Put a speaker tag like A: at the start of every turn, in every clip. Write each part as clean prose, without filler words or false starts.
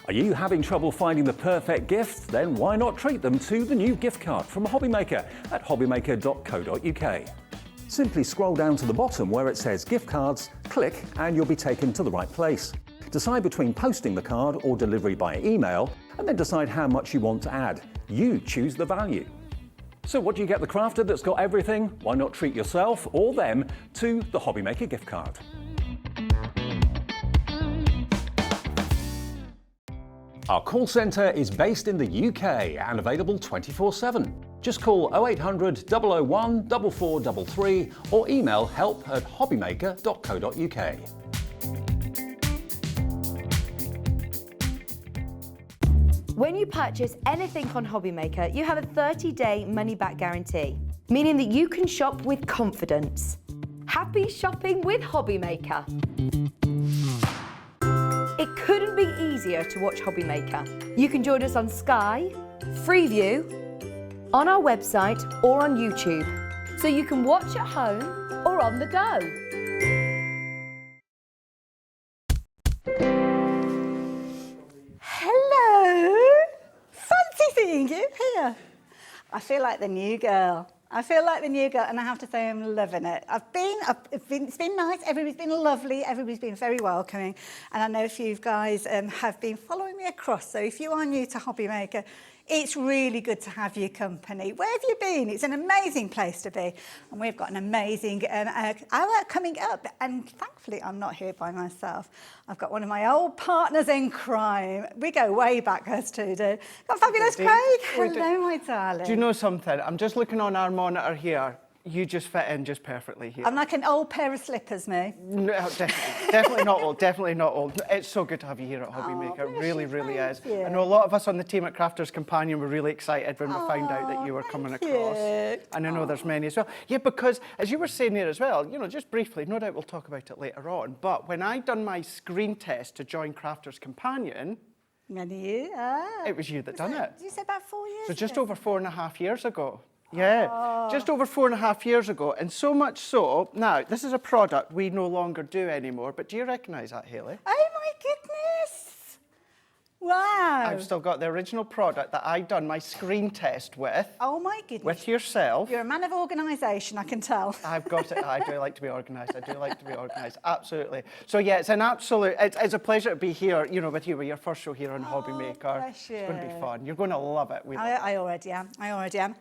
A: Are you having trouble finding the perfect gift? Then why not treat them to the new gift card from HobbyMaker at hobbymaker.co.uk. Simply scroll down to the bottom where it says gift cards, click and you'll be taken to the right place. Decide between posting the card or delivery by email and then decide how much you want to add. You choose the value. So what do you get the crafter that's got everything? Why not treat yourself or them to the HobbyMaker gift card? Our call centre is based in the UK and available 24/7. Just call 0800 001 4433 or email help@hobbymaker.co.uk.
B: When you purchase anything on HobbyMaker, you have a 30-day money-back guarantee, meaning that you can shop with confidence. Happy shopping with HobbyMaker. It couldn't be easier to watch HobbyMaker. You can join us on Sky, Freeview, on our website or on YouTube, so you can watch at home or on the go.
C: Hello! Fancy seeing you here. I feel like the new girl. And I have to say I'm loving it. It's been nice, everybody's been lovely, everybody's been very welcoming, and I know a few of you guys have been following me across, so if you are new to HobbyMaker, it's really good to have your company. Where have you been? It's an amazing place to be, and we've got an amazing hour coming up, and thankfully I'm not here by myself. I've got one of my old partners in crime. We go way back, us two do. Got fabulous Craig. Hello, my darling.
D: Do you know something? I'm just looking on our monitor here. You just fit in just perfectly here.
C: I'm like an old pair of slippers, me.
D: No, definitely not old, definitely not old. It's so good to have you here at HobbyMaker, it really, really is.
C: You.
D: I know a lot of us on the team at Crafters Companion were really excited when we found out that you were coming across. And I know there's many as well. Yeah, because as you were saying there as well, you know, just briefly, no doubt we'll talk about it later on, but when I done my screen test to join Crafters Companion, it was you that done it.
C: Did you say about 4 years
D: So just
C: ago?
D: over 4.5 years ago. Yeah, just over 4.5 years ago, and so much so, now, this is a product we no longer do anymore, but do you recognise that, Hayley?
C: Oh my goodness! Wow!
D: I've still got the original product that I done my screen test with.
C: Oh my goodness!
D: With yourself.
C: You're a man of organisation, I can tell.
D: I've got it. I do like to be organised. I do like to be organised. Absolutely. So yeah, it's an absolute. It's a pleasure to be here. You know, with you, with your first show here on HobbyMaker.
C: Bless you.
D: It's going to be fun. You're going to love it.
C: I already am.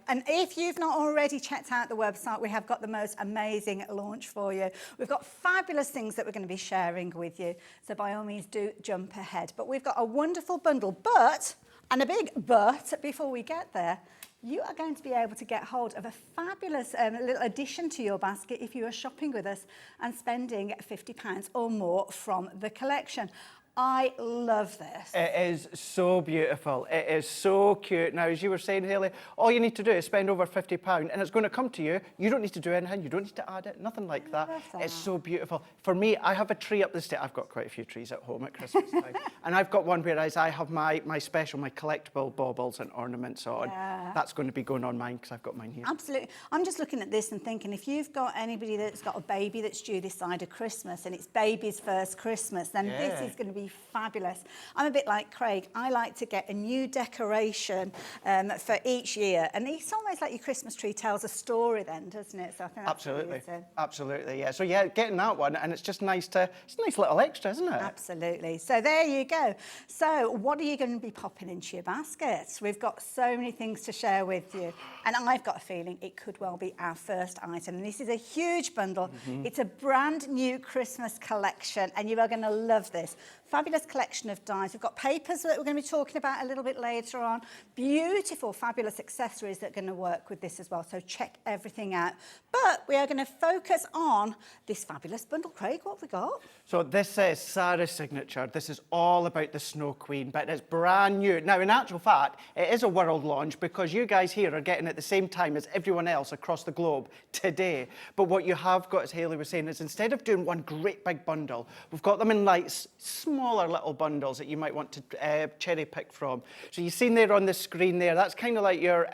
C: And if you've not already checked out the website, we have got the most amazing launch for you. We've got fabulous things that we're going to be sharing with you. So by all means, do jump ahead. But we've got a wonderful bundle, and a big but before we get there, you are going to be able to get hold of a fabulous little addition to your basket if you are shopping with us and spending £50 or more from the collection. I love this.
D: It is so beautiful. It is so cute. Now, as you were saying, Hayley, all you need to do is spend over £50 and it's going to come to you. You don't need to do anything. You don't need to add it. Nothing like that. It's so beautiful. For me, I have a tree up the stairs. I've got quite a few trees at home at Christmas time. And I've got one where I have my collectible baubles and ornaments on.
C: Yeah.
D: That's going to be going on mine because I've got mine here.
C: Absolutely. I'm just looking at this and thinking, if you've got anybody that's got a baby that's due this side of Christmas and it's baby's first Christmas, then this is going to be fabulous. I'm a bit like Craig. I like to get a new decoration for each year, and it's almost like your Christmas tree tells a story then, doesn't it? So I think that's
D: Absolutely, yeah. So yeah, getting that one, and it's just nice to, it's a nice little extra, isn't it?
C: Absolutely. So there you go. So what are you going to be popping into your baskets? We've got so many things to share with you, and I've got a feeling it could well be our first item. And this is a huge bundle. It's a brand new Christmas collection, and you are going to love this. Fabulous collection of dies. We've got papers that we're going to be talking about a little bit later on. Beautiful, fabulous accessories that are going to work with this as well. So check everything out. But we are going to focus on this fabulous bundle. Craig, what have we got?
D: So this is Sara Signature. This is all about the Snow Queen, but it's brand new. Now, in actual fact, it is a world launch because you guys here are getting it at the same time as everyone else across the globe today. But what you have got, as Hayley was saying, is instead of doing one great big bundle, we've got them in like smaller little bundles that you might want to cherry pick from. So you've seen there on the screen there, that's kind of like your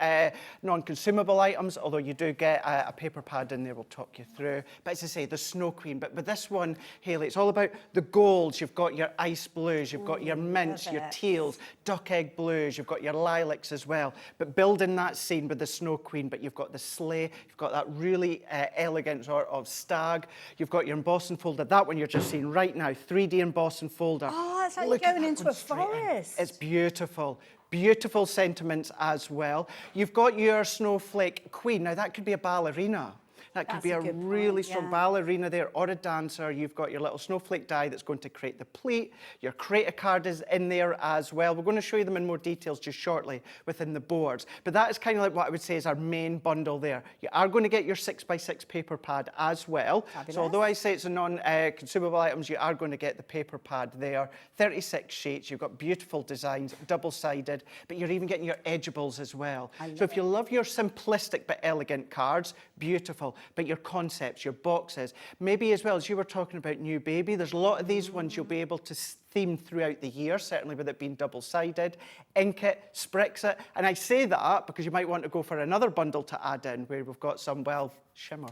D: non-consumable items, although you do get a paper pad in there we'll talk you through. But as I say, the Snow Queen. But with this one, Hayley, it's all all about the golds. You've got your ice blues, you've got your mints,
C: love
D: your
C: it.
D: teals, duck egg blues, you've got your lilacs as well. But building that scene with the Snow Queen, but you've got the sleigh, you've got that really elegant sort of stag, you've got your embossing folder. That one you're just seeing right now, 3D embossing folder.
C: Oh, it's like
D: Look
C: you're
D: at
C: going
D: that
C: into
D: one
C: a
D: straight in.
C: forest.
D: It's beautiful. Beautiful sentiments as well. You've got your snowflake queen. Now that could be a ballerina. That could
C: That's
D: be
C: a
D: a
C: good
D: really
C: point,
D: strong
C: yeah.
D: ballerina there or a dancer. You've got your little snowflake die that's going to create the pleat. Your create card is in there as well. We're going to show you them in more details just shortly within the boards. But that is kind of like what I would say is our main bundle there. You are going to get your 6x6 paper pad as well.
C: Fabulous.
D: So although I say it's a non-consumable items, you are going to get the paper pad there. 36 sheets. You've got beautiful designs, double-sided, but you're even getting your edgeables as well. So if you love your simplistic but elegant cards, beautiful. But your concepts, your boxes, maybe as well as you were talking about new baby, there's a lot of these ones you'll be able to theme throughout the year, certainly with it being double-sided, ink it, sprix it. And I say that because you might want to go for another bundle to add in where we've got some, well, shimmer.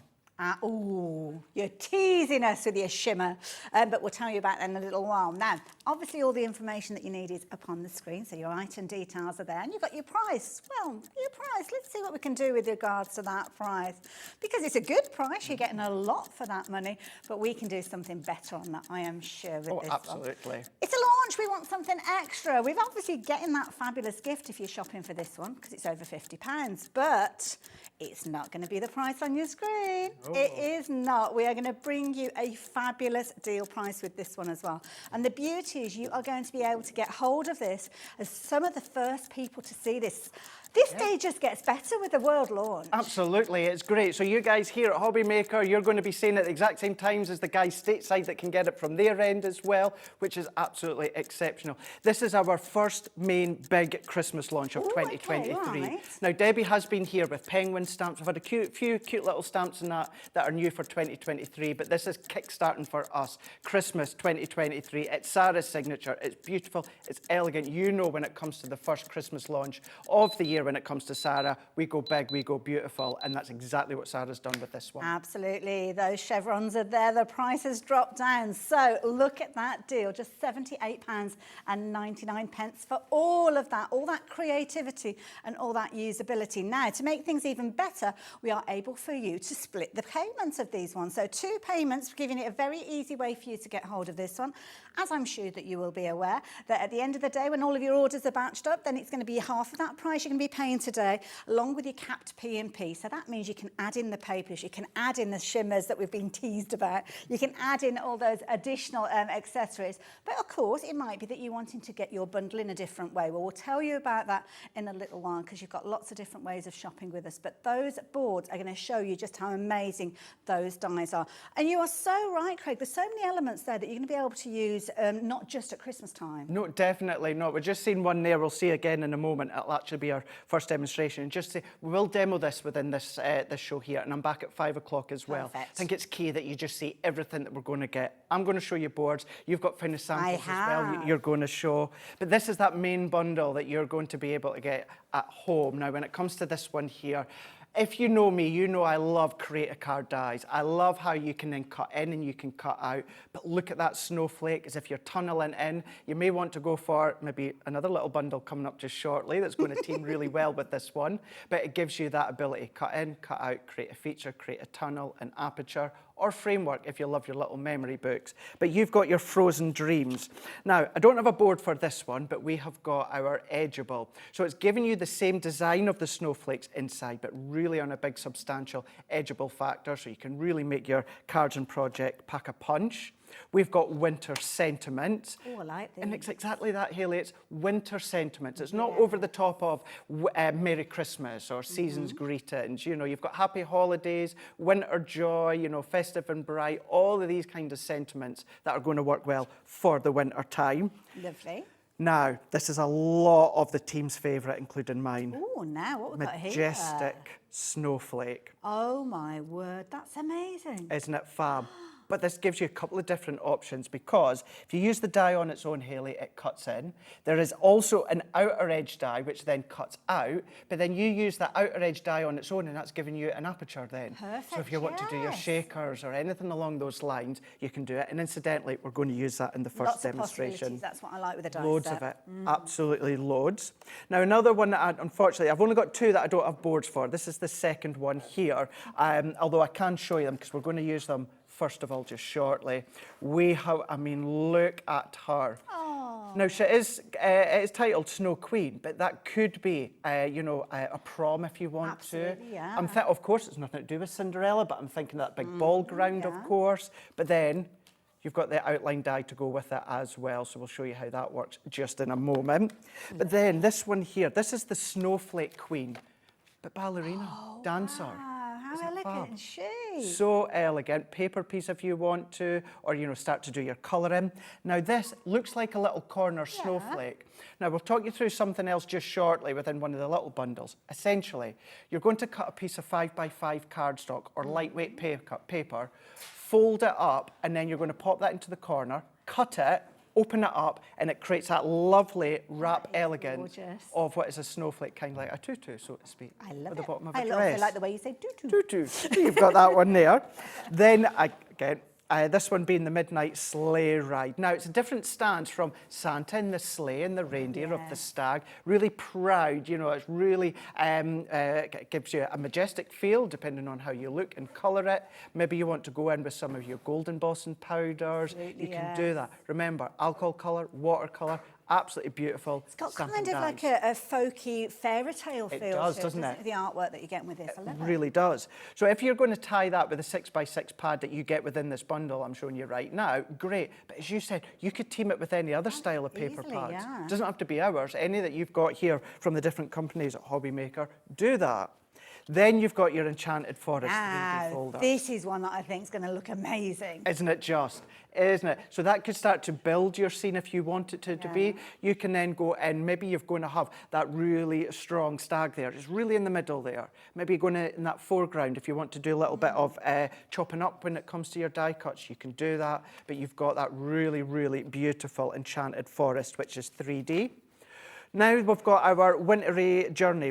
C: Oh, you're teasing us with your shimmer, but we'll tell you about that in a little while. Now, obviously all the information that you need is up on the screen, so your item details are there, and you've got your price. Well, your price, let's see what we can do with regards to that price. Because it's a good price, you're getting a lot for that money, but we can do something better on that, I am sure, with this one.
D: Absolutely.
C: It's a launch, we want something extra. We're obviously getting that fabulous gift if you're shopping for this one, because it's over £50, but it's not going to be the price on your screen. It is not. We are going to bring you a fabulous deal price with this one as well. And the beauty is you are going to be able to get hold of this as some of the first people to see this. This day just gets better with the world launch.
D: Absolutely, it's great. So you guys here at HobbyMaker, you're going to be seeing it at the exact same times as the guys stateside that can get it from their end as well, which is absolutely exceptional. This is our first main big Christmas launch of 2023.
C: Okay, right.
D: Now, Debbie has been here with penguin stamps. We've had a few cute little stamps in that are new for 2023, but this is kick-starting for us. Christmas 2023. It's Sara's signature. It's beautiful. It's elegant. You know when it comes to the first Christmas launch of the year, when it comes to Sara, we go big, we go beautiful, and that's exactly what Sara's done with this one.
C: Absolutely. Those chevrons are there. The price has dropped down. So look at that deal. Just £78.99 for all of that, all that creativity and all that usability. Now, to make things even better, we are able for you to split the payments of these ones. So 2 payments, giving it a very easy way for you to get hold of this one. As I'm sure that you will be aware, that at the end of the day, when all of your orders are batched up, then it's going to be half of that price you're going to be paying today, along with your capped P&P. So that means you can add in the papers, you can add in the shimmers that we've been teased about, you can add in all those additional accessories. But of course, it might be that you're wanting to get your bundle in a different way. Well, we'll tell you about that in a little while, because you've got lots of different ways of shopping with us. But those boards are going to show you just how amazing those dies are. And you are so right, Craig. There's so many elements there that you're going to be able to use not just at Christmas time.
D: No, definitely not. We've just seen one there. We'll see again in a moment. It'll actually be our first demonstration. And just say, we will demo this within this this show here, and I'm back at 5 o'clock as well.
C: Perfect.
D: I think it's key that you just see everything that we're going to get. I'm going to show you boards. You've got finished samples as well. You're going to show. But this is that main bundle that you're going to be able to get at home. Now, when it comes to this one here, if you know me, you know I love create a card dies. I love how you can then cut in and you can cut out. But look at that snowflake as if you're tunneling in. You may want to go for maybe another little bundle coming up just shortly that's going to team really well with this one. But it gives you that ability. Cut in, cut out, create a feature, create a tunnel, an aperture, or framework if you love your little memory books. But you've got your frozen dreams. Now, I don't have a board for this one, but we have got our edgeable. So it's giving you the same design of the snowflakes inside, but really on a big substantial edgeable factor, so you can really make your cards and project pack a punch. We've got winter sentiments.
C: Oh, I like this.
D: And it's exactly that, Hayley. It's winter sentiments. It's not over the top of Merry Christmas or Season's Greetings. You know, you've got Happy Holidays, Winter Joy, you know, Festive and Bright, all of these kind of sentiments that are going to work well for the winter time.
C: Lovely.
D: Now, this is a lot of the team's favourite, including mine.
C: Oh, now what we've got here?
D: Majestic snowflake.
C: Oh, my word. That's amazing.
D: Isn't it fab? But this gives you a couple of different options because if you use the die on its own, Hayley, it cuts in. There is also an outer edge die which then cuts out, but then you use that outer edge die on its own and that's giving you an aperture then.
C: Perfect,
D: so if you want to do your shakers or anything along those lines, you can do it. And incidentally, we're going to use that in the first
C: Lots of
D: demonstration.
C: possibilities. That's what I like with the dice
D: Loads
C: set.
D: of it, absolutely loads. Now another one that unfortunately, I've only got two that I don't have boards for. This is the second one here, although I can show you them because we're going to use them first of all just shortly. We have, I mean, look at her.
C: Oh.
D: Now she is, it is titled Snow Queen, but that could be, you know, a prom if you want
C: Absolutely,
D: to.
C: yeah.
D: Of course, it's nothing to do with Cinderella, but I'm thinking that big ball ground, of course. But then you've got the outline die to go with it as well, so we'll show you how that works just in a moment. But then this one here, this is the Snowflake Queen, but ballerina, dancer.
C: Wow, how
D: Isn't it
C: elegant
D: fab?
C: is she?
D: So elegant, paper piece if you want to, or you know, start to do your colouring. Now this looks like a little corner snowflake. Now we'll talk you through something else just shortly within one of the little bundles. Essentially, you're going to cut a piece of 5x5 cardstock or lightweight paper, fold it up, and then you're going to pop that into the corner, cut it, open it up, and it creates that lovely wrap elegance of what is a snowflake, kind of like a tutu, so to speak.
C: I love
D: at the
C: it.
D: bottom of
C: I
D: a
C: love
D: dress.
C: it. I like the way you say tutu.
D: Tutu. You've got that one there. Then again, this one being the Midnight Sleigh Ride. Now, it's a different stance from Santa and the sleigh and the reindeer of the stag. Really proud, you know, it's really it gives you a majestic feel depending on how you look and colour it. Maybe you want to go in with some of your gold embossing powders.
C: Absolutely,
D: you can do that. Remember, alcohol colour, watercolour, absolutely beautiful.
C: It's got
D: stamp
C: kind
D: and
C: of
D: dies.
C: like a folky fairy tale feel
D: does,
C: to
D: doesn't it?
C: The artwork that you get with this. I love it.
D: Really does. So if you're going to tie that with a 6x6 pad that you get within this bundle I'm showing you right now, great. But as you said, you could team it with any other style of paper
C: easily,
D: pads.
C: yeah.
D: It doesn't have to be ours. Any that you've got here from the different companies at HobbyMaker, do that. Then you've got your Enchanted Forest 3D folder.
C: This is one that I think is going to look amazing.
D: Isn't it just? Isn't it? So that could start to build your scene if you want it to be. You can then go in, maybe you're going to have that really strong stag there. It's really in the middle there. Maybe you're going to, in that foreground, if you want to do a little bit of chopping up when it comes to your die cuts, you can do that. But you've got that really, really beautiful Enchanted Forest, which is 3D. Now we've got our winter journey.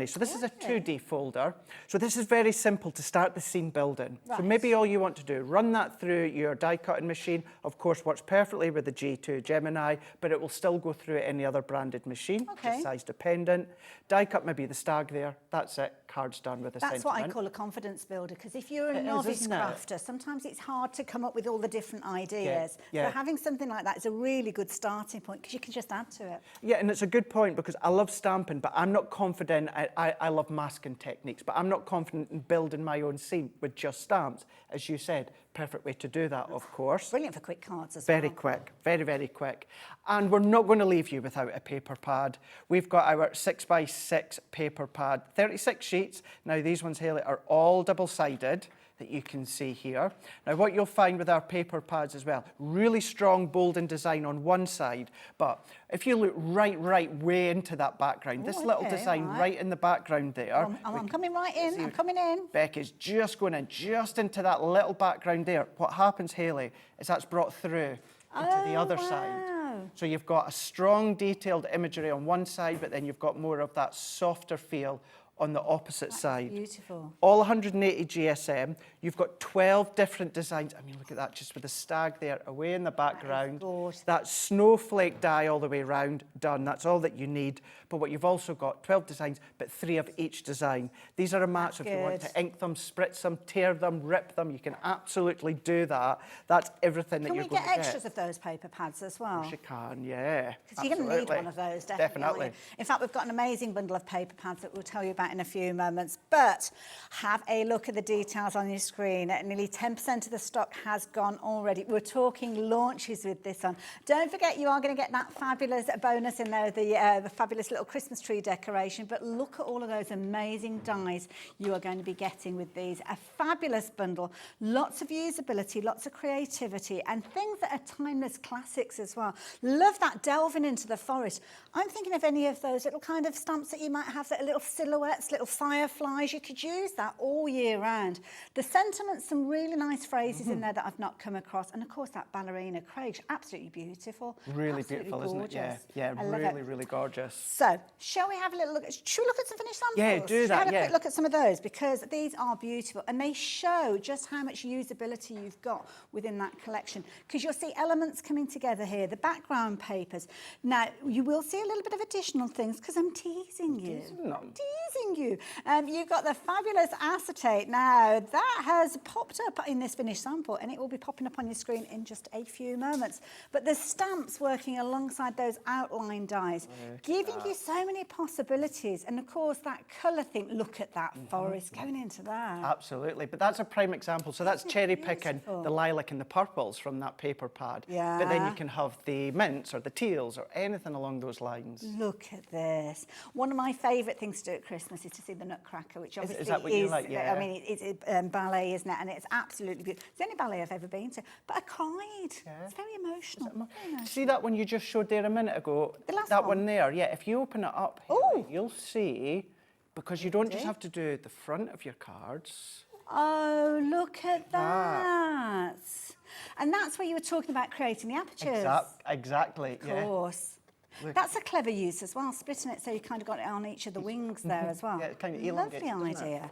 D: So this is a 2D folder. So this is very simple to start the scene building.
C: Right.
D: So maybe all you want to do, run that through your die cutting machine. Of course, works perfectly with the G2 Gemini, but it will still go through any other branded machine, just size dependent. Die cut maybe the stag there. That's it. Card's done with a
C: That's what I
D: sentiment.
C: call a confidence builder, because if you're a
D: It is,
C: novice
D: isn't it?
C: crafter, sometimes it's hard to come up with all the different ideas.
D: yeah.
C: So having something like that is a really good starting point, because you can just add to it.
D: Yeah, and it's a good point because I love stamping, but I'm not confident. I love masking techniques, but I'm not confident in building my own scene with just stamps. As you said, perfect way to do that, of course.
C: Brilliant for quick cards as well.
D: Very quick, very, very quick. And we're not going to leave you without a paper pad. We've got our 6x6 paper pad, 36 sheets. Now, these ones, Hayley, are all double-sided that you can see here. Now, what you'll find with our paper pads as well, really strong, bold and design on one side, but if you look right way into that background, this little design right in the background there.
C: I'm coming right in, I'm coming in.
D: Becky's just going in, just into that little background there. What happens, Hayley, is that's brought through into the other side. So you've got a strong, detailed imagery on one side, but then you've got more of that softer feel on the opposite side.
C: Beautiful.
D: All 180 GSM. You've got 12 different designs. I mean, look at that, just with the stag there away in the background. That snowflake die all the way around, done. That's all that you need. But what you've also got, 12 designs, but 3 of each design. These are a match if you want to ink them, spritz them, tear them, rip them. You can absolutely do that. That's everything that you're going to get.
C: Can we get extras of those paper pads as well?
D: Yes, you can, yeah.
C: Because you're going to need one of those, definitely. In fact, we've got an amazing bundle of paper pads that we'll tell you about in a few moments. But have a look at the details on your screen. Nearly 10% of the stock has gone already. We're talking launches with this on. Don't forget, you are going to get that fabulous bonus in there, the fabulous little Christmas tree decoration. But look at all of those amazing dies you are going to be getting with these. A fabulous bundle. Lots of usability, lots of creativity, and things that are timeless classics as well. Love that delving into the forest. I'm thinking of any of those little kind of stamps that you might have that are little silhouette silhouettes, little fireflies. You could use that all year round. The sentiments, some really nice phrases in there that I've not come across. And of course, that ballerina Craig, absolutely beautiful.
D: Really
C: absolutely
D: beautiful, isn't it?
C: gorgeous.
D: Yeah,
C: I love
D: really,
C: it.
D: really gorgeous.
C: So, shall we have a little look at, should we look at some finished samples?
D: Yeah, do that,
C: Have a
D: yeah.
C: quick look at some of those, because these are beautiful and they show just how much usability you've got within that collection. Because you'll see elements coming together here, the background papers. Now, you will see a little bit of additional things because I'm teasing you. I'm teasing you. You've got the fabulous acetate. Now, that has popped up in this finished sample and it will be popping up on your screen in just a few moments. But the stamps working alongside those outline dies, giving you so many possibilities. And of course, that colour thing, look at that forest going into that.
D: Absolutely, but that's a prime example. So that's cherry picking the lilac and the purples from that paper pad.
C: Yeah.
D: But then you can have the mints or the teals or anything along those lines.
C: Look at this. One of my favourite things to do at Christmas is to see the Nutcracker, which obviously
D: is that what you like? Yeah.
C: I mean, it's ballet, isn't it? And it's absolutely beautiful. It's the only ballet I've ever been to, but I cried.
D: Yeah.
C: It's very emotional. Very emotional.
D: See that one you just showed there a minute ago?
C: The last
D: that
C: one?
D: one there, yeah. If you open it up,
C: Oh.
D: you'll see, because you don't just have to do the front of your cards.
C: Oh, look at that. And that's where you were talking about creating the apertures.
D: Exactly,
C: Of course.
D: Look.
C: That's a clever use as well, splitting it so you kind of got it on each of the wings there as well.
D: Yeah, it kind of elongates,
C: Lovely
D: doesn't it?
C: idea.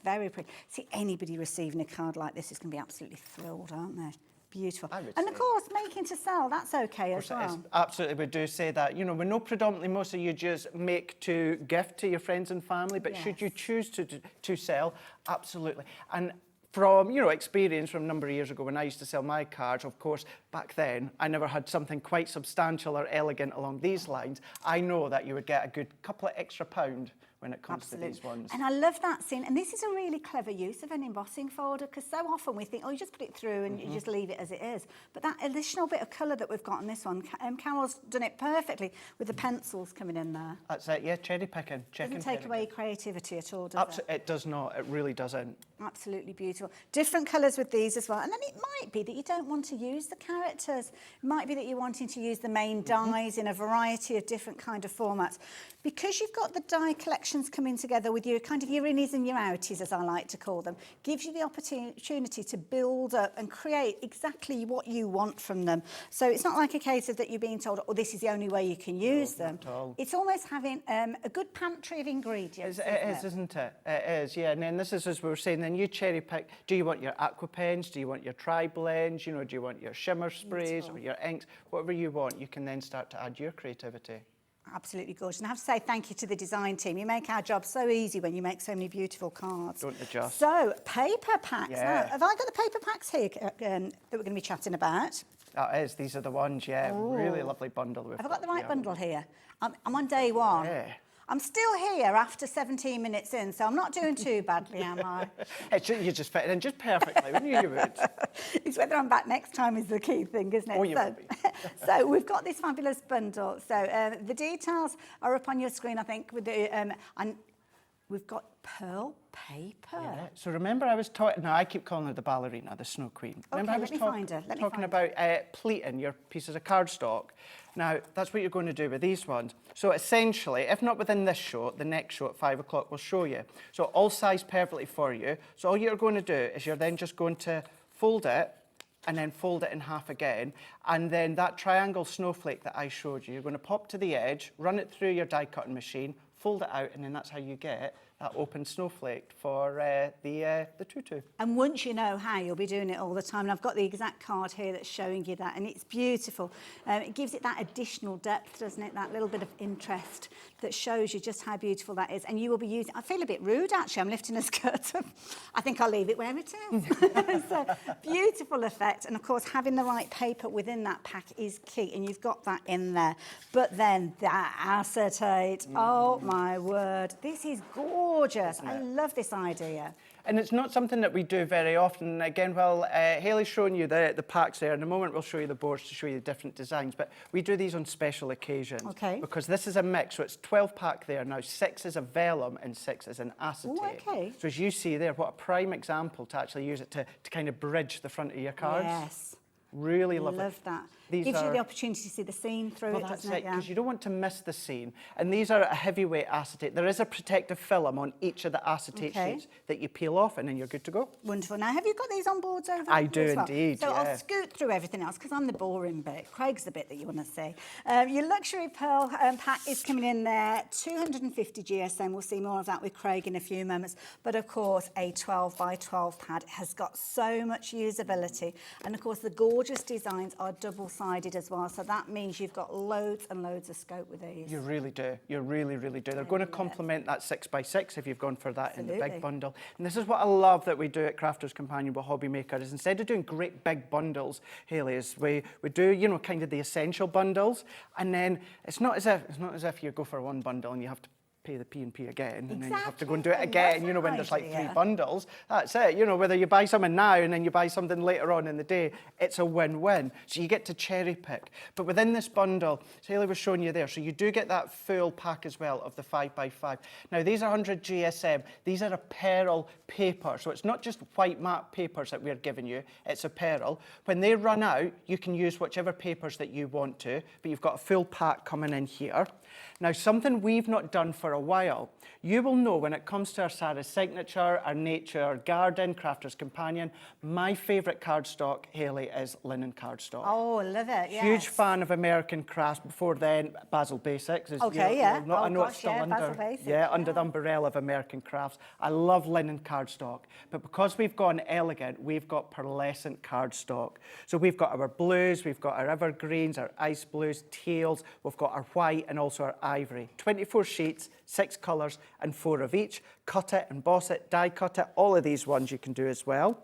C: Very pretty. See, anybody receiving a card like this is going to be absolutely thrilled, aren't they? Beautiful. And of course, making to sell, that's okay as well.
D: Absolutely, we do say that. You know, we know predominantly most of you just make to gift to your friends and family, but should you choose to sell, absolutely. And from, you know, experience from a number of years ago when I used to sell my cards, of course, back then, I never had something quite substantial or elegant along these lines. I know that you would get a good couple of extra pound when it comes to these ones.
C: And I love that scene. And this is a really clever use of an embossing folder, because so often we think, oh, you just put it through and you just leave it as it is. But that additional bit of colour that we've got on this one, Carol's done it perfectly with the pencils coming in there.
D: That's it, yeah, cherry picking.
C: Doesn't take away creativity at all, does it?
D: It does not, it really doesn't.
C: Absolutely beautiful. Different colours with these as well. And then it might be that you don't want to use the characters. It might be that you're wanting to use the main dies in a variety of different kind of formats. Because you've got the die collections coming together with your kind of your innies and your outies, as I like to call them, gives you the opportunity to build up and create exactly what you want from them. So it's not like a case of that you're being told, oh, this is the only way you can use them.
D: Not at all.
C: It's almost having a good pantry of ingredients.
D: It is, isn't it? It is, yeah. And then this is, as we were saying, then you cherry pick. Do you want your aqua pens? Do you want your tri-blends? You know, do you want your shimmer sprays or your inks? Whatever you want, you can then start to add your creativity.
C: Absolutely gorgeous. And I have to say thank you to the design team. You make our job so easy when you make so many beautiful cards.
D: Don't adjust.
C: So, paper packs.
D: Yeah.
C: Now, have I got the paper packs here that we're going to be chatting about?
D: That is, these are the ones, yeah.
C: Ooh.
D: Really lovely bundle.
C: Have I got the right bundle here? I'm on day one.
D: Yeah.
C: I'm still here after 17 minutes in, so I'm not doing too badly, am I?
D: You just fit it in just perfectly. We knew you would.
C: It's whether I'm back next time is the key thing, isn't it?
D: Oh, you will be.
C: So we've got this fabulous bundle. So the details are up on your screen, I think, with the and we've got pearl paper.
D: Yeah. So remember I was talking, now I keep calling her the ballerina, the Snow Queen. Remember I was talking about pleating your pieces of cardstock. Now, that's what you're going to do with these ones. So essentially, if not within this show, the next show at 5 o'clock will show you. So all sized perfectly for you. So all you're going to do is you're then just going to fold it and then fold it in half again. And then that triangle snowflake that I showed you, you're going to pop to the edge, run it through your die cutting machine, fold it out, and then that's how you get that open snowflake for the tutu.
C: And once you know how, you'll be doing it all the time. And I've got the exact card here that's showing you that, and it's beautiful. It gives it that additional depth, doesn't it? That little bit of interest that shows you just how beautiful that is. And you will be using, I feel a bit rude actually, I'm lifting a skirt up. I think I'll leave it where it is. So, beautiful effect. And of course, having the right paper within that pack is key, and you've got that in there. But then that acetate, oh my word, this is gorgeous. I love this idea.
D: And it's not something that we do very often. Again, well, Hayley's showing you the packs there. In a moment, we'll show you the boards to show you the different designs. But we do these on special occasions.
C: Okay.
D: Because this is a mix. So it's 12 pack there. Now, 6 is a vellum and 6 is an acetate.
C: Ooh, okay.
D: So as you see there, what a prime example to actually use it to kind of bridge the front of your cards.
C: Yes.
D: Really lovely.
C: Love that.
D: These
C: Gives you
D: are-
C: the opportunity to see the seam through
D: Well,
C: it,
D: that's
C: doesn't
D: it,
C: it?
D: because you don't want to miss the seam. And these are a heavyweight acetate. There is a protective film on each of the acetate
C: Okay.
D: sheets that you peel off, and then you're good to go.
C: Wonderful. Now, have you got these on boards over
D: I
C: here
D: do
C: as well?
D: indeed,
C: So
D: yeah.
C: I'll scoot through everything else because I'm the boring bit. Craig's the bit that you want to see. Your luxury pearl pack is coming in there, 250 GSM. We'll see more of that with Craig in a few moments. But of course, a 12 by 12 pad has got so much usability. And of course, the gorgeous designs are double-sided as well. So that means you've got loads and loads of scope with these.
D: You really do. You really, really do. They're going to complement that 6x6 if you've gone for that in the
C: Absolutely.
D: big bundle. And this is what I love that we do at Crafter's Companion with HobbyMaker is instead of doing great big bundles, Hayley, is we do, you know, kind of the essential bundles. And then it's not as if you go for one bundle and you have to pay the P&P again, and then you have to go and do it
C: Exactly.
D: again,
C: That's
D: you know, when
C: an
D: there's like 3
C: idea.
D: bundles. That's it, you know, whether you buy something now and then you buy something later on in the day, it's a win-win. So you get to cherry pick. But within this bundle, as Hayley was showing you there, so you do get that full pack as well of the 5x5. Now, these are 100 GSM. These are a pearl paper, so it's not just white matte papers that we're giving you, it's a pearl. When they run out, you can use whichever papers that you want to, but you've got a full pack coming in here. Now, something we've not done for a while, you will know when it comes to our Sara Signature, our Nature, our Garden, Crafter's Companion, my favourite cardstock, Hayley, is linen cardstock.
C: Oh, I love it, yes.
D: Huge fan of American crafts. Before then, Basil Basics. Is,
C: Okay, yeah.
D: Not, I know
C: gosh,
D: it's still
C: yeah,
D: under,
C: Basil Basics,
D: under the umbrella of American crafts. I love linen cardstock. But because we've gone elegant, we've got pearlescent cardstock. So we've got our blues, we've got our evergreens, our ice blues, teals, we've got our white and also our ivory. 24 sheets, 6 colours and 4 of each. Cut it, emboss it, die cut it. All of these ones you can do as well.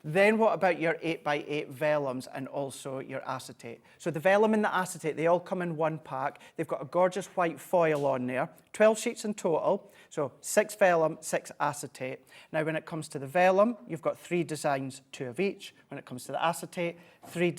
D: Then what about your 8x8 vellums and also your acetate? So the vellum and the acetate, they all come in one pack. They've got a gorgeous white foil on there. 12 sheets in total. So 6 vellum, 6 acetate. Now when it comes to the vellum, you've got 3 designs, 2 of each. When it comes to the acetate, 3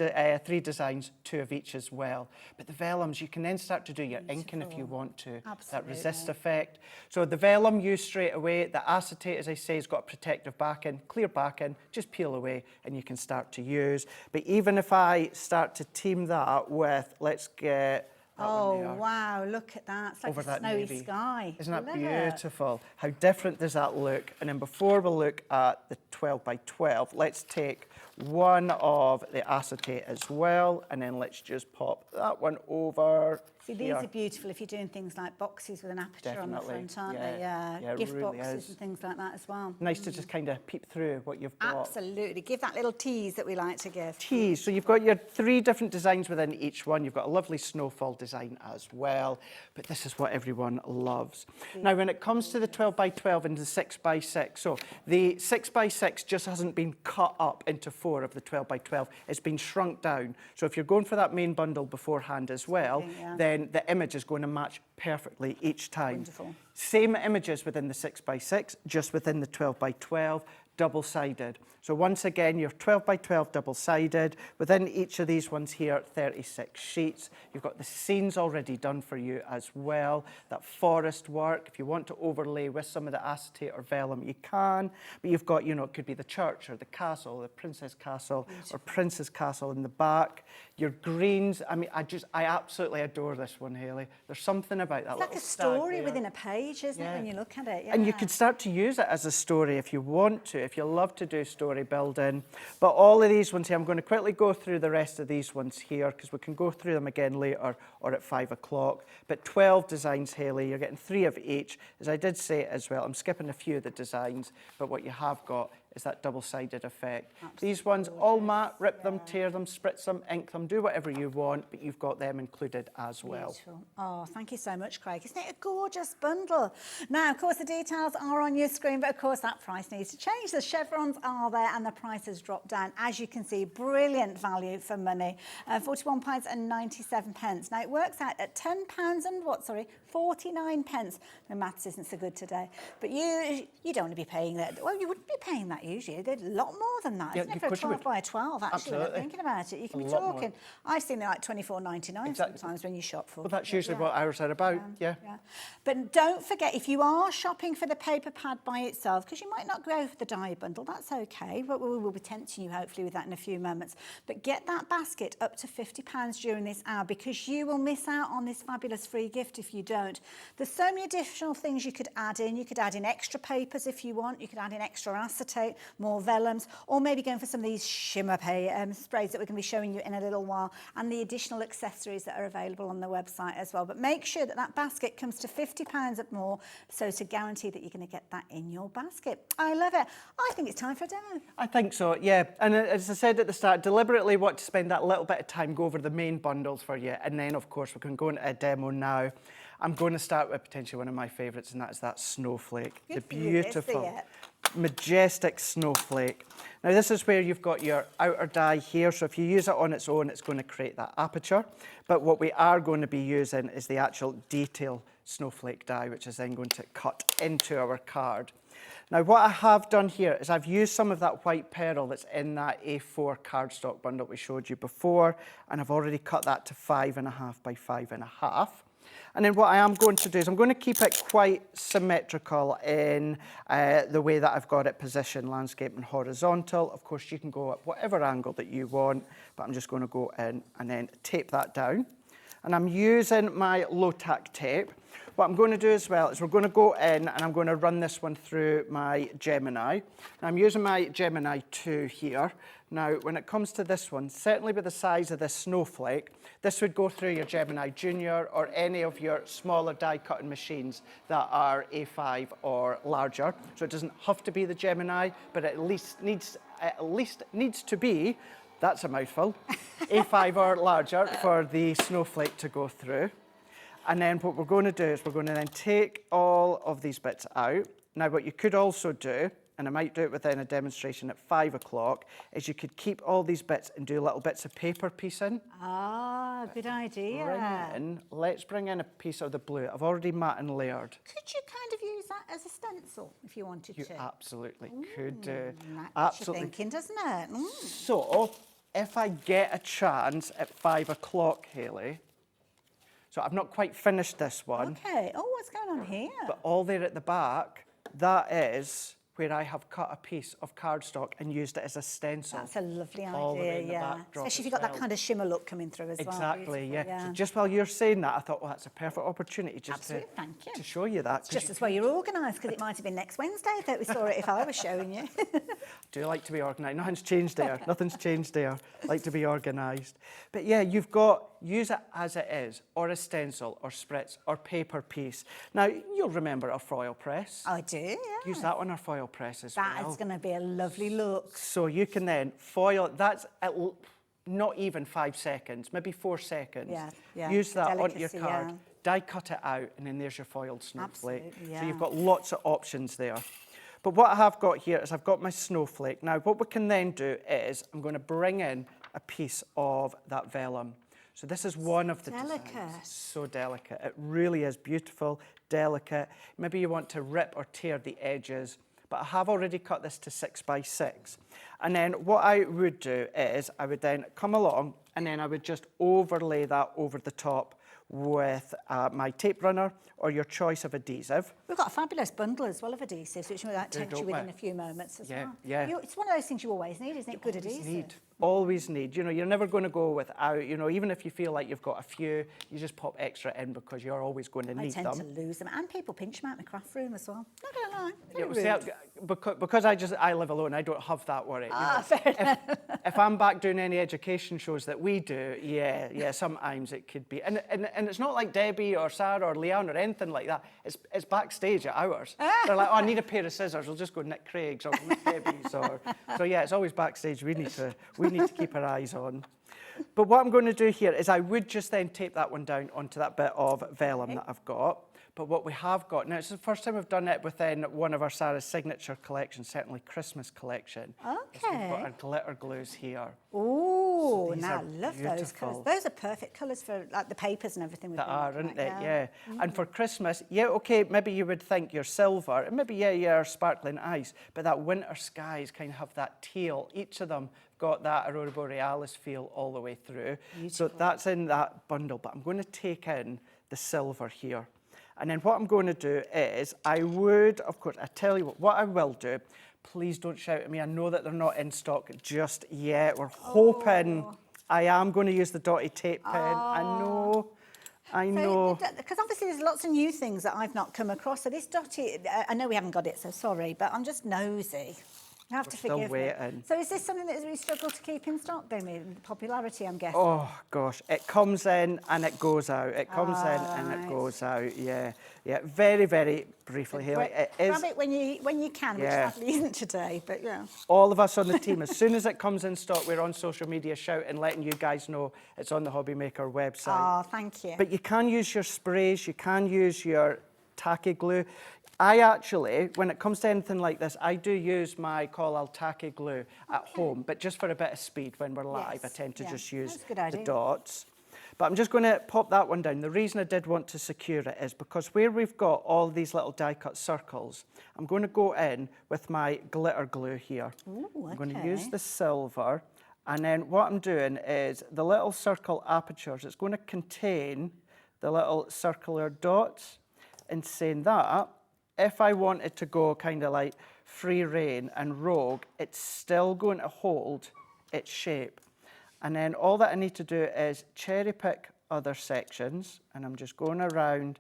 D: designs, 2 of each as well. But the vellums, you can then start to do your inking if you want to.
C: Absolutely.
D: That resist effect. So the vellum used straight away. The acetate, as I say, has got a protective backing, clear backing. Just peel away and you can start to use. But even if I start to team that with, let's get that one there.
C: Oh, wow, look at that. It's like
D: Over
C: a
D: that
C: snowy
D: navy.
C: sky.
D: Isn't that
C: Love it.
D: beautiful? How different does that look? And then before we look at the 12 by 12, let's take one of the acetate as well, and then let's just pop that one over.
C: See, these
D: here.
C: are beautiful if you're doing things like boxes with an aperture on the
D: Definitely,
C: front, aren't
D: yeah.
C: they?
D: Yeah, it
C: Gift
D: really
C: boxes
D: is.
C: and things like that as well.
D: Nice to just kind of peep through what you've got.
C: Absolutely. Give that little tease that we like to give.
D: Teas. So you've got your 3 different designs within each one. You've got a lovely snowfall design as well. But this is what everyone loves. Now, when it comes to the 12 by 12 and the 6 by 6, so the 6 by 6 just hasn't been cut up into 4 of the 12 by 12. It's been shrunk down. So if you're going for that main bundle beforehand as well,
C: Yeah.
D: then the image is going to match perfectly each time.
C: Wonderful.
D: Same images within the 6 by 6, just within the 12 by 12, double-sided. So once again, your 12 by 12 double-sided. Within each of these ones here, 36 sheets. You've got the scenes already done for you as well. That forest work, if you want to overlay with some of the acetate or vellum, you can. But you've got, you know, it could be the church or the castle, the princess castle or princess castle in the back. Your greens, I mean, I absolutely adore this one, Hayley. There's something about that
C: It's
D: little
C: like a
D: stag
C: story
D: there.
C: within a page, isn't it, when you look at it? Yeah.
D: And you could start to use it as a story if you want to, if you love to do story building. But all of these ones here, I'm going to quickly go through the rest of these ones here because we can go through them again later or at 5 o'clock. But 12 designs, Hayley, you're getting 3 of each. As I did say as well, I'm skipping a few of the designs, but what you have got is that double-sided effect.
C: Absolutely.
D: These ones, all matte, rip them, tear them, spritz them, ink them, do whatever you want, but you've got them included as well.
C: Beautiful. Oh, thank you so much, Craig. Isn't it a gorgeous bundle? Now, of course, the details are on your screen, but of course, that price needs to change. The chevrons are there and the price has dropped down. As you can see, brilliant value for money. £41.97. Now, it works out at £10 and what, sorry, 49 pence. The maths isn't so good today. But you don't want to be paying that. Well, you wouldn't be paying that usually. They're a lot more than that,
D: Yeah,
C: isn't it,
D: of
C: for a
D: course you
C: 12
D: would.
C: by a 12, actually, when
D: Absolutely.
C: I'm thinking about it. You can
D: A
C: be
D: lot more.
C: talking. I've seen them like $24.99
D: Exactly.
C: sometimes when you shop for
D: Well, that's usually what ours are about, yeah.
C: But don't forget, if you are shopping for the paper pad by itself, because you might not go for the die bundle, that's okay, but we will be tempting you hopefully with that in a few moments. But get that basket up to £50 during this hour, because you will miss out on this fabulous free gift if you don't. There's so many additional things you could add in. You could add in extra papers if you want. You could add in extra acetate, more vellums, or maybe going for some of these shimmer sprays that we're going to be showing you in a little while, and the additional accessories that are available on the website as well. But make sure that that basket comes to £50 or more, so to guarantee that you're going to get that in your basket. I love it. I think it's time for a demo.
D: I think so, yeah. And as I said at the start, deliberately want to spend that little bit of time, go over the main bundles for you, and then, of course, we can go into a demo now. I'm going to start with potentially one of my favourites, and that's that snowflake.
C: Good
D: The
C: for you, let's see
D: beautiful,
C: it.
D: majestic snowflake. Now, this is where you've got your outer die here, so if you use it on its own, it's going to create that aperture. But what we are going to be using is the actual detail snowflake die, which is then going to cut into our card. Now, what I have done here is I've used some of that white pearl that's in that A4 cardstock bundle we showed you before, and I've already cut that to 5.5 by 5.5. And then what I am going to do is I'm going to keep it quite symmetrical in the way that I've got it positioned, landscape and horizontal. Of course, you can go at whatever angle that you want, but I'm just going to go in and then tape that down. And I'm using my low-tack tape. What I'm going to do as well is we're going to go in and I'm going to run this one through my Gemini. Now, I'm using my Gemini 2 here. Now, when it comes to this one, certainly with the size of this snowflake, this would go through your Gemini Junior or any of your smaller die cutting machines that are A5 or larger. So it doesn't have to be the Gemini, but it at least needs to be, that's a mouthful, A5 or larger for the snowflake to go through. And then what we're going to do is we're going to then take all of these bits out. Now, what you could also do, and I might do it within a demonstration at 5 o'clock, is you could keep all these bits and do little bits of paper piecing.
C: Ah, good idea.
D: Let's bring in a piece of the blue. I've already matte and layered.
C: Could you kind of use that as a stencil if you wanted
D: You
C: to?
D: absolutely could do.
C: That's
D: Absolutely.
C: your thinking, doesn't it? Mm.
D: So, if I get a chance at 5 o'clock, Hayley, so I've not quite finished this one.
C: Okay. Oh, what's going on here?
D: But all there at the back, that is where I have cut a piece of cardstock and used it as a stencil.
C: That's a lovely
D: all the way
C: idea,
D: in the
C: yeah.
D: backdrop
C: Especially if
D: as
C: you've got that
D: well.
C: kind of shimmer look coming through as well.
D: Exactly,
C: Beautiful,
D: yeah. So just while you're saying that, I thought, well, that's a perfect opportunity just
C: Absolutely, thank you.
D: to show you that.
C: It's just as well you're organised, because it might have been next Wednesday that we saw it if I was showing you.
D: Do like to be organised. Nothing's changed there. Nothing's changed there. Like to be organised. But yeah, you've got, use it as it is, or a stencil, or spritz, or paper piece. Now, you'll remember our foil press.
C: I do, yeah.
D: Use that on our foil press as well.
C: That is going to be a lovely look.
D: So you can then foil, that's not even 5 seconds, maybe 4 seconds.
C: Yeah, yeah.
D: Use that onto your
C: Delicacy,
D: card,
C: yeah.
D: die cut it out, and then there's your foiled snowflake.
C: Absolutely, yeah.
D: So you've got lots of options there. But what I have got here is I've got my snowflake. Now, what we can then do is I'm going to bring in a piece of that vellum. So this is one of the
C: Delicate.
D: designs. So delicate. It really is beautiful, delicate. Maybe you want to rip or tear the edges, but I have already cut this to 6 by 6. And then what I would do is I would then come along and then I would just overlay that over the top with my tape runner or your choice of adhesive.
C: We've got a fabulous bundle as well of adhesives, which we might tempt you
D: don't
C: with in
D: we?
C: a few moments as
D: Yeah,
C: well.
D: yeah.
C: It's one of those things you always need, isn't it? Good adhesive.
D: Always need. You know, you're never going to go without, you know, even if you feel like you've got a few, you just pop extra in because you're always going to need them.
C: I tend to lose them, and people pinch them out in the craft room as well. Not going to lie.
D: Yeah,
C: Very
D: well, see,
C: rude.
D: because I live alone, I don't have that worry.
C: Fair enough.
D: If I'm back doing any education shows that we do, yeah, sometimes it could be. And it's not like Debbie or Sarah or Leanne or anything like that. It's backstage at ours. They're like, oh, I need a pair of scissors. We'll just go Nick Craig's or Nick Debbie's. So yeah, it's always backstage. We need to keep our eyes on. But what I'm going to do here is I would just then tape that one down onto that bit of vellum that I've got. But what we have got, now it's the first time we've done it within one of our Sara Signature collections, certainly Christmas collection.
C: Okay.
D: We've got our glitter glues here.
C: Oh, Oh,
D: these
C: now
D: are
C: I love those
D: beautiful.
C: colours. Those are perfect colours for like the papers and everything.
D: They are, aren't they? Yeah. And for Christmas, yeah, okay, maybe you would think your silver, and maybe, yeah, your sparkling ice, but that winter skies kind of have that teal. Each of them got that Aurora Borealis feel all the way through. So that's in that bundle, but I'm going to take in the silver here. And then what I'm going to do is, I would, of course, I tell you what I will do, please don't shout at me. I know that they're not in stock just yet. We're hoping I am going to use the dotty tape pen. I know.
C: Because obviously there's lots of new things that I've not come across. So this dotty, I know we haven't got it, so sorry, but I'm just nosy. You have to forgive me. So is this something that we struggle to keep in stock then, with the popularity, I'm guessing?
D: Oh, gosh. It comes in and it goes out. It comes in and it goes out, yeah. Yeah, very, very briefly, Hayley. It is,
C: grab it when you can, which sadly isn't today, but yeah.
D: All of us on the team, as soon as it comes in stock, we're on social media shouting, letting you guys know it's on the HobbyMaker website.
C: Oh, thank you.
D: But you can use your sprays, you can use your tacky glue. I actually, when it comes to anything like this, I do use my Collal tacky glue at home, but just for a bit of speed when we're live, I tend to just use the dots. But I'm just going to pop that one down. The reason I did want to secure it is because where we've got all these little die-cut circles, I'm going to go in with my glitter glue here.
C: Ooh, okay.
D: I'm going to use the silver, and then what I'm doing is the little circle apertures, it's going to contain the little circular dots, and saying that, if I wanted to go kind of like free rein and rogue, it's still going to hold its shape. And then all that I need to do is cherry pick other sections, and I'm just going around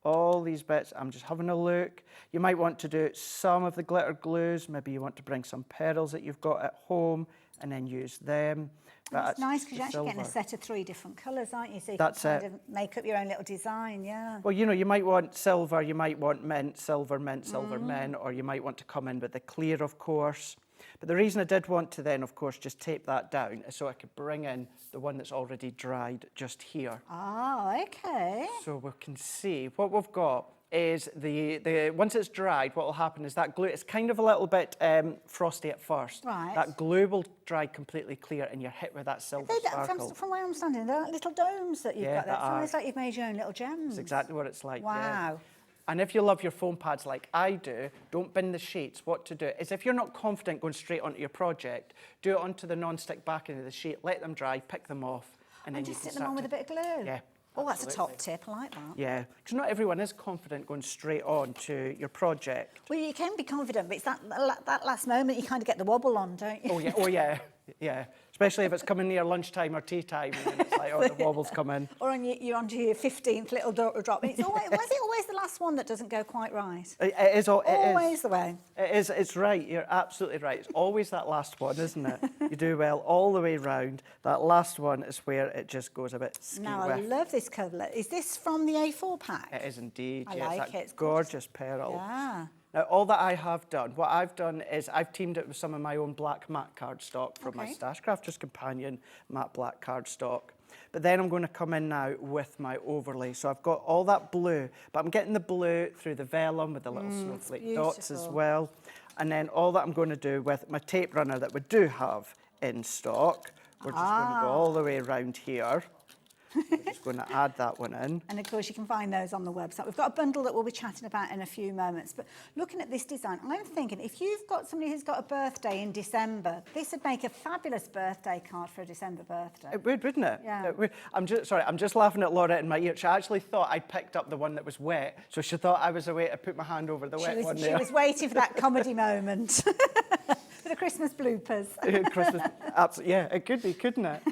D: all these bits. I'm just having a look. You might want to do some of the glitter glues. Maybe you want to bring some pearls that you've got at home and then use them.
C: But it's nice because you're actually getting a set of 3 different colours, aren't you? So you can kind of make up your own little design, yeah.
D: Well, you know, you might want silver, you might want mint, silver, mint, or you might want to come in with the clear, of course. But the reason I did want to then, of course, just tape that down is so I could bring in the one that's already dried just here.
C: Oh, okay.
D: So we can see what we've got is the once it's dried, what will happen is that glue, it's kind of a little bit frosty at first.
C: Right.
D: That glue will dry completely clear and you're hit with that silver sparkle.
C: From where I'm standing, they're like little domes that you've got there. It's
D: are.
C: almost like you've made your own little gems.
D: That's exactly what it's like.
C: Wow.
D: Yeah. And if you love your foam pads like I do, don't bin the sheets. What to do is if you're not confident going straight onto your project, do it onto the non-stick backing of the sheet, let them dry, pick them off, and then
C: just
D: you can
C: stick them on with a bit of glue.
D: Yeah.
C: Oh, that's a top tip. I like that.
D: Yeah, because not everyone is confident going straight on to your project.
C: Well, you can be confident, but it's that last moment you kind of get the wobble on, don't you?
D: Oh, yeah. Oh, yeah. Yeah. Especially if it's coming near lunchtime or tea time, and it's like, oh, the wobbles come in.
C: Or you're onto your 15th little drop. It's always, why is it always the last one that doesn't go quite right?
D: It is
C: always the way.
D: It is. It's right. You're absolutely right. It's always that last one, isn't it? You do well all the way round. That last one is where it just goes a bit skew.
C: Now, I love this cover. Is this from the A4 pack?
D: It is indeed.
C: I
D: yeah,
C: like it.
D: It's gorgeous pearl.
C: Yeah.
D: Now, all that I have done, what I've done is I've teamed it with some of my own black matte cardstock from my Stash Crafters Companion matte black cardstock. But then I'm going to come in now with my overlay. So I've got all that blue, but I'm getting the blue through the vellum with the little snowflake dots as well. And then all that I'm going to do with my tape runner that we do have in stock, we're just going to go all the way around here. I'm just going to add that one in.
C: And of course you can find those on the website. We've got a bundle that we'll be chatting about in a few moments. But looking at this design, I'm thinking if you've got somebody who's got a birthday in December, this would make a fabulous birthday card for a December birthday.
D: It would, wouldn't it?
C: Yeah.
D: It would. I'm just laughing at Laura in my ear. She actually thought I picked up the one that was wet, so she thought I was away to put my hand over the wet one there.
C: She was waiting for that comedy moment. For the Christmas bloopers.
D: Christmas, absolutely. Yeah, it could be, couldn't it?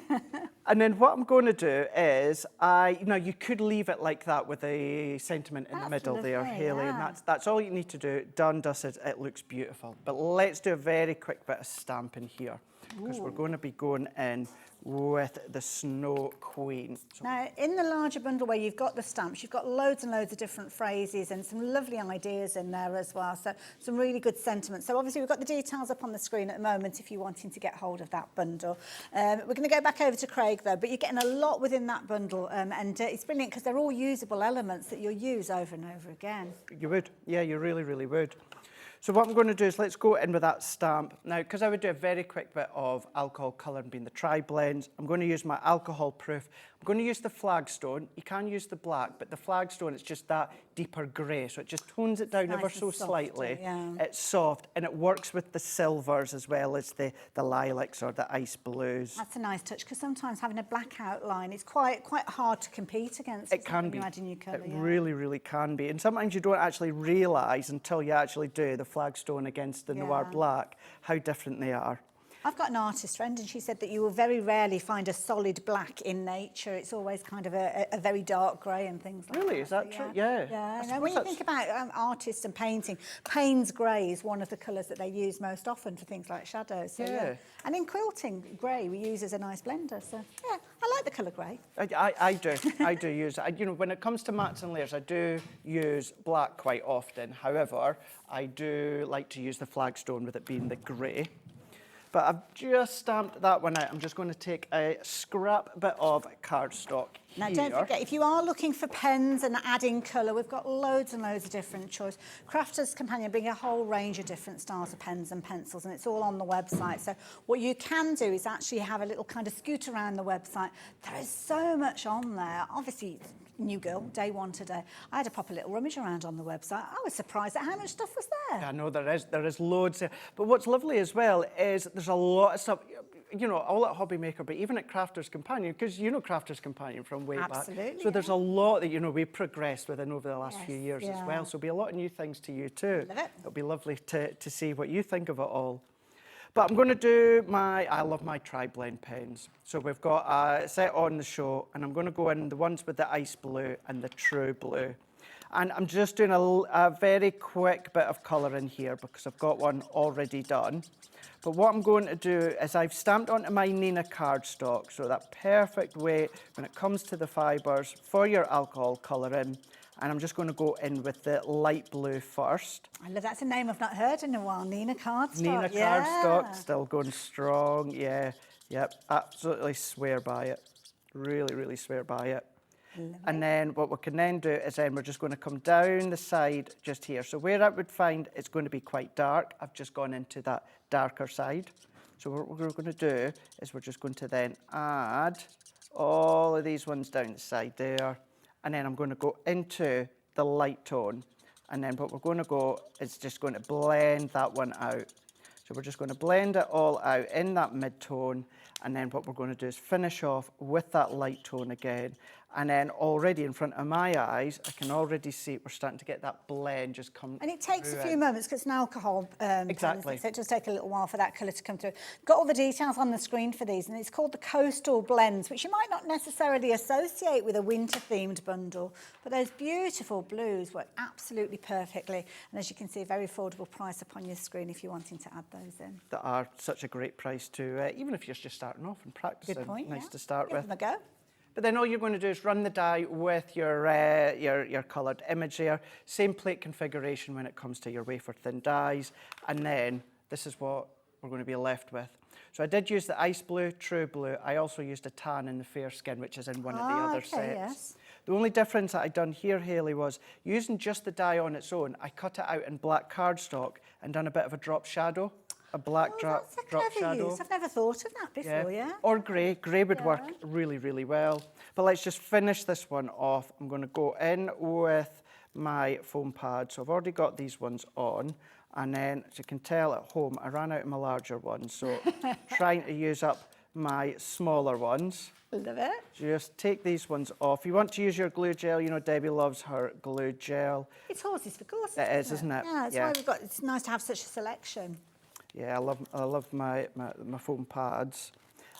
D: And then what I'm going to do is, you could leave it like that with a sentiment in the middle there, Hayley, and that's all you need to do. Done, dusted, it looks beautiful. But let's do a very quick bit of stamping here, because we're going to be going in with the Snow Queen. So
C: now, in the larger bundle where you've got the stamps, you've got loads and loads of different phrases and some lovely ideas in there as well, so some really good sentiments. So obviously we've got the details up on the screen at the moment if you're wanting to get hold of that bundle. We're going to go back over to Craig though, but you're getting a lot within that bundle, and it's brilliant because they're all usable elements that you'll use over and over again.
D: You would, yeah, you really, really would. So what I'm going to do is let's go in with that stamp. Now, because I would do a very quick bit of alcohol colouring being the tri-blends, I'm going to use my alcohol proof. I'm going to use the flagstone. You can use the black, but the flagstone, it's just that deeper grey, so it just tones it down
C: Nice
D: ever
C: and
D: so
C: softer,
D: slightly.
C: yeah.
D: It's soft, and it works with the silvers as well as the lilacs or the ice blues.
C: That's a nice touch, because sometimes having a black outline is quite hard to compete against.
D: It can
C: when
D: be.
C: You add a new colour,
D: It
C: yeah.
D: really, really can be. And sometimes you don't actually realise until you actually do the flagstone against the noir
C: Yeah.
D: black how different they are.
C: I've got an artist friend, and she said that you will very rarely find a solid black in nature. It's always kind of a very dark grey and things like that.
D: Really? Is that
C: So,
D: true? Yeah.
C: Yeah.
D: I
C: And when you
D: suppose
C: think about artists and painting, Payne's grey is one of the colours that they use most often for things like shadows. So,
D: Yeah.
C: And in quilting, grey we use as a nice blender. So, yeah, I like the colour grey.
D: I do. I do use it. You know, when it comes to mats and layers, I do use black quite often. However, I do like to use the flagstone with it being the grey. But I've just stamped that one out. I'm just going to take a scrap bit of cardstock
C: Now,
D: here.
C: don't forget, if you are looking for pens and adding colour, we've got loads and loads of different choice. Crafter's Companion bring a whole range of different styles of pens and pencils, and it's all on the website. So what you can do is actually have a little kind of scoot around the website. There is so much on there. Obviously, new girl, day one today. I had to pop a little rummage around on the website. I was surprised at how much stuff was there.
D: I know there is loads there. But what's lovely as well is there's a lot of stuff, you know, all at HobbyMaker, but even at Crafter's Companion, because you know Crafter's Companion from way
C: Absolutely,
D: back. So there's a lot that, you know, we've progressed within over the last few
C: Yes,
D: years as
C: yeah.
D: well. So there'll be a lot of new things to you too.
C: Love it.
D: It'll be lovely to see what you think of it all. But I'm going to do I love my tri-blend pens. So we've got a set on the show, and I'm going to go in the ones with the ice blue and the true blue. And I'm just doing a very quick bit of colour in here because I've got one already done. But what I'm going to do is I've stamped onto my Nina cardstock, so that perfect way when it comes to the fibres for your alcohol colouring. And I'm just going to go in with the light blue first.
C: I love that's a name I've not heard in a while. Nina Cardstock.
D: Nina
C: yeah.
D: cardstock, still going strong. Yeah, yep, absolutely swear by it. Really, really swear by it. And then what we can then do is then we're just going to come down the side just here. So where I would find it's going to be quite dark, I've just gone into that darker side. So what we're going to do is we're just going to then add all of these ones down the side there. And then I'm going to go into the light tone. And then what we're going to go is just going to blend that one out. So we're just going to blend it all out in that mid-tone. And then what we're going to do is finish off with that light tone again. And then already in front of my eyes, I can already see we're starting to get that blend just come
C: And it takes a
D: through
C: few
D: it.
C: moments because it's an alcohol pen,
D: Exactly.
C: so it does take a little while for that colour to come through. Got all the details on the screen for these, and it's called the Coastal Blends, which you might not necessarily associate with a winter-themed bundle, but those beautiful blues work absolutely perfectly. And as you can see, a very affordable price upon your screen if you're wanting to add those in.
D: That are such a great price too, even if you're just starting off and practicing.
C: Good point,
D: Nice
C: yeah.
D: to start
C: Give
D: with.
C: them a go.
D: But then all you're going to do is run the die with your coloured image there. Same plate configuration when it comes to your wafer thin dies. And then this is what we're going to be left with. So I did use the ice blue, true blue. I also used a tan in the fair skin, which is in one of the other sets.
C: Yes.
D: The only difference that I done here, Hayley, was using just the die on its own, I cut it out in black cardstock and done a bit of a drop shadow. A black drop
C: That's a
D: drop
C: clever
D: shadow.
C: use. I've never thought of that before, yeah.
D: Or grey. Grey would work really, really well. But let's just finish this one off. I'm going to go in with my foam pad. So I've already got these ones on. And then, as you can tell at home, I ran out of my larger ones. So trying to use up my smaller ones.
C: Love it.
D: Just take these ones off. You want to use your glue gel. You know, Debbie loves her glue gel.
C: It's horses for courses.
D: It is, isn't it?
C: Yeah, that's
D: Yeah.
C: why we've got. It's nice to have such a selection.
D: Yeah, I love my foam pads.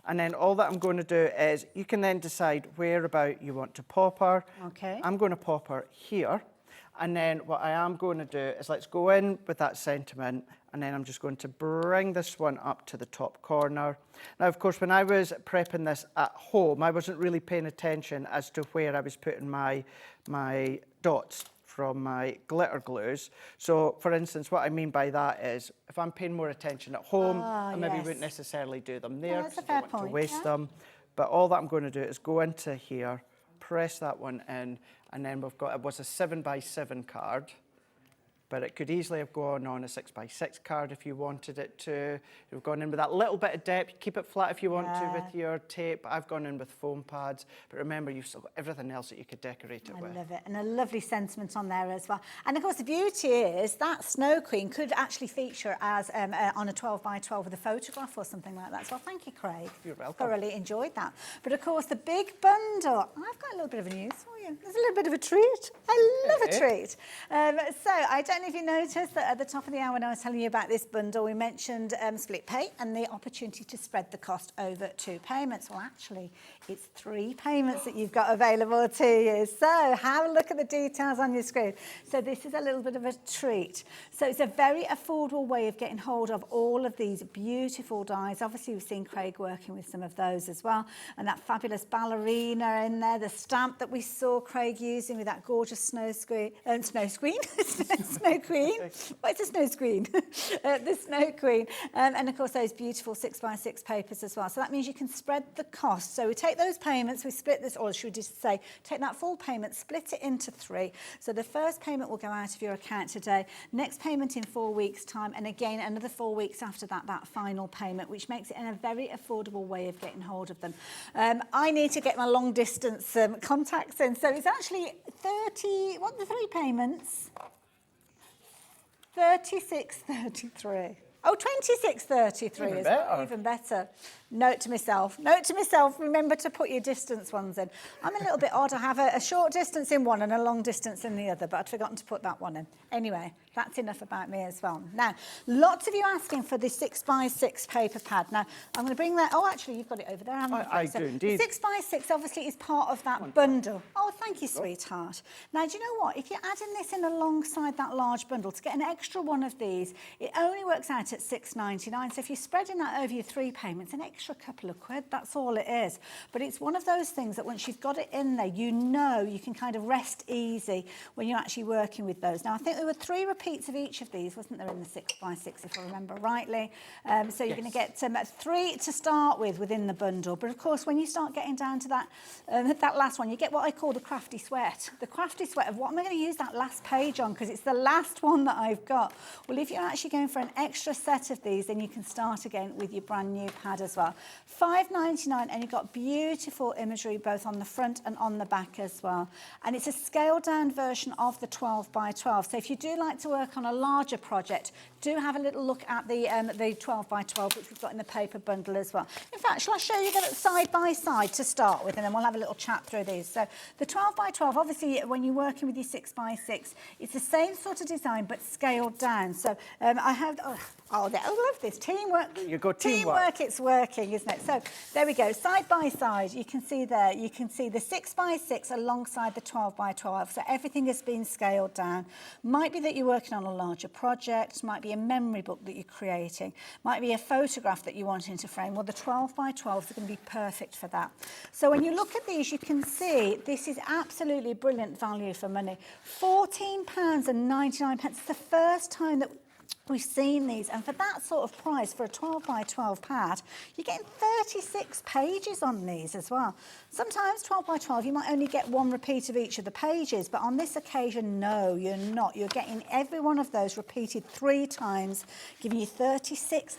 D: And then all that I'm going to do is, you can then decide where about you want to pop her.
C: Okay.
D: I'm going to pop her here. And then what I am going to do is let's go in with that sentiment, and then I'm just going to bring this one up to the top corner. Now, of course, when I was prepping this at home, I wasn't really paying attention as to where I was putting my dots from my glitter glues. So, for instance, what I mean by that is, if I'm paying more attention at home, I maybe
C: yes.
D: wouldn't necessarily do them there
C: that's a
D: because I
C: fair
D: don't want to
C: point,
D: waste
C: yeah.
D: them. But all that I'm going to do is go into here, press that one in, and then we've got, it was a 7x7 card. but it could easily have gone on a 6x6 card if you wanted it to. You've gone in with that little bit of depth. Keep it flat if you want to with your tape. I've gone in with foam pads, but remember, you've still got everything else that you could decorate it with.
C: I love it, and a lovely sentiment on there as well. And of course, the beauty is that Snow Queen could actually feature as on a 12x12 with a photograph or something like that. So thank you, Craig.
D: You're welcome.
C: Thoroughly enjoyed that. But of course, the big bundle. I've got a little bit of news for you. There's a little bit of a treat. I love a treat. So I don't know if you noticed that at the top of the hour when I was telling you about this bundle, we mentioned split pay and the opportunity to spread the cost over 2 payments. Well, actually, it's 3 payments that you've got available to you. So have a look at the details on your screen. So this is a little bit of a treat. So it's a very affordable way of getting hold of all of these beautiful dies. Obviously, we've seen Craig working with some of those as well. And that fabulous ballerina in there, the stamp that we saw Craig using with that gorgeous snow queen. Snow queen? Snow queen. What's a snow queen? The Snow Queen. And of course, those beautiful 6x6 papers as well. So that means you can spread the cost. So we take those payments, we split this, or should we just say, take that full payment, split it into 3. So the first payment will go out of your account today, next payment in 4 weeks' time, and again, another 4 weeks after that, that final payment, which makes it in a very affordable way of getting hold of them. I need to get my long distance contacts in. So it's actually 30, what are the 3 payments? 36.33. Oh, 26.33 is even better. Note to myself, remember to put your distance ones in. I'm a little bit odd. I have a short distance in one and a long distance in the other, but I'd forgotten to put that one in. Anyway, that's enough about me as well. Now, lots of you asking for the 6x6 paper pad. Now, I'm going to bring that. Oh, actually, you've got it over there, haven't you?
D: I do indeed.
C: 6x6 obviously is part of that bundle. Oh, thank you, sweetheart. Now, do you know what? If you're adding this in alongside that large bundle, to get an extra one of these, it only works out at £6.99. So if you're spreading that over your 3 payments, an extra couple of quid, that's all it is. But it's one of those things that once you've got it in there, you know you can kind of rest easy when you're actually working with those. Now, I think there were 3 repeats of each of these, wasn't there, in the 6x6, if I remember rightly? So you're going to get 3 to start with within the bundle. But of course, when you start getting down to that that last one, you get what I call the crafty sweat. The crafty sweat of what am I going to use that last page on, because it's the last one that I've got. Well, if you're actually going for an extra set of these, then you can start again with your brand new pad as well. £5.99, and you've got beautiful imagery both on the front and on the back as well. And it's a scaled down version of the 12x12. So if you do like to work on a larger project, do have a little look at the 12x12, which we've got in the paper bundle as well. In fact, shall I show you them side by side to start with, and then we'll have a little chat through these. So the 12x12, obviously, when you're working with your 6x6, it's the same sort of design, but scaled down. So I have, I love this, teamwork.
D: You go
C: teamwork, it's working, isn't it? So there we go, side by side, you can see there, you can see the 6x6 alongside the 12x12. So everything has been scaled down. Might be that you're working on a larger project, might be a memory book that you're creating, might be a photograph that you want into frame. Well, the 12x12s are going to be perfect for that. So when you look at these, you can see this is absolutely brilliant value for money. £14.99. It's the first time that we've seen these, and for that sort of price, for a 12x12 pad, you're getting 36 pages on these as well. Sometimes 12x12, you might only get 1 repeat of each of the pages, but on this occasion, no, you're not. You're getting every one of those repeated 3 times, giving you 36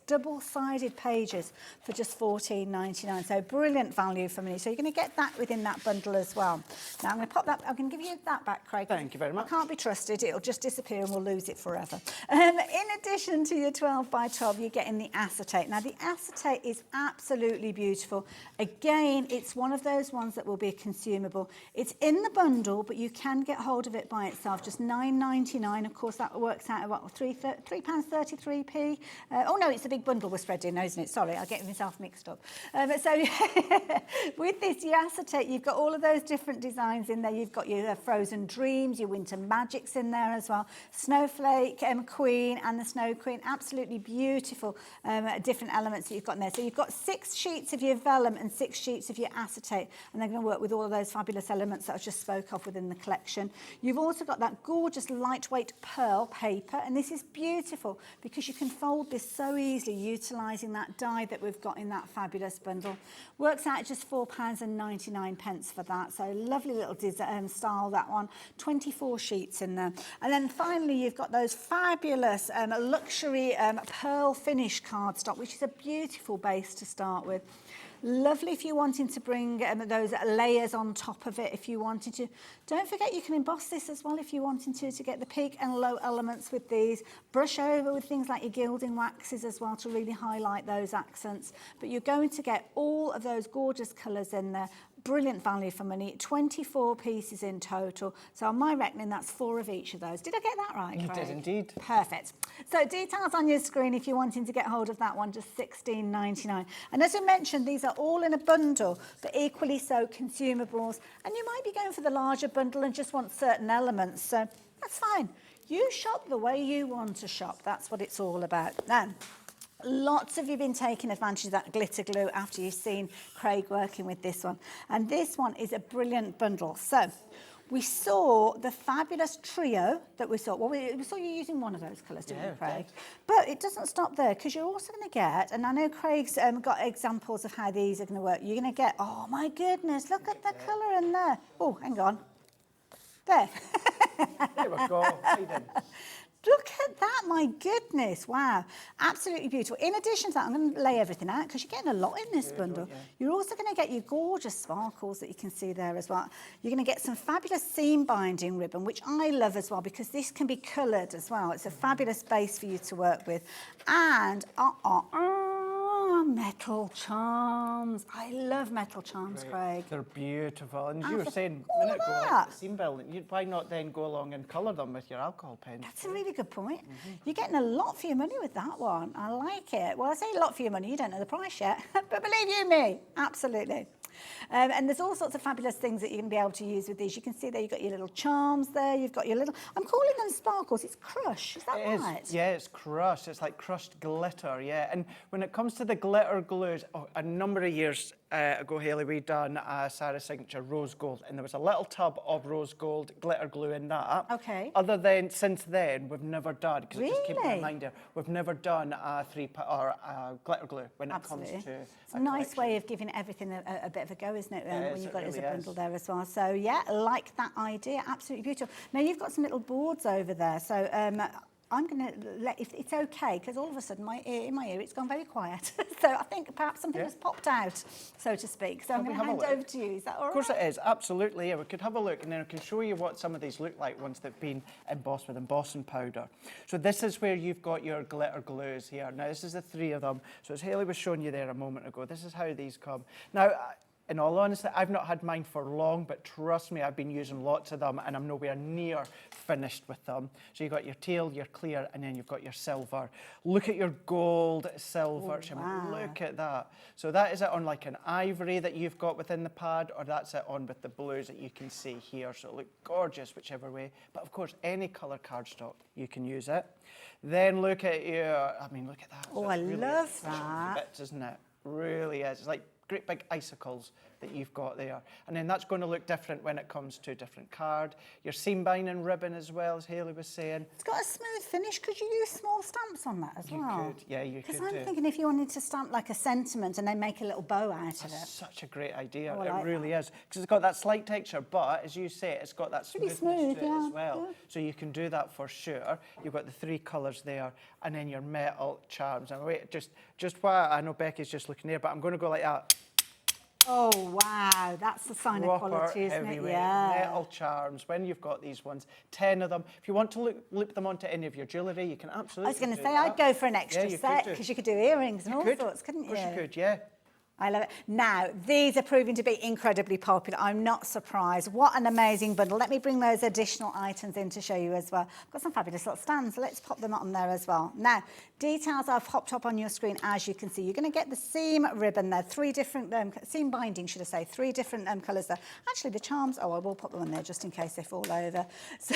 C: double-sided pages for just £14.99. So brilliant value for money. So you're going to get that within that bundle as well. Now I'm going to pop that, I'm going to give you that back, Craig.
D: Thank you very much.
C: I can't be trusted. It'll just disappear and we'll lose it forever. In addition to your 12x12, you're getting the acetate. Now, the acetate is absolutely beautiful. Again, it's one of those ones that will be consumable. It's in the bundle, but you can get hold of it by itself, just £9.99. Of course, that works out at what, £3.33p? Oh, no, it's the big bundle we're spreading, isn't it? Sorry, I get myself mixed up. So with this acetate, you've got all of those different designs in there. You've got your Frozen Dreams, your Winter Magics in there as well. Snowflake, Queen and the Snow Queen. Absolutely beautiful different elements that you've got in there. So you've got 6 sheets of your vellum and 6 sheets of your acetate, and they're going to work with all of those fabulous elements that I just spoke of within the collection. You've also got that gorgeous lightweight pearl paper, and this is beautiful because you can fold this so easily utilising that die that we've got in that fabulous bundle. Works out at just £4.99 for that. So lovely little style, that one. 24 sheets in there. And then finally you've got those fabulous luxury pearl finish cardstock, which is a beautiful base to start with. Lovely if you're wanting to bring those layers on top of it if you wanted to. Don't forget you can emboss this as well if you wanted to get the peak and low elements with these. Brush over with things like your gilding waxes as well to really highlight those accents. But you're going to get all of those gorgeous colours in there. Brilliant value for money, 24 pieces in total. So on my reckoning, that's 4 of each of those. Did I get that right, Craig?
D: You did indeed.
C: Perfect. So details on your screen if you're wanting to get hold of that one, just £16.99. And as I mentioned, these are all in a bundle, but equally so consumables. And you might be going for the larger bundle and just want certain elements. So that's fine. You shop the way you want to shop. That's what it's all about. Now, lots of you have been taking advantage of that glitter glue after you've seen Craig working with this one. And this one is a brilliant bundle. So we saw the fabulous trio that we saw. Well, we saw you using one of those colours, didn't we, Craig? But it doesn't stop there, because you're also going to get, and I know Craig's got examples of how these are going to work. You're going to get, oh my goodness, look at the colour in there. Oh, hang on. There.
D: There we go.
C: Look at that, my goodness, wow. Absolutely beautiful. In addition to that, I'm going to lay everything out because you're getting a lot in this bundle. You're also going to get your gorgeous sparkles that you can see there as well. You're going to get some fabulous seam binding ribbon, which I love as well because this can be coloured as well. It's a fabulous base for you to work with. And, metal charms. I love metal charms, Craig.
D: They're beautiful. And you were saying a minute ago, like the seam building, why not then go along and colour them with your alcohol pen?
C: That's a really good point. You're getting a lot for your money with that one. I like it. Well, I say a lot for your money. You don't know the price yet. But believe you me, absolutely. And there's all sorts of fabulous things that you're going to be able to use with these. You can see there you've got your little charms there. You've got your little... I'm calling them sparkles. It's crush. Is that right?
D: Yeah, it's crushed. It's like crushed glitter, yeah. And when it comes to the glitter glues, a number of years ago, Hayley, we done a Sara Signature rose gold, and there was a little tub of rose gold glitter glue in that.
C: Okay.
D: Other than, since then, we've never done, because
C: really?
D: just keep in mind here, we've never done a glitter glue when it comes to
C: it's a nice way of giving everything a bit of a go, isn't it, when you've got it as a bundle there as well. So, yeah, like that idea. Absolutely beautiful. Now, you've got some little boards over there, so... I'm going to let, if it's okay, because all of a sudden in my ear it's gone very quiet. So I think perhaps something has popped out, so to speak. So I'm going to hand over to you. Is that all right?
D: Of course it is, absolutely. Yeah, we could have a look and then I can show you what some of these look like once they've been embossed with embossing powder. So this is where you've got your glitter glues here. Now this is the 3 of them. So as Hayley was showing you there a moment ago, this is how these come. Now, in all honesty, I've not had mine for long, but trust me, I've been using lots of them and I'm nowhere near finished with them. So you've got your teal, your clear, and then you've got your silver. Look at your gold, silver, wow. Look at that. So that is it on like an ivory that you've got within the pad, or that's it on with the blues that you can see here. So it looks gorgeous whichever way. But of course, any colour cardstock, you can use it. Then look at your, I mean, look at that.
C: Oh, I love that.
D: Bits, isn't it? Really is. It's like great big icicles that you've got there. And then that's going to look different when it comes to a different card. Your seam binding ribbon as well, as Hayley was saying. It's
C: got a smooth finish. Could you use small stamps on that as well?
D: You could, yeah, you could.
C: Because I'm thinking if you wanted to stamp like a sentiment and then make a little bow out of it.
D: Such a great idea.
C: Oh,
D: it really is. Because it's got that slight texture, but as you say, it's got that smoothness to it as well. Yeah. So you can do that for sure. You've got the 3 colours there, and then your metal charms. And wait, just while I know Becky's just looking there, but I'm going to go like that.
C: Oh, wow. That's the sign of quality, isn't it? Yeah.
D: Metal charms. When you've got these ones, 10 of them. If you want to loop them onto any of your jewellery, you can absolutely
C: I was going to say, I'd go for an extra set, because you could do earrings and all sorts, couldn't you?
D: Of course you could, yeah.
C: I love it. Now, these are proving to be incredibly popular. I'm not surprised. What an amazing bundle. Let me bring those additional items in to show you as well. I've got some fabulous little stands, so let's pop them on there as well. Now, details I've popped up on your screen, as you can see. You're going to get the seam ribbon there, three different, seam binding, should I say, three different colours there. Actually, the charms, I will pop them on there just in case they fall over. So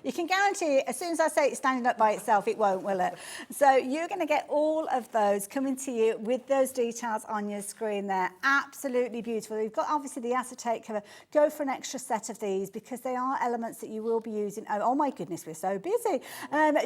C: you can guarantee, as soon as I say it's standing up by itself, it won't, will it? So you're going to get all of those coming to you with those details on your screen there. Absolutely beautiful. You've got obviously the acetate cover. Go for an extra set of these because they are elements that you will be using. Oh my goodness, we're so busy.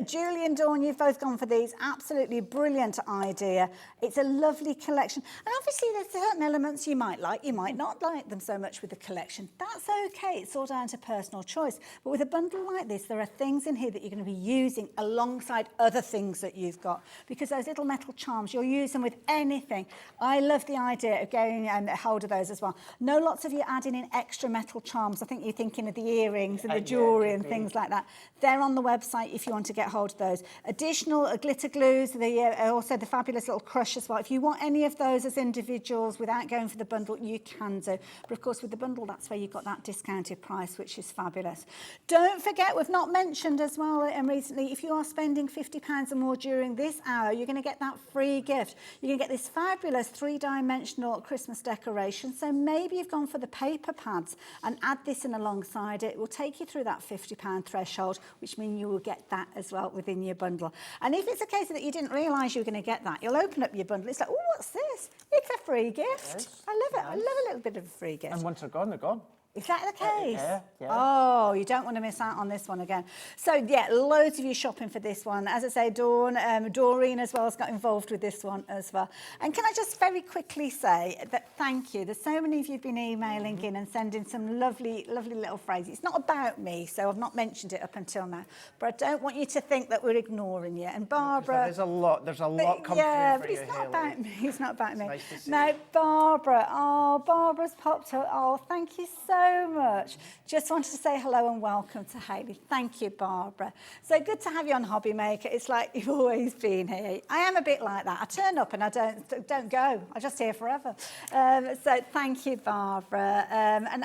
C: Julie and Dawn, you've both gone for these. Absolutely brilliant idea. It's a lovely collection. And obviously there's certain elements you might like. You might not like them so much with the collection. That's okay. It's all down to personal choice. But with a bundle like this, there are things in here that you're going to be using alongside other things that you've got, because those little metal charms, you'll use them with anything. I love the idea of going and hold of those as well. Know lots of you adding in extra metal charms. I think you're thinking of the earrings and the jewellery and things like that. They're on the website if you want to get hold of those. Additional glitter glues, also the fabulous little crush as well. If you want any of those as individuals without going for the bundle, you can do. But of course with the bundle, that's where you've got that discounted price, which is fabulous. Don't forget, we've not mentioned as well recently, if you are spending £50 or more during this hour, you're going to get that free gift. You're going to get this fabulous three-dimensional Christmas decoration. So maybe you've gone for the paper pads and add this in alongside it. It will take you through that £50 threshold, which means you will get that as well within your bundle. And if it's a case that you didn't realise you were going to get that, you'll open up your bundle. It's like, oh, what's this? It's a free gift.
D: Yes,
C: I love it. I love a little bit of a free gift.
D: And once they're gone, they're gone.
C: Is that the case?
D: Yeah.
C: Oh, you don't want to miss out on this one again. So, yeah, loads of you shopping for this one. As I say, Dawn, Doreen as well has got involved with this one as well. And can I just very quickly say that thank you. There's so many of you who've been emailing in and sending some lovely, lovely little phrases. It's not about me, so I've not mentioned it up until now. But I don't want you to think that we're ignoring you. And Barbara...
D: There's a lot coming through for you,
C: it's not
D: Hayley.
C: about me. It's not about me.
D: Nice to see
C: Now,
D: you.
C: Barbara. Oh, Barbara's popped up. Oh, thank you so much. Just wanted to say hello and welcome to Hayley. Thank you, Barbara. So good to have you on HobbyMaker. It's like you've always been here. I am a bit like that. I turn up and I don't go. I'm just here forever. So thank you, Barbara. And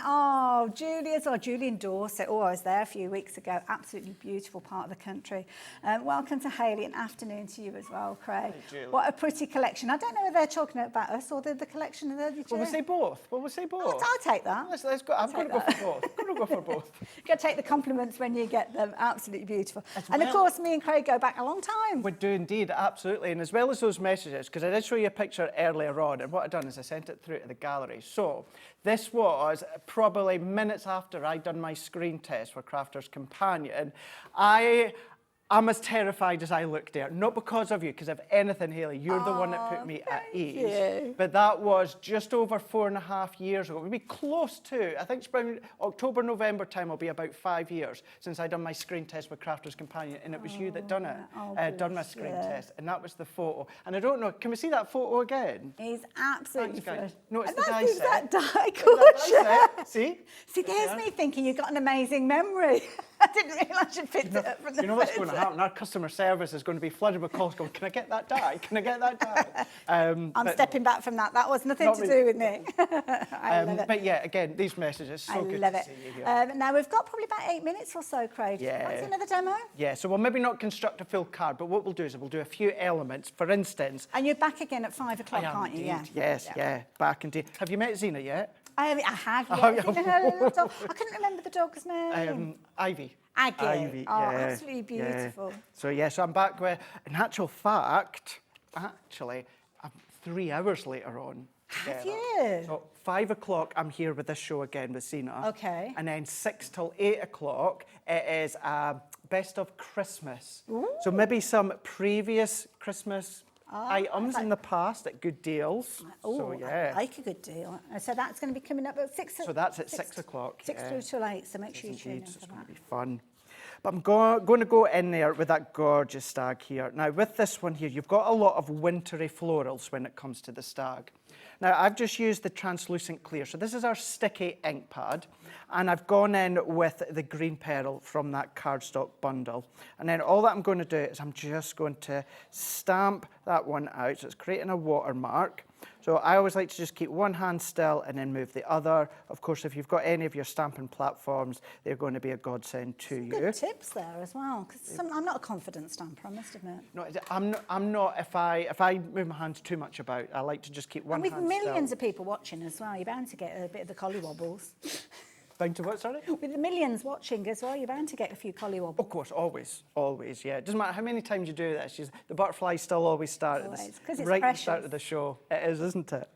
C: Julie as well. Julie in Dorset. Oh, I was there a few weeks ago. Absolutely beautiful part of the country. Welcome to Hayley, and afternoon to you as well, Craig.
D: Julie.
C: What a pretty collection. I don't know if they're talking about us or the collection of the...
D: Well, we'll say both.
C: I'll take that.
D: Let's go. I'm going to go for both. I'm going to go for both.
C: You've got to take the compliments when you get them. Absolutely beautiful. And of
D: well-
C: course, me and Craig go back a long time.
D: We do indeed, absolutely. And as well as those messages, because I did show you a picture earlier on, and what I've done is I sent it through to the gallery. So this was probably minutes after I'd done my screen test for Crafter's Companion. I'm as terrified as I look there, not because of you, because if anything, Hayley, you're the one that put me at ease.
C: you.
D: But that was just over 4.5 years ago. We'll be close to, I think it's around October, November time will be about 5 years since I done my screen test with Crafter's Companion, and it was you that done it, done my
C: bless
D: screen
C: you.
D: test, and that was the photo. And I don't know, can we see that photo again?
C: He's absolutely
D: Thanks, guys.
C: good.
D: No, it's
C: And
D: the
C: that's
D: die
C: the
D: set.
C: exact die
D: It's the die
C: cut.
D: set. See?
C: See, there's me thinking you've got an amazing memory. I didn't realise you'd picked it up from the
D: You know what's going to
C: photo.
D: happen? Our customer service is going to be flooded with calls going, can I get that die? Can I get that die?
C: I'm
D: But-
C: stepping back from that. That was nothing
D: Not
C: to
D: me.
C: do with me. I love it.
D: But yeah, again, these messages, so
C: I
D: good
C: love
D: to
C: it.
D: see you here.
C: Now, we've got probably about 8 minutes or so, Craig.
D: Yeah.
C: Fancy another demo?
D: Yeah, so we'll maybe not construct a full card, but what we'll do is we'll do a few elements. For instance,
C: And you're back again at 5 o'clock,
D: I am
C: aren't you?
D: indeed. Yes, yeah, back indeed. Have you met Zena yet?
C: I have,
D: Oh,
C: yes.
D: yeah.
C: Her little dog. I couldn't remember the dog's name.
D: Ivy.
C: Aggie. Oh,
D: yeah,
C: absolutely beautiful.
D: Yeah. So yes, I'm back with, in actual fact, I'm 3 hours later on.
C: Have
D: together.
C: you?
D: So 5 o'clock, I'm here with this show again with Zena.
C: Okay.
D: And then 6 till 8 o'clock, it is best of Christmas. So maybe some previous Christmas items in the past at good deals.
C: Oh,
D: so yeah.
C: I like a good deal. So that's going to be coming up at 6 o'clock.
D: So that's at 6 o'clock.
C: 6 through till 8, so make sure you tune in
D: Indeed,
C: for
D: it's going
C: that.
D: to be fun. But I'm going to go in there with that gorgeous stag here. Now, with this one here, you've got a lot of wintry florals when it comes to the stag. Now, I've just used the translucent clear. So this is our sticky ink pad. And I've gone in with the green pearl from that cardstock bundle. And then all that I'm going to do is I'm just going to stamp that one out. So it's creating a watermark. So I always like to just keep one hand still and then move the other. Of course, if you've got any of your stamping platforms, they're going to be a godsend to you.
C: Good tips there as well, because I'm not a confident stamper, I must admit.
D: No, I'm not. If I move my hands too much about, I like to just keep one
C: And
D: hand
C: with
D: still.
C: millions of people watching as well, you're bound to get a bit of the collywobbles.
D: Bound to what, sorry?
C: With the millions watching as well, you're bound to get a few collywobbles.
D: Of course, always, yeah. It doesn't matter how many times you do this, the butterflies still always start
C: Always, 'cause it's
D: right at the
C: precious.
D: start of the show. It is, isn't it?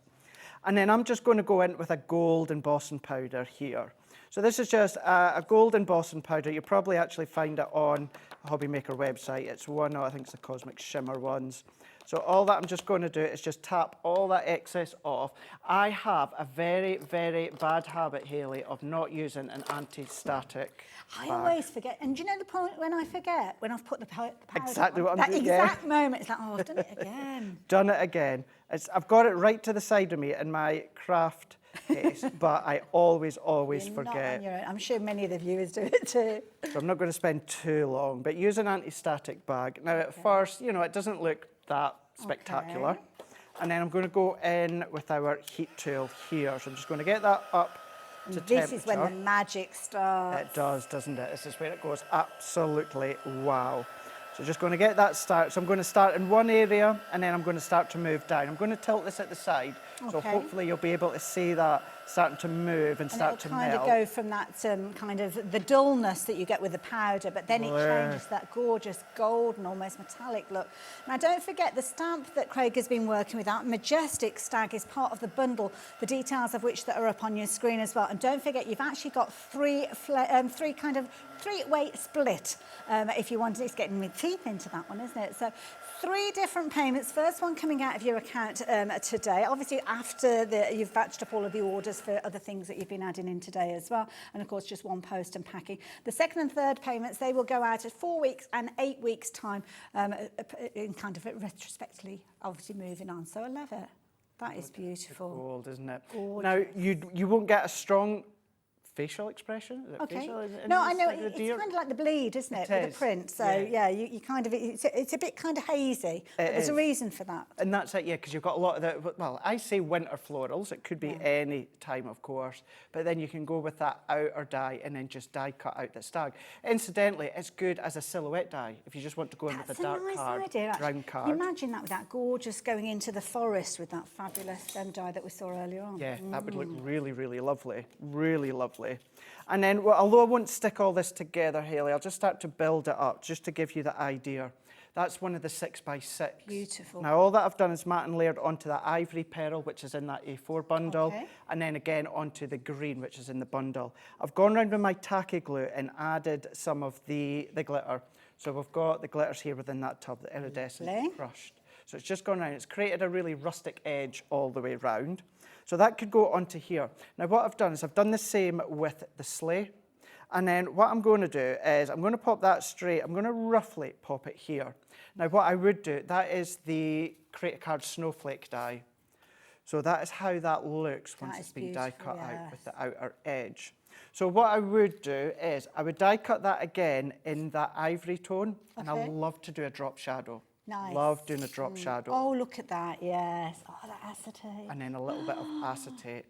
D: And then I'm just going to go in with a gold embossing powder here. So this is just a gold embossing powder. You'll probably actually find it on the HobbyMaker website. It's one, I think it's the Cosmic Shimmer ones. So all that I'm just going to do is just tap all that excess off. I have a very, very bad habit, Hayley, of not using an anti-static
C: I
D: bag.
C: always forget. And do you know the point when I forget? When I've put the powder
D: Exactly
C: on?
D: what I'm
C: That
D: doing, yeah.
C: exact moment, it's like, oh, I've done it again.
D: Done it again. I've got it right to the side of me in my craft case, but I always
C: You're not
D: forget.
C: on your own. I'm sure many of the viewers do it too.
D: So I'm not going to spend too long, but use an anti-static bag. Now at first, it doesn't look that spectacular.
C: Okay.
D: And then I'm going to go in with our heat tool here. So I'm just going to get that up to
C: This
D: temperature.
C: is when the magic starts.
D: It does, doesn't it? This is where it goes absolutely wow. So just going to get that started. So I'm going to start in one area and then I'm going to start to move down. I'm going to tilt this at the side. So
C: Okay.
D: hopefully you'll be able to see that starting to move and start to
C: it'll kind
D: melt.
C: of go from that kind of the dullness that you get with the powder, but then it changes to that gorgeous golden, almost metallic look. Now, don't forget the stamp that Craig has been working with, that majestic stag, is part of the bundle, the details of which that are up on your screen as well. And don't forget, you've actually got three-way split. If you want, it's getting me teeth into that one, isn't it? So 3 different payments. First one coming out of your account today. Obviously, after you've batched up all of the orders for other things that you've been adding in today as well. And of course, just one post and packing. The second and third payments, they will go out at 4 weeks and 8 weeks time in kind of retrospectively, obviously moving on. So I love it. That is beautiful.
D: Gold, isn't it?
C: Gorgeous.
D: Now, you won't get a strong facial expression? Is it
C: Okay.
D: facial?
C: No, I know,
D: Like the
C: it's
D: deer?
C: kind of like the bleed, isn't it,
D: It
C: with
D: is,
C: the print. So,
D: yeah.
C: you kind of, it's a bit kind of hazy. But there's a
D: is.
C: reason for that.
D: And that's it, yeah, because you've got a lot of the, well, I say winter florals. It could be any time, of course. But then you can go with that outer dye and then just die cut out the stag. Incidentally, it's good as a silhouette dye if you just want to go in with
C: That's
D: a dark
C: nice
D: card,
C: idea, actually.
D: round card.
C: Imagine that with that gorgeous going into the forest with that fabulous dye that we saw earlier on.
D: Yeah, that would look really, really lovely. Really lovely. And then, well, although I won't stick all this together, Hayley, I'll just start to build it up just to give you the idea. That's one of the 6x6.
C: Beautiful.
D: Now, all that I've done is matte and layered onto that ivory pearl, which is in that A4 bundle,
C: Okay.
D: and then again onto the green, which is in the bundle. I've gone around with my tacky glue and added some of the glitter. So we've got the glitters here within that tub, the iridescent
C: Lovely.
D: crushed. So it's just gone around. It's created a really rustic edge all the way round. So that could go onto here. Now what I've done is I've done the same with the sleigh. And then what I'm going to do is I'm going to pop that straight. I'm going to roughly pop it here. Now what I would do, that is the Create a Card Snowflake die. So that is how that looks once
C: That
D: it's
C: is
D: been die
C: beautiful,
D: cut out with
C: yes.
D: the outer edge. So what I would do is I would die cut that again in that ivory tone. And I
C: Okay.
D: love to do a drop shadow.
C: Nice.
D: Love doing a drop shadow.
C: Oh, look at that, yes. Oh, that acetate.
D: And then a little bit of acetate.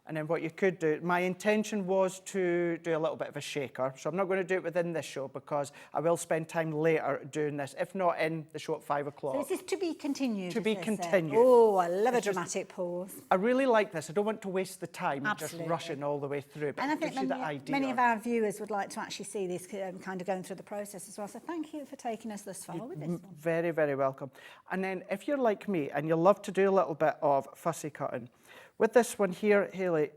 D: And then what you could do, my intention was to do a little bit of a shaker. So I'm not going to do it within this show because I will spend time later doing this, if not in the show at 5 o'clock.
C: So this is to be continued.
D: To
C: as
D: be
C: they say.
D: continued.
C: Oh, I love a
D: It's just-
C: dramatic pause.
D: I really like this. I don't want to waste the time
C: Absolutely.
D: just rushing all the way through, but
C: And I
D: it
C: think
D: gives you the idea.
C: many of our viewers would like to actually see this kind of going through the process as well. So thank you for taking us thus far with this one.
D: Very, very welcome. And then if you're like me and you love to do a little bit of fussy cutting, with this one here, Hayley,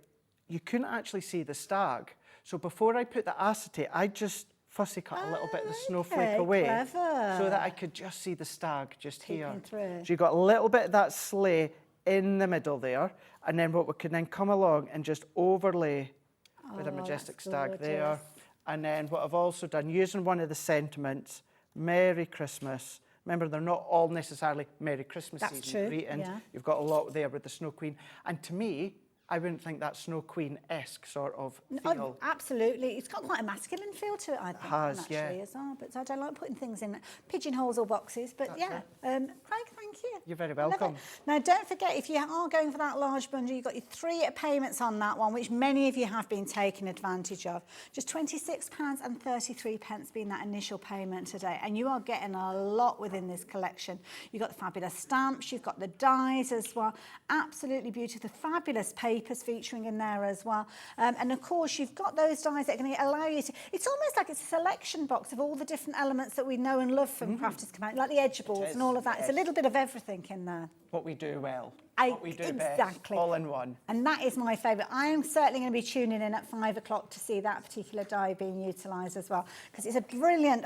D: you couldn't actually see the stag. So before I put the acetate, I just fussy cut a little bit of the snowflake
C: okay,
D: away
C: clever.
D: so that I could just see the stag just here.
C: Peeking through.
D: So you got a little bit of that sleigh in the middle there, and then what we can then come along and just overlay with a
C: Oh,
D: majestic
C: that's
D: stag there.
C: gorgeous.
D: And then what I've also done, using one of the sentiments, Merry Christmas. Remember, they're not all necessarily Merry Christmas
C: That's
D: season
C: true,
D: greetings.
C: yeah.
D: You've got a lot there with the Snow Queen. And to me, I wouldn't think that Snow Queen-esque sort of
C: Oh,
D: feel.
C: absolutely. It's got quite a masculine feel to it, I think,
D: has,
C: naturally,
D: yeah.
C: as well. But I don't like putting things in pigeonholes or boxes. But yeah, Craig, thank you.
D: You're very
C: I love
D: welcome.
C: it. Now, don't forget, if you are going for that large bundle, you've got your 3 payments on that one, which many of you have been taking advantage of. Just £26.33 being that initial payment today. And you are getting a lot within this collection. You've got the fabulous stamps, you've got the dies as well. Absolutely beautiful. The fabulous papers featuring in there as well. And of course, you've got those dies that are going to allow you to... It's almost like it's a selection box of all the different elements that we know and love from Crafters Command, like the edge balls and all of that.
D: Yes.
C: It's a little bit of everything in there.
D: What we do well. What we do
C: Exactly.
D: best. All in one.
C: And that is my favourite. I am certainly going to be tuning in at 5 o'clock to see that particular die being utilised as well, because it's a brilliant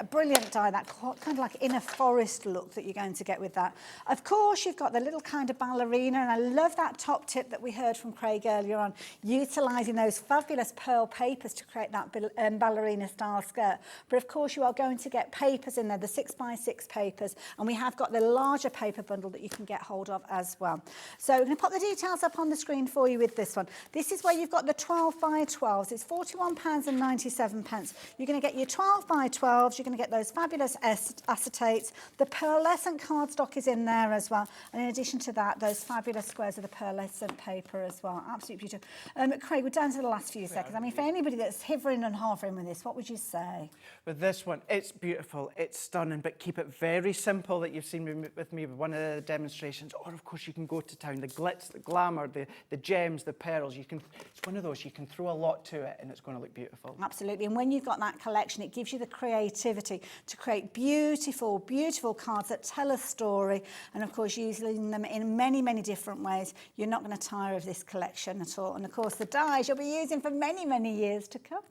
C: die, that kind of like inner forest look that you're going to get with that. Of course, you've got the little kind of ballerina, and I love that top tip that we heard from Craig earlier on, utilising those fabulous pearl papers to create that ballerina style skirt. But of course, you are going to get papers in there, the 6x6 papers, and we have got the larger paper bundle that you can get hold of as well. So we're going to pop the details up on the screen for you with this one. This is where you've got the 12x12s. It's £41.97. You're going to get your 12x12s. You're going to get those fabulous acetates. The pearlescent cardstock is in there as well. And in addition to that, those fabulous squares of the pearlescent paper as well. Absolutely beautiful. Craig, we're down to the last few seconds. I mean, for anybody that's hovering and hovering with this, what would you say?
D: With this one, it's beautiful, it's stunning, but keep it very simple that you've seen with me with one of the demonstrations. Or, of course, you can go to town. The glitz, the glamour, the gems, the pearls. It's one of those, you can throw a lot to it and it's going to look beautiful.
C: Absolutely. And when you've got that collection, it gives you the creativity to create beautiful, beautiful cards that tell a story. And, of course, using them in many, many different ways. You're not going to tire of this collection at all. And, of course, the dies you'll be using for many, many years to come.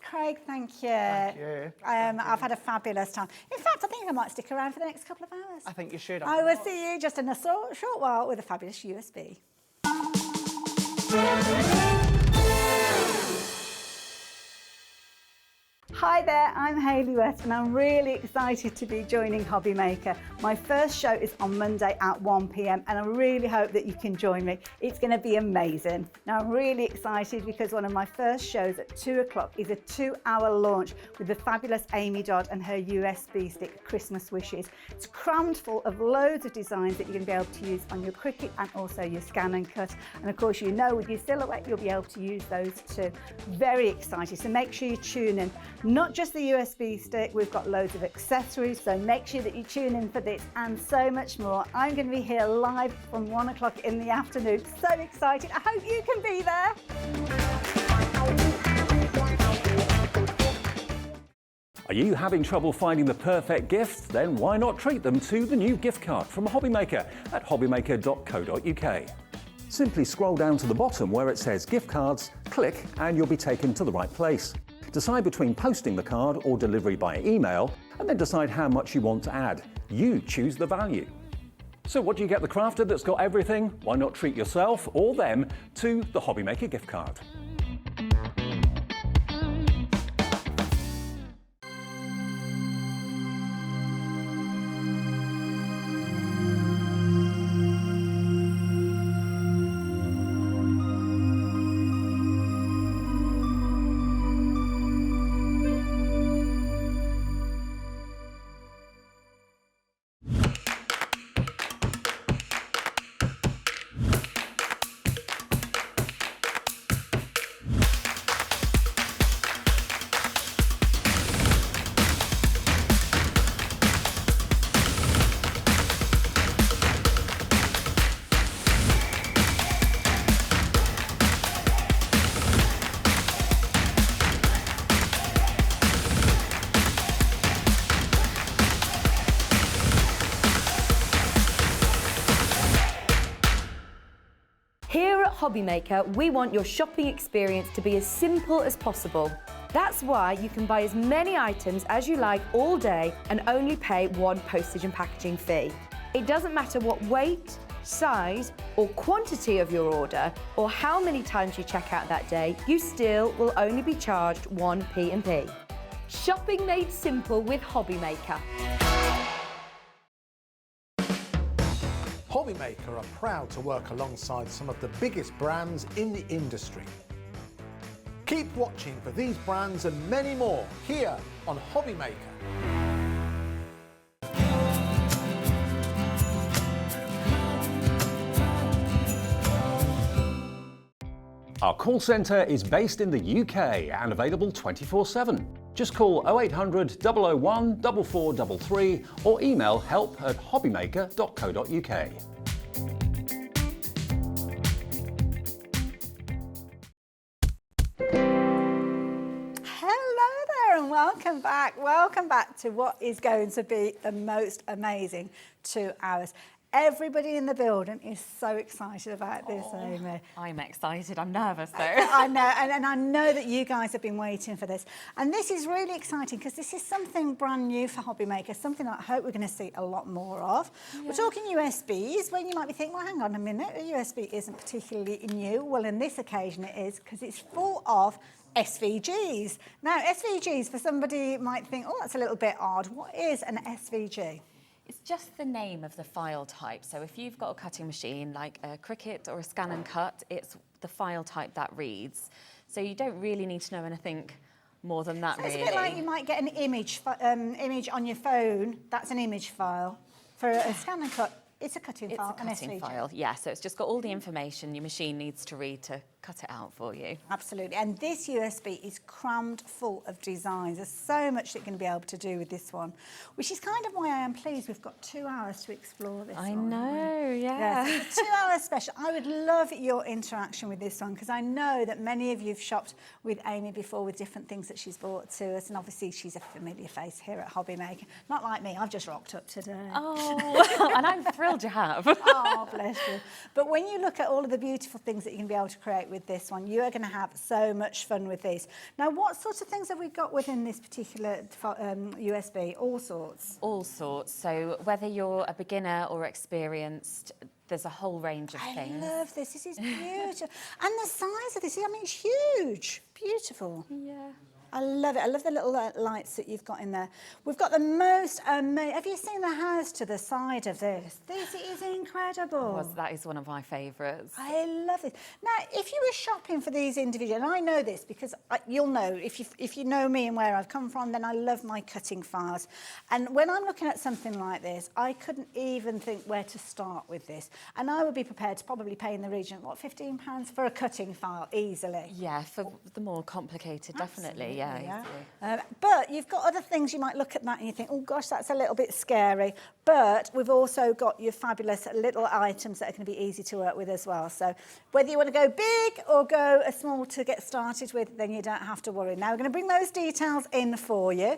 C: Craig, thank you.
D: Thank you.
C: I've had a fabulous time. In fact, I think I might stick around for the next couple of hours.
D: I think you should.
C: I will see you just in a short while with a fabulous USB. Hi there, I'm Hayley West and I'm really excited to be joining HobbyMaker. My first show is on Monday at 1 p.m. and I really hope that you can join me. It's going to be amazing. Now I'm really excited because one of my first shows at 2 o'clock is a 2-hour launch with the fabulous Amy Dodd and her USB stick Christmas Wishes. It's crammed full of loads of designs that you're going to be able to use on your Cricut and also your Scan and Cut. And of course, you know, with your Silhouette, you'll be able to use those too. Very excited, so make sure you tune in. Not just the USB stick, we've got loads of accessories, so make sure that you tune in for this and so much more. I'm going to be here live from 1 o'clock in the afternoon. So excited. I hope you can be there.
A: Are you having trouble finding the perfect gift? Then why not treat them to the new gift card from HobbyMaker at hobbymaker.co.uk. Simply scroll down to the bottom where it says gift cards, click and you'll be taken to the right place. Decide between posting the card or delivery by email, and then decide how much you want to add. You choose the value. So what do you get the crafter that's got everything? Why not treat yourself or them to the HobbyMaker gift card?
B: Here at HobbyMaker, we want your shopping experience to be as simple as possible. That's why you can buy as many items as you like all day and only pay one postage and packaging fee. It doesn't matter what weight, size or quantity of your order or how many times you check out that day, you still will only be charged one P&P. Shopping made simple with HobbyMaker.
E: HobbyMaker are proud to work alongside some of the biggest brands in the industry. Keep watching for these brands and many more here on HobbyMaker.
A: Our call centre is based in the UK and available 24/7. Just call 0800 001 4433 or email help@hobbymaker.co.uk.
C: Hello there and welcome back. Welcome back to what is going to be the most amazing 2 hours. Everybody in the building is so excited about this, Amy.
F: I'm excited. I'm nervous though.
C: I know, and I know that you guys have been waiting for this. And this is really exciting because this is something brand new for HobbyMaker, something I hope we're going to see a lot more of. Yeah. We're talking USBs, when you might be thinking, well, hang on a minute, a USB isn't particularly new. Well, in this occasion it is, because it's full of SVGs. Now, SVGs, for somebody might think, oh, that's a little bit odd. What is an SVG?
F: It's just the name of the file type. So if you've got a cutting machine like a Cricut or a Scan and Cut, it's the file type that reads. So you don't really need to know anything more than that, really.
C: It's a bit like you might get an image on your phone. That's an image file. For a Scan and Cut, it's a cutting file.
F: It's a cutting file, yeah. So it's just got all the information your machine needs to read to cut it out for you.
C: Absolutely. And this USB is crammed full of designs. There's so much that you're going to be able to do with this one, which is kind of why I am pleased we've got 2 hours to explore this one.
F: I know, yeah.
C: Yes, it's a 2 hour special. I would love your interaction with this one because I know that many of you have shopped with Amy before with different things that she's brought to us, and obviously she's a familiar face here at HobbyMaker. Not like me, I've just rocked up today.
F: Oh, and I'm thrilled you have.
C: Oh, bless you. But when you look at all of the beautiful things that you're going to be able to create with this one, you are going to have so much fun with these. Now, what sorts of things have we got within this particular USB? All sorts.
F: All sorts. So whether you're a beginner or experienced, there's a whole range of things.
C: I love this. This is beautiful. And the size of this, I mean, it's huge. Beautiful.
F: Yeah.
C: I love it. I love the little lights that you've got in there. We've got the most amazing... Have you seen the house to the side of this? This is incredible.
F: That is one of my favourites.
C: I love it. Now, if you were shopping for these individually, and I know this because you'll know, if you know me and where I've come from, then I love my cutting files. And when I'm looking at something like this, I couldn't even think where to start with this. And I would be prepared to probably pay in the region, what, £15 for a cutting file, easily?
F: Yeah, for the more complicated, definitely, yeah.
C: But you've got other things you might look at that and you think, oh gosh, that's a little bit scary. But we've also got your fabulous little items that are going to be easy to work with as well. So whether you want to go big or go a small to get started with, then you don't have to worry. Now we're going to bring those details in for you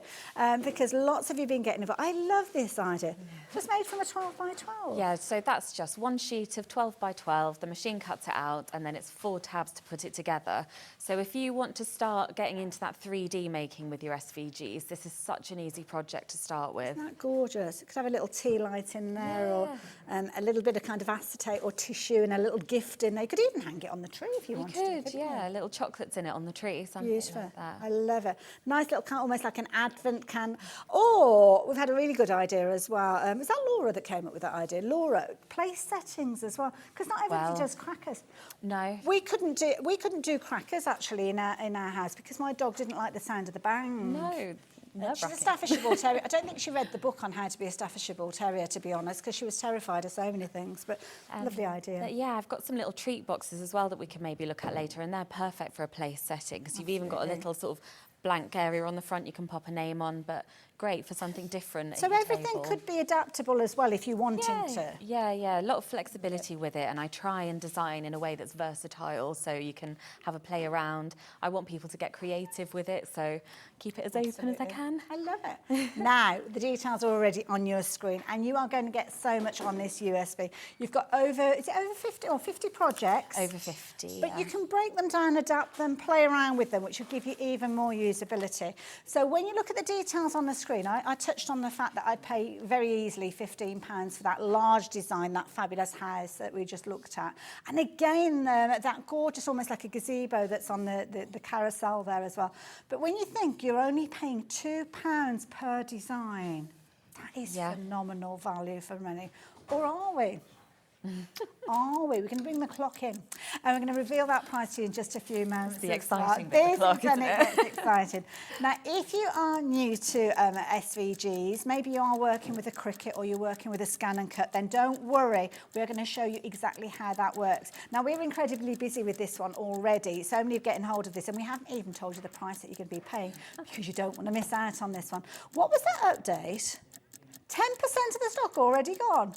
C: because lots of you have been getting involved. I love this idea. Just made from a 12 by 12.
F: Yeah, so that's just one sheet of 12 by 12. The machine cuts it out and then it's 4 tabs to put it together. So if you want to start getting into that 3D making with your SVGs, this is such an easy project to start with.
C: Isn't that gorgeous? It could have a little tea light in there, or a little bit of kind of acetate or tissue and a little gift in there. You could even hang it on the tree if you wanted to.
F: You could, yeah, little chocolates in it on the tree, something
C: Beautiful.
F: like that.
C: I love it. Nice little can, almost like an advent can. Or we've had a really good idea as well. Was that Laura that came up with that idea? Laura, place settings as well, because not everybody does crackers.
F: No.
C: We couldn't do crackers actually in our house because my dog didn't like the sound of the bang.
F: No.
C: She's a Staffordshire Bull Terrier. I don't think she read the book on how to be a Staffordshire Bull Terrier, to be honest, because she was terrified of so many things, but lovely idea.
F: Yeah, I've got some little treat boxes as well that we can maybe look at later, and they're perfect for a place setting, because you've even got a little sort of blank area on the front you can pop a name on, but great for something different.
C: So everything could be adaptable as well if you wanted to.
F: Yeah, a lot of flexibility with it, and I try and design in a way that's versatile so you can have a play around. I want people to get creative with it, so keep it as open as I can.
C: I love it. Now, the details are already on your screen, and you are going to get so much on this USB. You've got is it over 50 or 50 projects?
F: Over 50,
C: But you can break them down, adapt them, play around with them, which will give you even more usability. So when you look at the details on the screen, I touched on the fact that I'd pay very easily £15 for that large design, that fabulous house that we just looked at. And again, that gorgeous, almost like a gazebo that's on the carousel there as well. But when you think you're only paying £2 per design, that is phenomenal value for money. Or are we? Are we? We're going to bring the clock in. And we're going to reveal that price to you in just a few moments.
F: The exciting bit, the clock,
C: this is when
F: isn't
C: it gets excited. Now, if you are new to SVGs, maybe you are working with a Cricut or you're working with a scan and cut, then don't worry. We're going to show you exactly how that works. Now, we're incredibly busy with this one already. So many are getting hold of this, and we haven't even told you the price that you're going to be paying because you don't want to miss out on this one. What was that update? 10% of the stock already gone.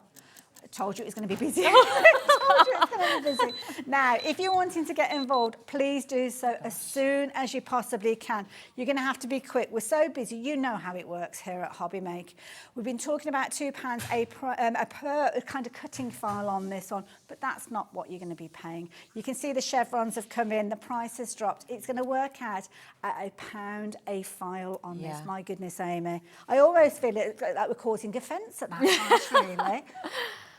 C: I told you it was going to be busy. Now, if you're wanting to get involved, please do so as soon as you possibly can. You're going to have to be quick. We're so busy. You know how it works here at HobbyMake. We've been talking about £2 a kind of cutting file on this one, but that's not what you're going to be paying. You can see the chevrons have come in. The price has dropped. It's going to work out at £1 a file on this. My goodness, Amy. I almost feel like we're causing offence at that price, really.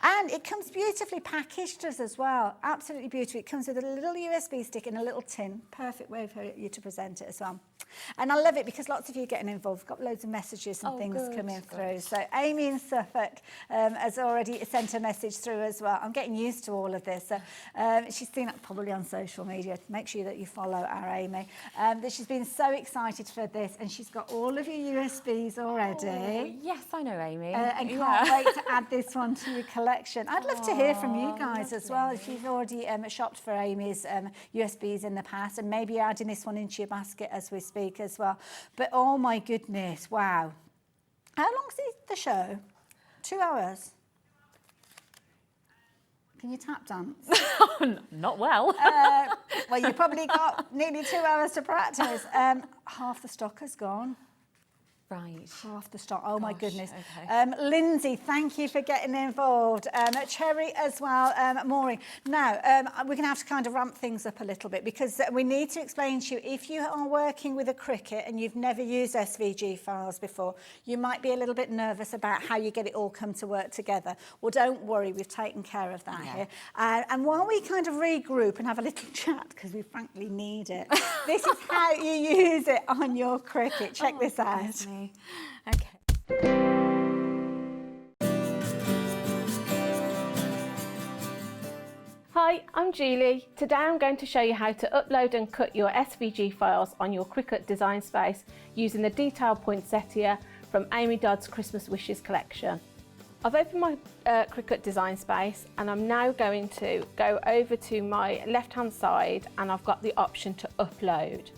C: And it comes beautifully packaged as well. Absolutely beautiful. It comes with a little USB stick in a little tin. Perfect way for you to present it as well. And I love it because lots of you are getting involved. We've got loads of messages and things coming through. So Amy in Suffolk has already sent a message through as well. I'm getting used to all of this. So, she's seen it probably on social media. Make sure that you follow our Amy. That she's been so excited for this, and she's got all of your USBs already.
F: Oh, yes, I know, Amy.
C: And can't wait to add this one to your collection. I'd love to hear from you guys as well, if you've already shopped for Amy's USBs in the past, and maybe adding this one into your basket as we speak as well. But oh my goodness, wow. How long's the show? 2 hours? Can you tap dance?
F: Not well.
C: Well, you've probably got nearly 2 hours to practice. Half the stock has gone.
F: Right.
C: Half the stock. Oh, my goodness.
F: Okay.
C: Lindsay, thank you for getting involved. Cherry as well. Maureen. Now, we're going to have to kind of ramp things up a little bit because we need to explain to you, if you are working with a Cricut and you've never used SVG files before, you might be a little bit nervous about how you get it all come to work together. Well, don't worry. We've taken care of that here. And while we kind of regroup and have a little chat, because we frankly need it, this is how you use it on your Cricut. Check this out.
F: Okay.
G: Hi, I'm Julie. Today I'm going to show you how to upload and cut your SVG files on your Cricut Design Space using the detail poinsettia from Amy Dodd's Christmas Wishes collection. I've opened my Cricut Design Space and I'm now going to go over to my left hand side, and I've got the option to upload.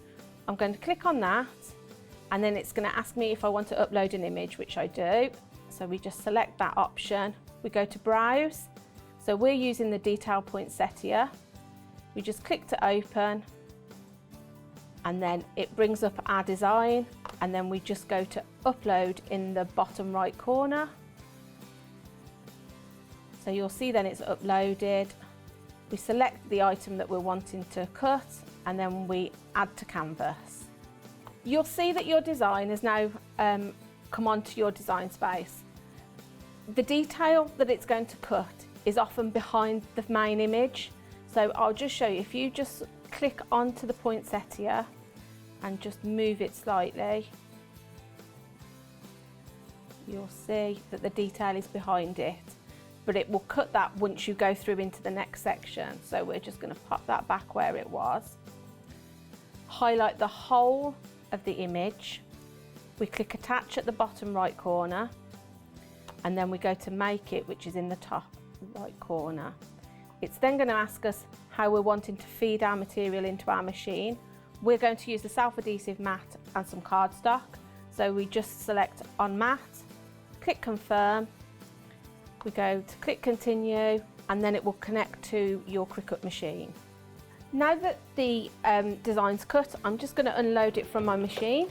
G: I'm going to click on that, and then it's going to ask me if I want to upload an image, which I do. So we just select that option. We go to Browse. So we're using the detail poinsettia. We just click to open, and then it brings up our design, and then we just go to Upload in the bottom right corner. So you'll see then it's uploaded. We select the item that we're wanting to cut, and then we add to canvas. You'll see that your design has now come onto your design space. The detail that it's going to cut is often behind the main image. So I'll just show you, if you just click onto the poinsettia and just move it slightly, you'll see that the detail is behind it, but it will cut that once you go through into the next section. So we're just going to pop that back where it was. Highlight the whole of the image. We click attach at the bottom right corner, and then we go to make it, which is in the top right corner. It's then going to ask us how we're wanting to feed our material into our machine. We're going to use the self-adhesive mat and some cardstock. So we just select on mat, click confirm, we go to click continue, and then it will connect to your Cricut machine. Now that the design's cut, I'm just going to unload it from my machine,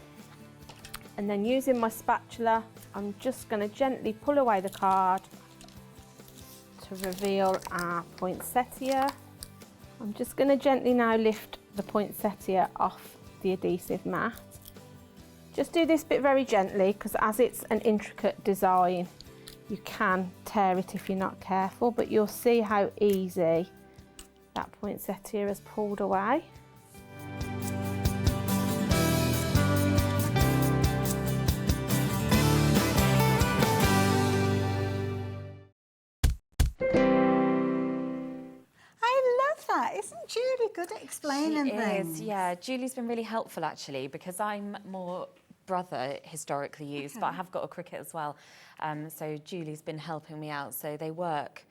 G: and then using my spatula, I'm just going to gently pull away the card to reveal our poinsettia. I'm just going to gently now lift the poinsettia off the adhesive mat. Just do this bit very gently, because as it's an intricate design, you can tear it if you're not careful, but you'll see how easy that poinsettia has pulled away.
C: good at explaining things.
F: Yeah, Julie's been really helpful actually, because I'm more brother historically used, but I have got a cricket as well. So Julie's been helping me out, so they work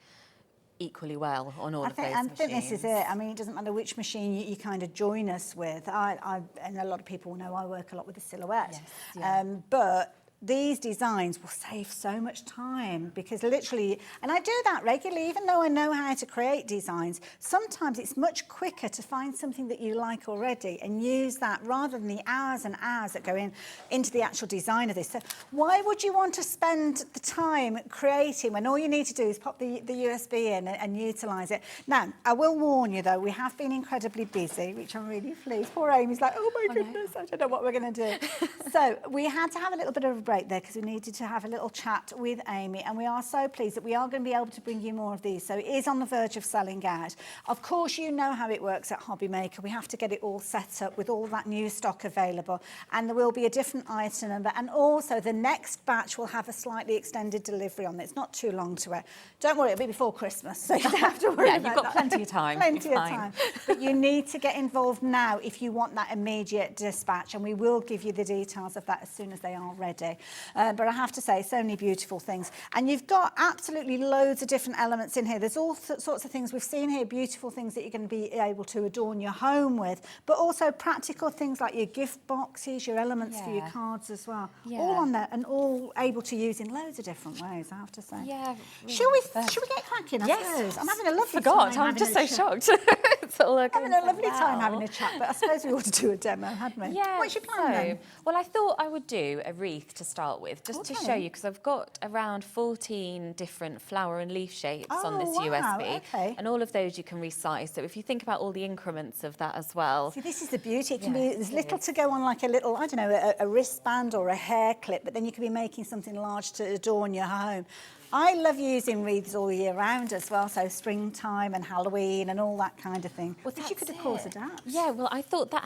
F: equally well on all of those machines.
C: I think this is it. I mean, it doesn't matter which machine you kind of join us with. And a lot of people know I work a lot with the silhouette.
F: Yes, yeah.
C: But these designs will save so much time, because literally, and I do that regularly, even though I know how to create designs, sometimes it's much quicker to find something that you like already and use that rather than the hours and hours that go into the actual design of this. So why would you want to spend the time creating when all you need to do is pop the USB in and utilise it? Now, I will warn you though, we have been incredibly busy, which I'm really pleased. Poor Amy's like, oh my goodness, I don't know what we're going to do. So we had to have a little bit of a break there because we needed to have a little chat with Amy, and we are so pleased that we are going to be able to bring you more of these. So it is on the verge of selling out. Of course, you know how it works at HobbyMaker. We have to get it all set up with all that new stock available, and there will be a different item number, and also the next batch will have a slightly extended delivery on it. It's not too long to it. Don't worry, it'll be before Christmas, so you don't have to worry about
F: you've got
C: that.
F: plenty of time.
C: Plenty of time. But you need to get involved now if you want that immediate dispatch, and we will give you the details of that as soon as they are ready. But I have to say, so many beautiful things. And you've got absolutely loads of different elements in here. There's all sorts of things we've seen here, beautiful things that you're going to be able to adorn your home with, but also practical things like your gift boxes, your elements for your cards as well. All on there and all able to use in loads of different ways, I have to say.
F: Yeah. Really
C: Shall we get cracking, I suppose? I'm having a lovely time.
F: I'm just so shocked. It's all
C: having a lovely time having a chat, but I suppose we ought to do a demo, hadn't we?
F: Yeah.
C: What's your plan then?
F: Well, I thought I would do a wreath to start with, just to show you, because I've got around 14 different flower and leaf shapes on this USB. And all of those you can resize. So if you think about all the increments of that as well.
C: See, this is the beauty. It can be, there's little to go on like a little, I don't know, a wristband or a hair clip, but then you can be making something large to adorn your home. I love using wreaths all year round as well, so springtime and Halloween and all that kind of thing.
F: Well,
C: which you could, of course, adapt.
F: Yeah, well, I thought that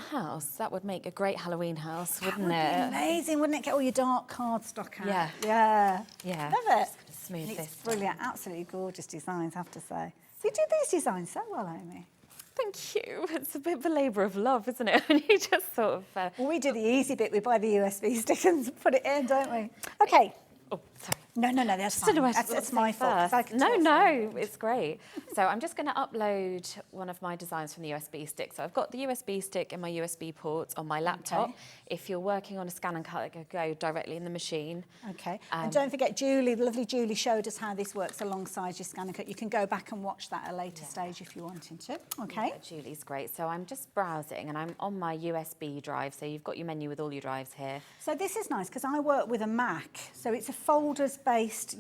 F: would make a great Halloween house, wouldn't it?
C: That would be amazing, wouldn't it? Get all your dark cardstock out.
F: Yeah.
C: Yeah.
F: Yeah.
C: Love it.
F: Smooth
C: It's
F: this.
C: brilliant. Absolutely gorgeous designs, I have to say. You do these designs so well, Amy.
F: Thank you. It's a bit of a labour of love, isn't it? When you just sort of...
C: Well, we do the easy bit. We buy the USB stick and put it in, don't we? Okay.
F: Oh, sorry.
C: No, that's fine. That's my fault.
F: No, it's great. So I'm just going to upload one of my designs from the USB stick. So I've got the USB stick and my USB ports on my laptop.
C: Okay.
F: If you're working on a scan and cut, it can go directly in the machine.
C: Okay. And don't forget, Julie, the lovely Julie, showed us how this works alongside your scan and cut. You can go back and watch that at a later stage if you wanted to. Okay.
F: Yeah, Julie's great. So I'm just browsing and I'm on my USB drive. So you've got your menu with all your drives here.
C: So this is nice because I work with a Mac. So it's a folders-based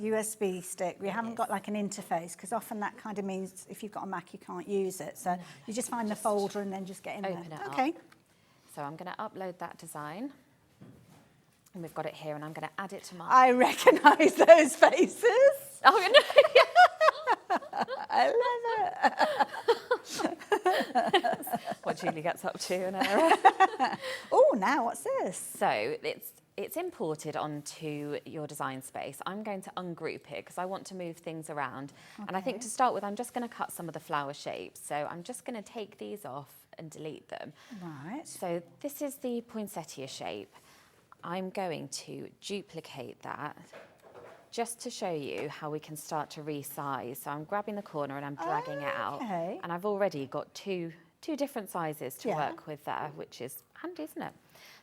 C: USB stick. We haven't got like an interface because often that kind of means if you've got a Mac, you can't use it. So you just find the folder and then just get in
F: open
C: there.
F: it
C: Okay.
F: up. So I'm going to upload that design. And we've got it here and I'm going to add it to my...
C: I recognise those faces.
F: Oh, no.
C: I love it.
F: What Julie gets up to.
C: Oh, now what's this?
F: So it's imported onto your design space. I'm going to ungroup it because I want to move things around. Okay. And I think to start with, I'm just going to cut some of the flower shapes. So I'm just going to take these off and delete them.
C: Right.
F: So this is the poinsettia shape. I'm going to duplicate that just to show you how we can start to resize. So I'm grabbing the corner and I'm dragging it out. And I've already got two different sizes to work with there, which is handy, isn't it?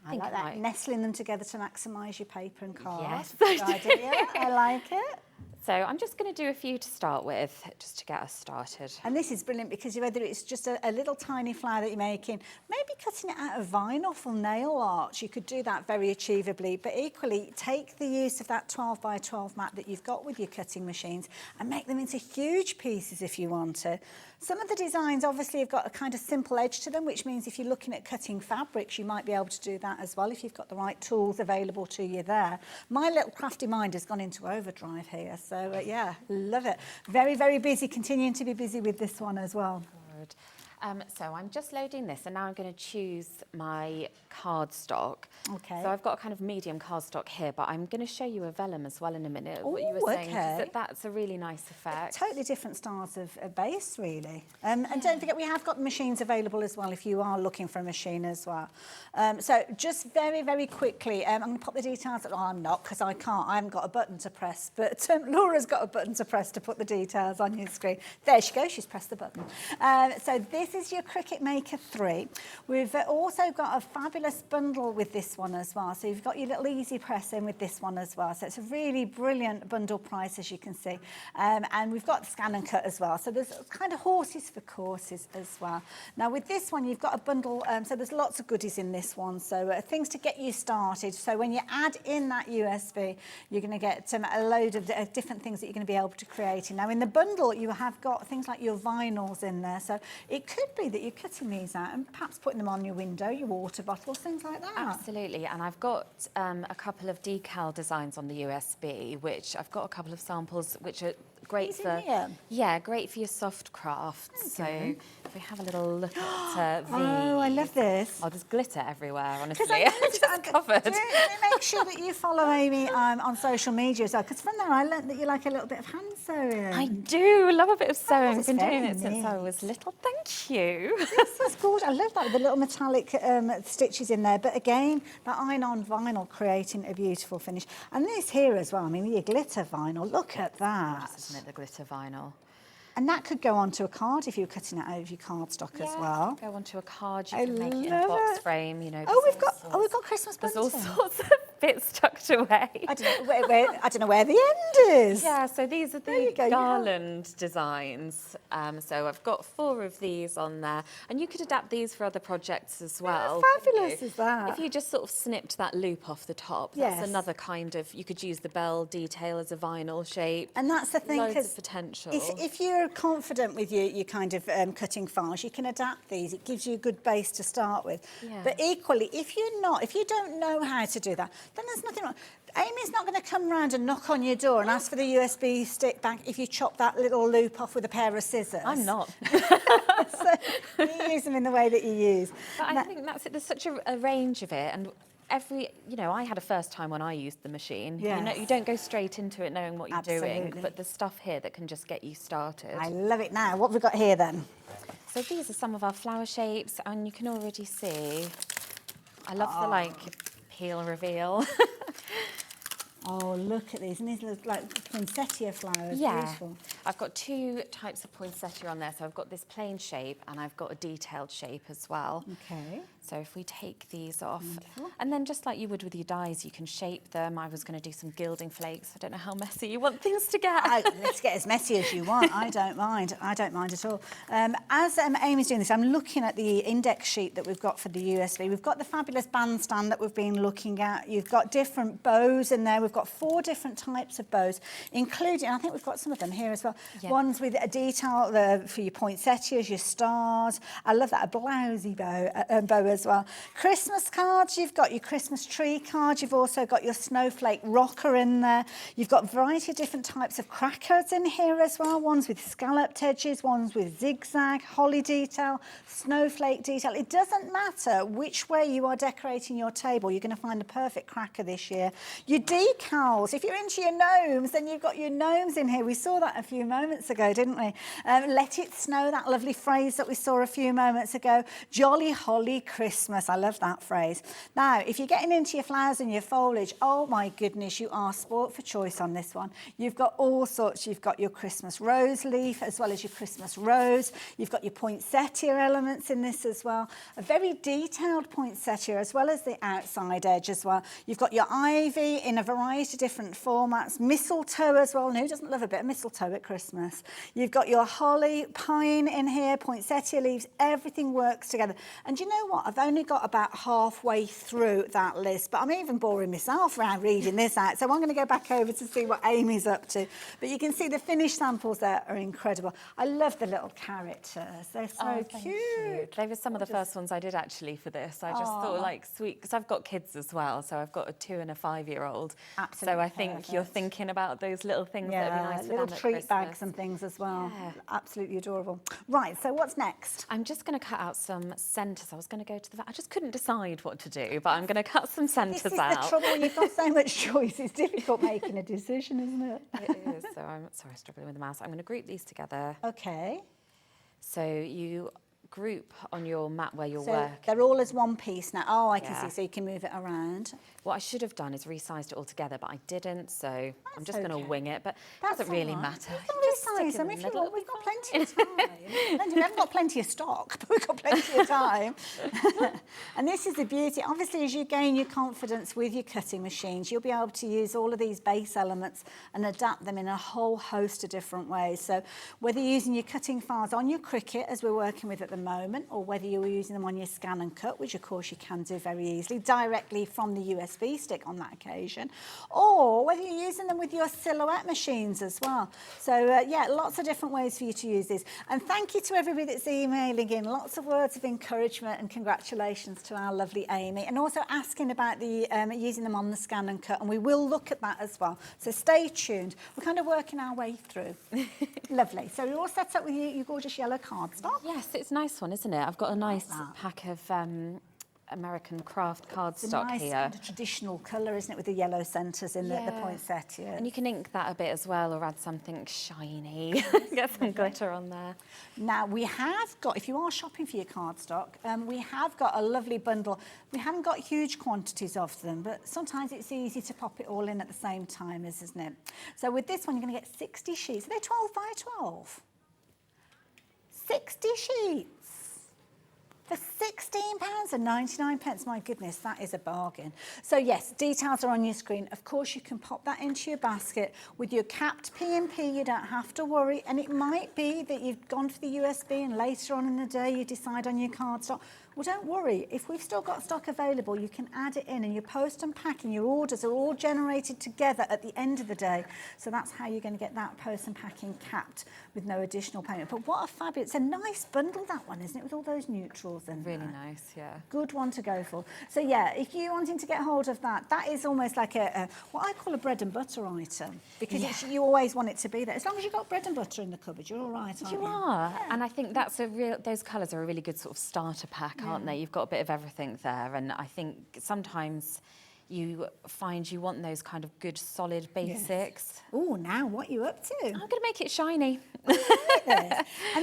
C: I like that, nestling them together to maximise your paper and cards.
F: Yes,
C: Good idea. I like it.
F: So I'm just going to do a few to start with, just to get us started.
C: And this is brilliant because whether it's just a little tiny flower that you're making, maybe cutting it out of vinyl for nail art, you could do that very achievably. But equally, take the use of that 12 by 12 mat that you've got with your cutting machines and make them into huge pieces if you want to. Some of the designs obviously have got a kind of simple edge to them, which means if you're looking at cutting fabrics, you might be able to do that as well if you've got the right tools available to you there. My little crafty mind has gone into overdrive here. So yeah, love it. Very, very busy, continuing to be busy with this one as well.
F: Good. So I'm just loading this, and now I'm going to choose my cardstock.
C: Okay.
F: So I've got a kind of medium cardstock here, but I'm going to show you a vellum as well in a minute. What you were saying, 'cause
C: okay.
F: that's a really nice effect.
C: Totally different styles of base, really. And don't forget, we have got machines available as well if you are looking for a machine as well. So just very, very quickly, I'm going to pop the details. Oh, I'm not, because I can't. I haven't got a button to press, but Laura's got a button to press to put the details on your screen. There she goes. She's pressed the button. So this is your Cricut Maker 3. We've also got a fabulous bundle with this one as well. So you've got your little easy press in with this one as well. So it's a really brilliant bundle price, as you can see. And we've got scan and cut as well. So there's kind of horses for courses as well. Now with this one, you've got a bundle. So there's lots of goodies in this one. So things to get you started. So when you add in that USB, you're going to get a load of different things that you're going to be able to create. Now in the bundle, you have got things like your vinyls in there. So it could be that you're cutting these out and perhaps putting them on your window, your water bottles, things like that.
F: Absolutely, and I've got a couple of decal designs on the USB, which I've got a couple of samples which are great for great for your soft crafts.
C: Okay.
F: So if we have a little look at these.
C: Oh, I love this.
F: Oh, there's glitter everywhere, honestly.
C: I
F: Just covered.
C: Do make sure that you follow Amy on social media as well, because from there I learnt that you like a little bit of hand sewing.
F: I do love a bit of sewing. I've been
C: very
F: doing it since I was little. Thank you.
C: This is gorgeous. I love that with the little metallic stitches in there. But again, that iron-on vinyl creating a beautiful finish. And this here as well. I mean, your glitter vinyl. Look at that.
F: Isn't it, the glitter vinyl?
C: And that could go onto a card if you're cutting it out of your cardstock as well.
F: Go onto a card. You can make it in a box frame. You know.
C: Oh, we've got Christmas
F: There's
C: bunting.
F: all sorts of bits tucked away.
C: I don't know where the end is.
F: Yeah, so these are
C: There you
F: the
C: go,
F: garland designs. So I've got 4 of these on there, and you could adapt these for other projects as well.
C: How fabulous
F: couldn't you?
C: is that?
F: If you just sort of snipped that loop off the top,
C: Yes.
F: that's another kind of. You could use the bell detail as a vinyl shape.
C: And that's the thing,
F: Loads
C: 'cause
F: of potential.
C: if you're confident with your kind of cutting files, you can adapt these. It gives you a good base to start with.
F: Yeah.
C: But equally, if you don't know how to do that, then there's nothing wrong. Amy's not going to come round and knock on your door and ask for the USB stick back if you chop that little loop off with a pair of scissors.
F: I'm not.
C: So you use them in the way that you use.
F: But I think that's it. There's such a range of it, and I had a first time when I used the machine.
C: Yes.
F: You don't go straight into it knowing what you're doing,
C: Absolutely.
F: but there's stuff here that can just get you started.
C: I love it now. What have we got here then?
F: So these are some of our flower shapes, and you can already see, I love the peel reveal.
C: Oh, look at these. And these look like poinsettia flowers.
F: Yeah.
C: Beautiful.
F: I've got 2 types of poinsettia on there. So I've got this plain shape, and I've got a detailed shape as well.
C: Okay.
F: So if we take these off,
C: Wonderful.
F: and then just like you would with your dies, you can shape them. I was going to do some gilding flakes. I don't know how messy you want things to get.
C: Let's get as messy as you want. I don't mind. I don't mind at all. As Amy's doing this, I'm looking at the index sheet that we've got for the USB. We've got the fabulous bandstand that we've been looking at. You've got different bows in there. We've got 4 different types of bows, including, I think we've got some of them here as well.
F: Yeah.
C: Ones with a detail for your poinsettias, your stars. I love that, a blousey bow as well. Christmas cards, you've got your Christmas tree card. You've also got your snowflake rocker in there. You've got a variety of different types of crackers in here as well. Ones with scalloped edges, ones with zigzag, holly detail, snowflake detail. It doesn't matter which way you are decorating your table, you're going to find the perfect cracker this year. Your decals, if you're into your gnomes, then you've got your gnomes in here. We saw that a few moments ago, didn't we? Let it snow, that lovely phrase that we saw a few moments ago. Jolly holly Christmas. I love that phrase. Now, if you're getting into your flowers and your foliage, oh my goodness, you are spoilt for choice on this one. You've got all sorts. You've got your Christmas rose leaf as well as your Christmas rose. You've got your poinsettia elements in this as well. A very detailed poinsettia as well as the outside edge as well. You've got your ivy in a variety of different formats. Mistletoe as well. And who doesn't love a bit of mistletoe at Christmas? You've got your holly, pine in here, poinsettia leaves. Everything works together. And you know what? I've only got about halfway through that list, but I'm even boring myself around reading this out. So I'm going to go back over to see what Amy's up to. But you can see the finished samples there are incredible. I love the little characters. They're so cute.
F: They were some of the first ones I did actually for this. I just thought like sweet, because I've got kids as well. So I've got a 2 and a 5-year-old.
C: Absolutely
F: So I think you're thinking about those little things that would be nice for
C: little
F: them at
C: treat
F: Christmas.
C: bags and things as well.
F: Yeah.
C: Absolutely adorable. Right, so what's next?
F: I'm just going to cut out some centres. I was going to go to the... I just couldn't decide what to do, but I'm going to cut some centres
C: This is
F: out.
C: the trouble when you've got so much choice. It's difficult making a decision, isn't it?
F: It is. So I'm sorry, struggling with the mouse. I'm going to group these together.
C: Okay.
F: So you group on your mat where you're
C: So
F: working.
C: they're all as one piece now. Oh, I can
F: Yeah.
C: see. So you can move it around.
F: What I should have done is resized it all together, but I didn't, so I'm just going to
C: okay.
F: wing it. But it
C: That's
F: doesn't really
C: all right.
F: matter.
C: You
F: Just
C: can
F: stick
C: resize
F: in
C: them
F: the
C: if you
F: middle,
C: want.
F: it'll
C: We've
F: be
C: got
F: fine.
C: plenty of time. We haven't got plenty of stock, but we've got plenty of time. And this is the beauty. Obviously, as you gain your confidence with your cutting machines, you'll be able to use all of these base elements and adapt them in a whole host of different ways. So whether you're using your cutting files on your Cricut, as we're working with at the moment, or whether you're using them on your Scan and Cut, which of course you can do very easily, directly from the USB stick on that occasion, or whether you're using them with your silhouette machines as well. So yeah, lots of different ways for you to use these. And thank you to everybody that's emailing in. Lots of words of encouragement and congratulations to our lovely Amy, and also asking about the using them on the Scan and Cut, and we will look at that as well. So stay tuned. We're kind of working our way through. Lovely. So you're all set up with your gorgeous yellow cardstock.
F: Yes, it's a nice one, isn't it? I've got a nice pack of American craft
C: It's a
F: cardstock
C: nice
F: here.
C: kind of traditional colour, isn't it, with the yellow centres in the poinsettia.
F: And you can ink that a bit as well, or add something shiny. Get some glitter on there.
C: Now, we have got, if you are shopping for your cardstock, we have got a lovely bundle. We haven't got huge quantities of them, but sometimes it's easy to pop it all in at the same time, isn't it? So with this one, you're going to get 60 sheets. Are they 12 by 12? 60 sheets. For £16.99, my goodness, that is a bargain. So yes, details are on your screen. Of course, you can pop that into your basket. With your capped P&P, you don't have to worry. And it might be that you've gone for the USB and later on in the day you decide on your cardstock. Well, don't worry. If we've still got stock available, you can add it in, and your post and packing, your orders are all generated together at the end of the day. So that's how you're going to get that post and packing capped with no additional payment. But what a fabulous, it's a nice bundle, that one, isn't it, with all those neutrals in there.
F: Really nice, yeah.
C: Good one to go for. So yeah, if you're wanting to get hold of that, that is almost like a what I call a bread and butter item, because you always want it to be there. As long as you've got bread and butter in the cupboard, you're all right, aren't you?
F: You are, and I think that's those colours are a really good sort of starter pack, aren't they? You've got a bit of everything there, and I think sometimes you find you want those kind of good solid basics.
C: Oh, now what are you up to?
F: I'm going to make it shiny.
C: And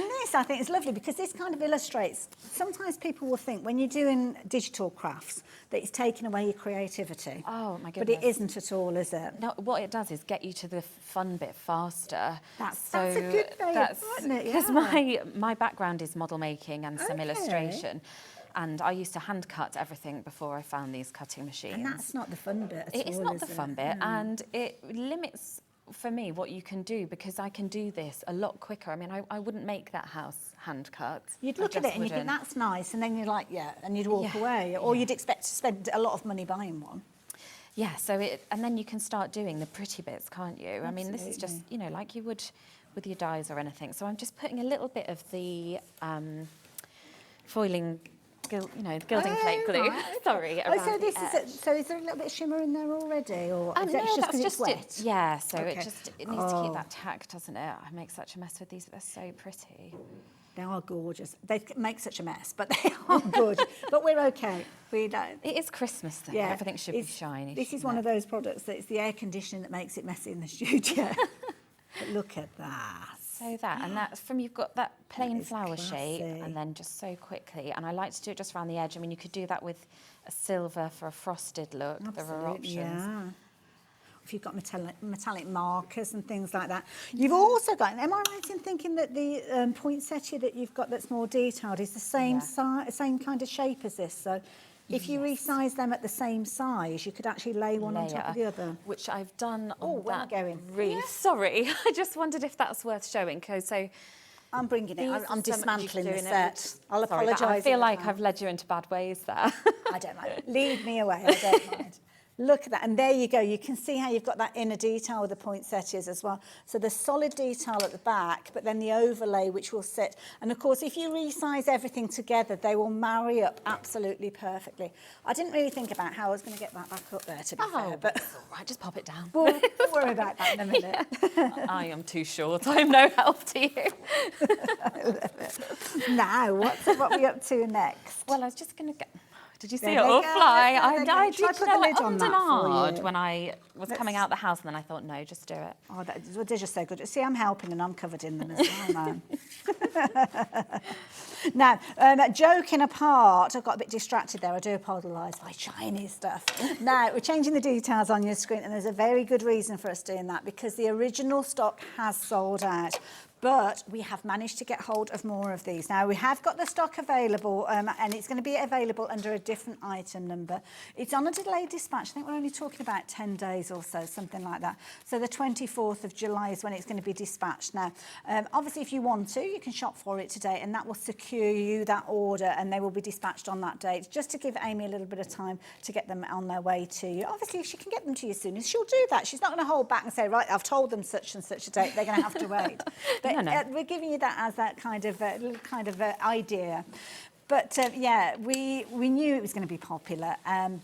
C: this, I think, is lovely because this kind of illustrates, sometimes people will think when you're doing digital crafts that it's taking away your creativity.
F: Oh, my
C: But
F: goodness.
C: it isn't at all, is it?
F: No, what it does is get you to the fun bit faster.
C: That's a good way of putting it,
F: Because
C: yeah.
F: my background is model making and some illustration. And I used to hand cut everything before I found these cutting machines.
C: And that's not the fun bit at all,
F: It's not
C: is
F: the
C: it?
F: fun bit, and it limits, for me, what you can do, because I can do this a lot quicker. I mean, I wouldn't make that house hand cut.
C: You'd
F: I
C: look at
F: just
C: it and you'd think,
F: wouldn't.
C: that's nice, and then you're like, yeah, and you'd walk away. Or you'd expect to spend a lot of money buying one.
F: Yeah, and then you can start doing the pretty bits, can't you? I mean, this is just, you know, like you would with your dies or anything. So I'm just putting a little bit of the foiling, gilding plate glue.
C: Right.
F: Sorry,
C: Oh,
F: around
C: so
F: the
C: this
F: edge.
C: is so is there a little bit of shimmer in there already, or is
F: No,
C: that just
F: that's
C: because it's
F: just
C: wet?
F: it. Yeah, so
C: Okay.
F: it needs to keep that tack, doesn't it? I make such a mess with these, but they're so pretty.
C: They are gorgeous. They make such a mess, but they are good. But we're okay. We don't.
F: It is Christmas though.
C: Yeah,
F: Everything should be
C: it's-
F: shiny.
C: This is
F: shouldn't
C: one
F: it?
C: of those products that it's the air conditioning that makes it messy in the studio. But look at that.
F: So and that's from, you've got that plain
C: is
F: flower shape,
C: classy.
F: and then just so quickly. And I like to do it just around the edge. I mean, you could do that with a silver for a frosted look. There are options.
C: Yeah. If you've got metallic markers and things like that. You've also got, am I right in thinking that the poinsettia that you've got that's more detailed is the same same kind of shape as this? So if you resize them at the same size, you could actually lay one on top of the other.
F: Which I've done on
C: Oh, where am I
F: that
C: going?
F: wreath.
C: Yeah.
F: Sorry, I just wondered if that's worth showing. So
C: I'm bringing it.
F: These
C: I'm
F: are so much you
C: dismantling
F: can
C: the
F: do in
C: set.
F: it.
C: I'll
F: Sorry,
C: apologise.
F: I feel
C: in
F: like
C: advance.
F: I've led you into bad ways there.
C: I don't mind. Lead me away. I don't mind. Look at that. And there you go. You can see how you've got that inner detail with the poinsettias as well. So the solid detail at the back, but then the overlay which will sit. And of course, if you resize everything together, they will marry up absolutely perfectly. I didn't really think about how I was going to get that back up there, to be fair. But
F: It's all right, just pop it down.
C: we'll worry about that in a minute.
F: I am too short. I'm no help to you.
C: Now, what are we up to next?
F: Well, I was just going to get... Did you see
C: There
F: it
C: they
F: all
C: go,
F: fly?
C: there they go.
F: I
C: Shall I
F: did
C: put the lid
F: like
C: on
F: on
C: that for
F: hard
C: you?
F: when I was coming out the house, and then I thought, no, just do it.
C: Oh, they're just so good. See, I'm helping and I'm covered in them as well now. Now, joking apart, I got a bit distracted there. I do apologise by shiny stuff. Now, we're changing the details on your screen, and there's a very good reason for us doing that, because the original stock has sold out. But we have managed to get hold of more of these. Now, we have got the stock available, and it's going to be available under a different item number. It's on a delayed dispatch. I think we're only talking about 10 days or so, something like that. So the 24th of July is when it's going to be dispatched. Now, obviously, if you want to, you can shop for it today, and that will secure you that order, and they will be dispatched on that date, just to give Amy a little bit of time to get them on their way to you. Obviously, if she can get them to you soon, she'll do that. She's not going to hold back and say, right, I've told them such and such a date. They're going to have to wait. But
F: No.
C: we're giving you that as that kind of idea. But yeah, we knew it was going to be popular,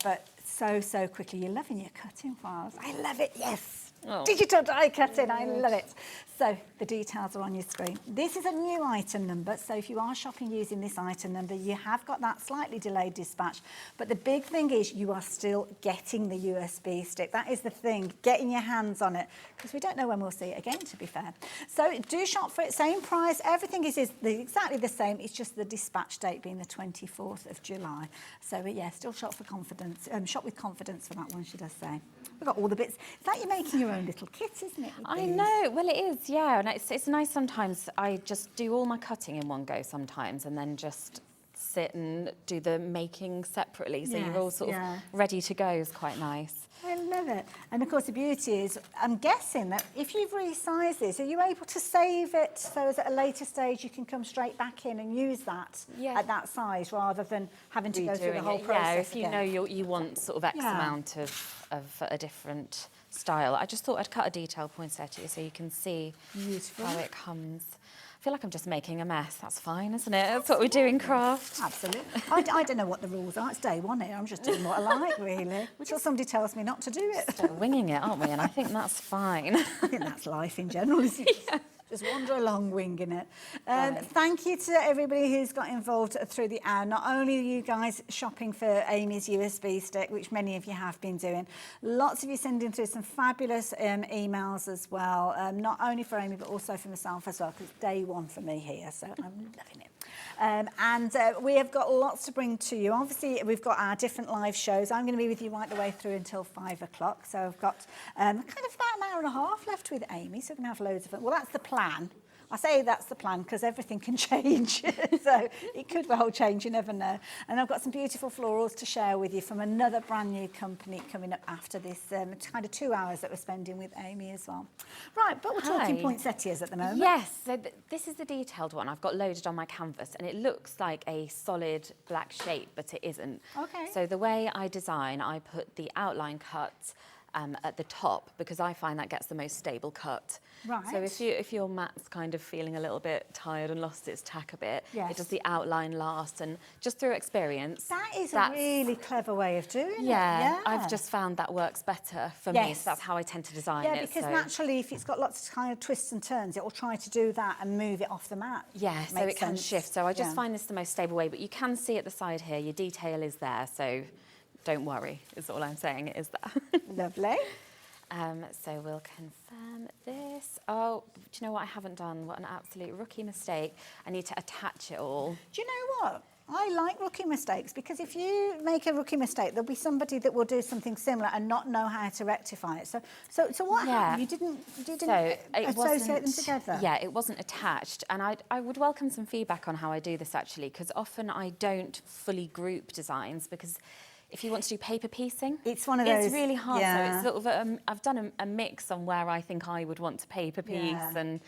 C: but so quickly. You're loving your cutting files. I love it. Yes.
F: Oh.
C: Digital die cutting. I love it. So the details are on your screen. This is a new item number. So if you are shopping using this item number, you have got that slightly delayed dispatch. But the big thing is you are still getting the USB stick. That is the thing, getting your hands on it, because we don't know when we'll see it again, to be fair. So do shop for it. Same price. Everything is exactly the same. It's just the dispatch date being the 24th of July. So yeah, still shop for confidence. Shop with confidence for that one, should I say. We've got all the bits. It's like you're making your own little kit, isn't it? with
F: I
C: these?
F: know, well it is, yeah, and it's nice sometimes. I just do all my cutting in one go sometimes, and then just sit and do the making separately, so you're all
C: Yes,
F: sort
C: yeah.
F: of ready to go is quite nice.
C: I love it. And of course the beauty is, I'm guessing that if you've resized this, are you able to save it so as at a later stage you can come straight back in and use that
F: Yeah.
C: at that size, rather than having to go through the
F: Redoing
C: whole
F: it,
C: process
F: yeah, if you
C: again?
F: know you want sort of X
C: Yeah.
F: amount of a different style. I just thought I'd cut a detail poinsettia so you can see
C: Beautiful.
F: how it comes. I feel like I'm just making a mess. That's fine, isn't it? That's what we do in craft.
C: Absolutely. I don't know what the rules are. It's day one here. I'm just doing what I like, really. Until somebody tells me not to do it.
F: We're winging it, aren't we? And I think that's fine.
C: I think that's life in general, isn't it? Yeah. Just wander along winging it. Thank you to everybody who's got involved through the hour. Not only are you guys shopping for Amy's USB stick, which many of you have been doing, lots of you sending through some fabulous emails as well, not only for Amy but also for myself as well, because it's day one for me here, so I'm loving it. And we have got lots to bring to you. Obviously, we've got our different live shows. I'm going to be with you right the way through until 5 o'clock. So I've got kind of about an hour and a half left with Amy, so we're going to have loads of fun. Well, that's the plan. I say that's the plan because everything can change. So it could well change, you never know. And I've got some beautiful florals to share with you from another brand new company coming up after this kind of 2 hours that we're spending with Amy as well. Right, but we're talking
F: Hi.
C: poinsettias at the moment.
F: Yes, so this is the detailed one I've got loaded on my canvas, and it looks like a solid black shape, but it isn't.
C: Okay.
F: So the way I design, I put the outline cut at the top, because I find that gets the most stable cut.
C: Right.
F: So if your mat's kind of feeling a little bit tired and lost its tack a bit,
C: Yes.
F: it does the outline last, and just through experience.
C: That is a
F: that's-
C: really clever way of doing it.
F: Yeah, I've just found that works better for me,
C: Yes.
F: so that's how I tend to design
C: Yeah,
F: it.
C: because
F: so.
C: naturally, if it's got lots of kind of twists and turns, it will try to do that and move it off the mat.
F: Yeah, so
C: Makes
F: it can
C: sense.
F: shift. So I just
C: Yeah.
F: find this the most stable way, but you can see at the side here, your detail is there, so don't worry, is all I'm saying, it is there.
C: Lovely.
F: So we'll confirm this. Oh, do you know what I haven't done? What an absolute rookie mistake. I need to attach it all.
C: Do you know what? I like rookie mistakes, because if you make a rookie mistake, there'll be somebody that will do something similar and not know how to rectify it. So what
F: Yeah.
C: happened? You didn't
F: So
C: associate them together?
F: Yeah, it wasn't attached. And I would welcome some feedback on how I do this, actually, because often I don't fully group designs, because if you want to do paper piecing,
C: It's one of those.
F: it's really hard.
C: Yeah.
F: So it's sort of I've done a mix on where I think I would want to paper piece,
C: Yeah.
F: and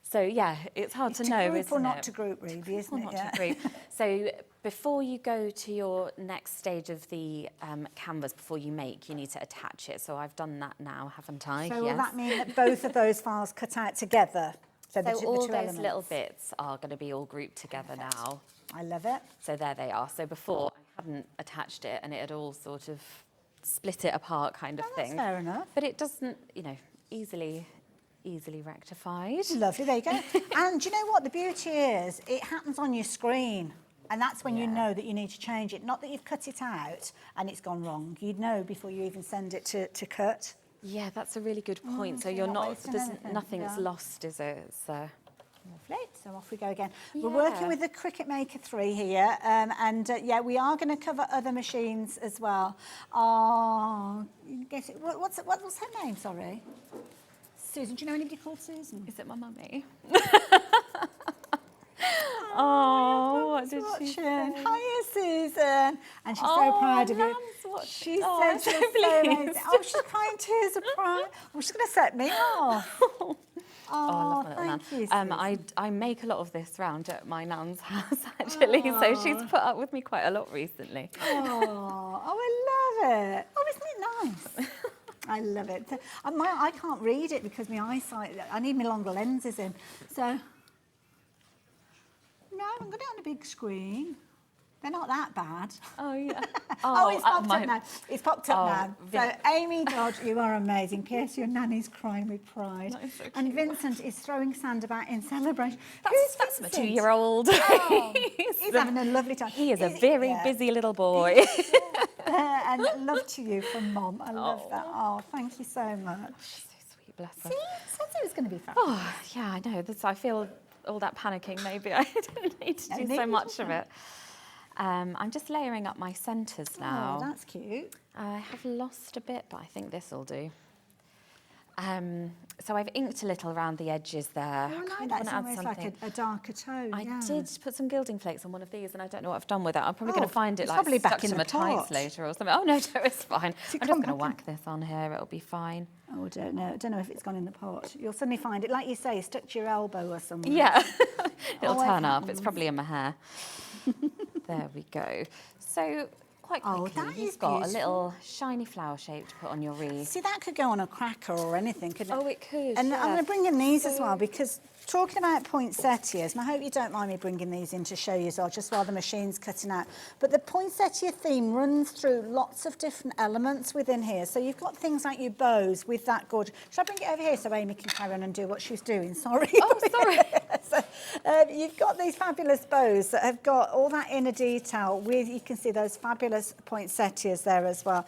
F: So yeah, it's hard to know,
C: group
F: isn't
C: or not
F: it?
C: to group, really, isn't
F: Or
C: it?
F: not
C: Yeah.
F: to group. So before you go to your next stage of the canvas, before you make, you need to attach it. So I've done that now, haven't I?
C: So
F: yes.
C: will that mean that both of those files cut out together?
F: So
C: the
F: all
C: two
F: those
C: elements.
F: little bits are going to be all grouped together now.
C: I love it.
F: So there they are. So before I hadn't attached it and it had all sort of split it apart kind of
C: That's
F: thing.
C: fair enough.
F: But it doesn't, you know, easily rectified.
C: Lovely, there you go. And do you know what the beauty is? It happens on your screen. And that's when you know that you need to change it. Not that you've cut it out and it's gone wrong. You'd know before you even send it to cut.
F: Yeah, that's a really good point. So
C: so
F: you're
C: you're not
F: not,
C: wasting
F: there's
C: anything,
F: nothing's
C: yeah.
F: lost, is it? It's,
C: Lovely, so off we go again. We're working
F: Yeah.
C: with the Cricut Maker 3 here, yeah, we are going to cover other machines as well. Oh, guess it, what's her name, sorry? Susan, do you know anybody called Susan?
F: is it my mummy? Oh, what did she say?
C: Hiya, Susan. And she's so proud of you. She said
F: I'm
C: you're
F: so
C: so amazing.
F: pleased.
C: Oh, she's crying tears of pride. Oh, she's going to set me off.
F: Oh, I love my little nan.
C: thank you, Susan.
F: I make a lot of this round at my nan's house, actually, so she's put up with me quite a lot recently.
C: Oh, I love it. Oh, isn't it nice? I love it. I can't read it because my eyesight, I need my longer lenses in. So, no, I'm going to on a big screen. They're not that bad.
F: Oh, yeah.
C: Oh, it's popped up now. It's popped up
F: Oh,
C: now. So, Amy Dodd, you are amazing. P.S. Your nanny's crying with pride.
F: That is so
C: And Vincent is throwing sand about in celebration.
F: That's my 2-year-old.
C: Oh, he's having a lovely time.
F: He is a
C: He's-
F: very
C: yeah.
F: busy little boy.
C: And love to you from Mom. I love that. Oh, thank you so much.
F: She's so sweet, bless her.
C: See, said it was going to be fun.
F: Oh, yeah, I know. I feel all that panicking, maybe I didn't need to do so much of it. I'm just layering up my centres now.
C: Oh, that's cute.
F: I have lost a bit, but I think this will do. So I've inked a little around the edges there.
C: Oh, I
F: kind
C: like
F: of
C: that. It's
F: wanna add
C: almost like a darker tone.
F: I
C: yeah.
F: did put some gilding flakes on one of these, and I don't know what I've done with it. I'm probably going
C: Oh,
F: to find it
C: it's
F: like
C: probably
F: stuck
C: back in
F: to
C: the
F: my tights
C: pot.
F: later or something. Oh no, no, it's fine.
C: To
F: I'm
C: come
F: just going to
C: back
F: whack this on here. It'll be fine.
C: Oh, I don't know. I don't know if it's gone in the pot. You'll suddenly find it, like you say, stuck to your elbow or something.
F: Yeah, it'll
C: Oh, it
F: turn up.
C: happens.
F: It's probably in my hair. There we go. So quite
C: Oh,
F: quickly,
C: that
F: you've
C: is
F: got a
C: beautiful.
F: little shiny flower shape to put on your wreath.
C: See, that could go on a cracker or anything, couldn't it?
F: Oh, it could,
C: And
F: yeah.
C: I'm going to bring in these as well, because talking about poinsettias, and I hope you don't mind me bringing these in to show you as well, just while the machine's cutting out. But the poinsettia theme runs through lots of different elements within here. So you've got things like your bows with that gorgeous... Should I bring it over here so Amy can carry on and do what she's doing? Sorry.
F: Oh, sorry.
C: So, you've got these fabulous bows that have got all that inner detail with, you can see those fabulous poinsettias there as well.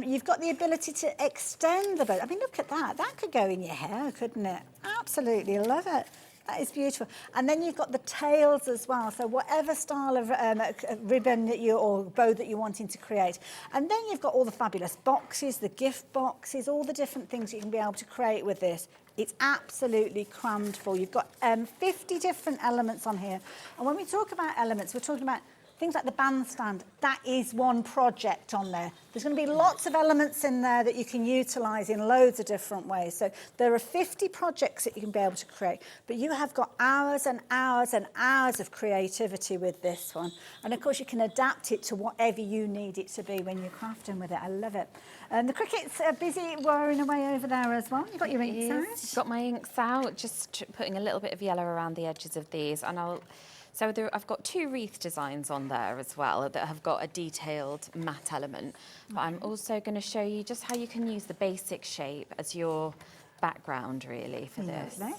C: You've got the ability to extend the bow. I mean, look at that. That could go in your hair, couldn't it? Absolutely love it. That is beautiful. And then you've got the tails as well. So whatever style of ribbon that or bow that you're wanting to create. And then you've got all the fabulous boxes, the gift boxes, all the different things you can be able to create with this. It's absolutely crammed full. You've got 50 different elements on here. And when we talk about elements, we're talking about things like the bandstand. That is one project on there. There's going to be lots of elements in there that you can utilise in loads of different ways. So there are 50 projects that you can be able to create, but you have got hours and hours and hours of creativity with this one. And of course you can adapt it to whatever you need it to be when you're crafting with it. I love it. And the Cricut's busy whirring away over there as well. You've got your inks out.
F: Got my inks out, just putting a little bit of yellow around the edges of these, and So I've got 2 wreath designs on there as well that have got a detailed matte element. But I'm also going to show you just how you can use the basic shape as your background really for this.
C: Lovely.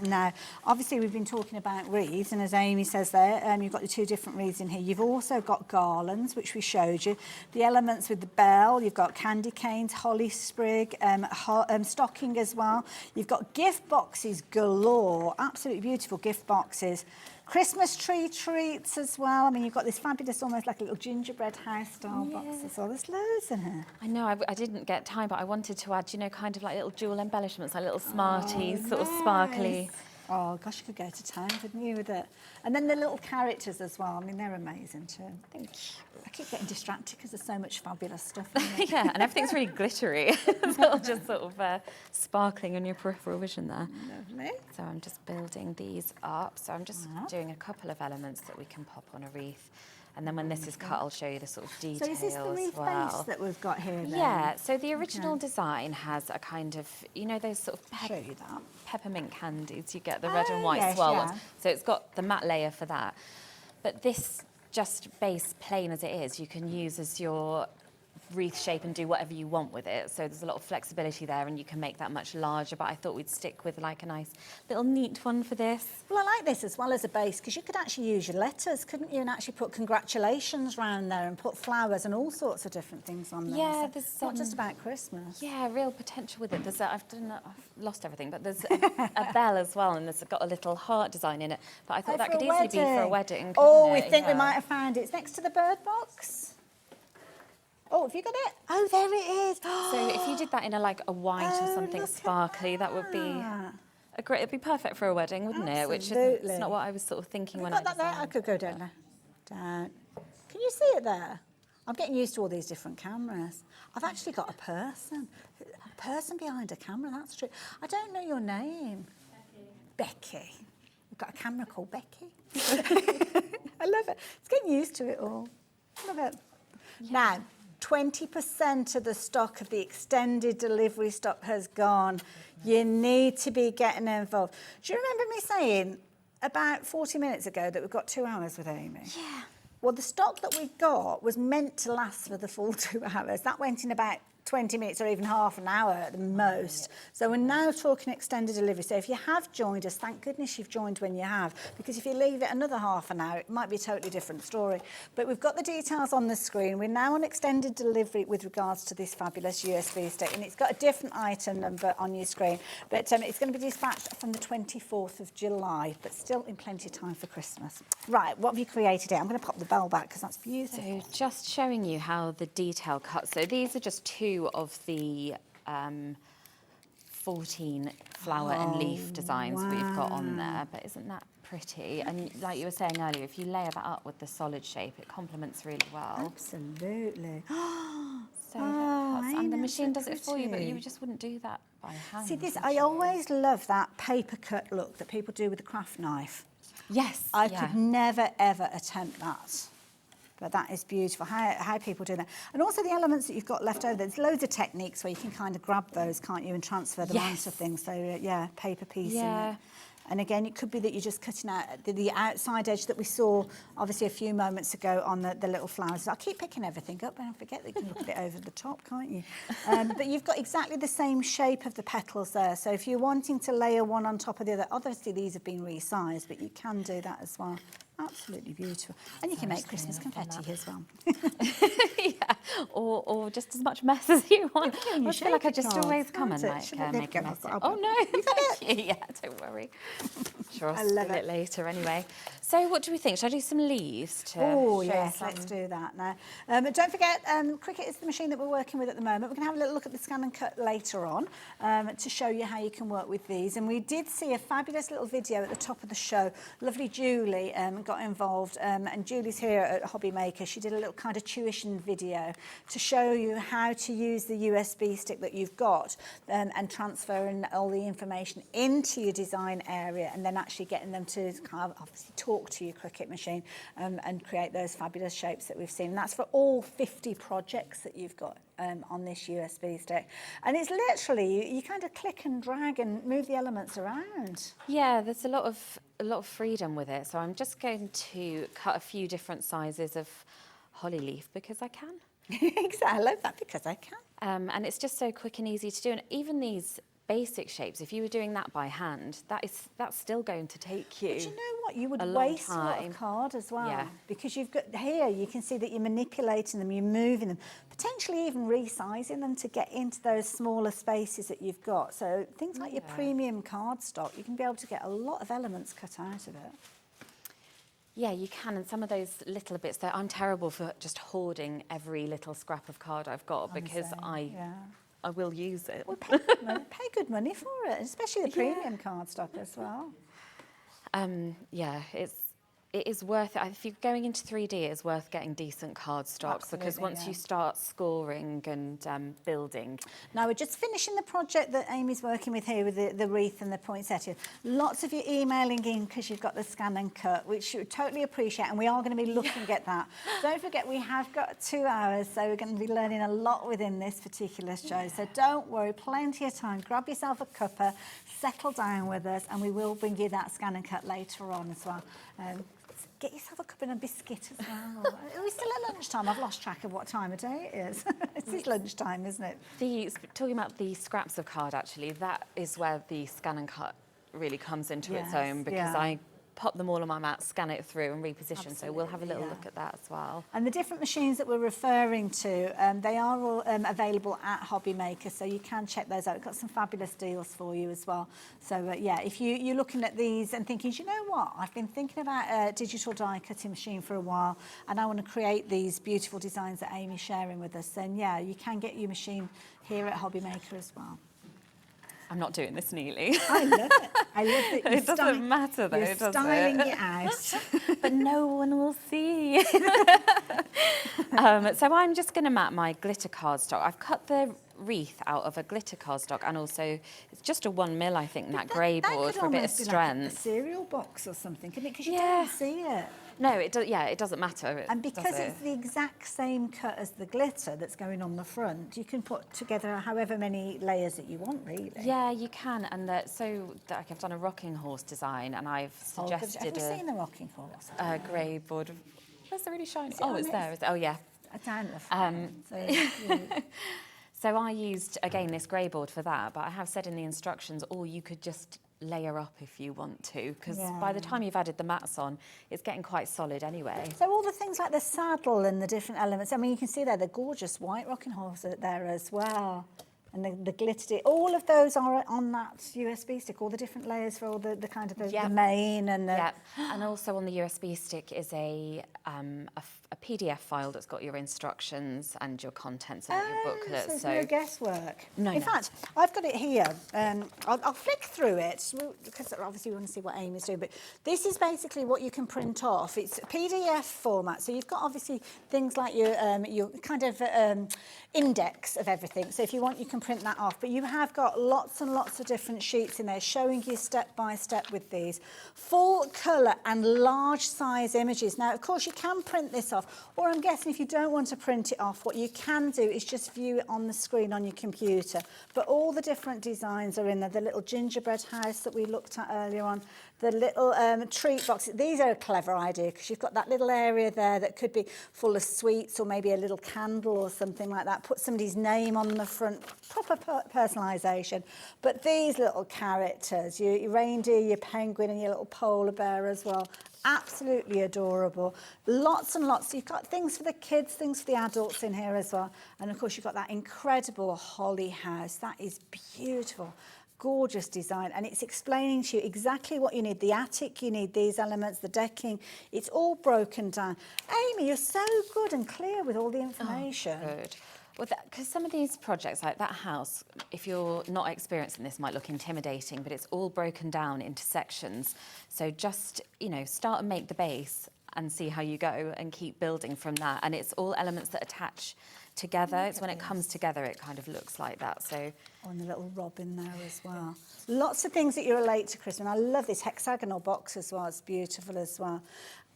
C: Now, obviously we've been talking about wreaths, and as Amy says there, you've got the 2 different wreaths in here. You've also got garlands, which we showed you. The elements with the bell, you've got candy canes, holly sprig, stocking as well. You've got gift boxes galore, absolutely beautiful gift boxes. Christmas tree treats as well. I mean, you've got this fabulous, almost like a little gingerbread house style box as well. There's loads in here.
F: I know, I didn't get time, but I wanted to add, you know, kind of like little jewel embellishments, like little Smarties, sort of sparkly
C: Oh gosh, you could go to town, couldn't you, with it? And then the little characters as well. I mean, they're amazing too.
F: Thank you.
C: I keep getting distracted because there's so much fabulous stuff in it.
F: Yeah, and everything's really glittery. It's all just sort of sparkling on your peripheral vision there.
C: Lovely.
F: So I'm just building these up. So I'm just doing a couple of elements that we can pop on a wreath. And then when this is cut, I'll show you the sort of details.
C: So is this the wreath base that we've got here then?
F: Yeah, so the original design has a kind of, you know, those sort of
C: Show you that.
F: peppermint candies. You get the red and white
C: yes,
F: swirl
C: yeah.
F: ones. So it's got the matte layer for that. But this just base plain as it is, you can use as your wreath shape and do whatever you want with it. So there's a lot of flexibility there and you can make that much larger, but I thought we'd stick with like a nice little neat one for this.
C: Well, I like this as well as a base because you could actually use your letters, couldn't you, and actually put congratulations round there and put flowers and all sorts of different things on there.
F: Yeah,
C: So
F: there's
C: it's not just about Christmas.
F: Yeah, real potential with it. There's I've lost everything, but there's a bell as well, and there's got a little heart design in it. But I thought that could easily be for a wedding.
C: Oh, we
F: couldn't it?
C: think we
F: Yeah.
C: might have found it. It's next to the bird box. Oh, have you got it? Oh, there it is.
F: So if you did that in a white or something
C: look at
F: sparkly, that would be
C: that.
F: a great. It'd be perfect for a wedding, wouldn't it? Which is
C: Absolutely.
F: it's not what I was sort of thinking
C: Have
F: when
C: you got
F: I
C: that there? I
F: designed
C: could go
F: it,
C: down
F: but-
C: there. Down. Can you see it there? I'm getting used to all these different cameras. I've actually got a person behind a camera, that's true. I don't know your name. Becky. We've got a camera called Becky. I love it. It's getting used to it all. Love it. Yeah. Now, 20% of the stock of the extended delivery stock has gone. You need to be getting involved. Do you remember me saying about 40 minutes ago that we've got 2 hours with Amy?
F: Yeah.
C: Well, the stock that we got was meant to last for the full 2 hours. That went in about 20 minutes or even half an hour at the most. So we're now talking extended delivery. So if you have joined us, thank goodness you've joined when you have, because if you leave it another half an hour, it might be a totally different story. But we've got the details on the screen. We're now on extended delivery with regards to this fabulous USB stick, and it's got a different item number on your screen. But it's going to be dispatched from the 24th of July, but still in plenty of time for Christmas. Right, what have you created here? I'm going to pop the bell back because that's beautiful.
F: So just showing you how the detail cuts. So these are just 2 of the 14 flower and leaf designs we've got on there. But isn't that pretty? And like you were saying earlier, if you layer that up with the solid shape, it complements really well.
C: Absolutely.
F: So that cuts, and the
C: ain't
F: machine
C: that
F: does it for you, but
C: pretty?
F: you just wouldn't do that by hand.
C: See, this,
F: would
C: I
F: you?
C: always love that paper cut look that people do with the craft knife.
F: Yes.
C: I
F: yeah.
C: could never, ever attempt that. But that is beautiful, how people do that. And also the elements that you've got left over, there's loads of techniques where you can kind of grab those, can't you, and transfer them onto things. So, yeah, paper piecing.
F: Yeah.
C: And again, it could be that you're just cutting out the outside edge that we saw, obviously, a few moments ago on the little flowers. I keep picking everything up, and I forget that you can look at it over the top, can't you? But you've got exactly the same shape of the petals there. So if you're wanting to layer one on top of the other, obviously these have been resized, but you can do that as well. Absolutely beautiful. And you can make Christmas confetti as well.
F: Yeah, or just as much mess as you want.
C: giving you
F: I feel like I
C: shaker
F: just
C: cards,
F: always come
C: aren't
F: and
C: it?
F: like
C: Should I
F: make a
C: go?
F: mess.
C: I'll
F: Oh
C: put-
F: no,
C: You got
F: thank you. Yeah, don't worry. Sure,
C: I
F: I'll
C: love
F: spill
C: it.
F: it later anyway. So what do we think? Should I do some leaves to
C: Oh,
F: show
C: yes,
F: some-
C: let's do that now. Don't forget, Cricut is the machine that we're working with at the moment. We're going to have a little look at the scan and cut later on to show you how you can work with these. And we did see a fabulous little video at the top of the show. Lovely Julie got involved, and Julie's here at HobbyMaker. She did a little kind of tuition video to show you how to use the USB stick that you've got and transferring all the information into your design area and then actually getting them to kind of obviously talk to your Cricut machine and create those fabulous shapes that we've seen. And that's for all 50 projects that you've got on this USB stick. And it's literally, you kind of click and drag and move the elements around.
F: Yeah, there's a lot of freedom with it. So I'm just going to cut a few different sizes of holly leaf because I can.
C: Exactly, I love that because I can.
F: And it's just so quick and easy to do. And even these basic shapes, if you were doing that by hand, that's still going to take you.
C: But you know what? You would
F: a long
C: waste a lot
F: time.
C: of card as well.
F: Yeah.
C: Because you've got here, you can see that you're manipulating them, you're moving them, potentially even resizing them to get into those smaller spaces that you've got. So things like your premium card stock, you can be able to get a lot of elements cut out of it.
F: Yeah, you can, and some of those little bits there, I'm terrible for just hoarding every little scrap of card I've got because I will use it.
C: Pay good money for it, especially the premium card stock as well.
F: Yeah, it is worth it. If you're going into 3D, it's worth getting decent cardstock because once you start scoring and building.
C: Now we're just finishing the project that Amy's working with here with the wreath and the poinsettia. Lots of you emailing in because you've got the scan and cut, which we totally appreciate, and we are going to be looking at that. Don't forget, we have got 2 hours, so we're going to be learning a lot within this particular show. So don't worry, plenty of time. Grab yourself a cuppa, settle down with us, and we will bring you that scan and cut later on as well. Get yourself a cup and a biscuit as well. Are we still at lunchtime? I've lost track of what time of day it is. It's lunchtime, isn't it?
F: Talking about the scraps of card, actually, that is where the scan and cut really comes into its own, because I pop them all on my mat, scan it through and reposition. So we'll have a little look at that as well. And
C: the different machines that we're referring to, they are all available at HobbyMaker, so you can check those out. We've got some fabulous deals for you as well. So yeah, if you're looking at these and thinking, you know what, I've been thinking about a digital die cutting machine for a while and I want to create these beautiful designs that Amy's sharing with us, then yeah, you can get your machine here at HobbyMaker as well.
F: I'm not doing this neatly.
C: I love it. I love it.
F: It doesn't matter though,
C: you're
F: does
C: styling
F: it?
C: it out.
F: But no one will see. So I'm just going to mat my glitter cardstock. I've cut the wreath out of a glitter cardstock, and also it's just a 1 mil, I think, that grey board for a bit of strength.
C: Like a cereal box or something, couldn't it? Because you don't see it.
F: No, it doesn't matter.
C: And because it's the exact same cut as the glitter that's going on the front, you can put together however many layers that you want, really.
F: Yeah, you can. And I've done a rocking horse design, and I've suggested
C: have you seen the rocking horse?
F: A grey board. Where's the really shiny?
C: Oh,
F: it's there. Oh, yeah.
C: Down the front.
F: So I used, again, this grey board for that, but I have said in the instructions, you could just layer up if you want to, because by the time you've added the mats on, it's getting quite solid anyway.
C: So all the things like the saddle and the different elements, I mean, you can see there the gorgeous white rocking horse there as well. And the glittered, all of those are on that USB stick, all the different layers for all the kind of the mane and the...
F: Yeah, and also on the USB stick is a PDF file that's got your instructions and your contents and your booklet.
C: So no guesswork.
F: No.
C: In fact, I've got it here. I'll flick through it because obviously we want to see what Amy's doing. But this is basically what you can print off. It's PDF format. So you've got obviously things like your kind of index of everything. So if you want, you can print that off. But you have got lots and lots of different sheets in there showing you step by step with these. Full colour and large size images. Now, of course, you can print this off, or I'm guessing if you don't want to print it off, what you can do is just view it on the screen on your computer. But all the different designs are in there. The little gingerbread house that we looked at earlier on, the little treat boxes. These are a clever idea because you've got that little area there that could be full of sweets or maybe a little candle or something like that. Put somebody's name on the front, proper personalisation. But these little characters, your reindeer, your penguin and your little polar bear as well, absolutely adorable. Lots and lots. You've got things for the kids, things for the adults in here as well. And of course you've got that incredible holly house. That is beautiful. Gorgeous design, and it's explaining to you exactly what you need. The attic, you need these elements, the decking, it's all broken down. Amy, you're so good and clear with all the information.
F: Oh, good. Well, because some of these projects, like that house, if you're not experienced in this, might look intimidating, but it's all broken down into sections. So just, start and make the base and see how you go and keep building from that. And it's all elements that attach together. It's when it comes together, it kind of looks like that. So,
C: and the little robin there as well. Lots of things that you relate to Christmas. I love this hexagonal box as well. It's beautiful as well.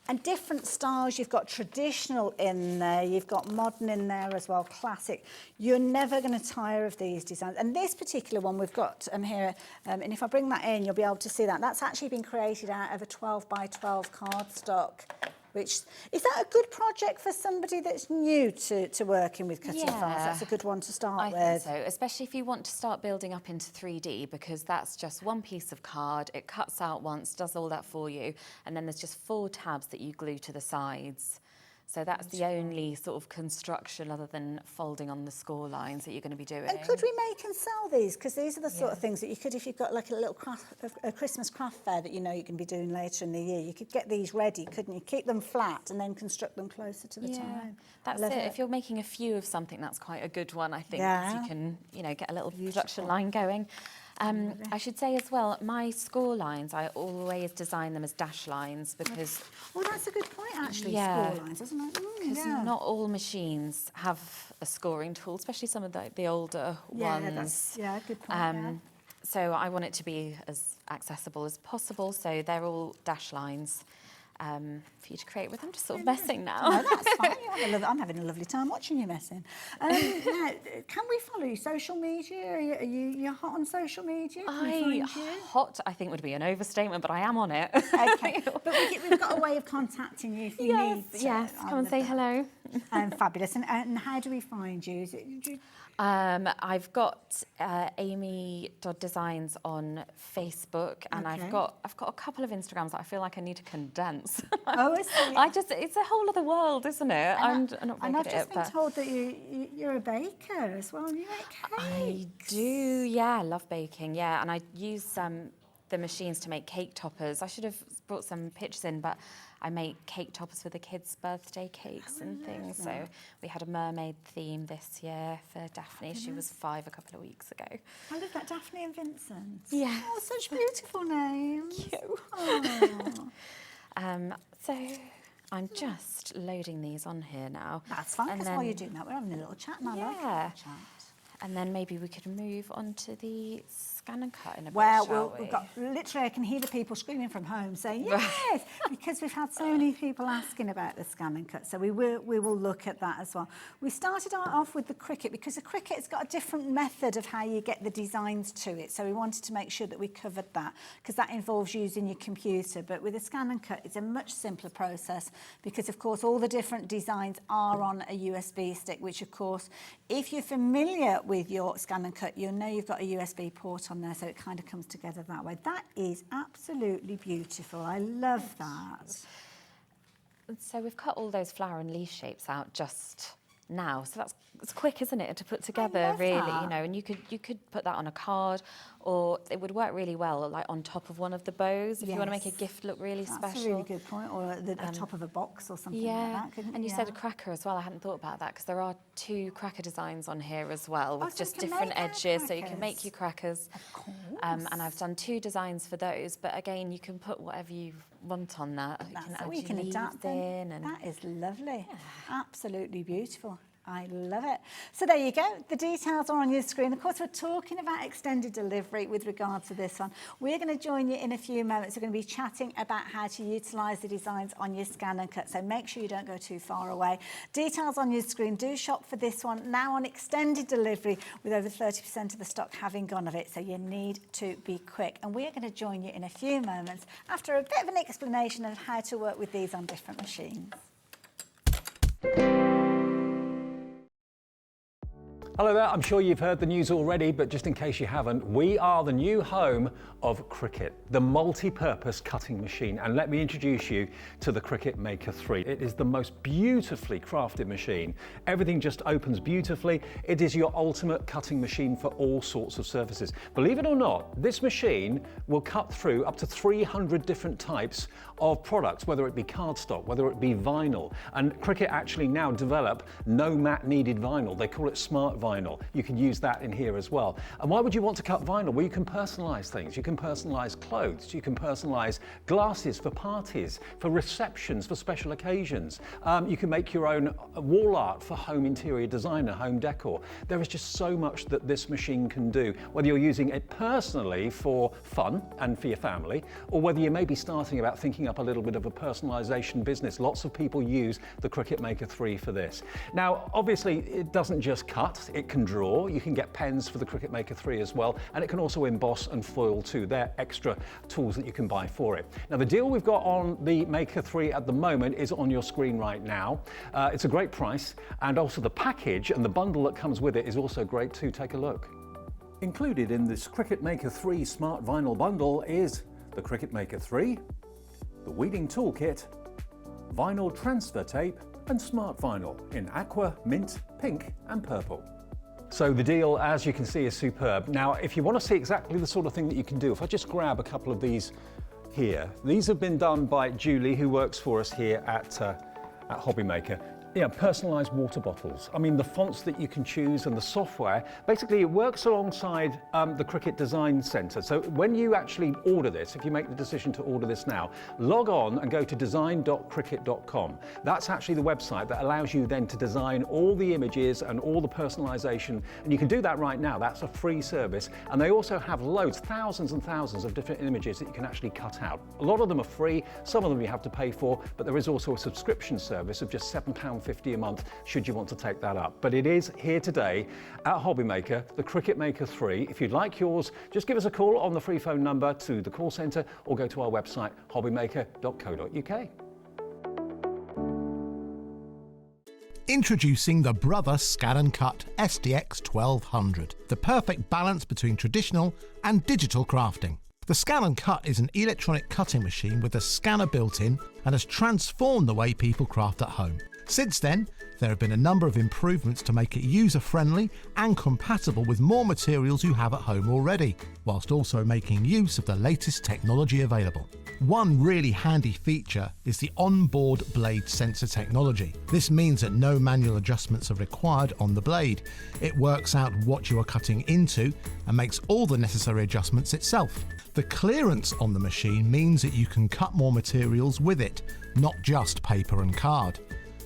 C: And different styles. You've got traditional in there. You've got modern in there as well. Classic. You're never going to tire of these designs. And this particular one we've got here, and if I bring that in, you'll be able to see that. That's actually been created out of a 12 by 12 cardstock. Which is that a good project for somebody that's new to working with cutting files? That's a good one to start with.
F: I think so, especially if you want to start building up into 3D, because that's just one piece of card. It cuts out once, does all that for you, and then there's just 4 tabs that you glue to the sides. So that's the only sort of construction other than folding on the score lines that you're going to be doing.
C: And could we make and sell these? Because these are the sort of things that you could, if you've got like a little a Christmas craft fair that you know you can be doing later in the year, you could get these ready, couldn't you? Keep them flat and then construct them closer to the time.
F: That's it. If you're making a few of something, that's quite a good one, I think. Yeah. You can, get a little production line going. I should say as well, my score lines, I always design them as dash lines because...
C: Well, that's a good point, actually,
F: Yeah.
C: score lines, isn't it?
F: Because
C: Yeah.
F: not all machines have a scoring tool, especially some of the older ones.
C: Good point, yeah.
F: So I want it to be as accessible as possible, so they're all dash lines for you to create with. I'm just sort of messing now.
C: No, that's fine. I'm having a lovely time watching you messing. Now, can we follow you social media? Are you hot on social media? Can we find you?
F: Hot, I think, would be an overstatement, but I am on it.
C: Okay, but we've got a way of contacting you if you need to.
F: Yes, come and say hello.
C: Fabulous. And how do we find you?
F: I've got Amy Dodd Designs on Facebook, and
C: Okay.
F: I've got a couple of Instagrams that I feel like I need to condense.
C: Oh, I see.
F: It's a whole other world, isn't it? I'm not very
C: And I've
F: good at
C: just
F: it,
C: been
F: but
C: told that you're a baker as well. You make
F: I
C: cakes.
F: do, yeah, I love baking, yeah, and I use the machines to make cake toppers. I should have brought some pictures in, but I make cake toppers for the kids' birthday cakes and things. So we had a mermaid theme this year for Daphne. She was 5 a couple of weeks ago.
C: I love that, Daphne and Vincent.
F: Yeah.
C: Oh, such beautiful names.
F: Thank you.
C: Oh.
F: So I'm just loading these on here now.
C: That's fine,
F: And
C: because
F: then-
C: while you're doing that, we're having a little chat, and I like a
F: Yeah.
C: little chat.
F: And then maybe we could move on to the scan and cut in a bit,
C: Well,
F: shall we?
C: we've got, literally, I can hear the people screaming from home saying, yes, because we've had so many people asking about the scan and cut, so we will look at that as well. We started off with the Cricut, because the Cricut's got a different method of how you get the designs to it, so we wanted to make sure that we covered that, because that involves using your computer, but with the scan and cut, it's a much simpler process, because, of course, all the different designs are on a USB stick, which, of course, if you're familiar with your scan and cut, you'll know you've got a USB port on there, so it kind of comes together that way. That is absolutely beautiful. I love that.
F: So we've cut all those flower and leaf shapes out just now, so it's quick, isn't it, to put together,
C: love
F: really,
C: that.
F: you know, and you could put that on a card, or it would work really well like on top of one of the bows if you want to make a
C: Yes.
F: gift look really
C: That's
F: special.
C: a really good point, or at the top of a box or something like
F: Yeah,
C: that. Couldn't
F: and you
C: yeah.
F: said a cracker as well. I hadn't thought about that because there are 2 cracker designs on here as well with
C: so
F: just
C: you can
F: different
C: make our
F: edges, so you can make
C: crackers.
F: your crackers.
C: Of course.
F: And I've done 2 designs for those, but again, you can put whatever you want on that. You can
C: That's
F: add
C: it. We
F: your
C: can
F: leaves
C: adapt them.
F: in, and
C: That is lovely. Absolutely beautiful. I love it. So there you go. The details are on your screen. Of course, we're talking about extended delivery with regard to this one. We're going to join you in a few moments. We're going to be chatting about how to utilise the designs on your scan and cut. So make sure you don't go too far away. Details on your screen. Do shop for this one now on extended delivery with over 30% of the stock having gone of it. So you need to be quick. And we're going to join you in a few moments after a bit of an explanation of how to work with these on different machines.
A: Hello there, I'm sure you've heard the news already, but just in case you haven't, we are the new home of Cricut, the multi-purpose cutting machine. And let me introduce you to the Cricut Maker 3. It is the most beautifully crafted machine. Everything just opens beautifully. It is your ultimate cutting machine for all sorts of surfaces. Believe it or not, this machine will cut through up to 300 different types of products, whether it be cardstock, whether it be vinyl. And Cricut actually now develop no mat needed vinyl. They call it smart vinyl. You can use that in here as well. And why would you want to cut vinyl? Well, you can personalize things. You can personalize clothes. You can personalize glasses for parties, for receptions, for special occasions. You can make your own wall art for home interior design and home decor. There is just so much that this machine can do, whether you're using it personally for fun and for your family, or whether you may be starting about thinking up a little bit of a personalization business. Lots of people use the Cricut Maker 3 for this. Now, obviously, it doesn't just cut, it can draw. You can get pens for the Cricut Maker 3 as well, and it can also emboss and foil too. They're extra tools that you can buy for it. Now, the deal we've got on the Maker 3 at the moment is on your screen right now. It's a great price, and also the package and the bundle that comes with it is also great too. Take a look. Included in this Cricut Maker 3 Smart Vinyl Bundle is the Cricut Maker 3, the weeding toolkit, vinyl transfer tape, and smart vinyl in aqua, mint, pink, and purple. So the deal, as you can see, is superb. Now, if you want to see exactly the sort of thing that you can do, if I just grab a couple of these here, these have been done by Julie, who works for us here at HobbyMaker. Yeah, personalised water bottles. I mean, the fonts that you can choose and the software, basically it works alongside the Cricut Design Centre. So when you actually order this, if you make the decision to order this now, log on and go to design.cricut.com. That's actually the website that allows you then to design all the images and all the personalisation, and you can do that right now. That's a free service. And they also have loads, thousands and thousands of different images that you can actually cut out. A lot of them are free, some of them you have to pay for, but there is also a subscription service of just £7.50 a month should you want to take that up. But it is here today at HobbyMaker, the Cricut Maker 3. If you'd like yours, just give us a call on the free phone number to the call centre or go to our website hobbymaker.co.uk.
E: Introducing the Brother Scan & Cut SDX 1200, the perfect balance between traditional and digital crafting. The Scan & Cut is an electronic cutting machine with a scanner built in and has transformed the way people craft at home. Since then, there have been a number of improvements to make it user-friendly and compatible with more materials you have at home already, whilst also making use of the latest technology available. One really handy feature is the onboard blade sensor technology. This means that no manual adjustments are required on the blade. It works out what you are cutting into and makes all the necessary adjustments itself. The clearance on the machine means that you can cut more materials with it, not just paper and card.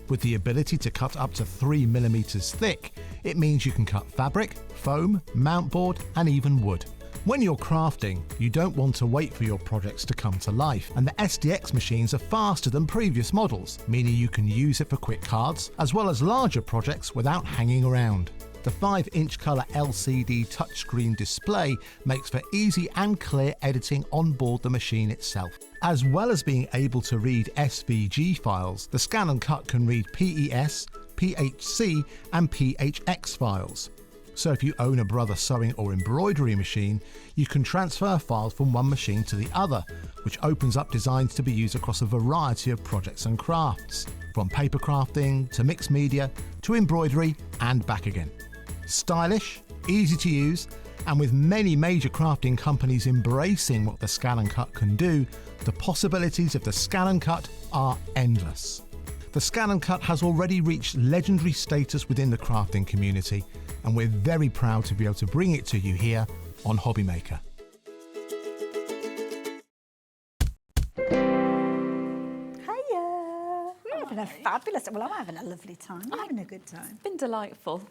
E: With the ability to cut up to 3mm thick, it means you can cut fabric, foam, mount board, and even wood. When you're crafting, you don't want to wait for your projects to come to life, and the SDX machines are faster than previous models, meaning you can use it for quick cards, as well as larger projects without hanging around. The 5-inch colour LCD touchscreen display makes for easy and clear editing on board the machine itself. As well as being able to read SVG files, the Scan & Cut can read PES, PHC and PHX files. So if you own a Brother sewing or embroidery machine, you can transfer files from one machine to the other, which opens up designs to be used across a variety of projects and crafts, from paper crafting to mixed media to embroidery and back again. Stylish, easy to use, and with many major crafting companies embracing what the Scan & Cut can do, the possibilities of the Scan & Cut are endless. The Scan & Cut has already reached legendary status within the crafting community, and we're very proud to be able to bring it to you here on HobbyMaker.
C: Having a fabulous, well, I'm having a lovely time. I'm having a good time.
F: It's been delightful.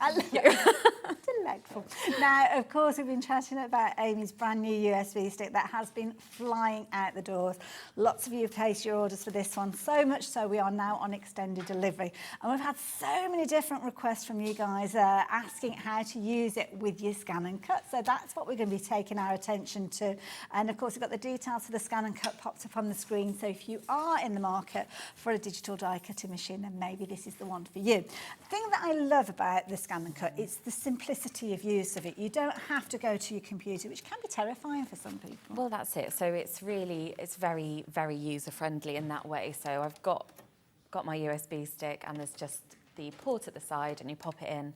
C: Delightful. Now, of course, we've been chatting about Amy's brand new USB stick that has been flying out the doors. Lots of you have placed your orders for this one, so much so we are now on extended delivery. And we've had so many different requests from you guys asking how to use it with your Scan & Cut. So that's what we're going to be taking our attention to. And of course, we've got the details for the Scan & Cut popped up on the screen. So if you are in the market for a digital die cutting machine, then maybe this is the one for you. The thing that I love about the Scan & Cut, it's the simplicity of use of it. You don't have to go to your computer, which can be terrifying for some people.
F: Well, that's it. So it's very, very user-friendly in that way. So I've got my USB stick and there's just the port at the side and you pop it in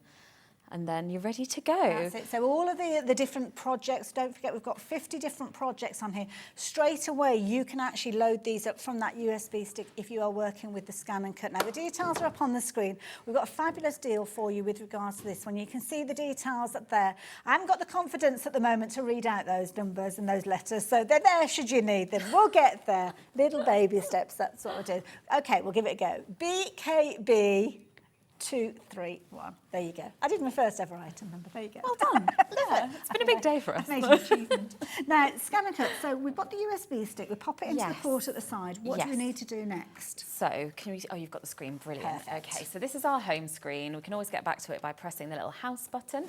F: and then you're ready to go.
C: That's it. So all of the different projects, don't forget we've got 50 different projects on here. Straight away you can actually load these up from that USB stick if you are working with the Scan & Cut. Now the details are up on the screen. We've got a fabulous deal for you with regards to this one. You can see the details up there. I haven't got the confidence at the moment to read out those numbers and those letters, so they're there should you need them. We'll get there. Little baby steps, that's what we'll do. Okay, we'll give it a go. BKB 231. There you go. I did my first ever item number. There you go.
F: Well done. Yeah, it's been a big day for us.
C: Amazing achievement. Now, Scan & Cut. So we've got the USB stick. We pop it into the
F: Yes.
C: port at the side. What do we
F: Yes.
C: need to do next?
F: So can we? Oh, you've got the screen. Brilliant.
C: Perfect.
F: Okay, so this is our home screen. We can always get back to it by pressing the little house button.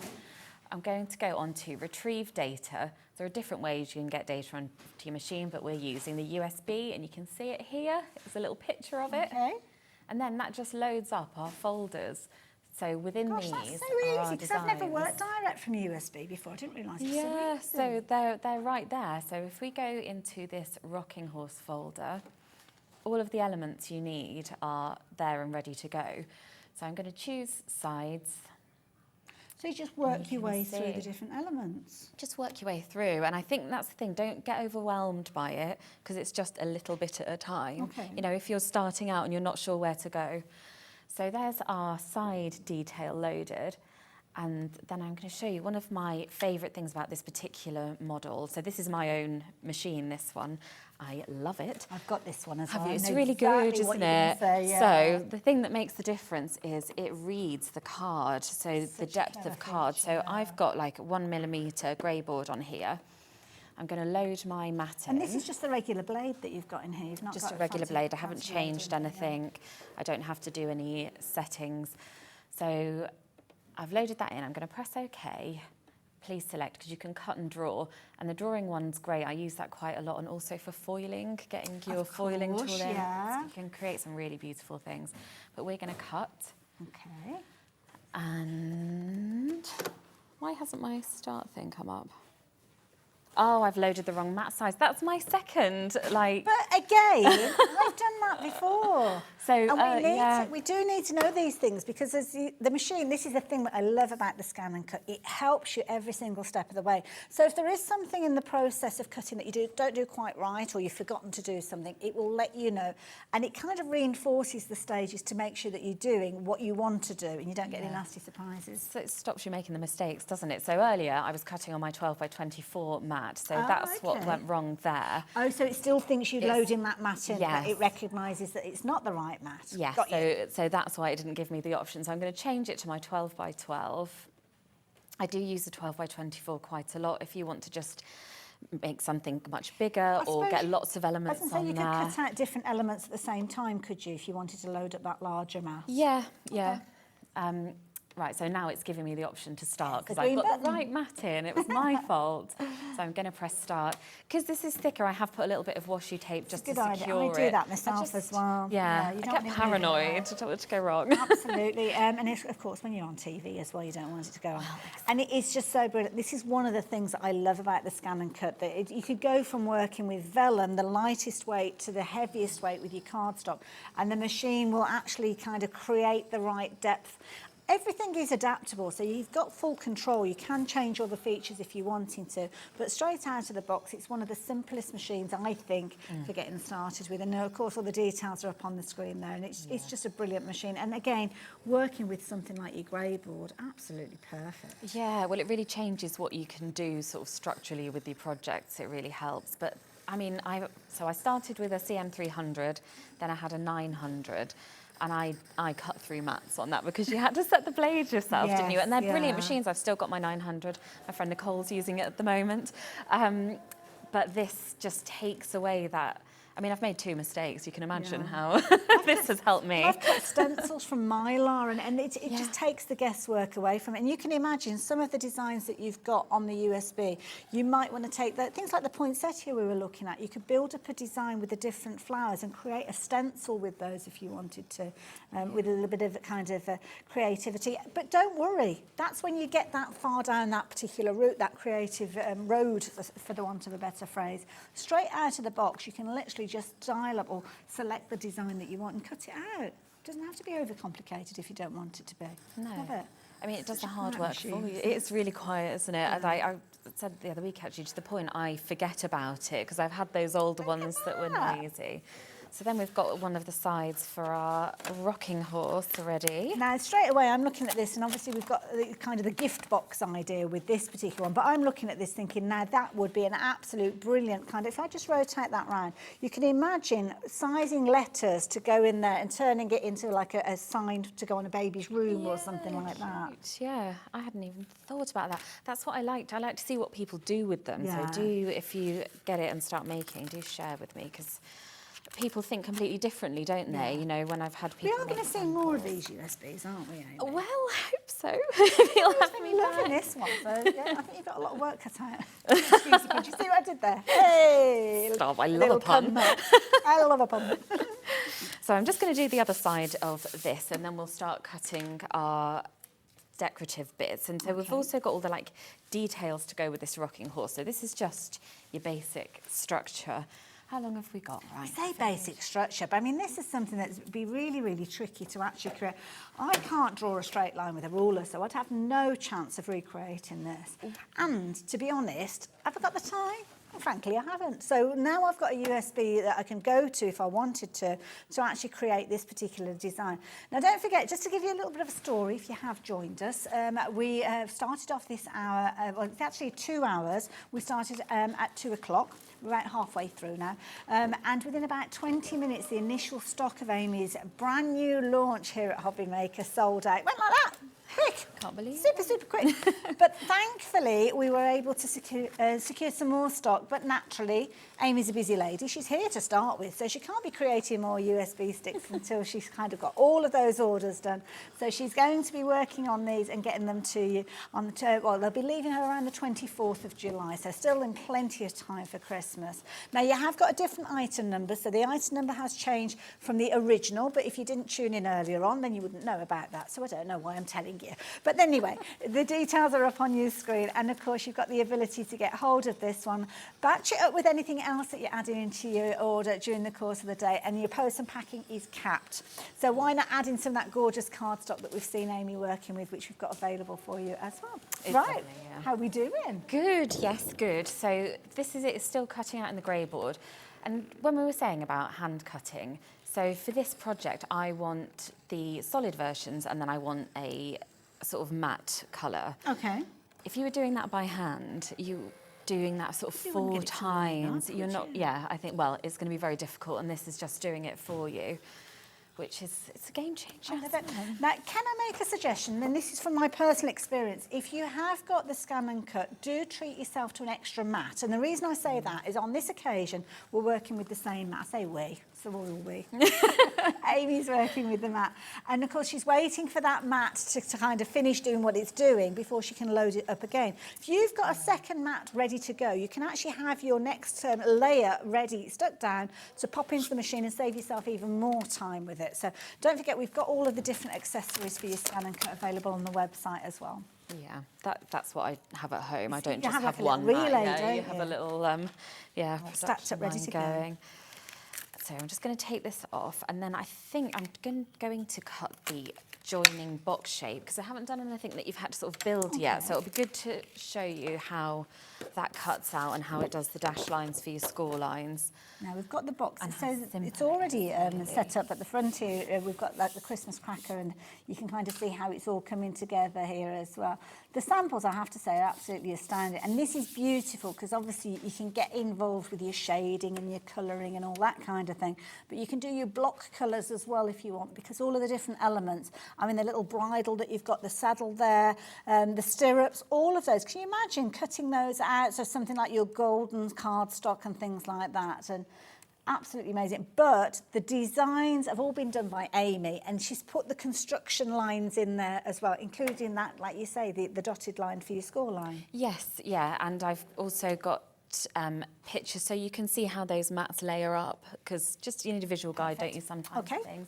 F: I'm going to go on to retrieve data. There are different ways you can get data onto your machine, but we're using the USB, and you can see it here. There's a little picture of it.
C: Okay.
F: And then that just loads up our folders. So within
C: Gosh,
F: these
C: that's so
F: are our
C: easy because I've never
F: designs.
C: worked direct from USB before. I didn't realise it was
F: Yeah,
C: so
F: so
C: easy.
F: they're right there. So if we go into this rocking horse folder, all of the elements you need are there and ready to go. So I'm going to choose sides.
C: So you just work your
F: can
C: way through the
F: see.
C: different elements.
F: Just work your way through, and I think that's the thing. Don't get overwhelmed by it because it's just a little bit at a time.
C: Okay.
F: You know, if you're starting out and you're not sure where to go. So there's our side detail loaded. And then I'm going to show you one of my favourite things about this particular model. So this is my own machine, this one. I love it.
C: I've got this one as well.
F: Have you? It's
C: I know
F: really good,
C: exactly what
F: isn't
C: you're gonna
F: it?
C: say, yeah.
F: So the thing that makes the difference is it reads the card, so the
C: Such a
F: depth
C: clever
F: of card.
C: feature.
F: So I've got like 1mm grey board on here. I'm going to load my mat in.
C: And this is just the regular blade that you've got in here. You've not
F: Just
C: got
F: a regular
C: fancy-
F: blade. I haven't
C: fancy blade in
F: changed
C: here, yeah.
F: anything. I don't have to do any settings. So I've loaded that in. I'm going to press OK. Please select, because you can cut and draw. And the drawing one's great. I use that quite a lot, and also for foiling, getting your foiling
C: course,
F: tool in.
C: yeah.
F: So you can create some really beautiful things. But we're going to cut.
C: Okay.
F: And why hasn't my start thing come up? Oh, I've loaded the wrong mat size. That's my second, like...
C: But again, I've done that before.
F: So,
C: And we do need to know these things, because as the machine, this is the thing that I love about the scan and cut. It helps you every single step of the way. So if there is something in the process of cutting that you don't do quite right, or you've forgotten to do something, it will let you know. And it kind of reinforces the stages to make sure that you're doing what you want to do and you don't get any nasty surprises.
F: So it stops you making the mistakes, doesn't it? So earlier I was cutting on my 12 by 24 mat, so that's what went wrong there.
C: Oh, so it still thinks you're loading that mat in,
F: yes.
C: but it recognises that it's not the right mat.
F: Yes, so that's why it didn't give me the option. So I'm going to change it to my 12 by 12. I do use the 12 by 24 quite a lot if you want to just make something much bigger or get lots of elements on there.
C: You could cut out different elements at the same time, could you, if you wanted to load up that larger mat?
F: Yeah, yeah. Right, so now it's giving me the option to start because I
C: green
F: got
C: button.
F: the right mat in. It was my fault. So I'm going to press start. Because this is thicker, I have put a little bit of washi tape just to secure it.
C: I do that myself as well.
F: Yeah,
C: you
F: I
C: don't
F: get
C: want it
F: paranoid.
C: moving
F: I don't want it to go wrong.
C: Absolutely. And of course, when you're on TV as well, you don't want it to go on. And it is just so brilliant. This is one of the things that I love about the scan and cut, that you could go from working with vellum, the lightest weight, to the heaviest weight with your cardstock, and the machine will actually kind of create the right depth. Everything is adaptable, so you've got full control. You can change all the features if you're wanting to, but straight out of the box, it's one of the simplest machines, I think, for getting started with. And of course, all the details are up on the screen there, and it's just a brilliant machine. And again, working with something like your grey board, absolutely perfect.
F: Yeah, well, it really changes what you can do sort of structurally with your projects. It really helps. But I mean, so I started with a CM300, then I had a 900. And I cut through mats on that because you had to set the blades yourself, didn't you? And they're brilliant machines. I've still got my 900. My friend Nicole's using it at the moment. But this just takes away that. I mean, I've made 2 mistakes. You can imagine how this has helped me.
C: I've cut stencils from Mylar, and it just takes the guesswork away from it. And you can imagine some of the designs that you've got on the USB, you might want to take things like the poinsettia we were looking at. You could build up a design with the different flowers and create a stencil with those if you wanted to, with a little bit of kind of creativity. But don't worry, that's when you get that far down that particular route, that creative road, for the want of a better phrase. Straight out of the box, you can literally just dial up or select the design that you want and cut it out. It doesn't have to be overcomplicated if you don't want it to be.
F: No.
C: Love it.
F: I mean, it does the
C: Such a
F: hard
C: quiet
F: work for
C: machine.
F: you. It's really quiet, isn't it? And I said the other week, actually, to the point I forget about it because I've had those older ones that were noisy. So then we've got one of the sides for our rocking horse already.
C: Now, straight away, I'm looking at this, and obviously we've got kind of the gift box idea with this particular one, but I'm looking at this thinking, now that would be an absolute brilliant kind of, if I just rotate that round, you can imagine sizing letters to go in there and turning it into like a sign to go on a baby's room or something like that.
F: Cute. Yeah, I hadn't even thought about that. That's what I liked. I like to see what people do with them.
C: Yeah.
F: So if you get it and start making, do share with me, because people think completely differently, don't they? You know, when I've had people...
C: We are going to see more of these USBs, aren't we, Amy?
F: Well, I hope so. You'll have me
C: loving
F: back.
C: this one, so yeah, I think you've got a lot of work cut out. Excuse me, did you see what I did there? Hey!
F: Stop, I love
C: Little
F: a pun.
C: I love a pun.
F: So I'm just going to do the other side of this, and then we'll start cutting our decorative bits. And so we've also got all the like details to go with this rocking horse. So this is just your basic structure. How long have we got? Right.
C: Say basic structure, but I mean, this is something that'd be really, really tricky to actually create. I can't draw a straight line with a ruler, so I'd have no chance of recreating this. And to be honest, have I got the time? Frankly, I haven't. So now I've got a USB that I can go to if I wanted to actually create this particular design. Now, don't forget, just to give you a little bit of a story, if you have joined us, we started off this hour, well, it's actually 2 hours. We started at 2 o'clock. We're about halfway through now. And within about 20 minutes, the initial stock of Amy's brand new launch here at HobbyMaker sold out. Went like that. Quick.
F: Can't believe
C: super, super quick. But thankfully, we were able to secure some more stock. But naturally, Amy's a busy lady. She's here to start with, so she can't be creating more USB sticks until she's kind of got all of those orders done. So she's going to be working on these and getting them to you on the, well, they'll be leaving her around the 24th of July, so still in plenty of time for Christmas. Now, you have got a different item number, so the item number has changed from the original, but if you didn't tune in earlier on, then you wouldn't know about that, so I don't know why I'm telling you. But anyway, the details are up on your screen, and of course, you've got the ability to get hold of this one, batch it up with anything else that you're adding into your order during the course of the day, and your post and packing is capped. So why not add in some of that gorgeous cardstock that we've seen Amy working with, which we've got available for you as well.
F: It's
C: right,
F: lovely, yeah.
C: How are we doing?
F: Good, yes, good. So this is it, it's still cutting out in the grey board. And when we were saying about hand cutting, so for this project, I want the solid versions and then I want a sort of matte colour.
C: Okay.
F: If you were doing that by hand, you doing that sort of
C: You wouldn't
F: 4
C: get it to line up,
F: times, you're
C: would
F: not,
C: you?
F: yeah, I think, well, it's going to be very difficult, and this is just doing it for you, which is, it's a game changer.
C: I love it. Now, can I make a suggestion? And this is from my personal experience. If you have got the scan and cut, do treat yourself to an extra mat. And the reason I say that is on this occasion, we're working with the same mat. I say we, so will we. Amy's working with the mat. And of course, she's waiting for that mat to kind of finish doing what it's doing before she can load it up again. If you've got a second mat ready to go, you can actually have your next layer ready, stuck down, to pop into the machine and save yourself even more time with it. So don't forget, we've got all of the different accessories for your scan and cut available on the website as well.
F: Yeah, that's what I have at home. I don't
C: You
F: just
C: have
F: have
C: like a
F: one
C: little
F: mat,
C: relay,
F: yeah,
C: don't
F: you have
C: you?
F: a little,
C: stacked up, ready
F: production
C: to go.
F: line going. So I'm just going to take this off, and then I think I'm going to cut the joining box shape, because I haven't done anything that you've had to sort of build yet, so it'll be good to show you how that cuts out and how it does the dash lines for your score lines.
C: Now we've got the box,
F: And
C: so
F: how simple
C: it's
F: it
C: already
F: is, really.
C: set up at the front here. We've got like the Christmas cracker, and you can kind of see how it's all coming together here as well. The samples, I have to say, are absolutely astounding, and this is beautiful because obviously you can get involved with your shading and your colouring and all that kind of thing, but you can do your block colours as well if you want, because all of the different elements, I mean the little bridle that you've got, the saddle there, the stirrups, all of those. Can you imagine cutting those out, so something like your golden cardstock and things like that? And absolutely amazing. But the designs have all been done by Amy, and she's put the construction lines in there as well, including that, like you say, the dotted line for your score line.
F: Yes, yeah, and I've also got pictures so you can see how those mats layer up, because just you need a visual guide, don't you, sometimes?
C: Okay.
F: Things.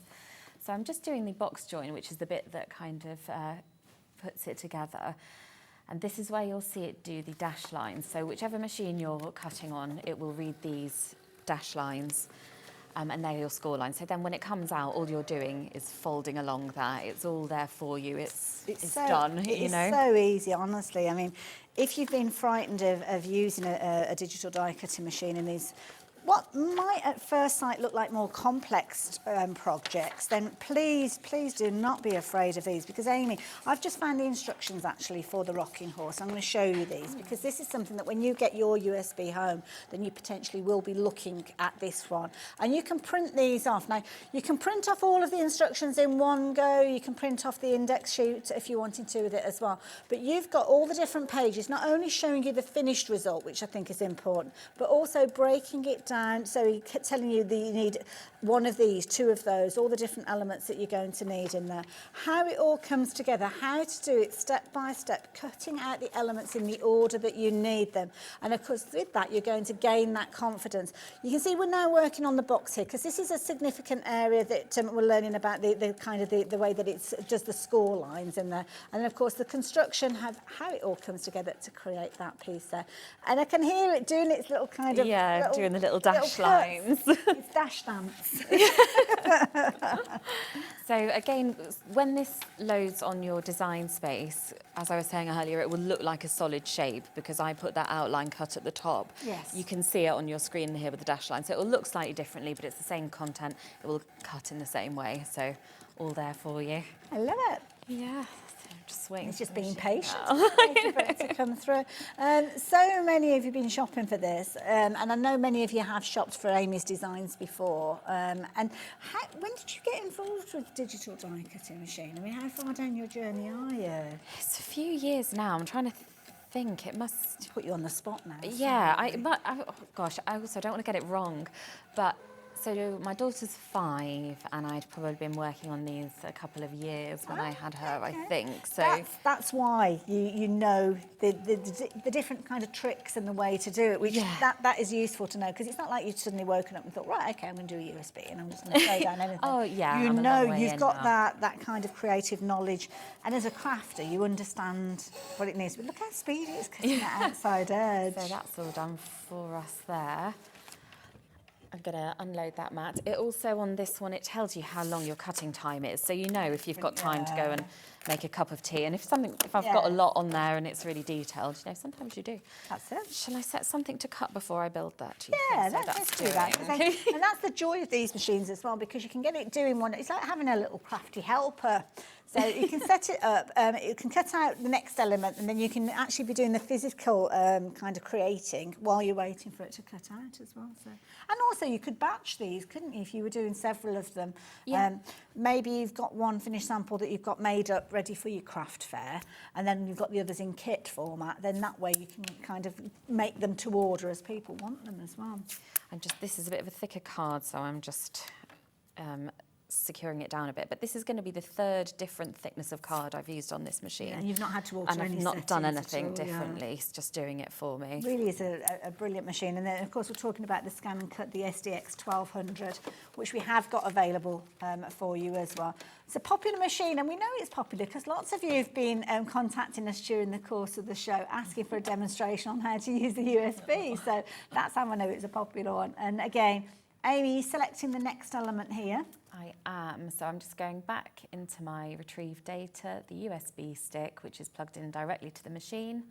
F: So I'm just doing the box join, which is the bit that kind of puts it together. And this is where you'll see it do the dash lines. So whichever machine you're cutting on, it will read these dash lines, and they're your score lines. So then when it comes out, all you're doing is folding along that. It's all there for you. It's done, you know.
C: It's so easy, honestly. I mean, if you've been frightened of using a digital die cutting machine in these, what might at first sight look like more complex projects, then please do not be afraid of these, because Amy, I've just found the instructions actually for the rocking horse. I'm going to show you these, because this is something that when you get your USB home, then you potentially will be looking at this one. And you can print these off. Now, you can print off all of the instructions in one go. You can print off the index sheet if you're wanting to with it as well. But you've got all the different pages, not only showing you the finished result, which I think is important, but also breaking it down, so he kept telling you that you need one of these, two of those, all the different elements that you're going to need in there, how it all comes together, how to do it step by step, cutting out the elements in the order that you need them. And of course with that you're going to gain that confidence. You can see we're now working on the box here, because this is a significant area that we're learning about the kind of the way that it's just the score lines in there, and then of course the construction, how it all comes together to create that piece there. And I can hear it doing its little kind of
F: doing the little dash lines.
C: It's dash stamps.
F: So again, when this loads on your design space, as I was saying earlier, it will look like a solid shape because I put that outline cut at the top.
C: Yes.
F: You can see it on your screen here with the dash line. So it will look slightly differently, but it's the same content. It will cut in the same way. So all there for you.
C: I love it.
F: Yeah. Just waiting.
C: It's just
F: for the
C: being
F: machine
C: patient
F: now.
C: waiting for it to come through. So many of you have been shopping for this, and I know many of you have shopped for Amy's Designs before. And when did you get involved with digital die cutting machine? I mean, how far down your journey are you?
F: It's a few years now. I'm trying to think. It must
C: Put you on the spot now.
F: Yeah, oh gosh, I also don't want to get it wrong, but so my daughter's 5 and I'd probably been working on these a couple of years when I had her, I think. So
C: that's why you know the different kind of tricks and the way to do it, which that is useful to know, because it's not like you'd suddenly woken up and thought, right, okay, I'm going to do a USB and I'm just going to throw down anything.
F: Oh yeah,
C: you know you've got that kind of creative knowledge, and as a crafter you understand what it needs. But look how speedy it's cutting that outside edge.
F: So that's all done for us there. I'm going to unload that mat. It also, on this one, it tells you how long your cutting time is. So you know if you've got time to go and make a cup of tea. And if I've got a lot on there and it's really detailed, you know, sometimes you do.
C: That's it.
F: Shall I set something to cut before I build that?
C: Yeah, let's do that. And that's the joy of these machines as well, because you can get it doing one. It's like having a little crafty helper. So you can set it up, you can cut out the next element, and then you can actually be doing the physical kind of creating while you're waiting for it to cut out as well. So, and also you could batch these, couldn't you, if you were doing several of them?
F: Yeah.
C: Maybe you've got one finished sample that you've got made up ready for your craft fair, and then you've got the others in kit format. Then that way you can kind of make them to order as people want them as well.
F: This is a bit of a thicker card, so I'm just securing it down a bit, but this is going to be the 3rd different thickness of card I've used on this machine.
C: Yeah, and you've not had to alter
F: and
C: any
F: I've not done
C: settings
F: anything
C: at all,
F: differently. It's just doing it for me.
C: It really is a brilliant machine. And then of course we're talking about the Scan and Cut, the SDX 1200, which we have got available for you as well. It's a popular machine, and we know it's popular because lots of you have been contacting us during the course of the show asking for a demonstration on how to use the USB. So that's how I know it's a popular one. And again, Amy, selecting the next element here.
F: I am. So I'm just going back into my retrieve data, the USB stick, which is plugged in directly to the machine,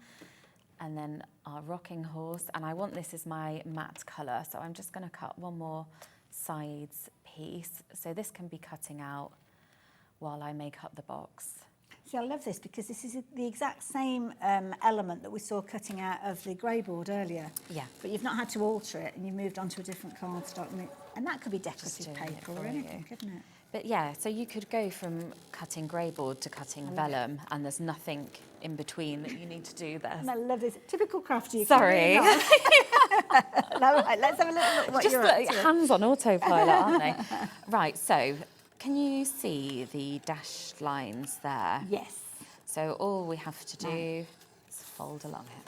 F: and then our rocking horse. And I want this as my matte colour. So I'm just going to cut one more sides piece. So this can be cutting out while I make up the box.
C: See, I love this because this is the exact same element that we saw cutting out of the grey board earlier.
F: Yeah.
C: But you've not had to alter it, and you moved on to a different cardstock. And that could be decorative paper or anything, couldn't it?
F: But yeah, so you could go from cutting grey board to cutting vellum, and there's nothing in between that you need to do there.
C: And I love this. Typical crafty.
F: Sorry.
C: No, right, let's have a little look what you're up to.
F: Hands on autopilot, aren't they? Right, so can you see the dashed lines there?
C: Yes.
F: So all we have to do is fold along it.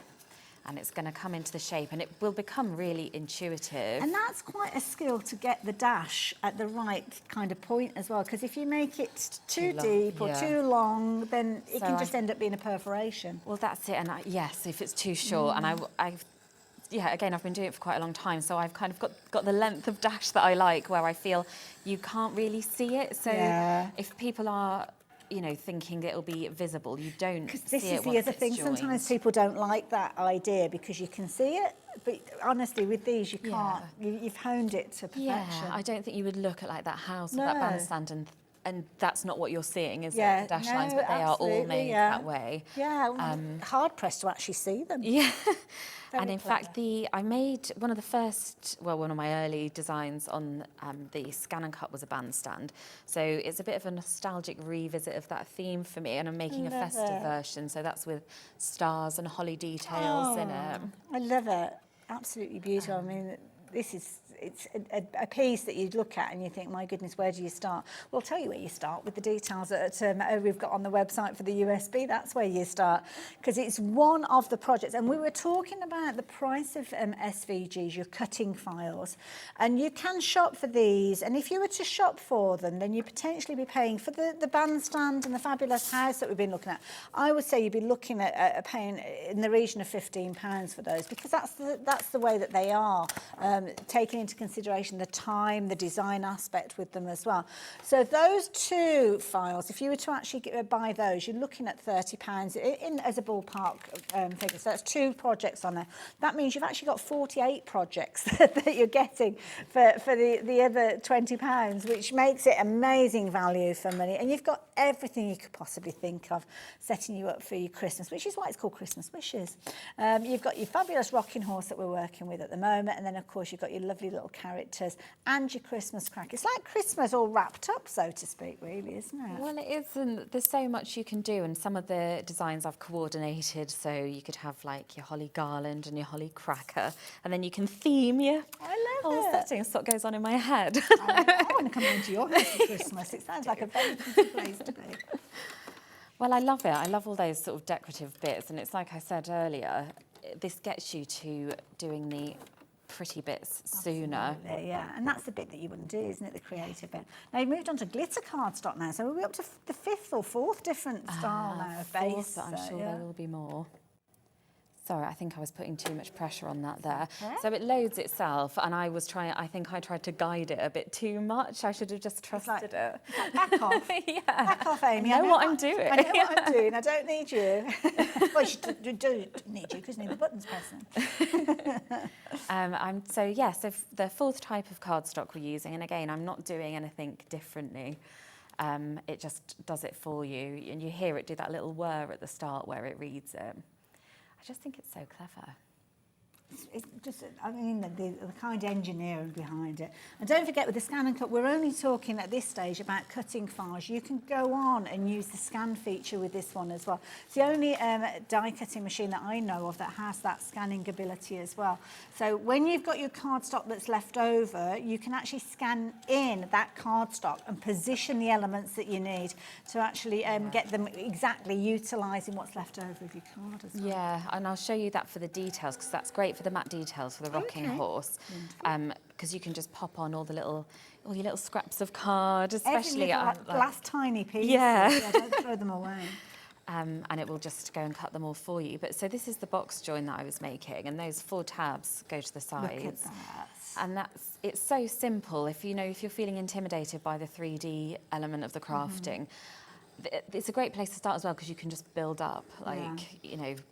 F: And it's going to come into the shape, and it will become really intuitive.
C: And that's quite a skill to get the dash at the right kind of point as well, because if you make it too deep or too long, then it can just end up being a perforation.
F: Well, that's it. And yes, if it's too short, and again, I've been doing it for quite a long time, so I've kind of got the length of dash that I like, where I feel you can't really see it. So if people are, you know, thinking it'll be visible, you don't see it.
C: This is the other thing. Sometimes people don't like that idea because you can see it, but honestly, with these, you can't. You've honed it to perfection.
F: Yeah, I don't think you would look at like that house with that bandstand and that's not what you're seeing, is it? The dash lines, but they are all made that way.
C: Yeah, hard pressed to actually see them.
F: Yeah. And in
C: clever.
F: fact, I made one of my early designs on the Scan and Cut was a bandstand. So it's a bit of a nostalgic revisit of that theme for me, and I'm making a festive version. So that's with stars and holly details in it.
C: I love it. Absolutely beautiful. I mean, this is it's a piece that you look at and you think, my goodness, where do you start? We'll tell you where you start with the details that we've got on the website for the USB. That's where you start, because it's one of the projects. And we were talking about the price of SVGs, your cutting files, and you can shop for these. And if you were to shop for them, then you potentially be paying for the bandstand and the fabulous house that we've been looking at. I would say you'd be looking at paying in the region of £15 for those, because that's the way that they are, taking into consideration the time, the design aspect with them as well. So those two files, if you were to actually buy those, you're looking at £30 as a ballpark figure. So that's two projects on there. That means you've actually got 48 projects that you're getting for the other £20, which makes it amazing value for money. And you've got everything you could possibly think of, setting you up for your Christmas, which is why it's called Christmas Wishes. You've got your fabulous rocking horse that we're working with at the moment, and then of course you've got your lovely little characters and your Christmas crack. It's like Christmas all wrapped up, so to speak, really, isn't it?
F: Well, it is, and there's so much you can do, and some of the designs I've coordinated, so you could have like your holly garland and your holly cracker, and then you can theme your whole setting. That's what goes on in my head.
C: I want to come into your house for Christmas. It sounds like a very pretty place to be.
F: Well, I love it. I love all those sort of decorative bits, and it's like I said earlier, this gets you to doing the pretty bits sooner.
C: Absolutely, yeah, and that's the bit that you wouldn't do, isn't it, the creative bit. Now you've moved on to glitter cardstock now, so we're up to the 5th or 4th different style now of base.
F: Fourth, but I'm sure there will be more. Sorry, I think I was putting too much pressure on that there. Okay. So it loads itself, and I think I tried to guide it a bit too much. I should have just trusted it.
C: Back off.
F: Yeah.
C: Back off, Amy.
F: I know what I'm doing.
C: I know what I'm doing. I don't need you. Well, you do need you, because you need the buttons pressing.
F: So the 4th type of cardstock we're using, and again, I'm not doing anything differently. It just does it for you, and you hear it do that little whir at the start where it reads it. I just think it's so clever.
C: It's just, I mean, the kind of engineering behind it. And don't forget, with the scan and cut, we're only talking at this stage about cutting files. You can go on and use the scan feature with this one as well. It's the only die cutting machine that I know of that has that scanning ability as well. So when you've got your cardstock that's left over, you can actually scan in that cardstock and position the elements that you need to actually get them exactly utilising what's left over of your card as well.
F: Yeah, and I'll show you that for the details, because that's great for the matte details for the rocking horse, because you can just pop on all your little scraps of card, especially
C: last tiny pieces.
F: Yeah,
C: don't throw them away.
F: And it will just go and cut them all for you. But so this is the box join that I was making, and those 4 tabs go to the sides.
C: Look at that.
F: And it's so simple. If you're feeling intimidated by the 3D element of the crafting. It's a great place to start as well, because you can just build up,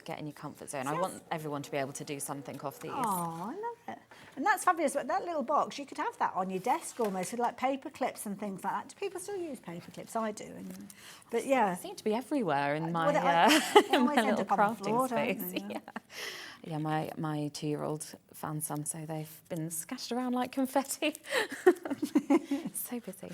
F: get in your comfort zone. I want everyone to be able to do something off these.
C: Oh, I love it. And that's fabulous. But that little box, you could have that on your desk almost, with like paper clips and things like that. Do people still use paper clips? I do. Anyway. But yeah.
F: They seem to be everywhere in my, in my little crafting space. Yeah, my 2-year-old found some, so they've been scattered around like confetti. So busy.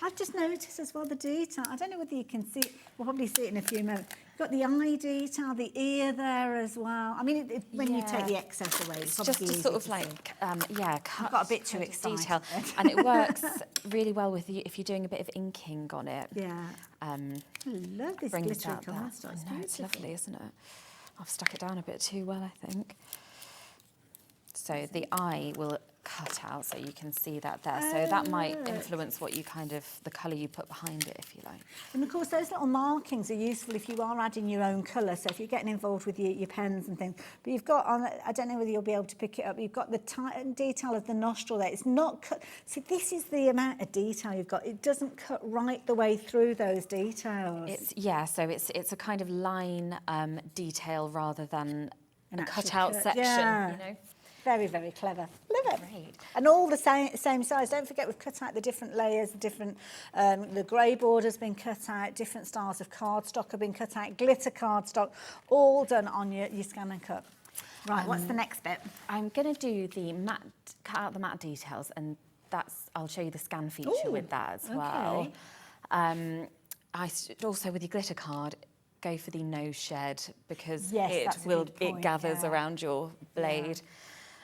C: I've just noticed as well the detail. I don't know whether you can see it. We'll probably see it in a few moments. You've got the eye detail, the ear there as well. I mean, when you take the excess away, it's
F: just to sort of like, cut.
C: I've got a bit too excited.
F: Detail. And it works really well with you if you're doing a bit of inking on it.
C: Yeah. I love this glittery cardstock.
F: It's lovely, isn't it? I've stuck it down a bit too well, I think. So the eye will cut out, so you can see that there. So that might influence what you the colour you put behind it, if you like. And
C: of course, those little markings are useful if you are adding your own colour. So if you're getting involved with your pens and things. But you've got on, I don't know whether you'll be able to pick it up, you've got the detail of the nostril there. It's not cut. See, this is the amount of detail you've got. It doesn't cut right the way through those details.
F: So it's a kind of line detail rather than a cut-out section,
C: you know. Very, very clever. Love it. Great. And all the same size. Don't forget, we've cut out the different layers, the different, the grey border's been cut out, different styles of cardstock have been cut out, glitter cardstock, all done on your scan and cut. Right, what's the next bit?
F: I'm going to do the matte, cut out the matte details, and I'll show you the scan feature with that as well. Also with your glitter card, go for the no shed, because it gathers around your blade.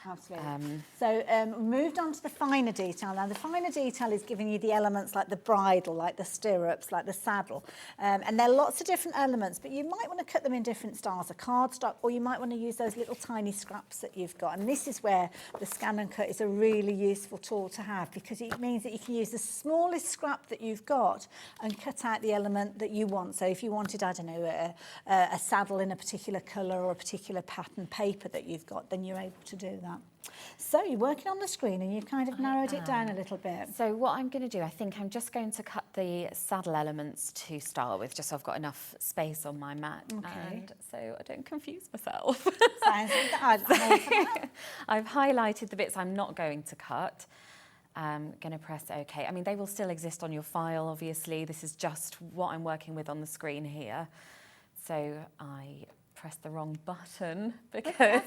C: Absolutely. So moved on to the finer detail. Now, the finer detail is giving you the elements like the bridle, like the stirrups, like the saddle. And there are lots of different elements, but you might want to cut them in different styles of cardstock, or you might want to use those little tiny scraps that you've got. And this is where the Scan and Cut is a really useful tool to have, because it means that you can use the smallest scrap that you've got and cut out the element that you want. So if you wanted, I don't know, a saddle in a particular colour or a particular pattern paper that you've got, then you're able to do that. So you're working on the screen and you've kind of narrowed it down a little bit.
F: So what I'm going to do, I think I'm just going to cut the saddle elements to start with, just so I've got enough space on my mat, and so I don't confuse myself.
C: Sounds good.
F: I've highlighted the bits I'm not going to cut. I'm going to press OK. I mean, they will still exist on your file, obviously. This is just what I'm working with on the screen here. So I pressed the wrong button because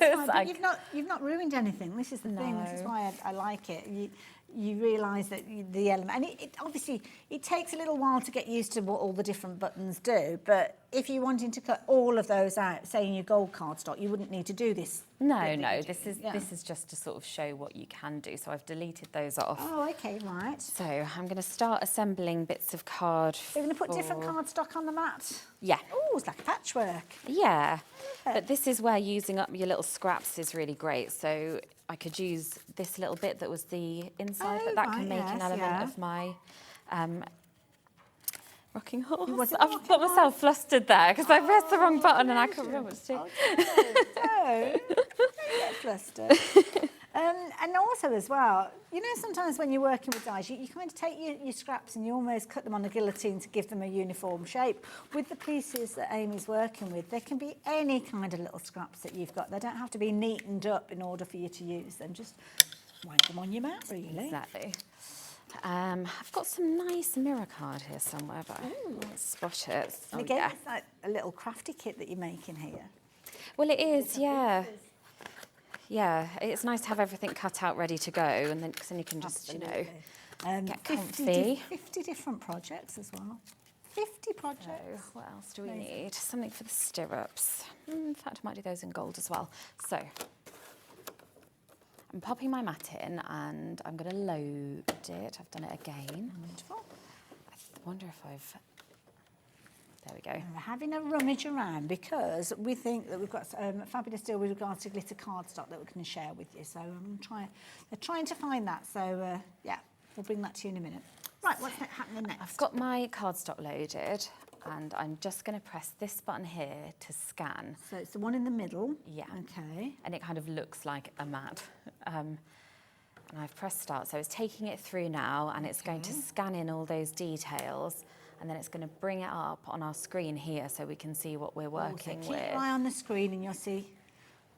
C: you've not ruined anything. This is the thing. This is why I like it. You realise that the element, and it obviously it takes a little while to get used to what all the different buttons do. But if you're wanting to cut all of those out, say in your gold cardstock, you wouldn't need to do this.
F: No. This is just to sort of show what you can do. So I've deleted those off.
C: Oh, okay, right.
F: So I'm going to start assembling bits of card.
C: You're going to put different cardstock on the mat.
F: Yeah.
C: Oh, it's like a patchwork.
F: Yeah. But this is where using up your little scraps is really great. So I could use this little bit that was the inside, but that can make an element of my rocking horse. I've got myself flustered there because I pressed the wrong button and I couldn't remember what to do.
C: Don't get flustered. And also as well, you know, sometimes when you're working with dies, you kind of take your scraps and you almost cut them on a guillotine to give them a uniform shape. With the pieces that Amy's working with, there can be any kind of little scraps that you've got. They don't have to be neatened up in order for you to use them. Just wind them on your mat, really.
F: Exactly. I've got some nice mirror card here somewhere, but I can't spot it.
C: And again, it's like a little crafty kit that you're making here.
F: Well, it is, yeah. Yeah, it's nice to have everything cut out ready to go, and then, cause then you can just, you know, get comfy.
C: 50 different projects as well. 50 projects.
F: So, what else do we need? Something for the stirrups. In fact, I might do those in gold as well. So, I'm popping my mat in, and I'm going to load it. I've done it again.
C: Wonderful.
F: I wonder if I've... There we go.
C: And we're having a rummage around because we think that we've got a fabulous deal with regards to glitter cardstock that we can share with you. So they're trying to find that. So yeah, we'll bring that to you in a minute. Right, what's happening next?
F: I've got my cardstock loaded, and I'm just going to press this button here to scan.
C: So it's the one in the middle.
F: Yeah.
C: Okay.
F: And it kind of looks like a mat. And I've pressed start. So it's taking it through now, and it's going to scan in all those details. And then it's going to bring it up on our screen here so we can see what we're working with.
C: Keep your eye on the screen and you'll see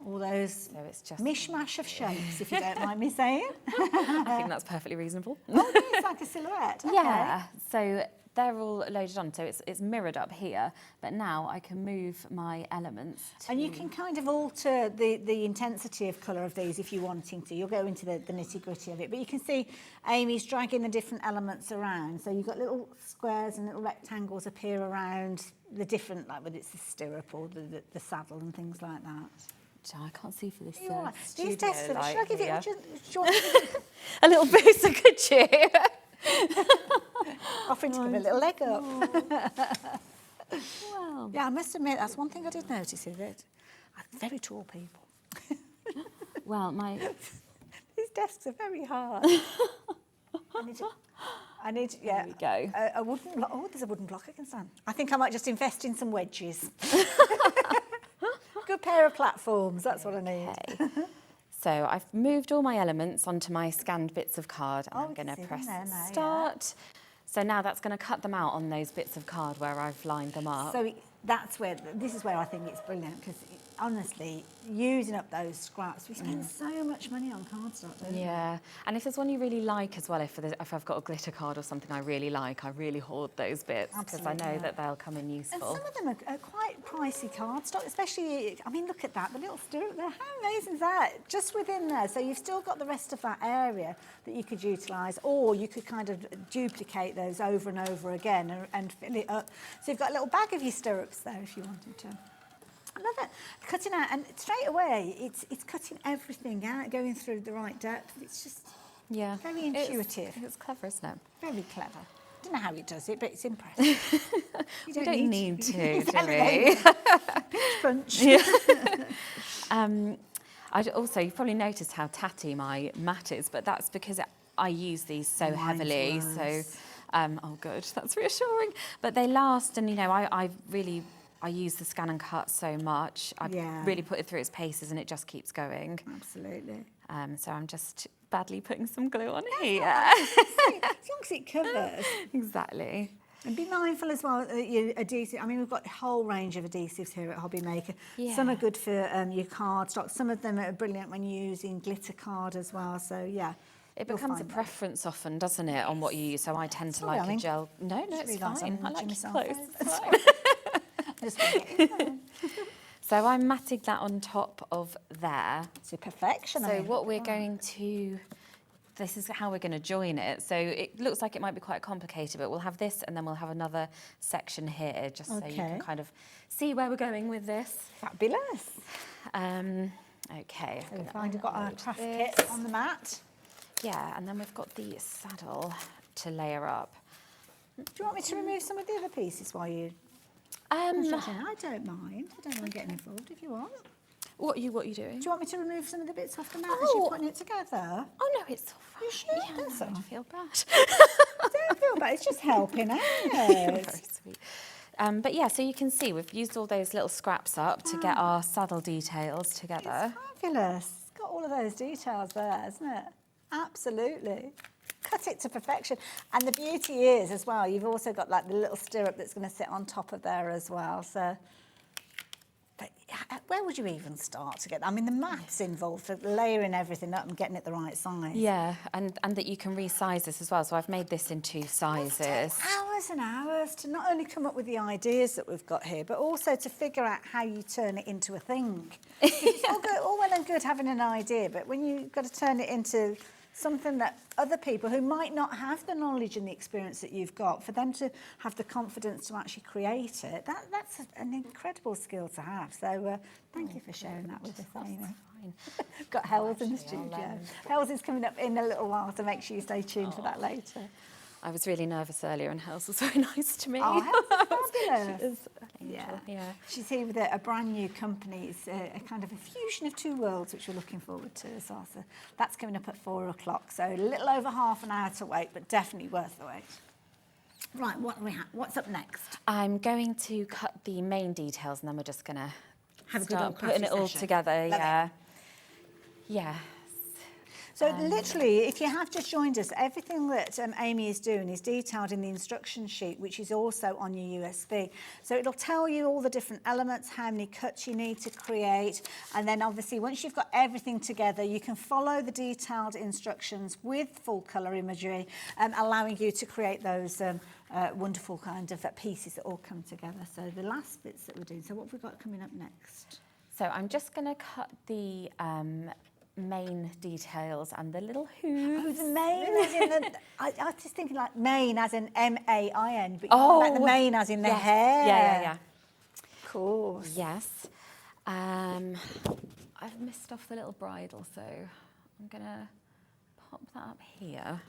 C: all those mishmash of shapes, if you don't mind me saying.
F: I think that's perfectly reasonable.
C: Oh, it's like a silhouette. Okay.
F: Yeah, so they're all loaded on, so it's mirrored up here, but now I can move my elements to...
C: And you can kind of alter the intensity of colour of these if you're wanting to. You'll go into the nitty-gritty of it, but you can see Amy's dragging the different elements around. So you've got little squares and little rectangles appear around the different, like whether it's the stirrup or the saddle and things like that.
F: I can't see for this
C: These desks, should I give
F: here.
C: it
F: a little boost of good cheer?
C: Offering to give a little leg up.
F: Well,
C: yeah, I must admit, that's one thing I did notice is that I'm very tall people.
F: well,
C: These desks are very hard. I need
F: there we go.
C: A wooden block. Oh, there's a wooden block I can stand. I think I might just invest in some wedges. Good pair of platforms, that's what I need.
F: Okay. So I've moved all my elements onto my scanned bits of card, and I'm going to press start. Yeah. So now that's going to cut them out on those bits of card where I've lined them up.
C: So this is where I think it's brilliant, because honestly, using up those scraps, we spend so much money on cardstock, don't we?
F: Yeah, and if there's one you really like as well, if I've got a glitter card or something I really like, I really hoard those bits because I know that they'll come in useful.
C: And some of them are quite pricey cardstock, especially, I mean, look at that, the little stirrup there, how amazing is that? Just within there, so you've still got the rest of that area that you could utilise, or you could kind of duplicate those over and over again and fill it up. So you've got a little bag of your stirrups there if you wanted to. love it. Cutting out, and straight away, it's cutting everything out, going through the right depth. It's just very intuitive.
F: It's clever, isn't it?
C: Very clever. I don't know how he does it, but it's impressive.
F: You don't need to, do
C: we? Punch.
F: You've probably noticed how tatty my mat is, but that's because I use these so heavily. So, oh, good, that's reassuring. But they last, and I use the scan and cut so much. I really put it through its paces, and it just keeps going.
C: Absolutely.
F: So I'm just badly putting some glue on here.
C: As long as it covers.
F: Exactly.
C: And be mindful as well that your adhesive, I mean, we've got a whole range of adhesives here at HobbyMaker. Yeah. Some are good for your cardstock. Some of them are brilliant when you're using glitter card as well. So, yeah.
F: It becomes a preference often, doesn't it, on what you use? So I tend to like a gel. No, it's fine. I like it close. It's fine. So I'm matting that on top of there.
C: To perfection.
F: So what we're going to, this is how we're going to join it. So it looks like it might be quite complicated, but we'll have this and then we'll have another section here, just so you can kind of see where we're going with this.
C: Fabulous.
F: Okay.
C: So we've kind of got our craft kit on the mat.
F: Yeah, and then we've got the saddle to layer up.
C: Do you want me to remove some of the other pieces while you... I don't mind. I don't mind getting involved if you want.
F: What are you doing?
C: Do you want me to remove some of the bits off the mat as you're putting it together?
F: Oh no, it's all fine.
C: You sure?
F: Yeah, I don't feel bad.
C: Don't feel bad. It's just helping out.
F: Very sweet. But yeah, so you can see we've used all those little scraps up to get our saddle details together.
C: It's fabulous. It's got all of those details there, isn't it? Absolutely. Cut it to perfection. And the beauty is as well, you've also got like the little stirrup that's going to sit on top of there as well. So, but where would you even start to get that? I mean, the maths involved for layering everything up and getting it the right size.
F: Yeah, and that you can resize this as well. So I've made this in 2 sizes.
C: Hours and hours to not only come up with the ideas that we've got here, but also to figure out how you turn it into a thing. It's all well and good having an idea, but when you've got to turn it into something that other people who might not have the knowledge and the experience that you've got, for them to have the confidence to actually create it, that's an incredible skill to have. So thank you for sharing that with us, Amy. We've got Hells in the studio. Hells is coming up in a little while, so make sure you stay tuned for that later.
F: I was really nervous earlier and Hells was very nice to me.
C: Oh, Hells is fabulous.
F: She is an angel, yeah.
C: She's here with a brand new company. It's a kind of a fusion of 2 worlds, which we're looking forward to as well. So that's coming up at 4 o'clock. So a little over half an hour to wait, but definitely worth the wait. Right, what's up next?
F: I'm going to cut the main details and then we're just going to
C: start
F: putting it all together. Yeah.
C: So literally, if you have just joined us, everything that Amy is doing is detailed in the instruction sheet, which is also on your USB. So it'll tell you all the different elements, how many cuts you need to create. And then obviously, once you've got everything together, you can follow the detailed instructions with full colour imagery, allowing you to create those wonderful kind of pieces that all come together. So the last bits that we're doing. So what have we got coming up next?
F: So I'm just going to cut the main details and the little hooves.
C: Oh, the mane as in the... I was just thinking like mane as in M-A-I-N, but like the mane as in the hair.
F: Yeah.
C: Of course.
F: Yes. I've missed off the little bridle, so I'm going to pop that up here.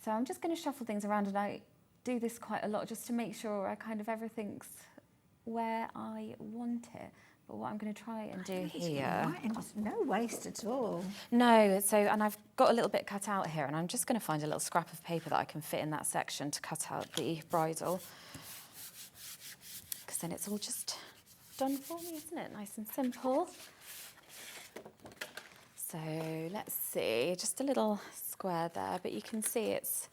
F: So I'm just going to shuffle things around, and I do this quite a lot just to make sure I kind of everything's where I want it. But what I'm going to try and do here...
C: No waste at all.
F: No, and I've got a little bit cut out here, and I'm just going to find a little scrap of paper that I can fit in that section to cut out the bridle. Because then it's all just done for me, isn't it? Nice and simple. So let's see, just a little square there, but you can see it's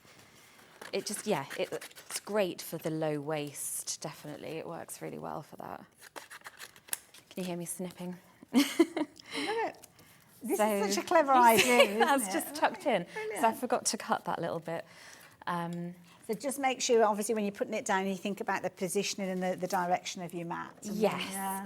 F: great for the low waist, definitely. It works really well for that. Can you hear me snipping?
C: This is such a clever idea, isn't
F: That's just tucked in. So I forgot to cut that little bit.
C: So just make sure, obviously, when you're putting it down, you think about the positioning and the direction of your mat.
F: Yes,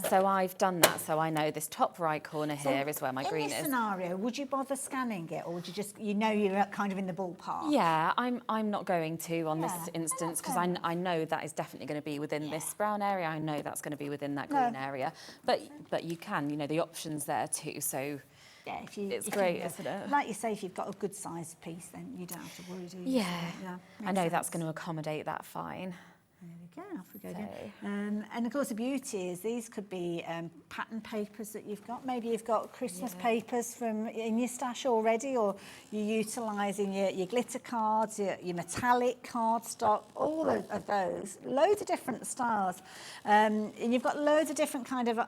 F: so I've done that, so I know this top right corner here is where my green
C: In this
F: is.
C: scenario, would you bother scanning it, or would you just, you're kind of in the ballpark?
F: Yeah, I'm not going to on this
C: Yeah.
F: instance, because
C: Okay.
F: I know that is definitely going to be within this brown area. I know that's going to be within that green area. But you can, you know, the options there too. So
C: Yeah,
F: it's great, isn't it?
C: Like you say, if you've got a good sized piece, then you don't have to worry, do you?
F: Yeah,
C: So,
F: I
C: makes
F: know
C: sense.
F: that's going to accommodate that fine.
C: There we go, off we go down. And of course the beauty is these could be pattern papers that you've got. Maybe you've got Christmas papers from in your stash already, or you're utilising your glitter cards, your metallic cardstock, all of those. Loads of different styles. And you've got loads of different kind of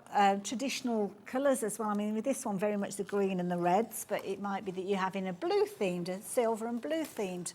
C: traditional colours as well. I mean, with this one, very much the green and the reds, but it might be that you're having a blue themed, a silver and blue themed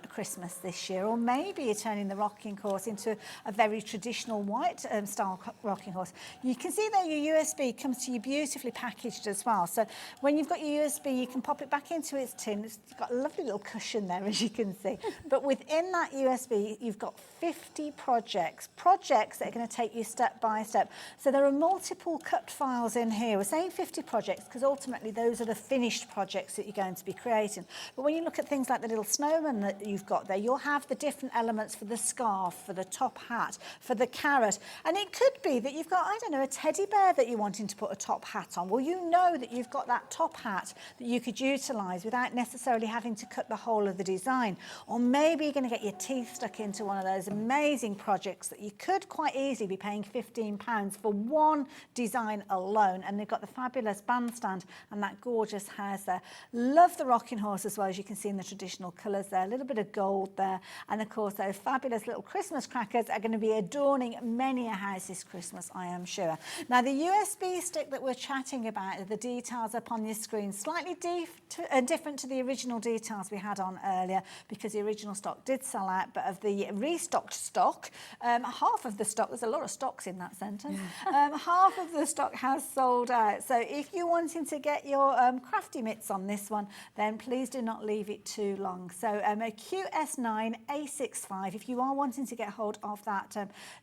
C: Christmas this year, or maybe you're turning the rocking horse into a very traditional white style rocking horse. You can see that your USB comes to you beautifully packaged as well. So when you've got your USB, you can pop it back into its tin. It's got a lovely little cushion there, as you can see. But within that USB, you've got 50 projects that are going to take you step by step. So there are multiple cut files in here. We're saying 50 projects because ultimately those are the finished projects that you're going to be creating. But when you look at things like the little snowman that you've got there, you'll have the different elements for the scarf, for the top hat, for the carrot. And it could be that you've got, I don't know, a teddy bear that you're wanting to put a top hat on. Well, you know that you've got that top hat that you could utilise without necessarily having to cut the whole of the design. Or maybe you're going to get your teeth stuck into one of those amazing projects that you could quite easily be paying £15 for one design alone. And they've got the fabulous bandstand and that gorgeous house there. Love the rocking horse as well, as you can see in the traditional colours there. A little bit of gold there. And of course, those fabulous little Christmas crackers are going to be adorning many a house this Christmas, I am sure. Now, the USB stick that we're chatting about, the details up on your screen, slightly different to the original details we had on earlier, because the original stock did sell out, but of the restocked stock, half of the stock, there's a lot of stocks in that sentence, half of the stock has sold out. So if you're wanting to get your crafty mitts on this one, then please do not leave it too long. So a QS9 A65, if you are wanting to get hold of that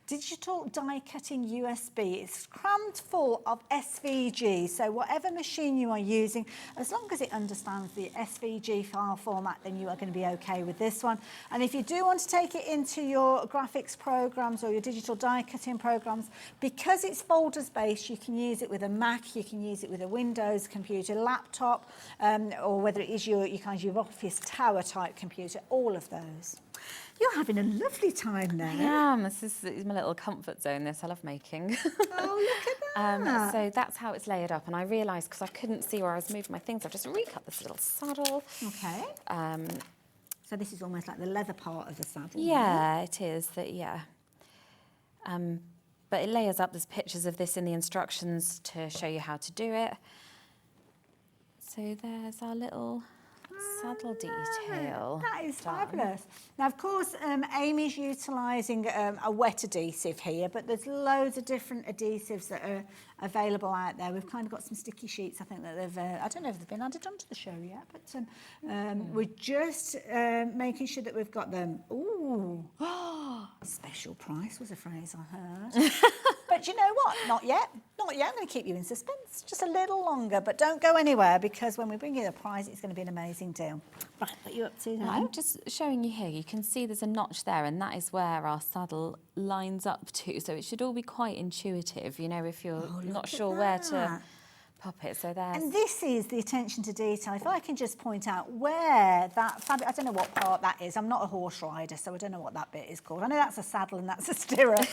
C: digital die cutting USB, it's crammed full of SVG. So whatever machine you are using, as long as it understands the SVG file format, then you are going to be okay with this one. And if you do want to take it into your graphics programs or your digital die cutting programs, because it's folders based, you can use it with a Mac, you can use it with a Windows computer, laptop, or whether it is your kind of your office tower type computer, all of those. You're having a lovely time there.
F: Yeah, this is my little comfort zone, this. I love making.
C: Oh, look at that.
F: So that's how it's layered up. And I realised, because I couldn't see where I was moving my things, I've just recut this little saddle.
C: Okay. So this is almost like the leather part of the saddle.
F: Yeah, it is. Yeah. But it layers up. There's pictures of this in the instructions to show you how to do it. So there's our little saddle detail.
C: That is
F: done.
C: fabulous. Now, of course, Amy's utilising a wet adhesive here, but there's loads of different adhesives that are available out there. We've kind of got some sticky sheets, I think, that they've, I don't know if they've been added onto the show yet, but we're just making sure that we've got them. Ooh, special price was a phrase I heard. But you know what? Not yet. Not yet. I'm going to keep you in suspense just a little longer, but don't go anywhere, because when we bring you the prize, it's going to be an amazing deal. Right, what are you up to now?
F: I'm just showing you here. You can see there's a notch there, and that is where our saddle lines up to. So it should all be quite intuitive, you know, if you're not sure where to pop it. So there's...
C: And this is the attention to detail. If I can just point out where that fabric, I don't know what part that is. I'm not a horse rider, so I don't know what that bit is called. I know that's a saddle and that's a stirrup.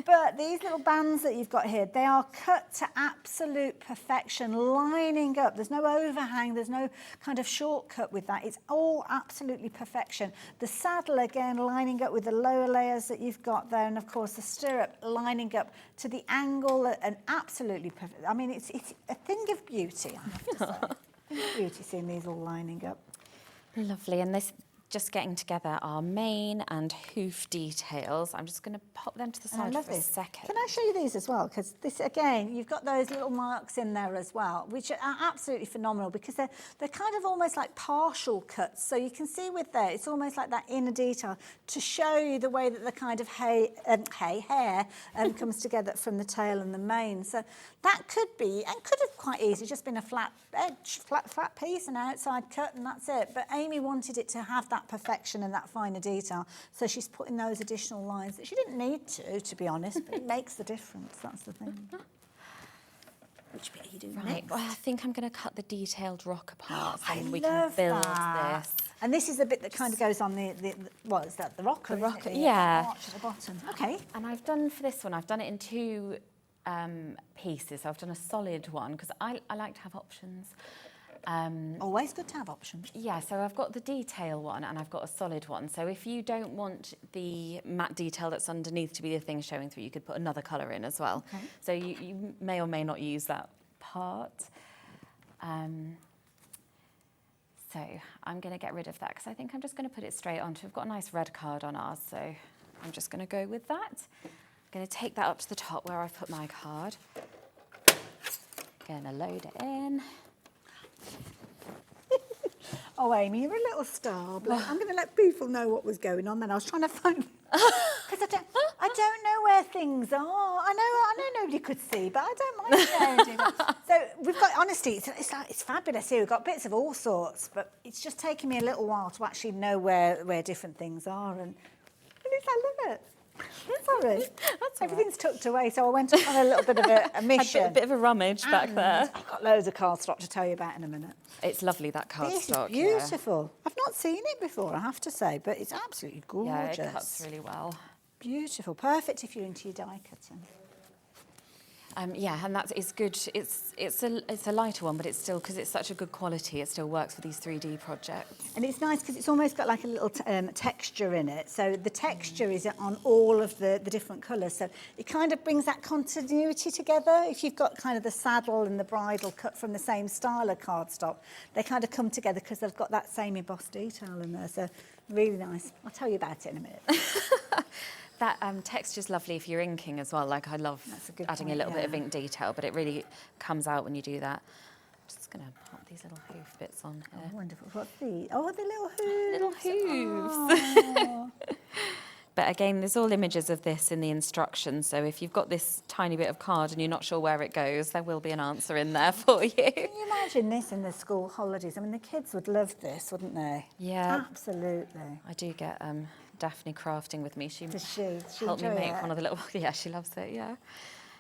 C: But these little bands that you've got here, they are cut to absolute perfection, lining up. There's no overhang, there's no kind of shortcut with that. It's all absolutely perfection. The saddle, again, lining up with the lower layers that you've got there, and of course the stirrup lining up to the angle, and absolutely perfect. I mean, it's a thing of beauty, I have to say. A thing of beauty, seeing these all lining up.
F: Lovely. And just getting together our mane and hoof details. I'm just going to pop them to the
C: And I
F: side
C: love
F: for a
C: this.
F: second.
C: Can I show you these as well? Because this, again, you've got those little marks in there as well, which are absolutely phenomenal because they're kind of almost like partial cuts. So you can see with there, it's almost like that inner detail to show you the way that the kind of hair comes together from the tail and the mane. So that could have quite easily just been a flat edge, flat piece, an outside cut, and that's it. But Amy wanted it to have that perfection and that finer detail, so she's putting those additional lines that she didn't need to be honest, but it makes the difference. That's the thing. Which bit are you doing
F: Right,
C: next?
F: well, I think I'm going to cut the detailed rock apart so
C: I
F: we can
C: love
F: build
C: that.
F: this.
C: And this is the bit that kind of goes on the what is that, the rocker?
F: The
C: isn't
F: rocker,
C: it? The
F: yeah.
C: arch at the bottom. Okay.
F: And I've done, for this one, I've done it in two pieces. So I've done a solid one because I like to have options.
C: Always good to have options.
F: Yeah, so I've got the detail one and I've got a solid one. So if you don't want the matte detail that's underneath to be the thing showing through, you could put another colour in as well.
C: Okay.
F: So you may or may not use that part. So I'm going to get rid of that because I think I'm just going to put it straight onto. We've got a nice red card on ours, so I'm just going to go with that. I'm going to take that up to the top where I've put my card. Going to load it in.
C: Oh, Amy, you're a little star. But I'm going to let people know what was going on then. I was trying to find... Because I don't know where things are. I know nobody could see, but I don't mind changing. So we've got, honestly, it's fabulous here. We've got bits of all sorts, but it's just taken me a little while to actually know where different things are. And I love it. Sorry.
F: That's
C: Everything's tucked away, so I went on a little bit of a mission.
F: A bit of a rummage back there.
C: I've got loads of cardstock to tell you about in a minute.
F: It's lovely, that
C: This is
F: cardstock.
C: beautiful. I've not seen it before, I have to say, but it's absolutely gorgeous.
F: Yeah, it cuts really well.
C: Beautiful. Perfect if you're into your die cutting.
F: Yeah, and it's good. It's a lighter one, but it's still, because it's such a good quality, it still works for these 3D projects.
C: And it's nice because it's almost got like a little texture in it. So the texture is on all of the different colours. So it kind of brings that continuity together. If you've got kind of the saddle and the bridle cut from the same style of cardstock, they kind of come together because they've got that same embossed detail in there. So really nice. I'll tell you about it in a minute.
F: That texture's lovely if you're inking as well. Like, I love adding a little bit of ink detail, but it really comes out when you do that. I'm just going to pop these little hoof bits on here.
C: Oh, wonderful. What's these? Oh, the little hooves.
F: Little hooves.
C: Oh.
F: But again, there's all images of this in the instructions. So if you've got this tiny bit of card and you're not sure where it goes, there will be an answer in there for you.
C: Can you imagine this in the school holidays? I mean, the kids would love this, wouldn't they?
F: Yeah.
C: Absolutely.
F: I do get Daphne crafting with me. She
C: Does she
F: helped me
C: enjoy
F: make
C: it?
F: one of the little... Yeah, she loves it, yeah.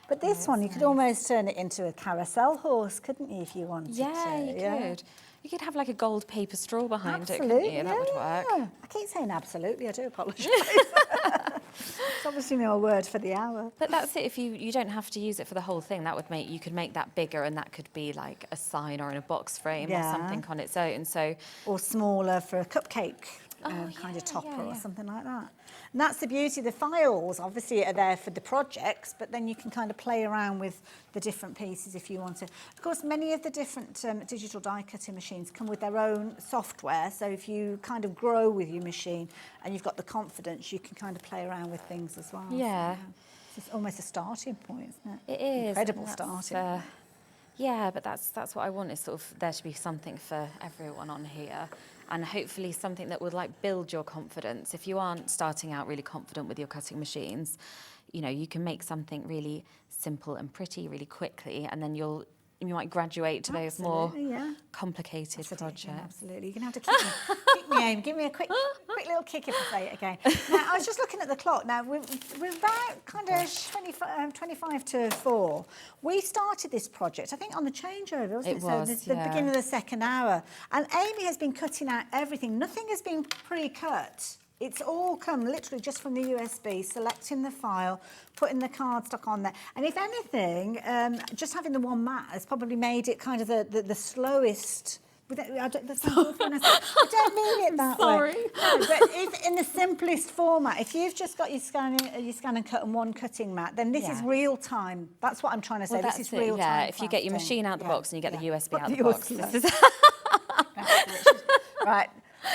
C: But this one, you could almost turn it into a carousel horse, couldn't you, if you wanted to?
F: Yeah, you could. You could have like a gold paper straw behind it,
C: Absolutely,
F: couldn't you? That would work.
C: yeah. I keep saying absolutely, I do apologise. It's obviously no word for the hour.
F: But that's it. If you don't have to use it for the whole thing, you could make that bigger, and that could be like a sign or in a box frame or something on its own. So,
C: or smaller for a cupcake kind of topper or
F: yeah.
C: something like that. And that's the beauty. The files obviously are there for the projects, but then you can kind of play around with the different pieces if you want to. Of course, many of the different digital die cutting machines come with their own software. So if you kind of grow with your machine and you've got the confidence, you can kind of play around with things as well.
F: Yeah.
C: So, it's almost a starting point, isn't it?
F: it is.
C: Incredible
F: and that's,
C: starting point.
F: Yeah, but that's what I want, is sort of there to be something for everyone on here. And hopefully something that would like build your confidence. If you aren't starting out really confident with your cutting machines, you know, you can make something really simple and pretty really quickly, and then you might graduate to those more complicated projects.
C: Absolutely. You're going to have to kick me, Amy. Give me a quick little kick if I say it again. Now, I was just looking at the clock. Now, we're about kind of 25 to 4. We started this project, I think, on the changeover, wasn't it?
F: Was,
C: so the beginning of the second hour. And Amy has been cutting out everything. Nothing has been pre-cut. It's all come literally just from the USB, selecting the file, putting the cardstock on there. And if anything, just having the one mat has probably made it kind of the slowest. I don't mean it that way. No, but if in the simplest format, if you've just got your scan and cut and one cutting mat, then this is real time. That's what I'm trying to say.
F: Well,
C: this is real time.
F: Yeah, if you get your machine out the box and you get the USB out the box.
C: Right.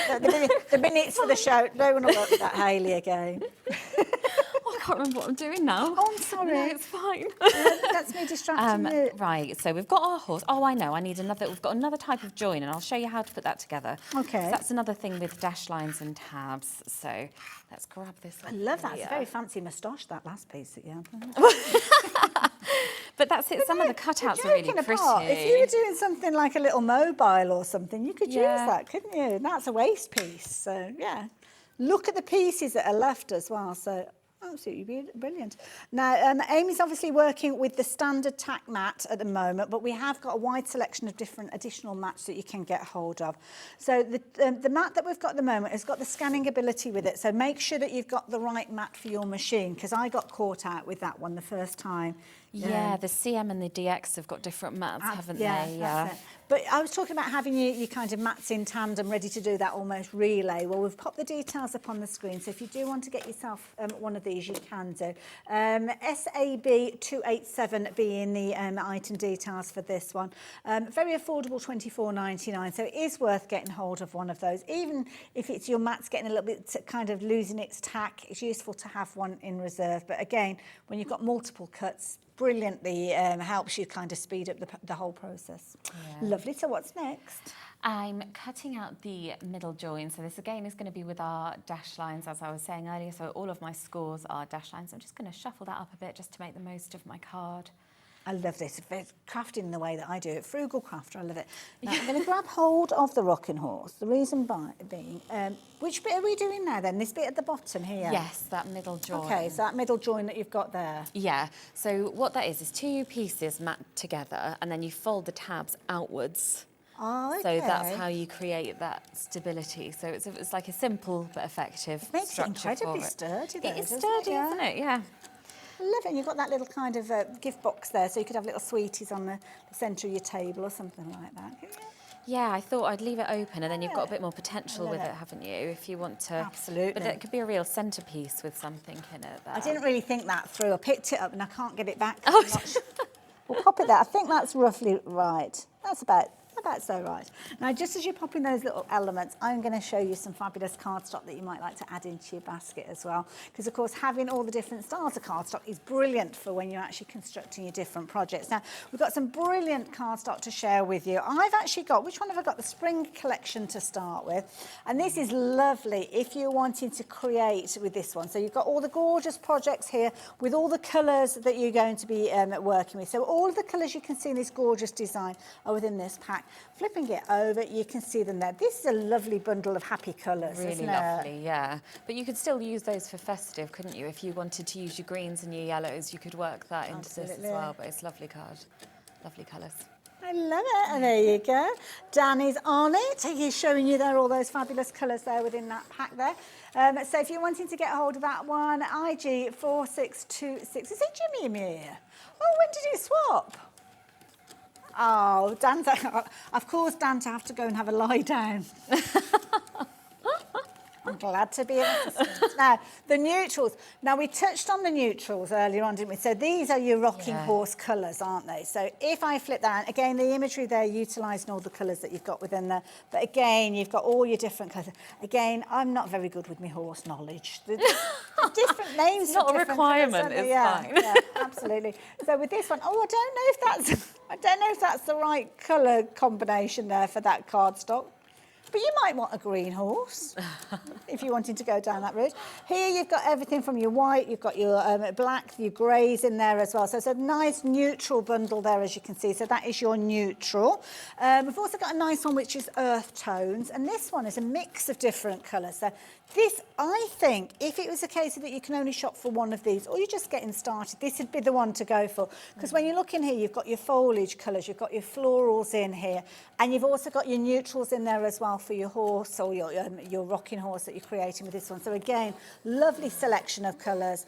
C: The minutes for the show. Don't want to work with that Hayley again.
F: Oh, I can't remember what I'm doing now.
C: Oh, I'm sorry.
F: No, it's fine.
C: That's me distracting you.
F: Right, so we've got our horse. Oh, I know, we've got another type of join, and I'll show you how to put that together.
C: Okay.
F: So that's another thing with dash lines and tabs. So let's grab this.
C: I love that. It's a very fancy moustache, that last piece that you have.
F: But that's it. Some of the cutouts are really pretty.
C: If you were doing something like a little mobile or something, you could use that, couldn't you? That's a waist piece. So, yeah. Look at the pieces that are left as well. So, absolutely brilliant. Now, Amy's obviously working with the standard tack mat at the moment, but we have got a wide selection of different additional mats that you can get hold of. So the mat that we've got at the moment has got the scanning ability with it. So make sure that you've got the right mat for your machine, because I got caught out with that one the first time.
F: Yeah, the CM and the DX have got different mats, haven't they?
C: Yeah. But I was talking about having your kind of mats in tandem ready to do that almost relay. Well, we've popped the details up on the screen, so if you do want to get yourself one of these, you can do. SAB 287 being the item details for this one. Very affordable, $24.99, so it is worth getting hold of one of those. Even if it's your mat's getting a little bit kind of losing its tack, it's useful to have one in reserve. But again, when you've got multiple cuts, brilliantly helps you kind of speed up the whole process. Yeah. Lovely. So what's next?
F: I'm cutting out the middle join. So this again is going to be with our dash lines, as I was saying earlier. So all of my scores are dash lines. I'm just going to shuffle that up a bit just to make the most of my card.
C: I love this. It's crafting in the way that I do it. Frugal crafter, I love it. Now, I'm going to grab hold of the rocking horse. The reason being, which bit are we doing now then? This bit at the bottom here?
F: Yes, that middle join.
C: Okay, so that middle join that you've got there.
F: Yeah, so what that is two pieces mat together, and then you fold the tabs outwards.
C: Oh, okay.
F: So that's how you create that stability. So it's like a simple but effective
C: it makes
F: structure.
C: It incredibly sturdy though,
F: It is sturdy, isn't it? Yeah.
C: I love it. And you've got that little kind of gift box there, so you could have little sweeties on the centre of your table or something like that.
F: Yeah, I thought I'd leave it open, and then you've got a bit more potential with it, haven't you? If you want to.
C: Absolutely.
F: But it could be a real centrepiece with something in it. There.
C: I didn't really think that through. I picked it up and I can't get it back.
F: Oh.
C: We'll pop it there. I think that's roughly right. That's about so right. Now, just as you're popping those little elements, I'm going to show you some fabulous cardstock that you might like to add into your basket as well. Because, of course, having all the different styles of cardstock is brilliant for when you're actually constructing your different projects. Now, we've got some brilliant cardstock to share with you. I've actually got, which one have I got? The spring collection to start with. And this is lovely if you're wanting to create with this one. So you've got all the gorgeous projects here with all the colours that you're going to be working with. So all of the colours you can see in this gorgeous design are within this pack. Flipping it over, you can see them there. This is a lovely bundle of happy colours,
F: really
C: isn't
F: lovely, yeah. But you could still use those for festive, couldn't you? If you wanted to use your greens and your yellows, you could work that into this as well. But it's lovely card, lovely colours.
C: I love it. And there you go. Danny's on it. He's showing you there all those fabulous colours there within that pack there. So if you're wanting to get hold of that one, IG 4626. Is it Jimmy here? Oh, when did it swap? Oh, I've caused Dan to have to go and have a lie down. I'm glad to be of assistance. Now, the neutrals. Now, we touched on the neutrals earlier on, didn't we? So these are your rocking horse colours, aren't they? So if I flip that, again, the imagery there, utilising all the colours that you've got within there. But again, you've got all your different colours. Again, I'm not very good with my horse knowledge. The different names.
F: It's not a requirement, it's fine.
C: Yeah, absolutely. So with this one, I don't know if that's the right colour combination there for that cardstock. But you might want a green horse if you're wanting to go down that route. Here you've got everything from your white, you've got your black, your greys in there as well. So it's a nice neutral bundle there, as you can see. So that is your neutral. We've also got a nice one which is earth tones, and this one is a mix of different colours. So this, I think, if it was a case of that you can only shop for one of these, or you're just getting started, this would be the one to go for. Because when you look in here, you've got your foliage colours, you've got your florals in here, and you've also got your neutrals in there as well for your horse or your rocking horse that you're creating with this one. So again, lovely selection of colours.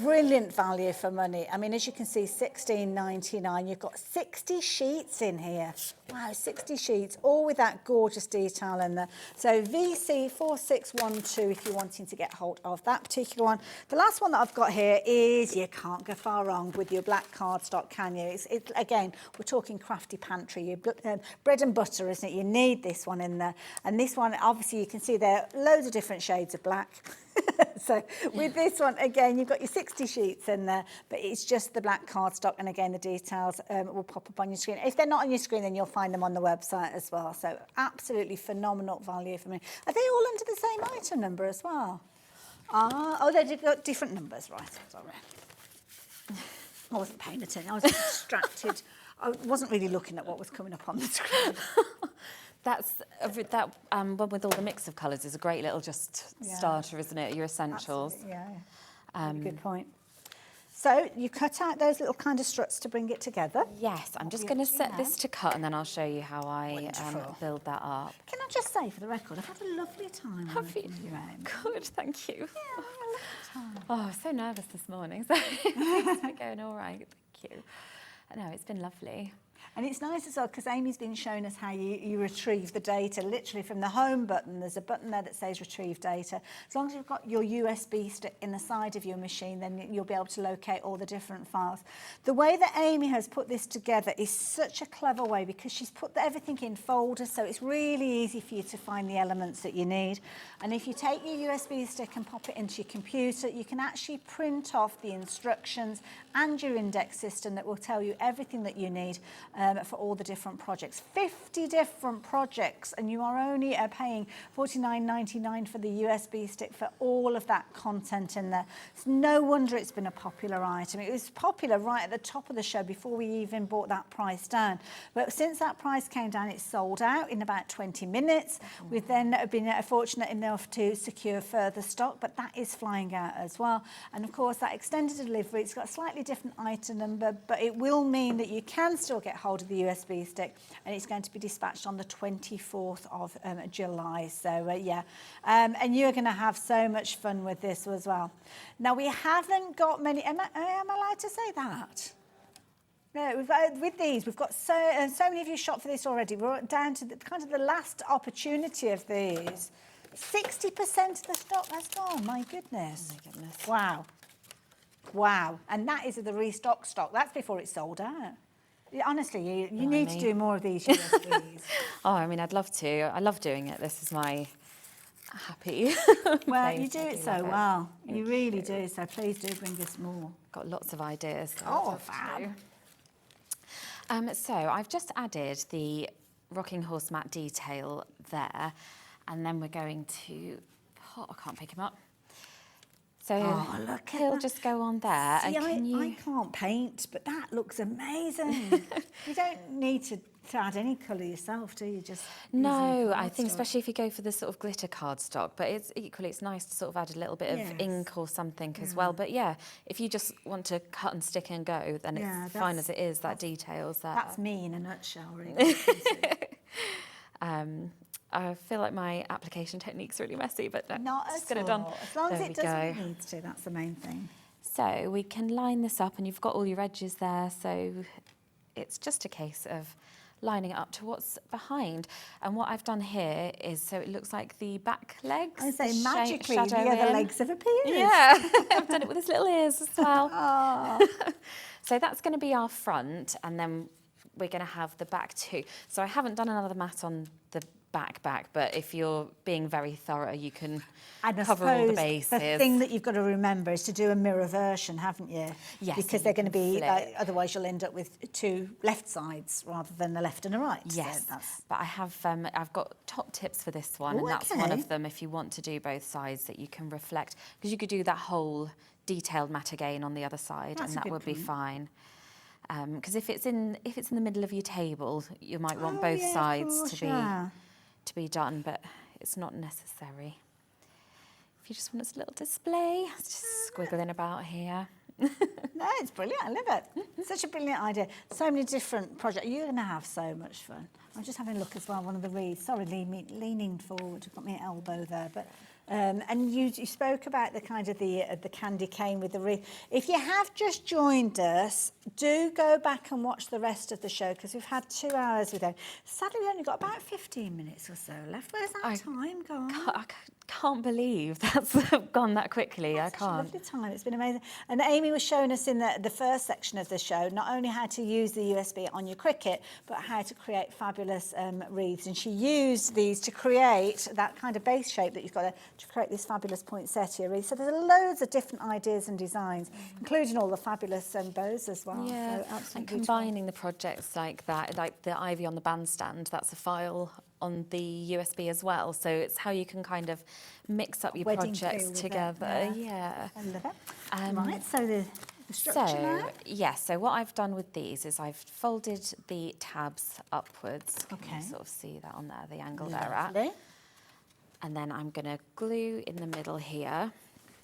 C: Brilliant value for money. I mean, as you can see, $16.99. You've got 60 sheets in here. Wow, 60 sheets, all with that gorgeous detail in there. So VC 4612 if you're wanting to get hold of that particular one. The last one that I've got here is, you can't go far wrong with your black cardstock, can you? Again, we're talking crafty pantry, your bread and butter, isn't it? You need this one in there. And this one, obviously you can see there are loads of different shades of black. So with this one, again, you've got your 60 sheets in there, but it's just the black cardstock. And again, the details will pop up on your screen. If they're not on your screen, then you'll find them on the website as well. So absolutely phenomenal value for me. Are they all under the same item number as well? Oh, they've got different numbers, right? Sorry. I wasn't paying attention. I was distracted. I wasn't really looking at what was coming up on the screen.
F: That one with all the mix of colours is a great little starter, isn't it? Your essentials.
C: Absolutely, yeah. Really good point. So you cut out those little kind of struts to bring it together.
F: Yes, I'm just going to set this to cut and then I'll show you how I build that up.
C: Can I just say, for the record, I've had a lovely time working with you, Amy.
F: Good, thank you.
C: Yeah, I had a lovely time.
F: Oh, I was so nervous this morning, so it's been going all right, thank you. No, it's been lovely.
C: And it's nice as well because Amy's been showing us how you retrieve the data literally from the home button. There's a button there that says retrieve data. As long as you've got your USB stick in the side of your machine, then you'll be able to locate all the different files. The way that Amy has put this together is such a clever way because she's put everything in folders, so it's really easy for you to find the elements that you need. And if you take your USB stick and pop it into your computer, you can actually print off the instructions and your index system that will tell you everything that you need for all the different projects. 50 different projects, and you are only paying $49.99 for the USB stick for all of that content in there. It's no wonder it's been a popular item. It was popular right at the top of the show before we even brought that price down. But since that price came down, it's sold out in about 20 minutes. We've then been fortunate enough to secure further stock, but that is flying out as well. And of course, that extended delivery, it's got a slightly different item number, but it will mean that you can still get hold of the USB stick, and it's going to be dispatched on the 24th of July. So and you're going to have so much fun with this as well. Now we haven't got many. Am I allowed to say that? No, with these, we've got so many of you shop for this already. We're down to kind of the last opportunity of these. 60% of the stock has gone. My goodness.
F: Oh my goodness.
C: Wow. Wow. And that is the restock stock. That's before it's sold out. Honestly, you need to do more of these USBs.
F: Oh, I mean, I'd love to. I love doing it. This is my happy
C: Well, you do it so well. You really do. So please do bring us more.
F: Got lots of ideas. So
C: Oh, fab.
F: So I've just added the rocking horse mat detail there, and then we're going to, I can't pick him up. So
C: look at
F: he'll
C: that.
F: just go on there.
C: See,
F: and
C: I can't paint, but that looks amazing. You don't need to add any colour yourself, do you? Just
F: no, I think especially if you go for the sort of glitter cardstock, but it's nice to sort of add a little bit of ink or something as well. But yeah, if you just want to cut and stick and go, then it's fine as it is. That details there.
C: That's me in a nutshell, really.
F: I feel like my application technique's really messy, but
C: Not
F: just
C: at
F: get
C: all.
F: it done.
C: As long as
F: There
C: it
F: we
C: does what
F: go.
C: it needs to, that's the main thing.
F: So we can line this up, and you've got all your edges there, so it's just a case of lining it up to what's behind. And what I've done here is, so it looks like the back legs.
C: I say
F: the
C: magically the
F: shadow
C: other
F: in.
C: legs have appeared.
F: Yeah, I've done it with his little ears as well.
C: Oh.
F: So that's going to be our front, and then we're going to have the back too. So I haven't done another mat on the back, but if you're being very thorough, you can cover all the bases.
C: The thing that you've got to remember is to do a mirror version, haven't you?
F: Yes.
C: Because they're going to be, otherwise you'll end up with two left sides rather than a left and a right.
F: Yes,
C: So
F: but I have, I've got top tips for this one, and that's one of them. If you want to do both sides, that you can reflect, because you could do that whole detailed mat again on the other side, and that would be fine. Because if it's in the middle of your table, you might want both sides to be done, but it's not necessary. If you just want a little display, it's just squiggling about here.
C: No, it's brilliant. I love it. Such a brilliant idea. So many different projects. You're going to have so much fun. I'm just having a look as well. One of the reeds. Sorry, leaning forward. I've got my elbow there, but And you spoke about the kind of the candy cane with the wreath. If you have just joined us, do go back and watch the rest of the show because we've had 2 hours with them. Sadly, we only got about 15 minutes or so left. Where's that time gone?
F: I can't believe that's gone that quickly. I
C: Such a
F: can't.
C: lovely time. It's been amazing. And Amy was showing us in the first section of the show not only how to use the USB on your Cricut, but how to create fabulous wreaths. And she used these to create that kind of base shape that you've got there, to create this fabulous poinsettia wreath. So there's loads of different ideas and designs, including all the fabulous bows as well.
F: Yeah,
C: So absolutely
F: and
C: beautiful.
F: combining the projects like that, like the ivy on the bandstand, that's a file on the USB as well. So it's how you can kind of mix up your
C: Wedding
F: projects
C: feel with it,
F: together.
C: yeah.
F: Yeah.
C: I love it. Right, so the structure
F: So,
C: now.
F: yes, so what I've done with these is I've folded the tabs upwards. Can
C: Okay.
F: you sort of see that on there, the angle they're at?
C: Lovely.
F: And then I'm going to glue in the middle here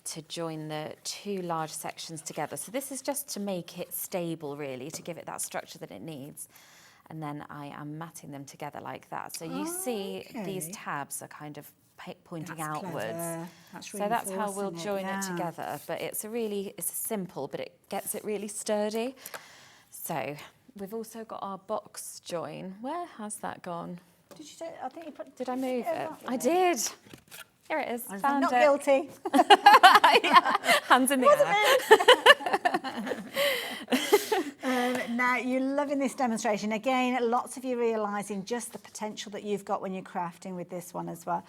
F: to join the 2 large sections together. So this is just to make it stable, really, to give it that structure that it needs. And then I am matting them together like that. So you see these
C: okay.
F: tabs are kind of pointing
C: That's
F: outwards.
C: clever. That's
F: So that's how we'll
C: reinforcing it,
F: join
C: yeah.
F: it together. But it's simple, but it gets it really sturdy. So we've also got our box join. Where has that gone?
C: Did you say? I think you put.
F: Did I move
C: Yeah,
F: it?
C: that
F: I
C: way.
F: did. Here it is.
C: I'm
F: Found
C: not
F: it.
C: guilty.
F: Yeah. Hands in the air.
C: Now, you're loving this demonstration. Again, lots of you realising just the potential that you've got when you're crafting with this one as well.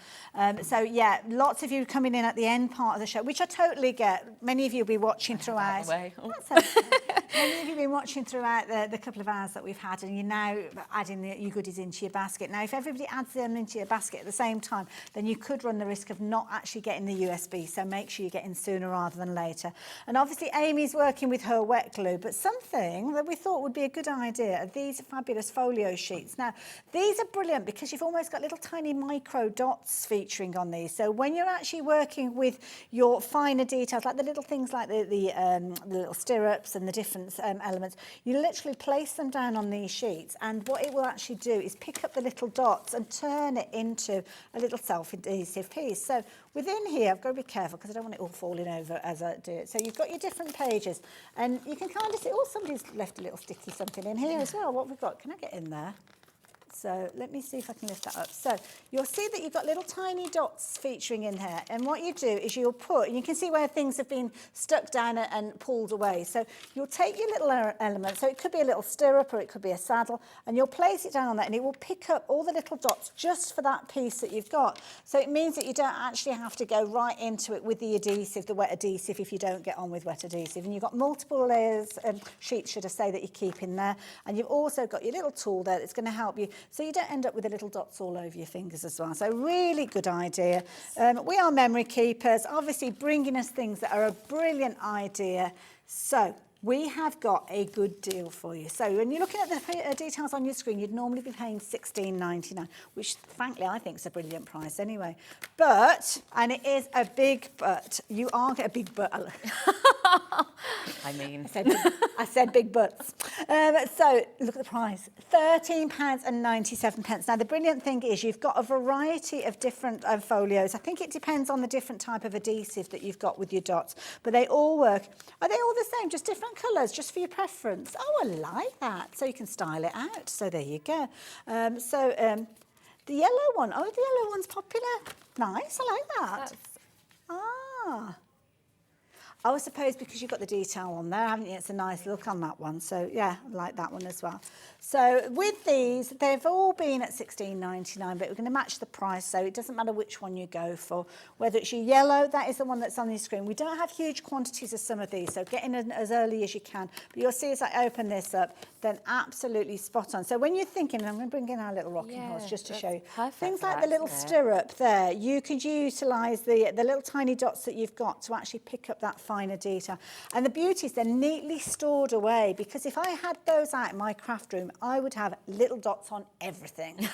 C: So, yeah, lots of you coming in at the end part of the show, which I totally get. Many of you will be watching throughout.
F: Way. Oh.
C: That's okay. Many of you have been watching throughout the couple of hours that we've had, and you're now adding your goodies into your basket. Now, if everybody adds them into your basket at the same time, then you could run the risk of not actually getting the USB, so make sure you get in sooner rather than later. And obviously, Amy's working with her wet glue, but something that we thought would be a good idea are these fabulous folio sheets. Now, these are brilliant because you've almost got little tiny micro dots featuring on these. So when you're actually working with your finer details, like the little things like the little stirrups and the different elements, you literally place them down on these sheets, and what it will actually do is pick up the little dots and turn it into a little self-adhesive piece. So within here, I've got to be careful because I don't want it all falling over as I do it. So you've got your different pages, and you can kind of see, oh, somebody's left a little sticky something in here as well. What we've got, can I get in there? So let me see if I can lift that up. So you'll see that you've got little tiny dots featuring in here. And what you do is you'll put, and you can see where things have been stuck down and pulled away. So you'll take your little element, so it could be a little stirrup or it could be a saddle, and you'll place it down on that, and it will pick up all the little dots just for that piece that you've got. So it means that you don't actually have to go right into it with the adhesive, the wet adhesive, if you don't get on with wet adhesive. And you've got multiple layers, sheets, should I say, that you keep in there. And you've also got your little tool there that's going to help you, so you don't end up with the little dots all over your fingers as well. So really good idea. We are memory keepers, obviously bringing us things that are a brilliant idea. So we have got a good deal for you. So when you're looking at the details on your screen, you'd normally be paying $16.99, which frankly I think is a brilliant price anyway. But, and it is a big but, you are a big but.
F: I mean,
C: I said big butts. So look at the price, £13.97. Now the brilliant thing is you've got a variety of different folios. I think it depends on the different type of adhesive that you've got with your dots, but they all work. Are they all the same, just different colours, just for your preference? Oh, I like that. So you can style it out. So there you go. The yellow one, oh, the yellow one's popular. Nice, I like that. I suppose because you've got the detail on there, haven't you? It's a nice look on that one. So, yeah, I like that one as well. So, with these, they've all been at $16.99, but we're going to match the price, so it doesn't matter which one you go for. Whether it's your yellow, that is the one that's on your screen. We don't have huge quantities of some of these, so get in as early as you can. But you'll see as I open this up, then absolutely spot on. So, when you're thinking, I'm going to bring in our little rocking horse just to show you. Things like the little stirrup there, you could utilise the little tiny dots that you've got to actually pick up that finer detail. And the beauty is they're neatly stored away, because if I had those out in my craft room, I would have little dots on everything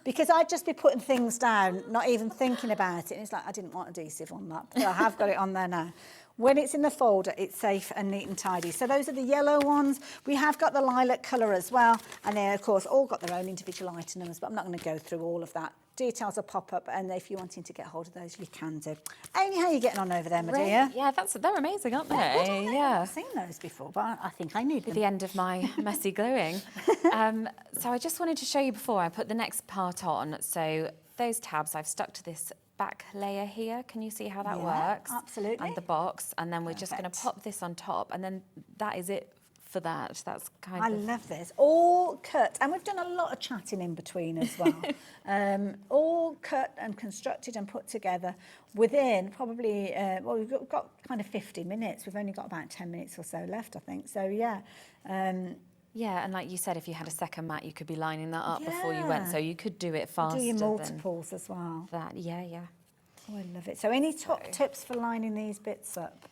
C: because I'd just be putting things down, not even thinking about it. And it's like, I didn't want adhesive on that, but I have got it on there now. When it's in the folder, it's safe and neat and tidy. So those are the yellow ones. We have got the lilac colour as well. And they, of course, all got their own individual items, but I'm not going to go through all of that. Details will pop up, and if you're wanting to get hold of those, you can do. Amy, how are you getting on over there, my dear?
F: Yeah, they're amazing, aren't they?
C: Yeah. I've seen those before, but I think I need them.
F: At the end of my messy gluing. So I just wanted to show you before I put the next part on. So those tabs I've stuck to this back layer here. Can you see how that works?
C: Absolutely.
F: And the box, and then we're just going to pop this on top, and then that is it for that. That's kind
C: I
F: of...
C: love this. All cut, and we've done a lot of chatting in between as well. All cut and constructed and put together within probably, well, we've got kind of 50 minutes. We've only got about 10 minutes or so left, I think. So, yeah.
F: Yeah, and like you said, if you had a second mat, you could be lining that up before you went, so you could do it faster.
C: Do your multiples as well.
F: That, yeah.
C: Oh, I love it. So any top tips for lining these bits up?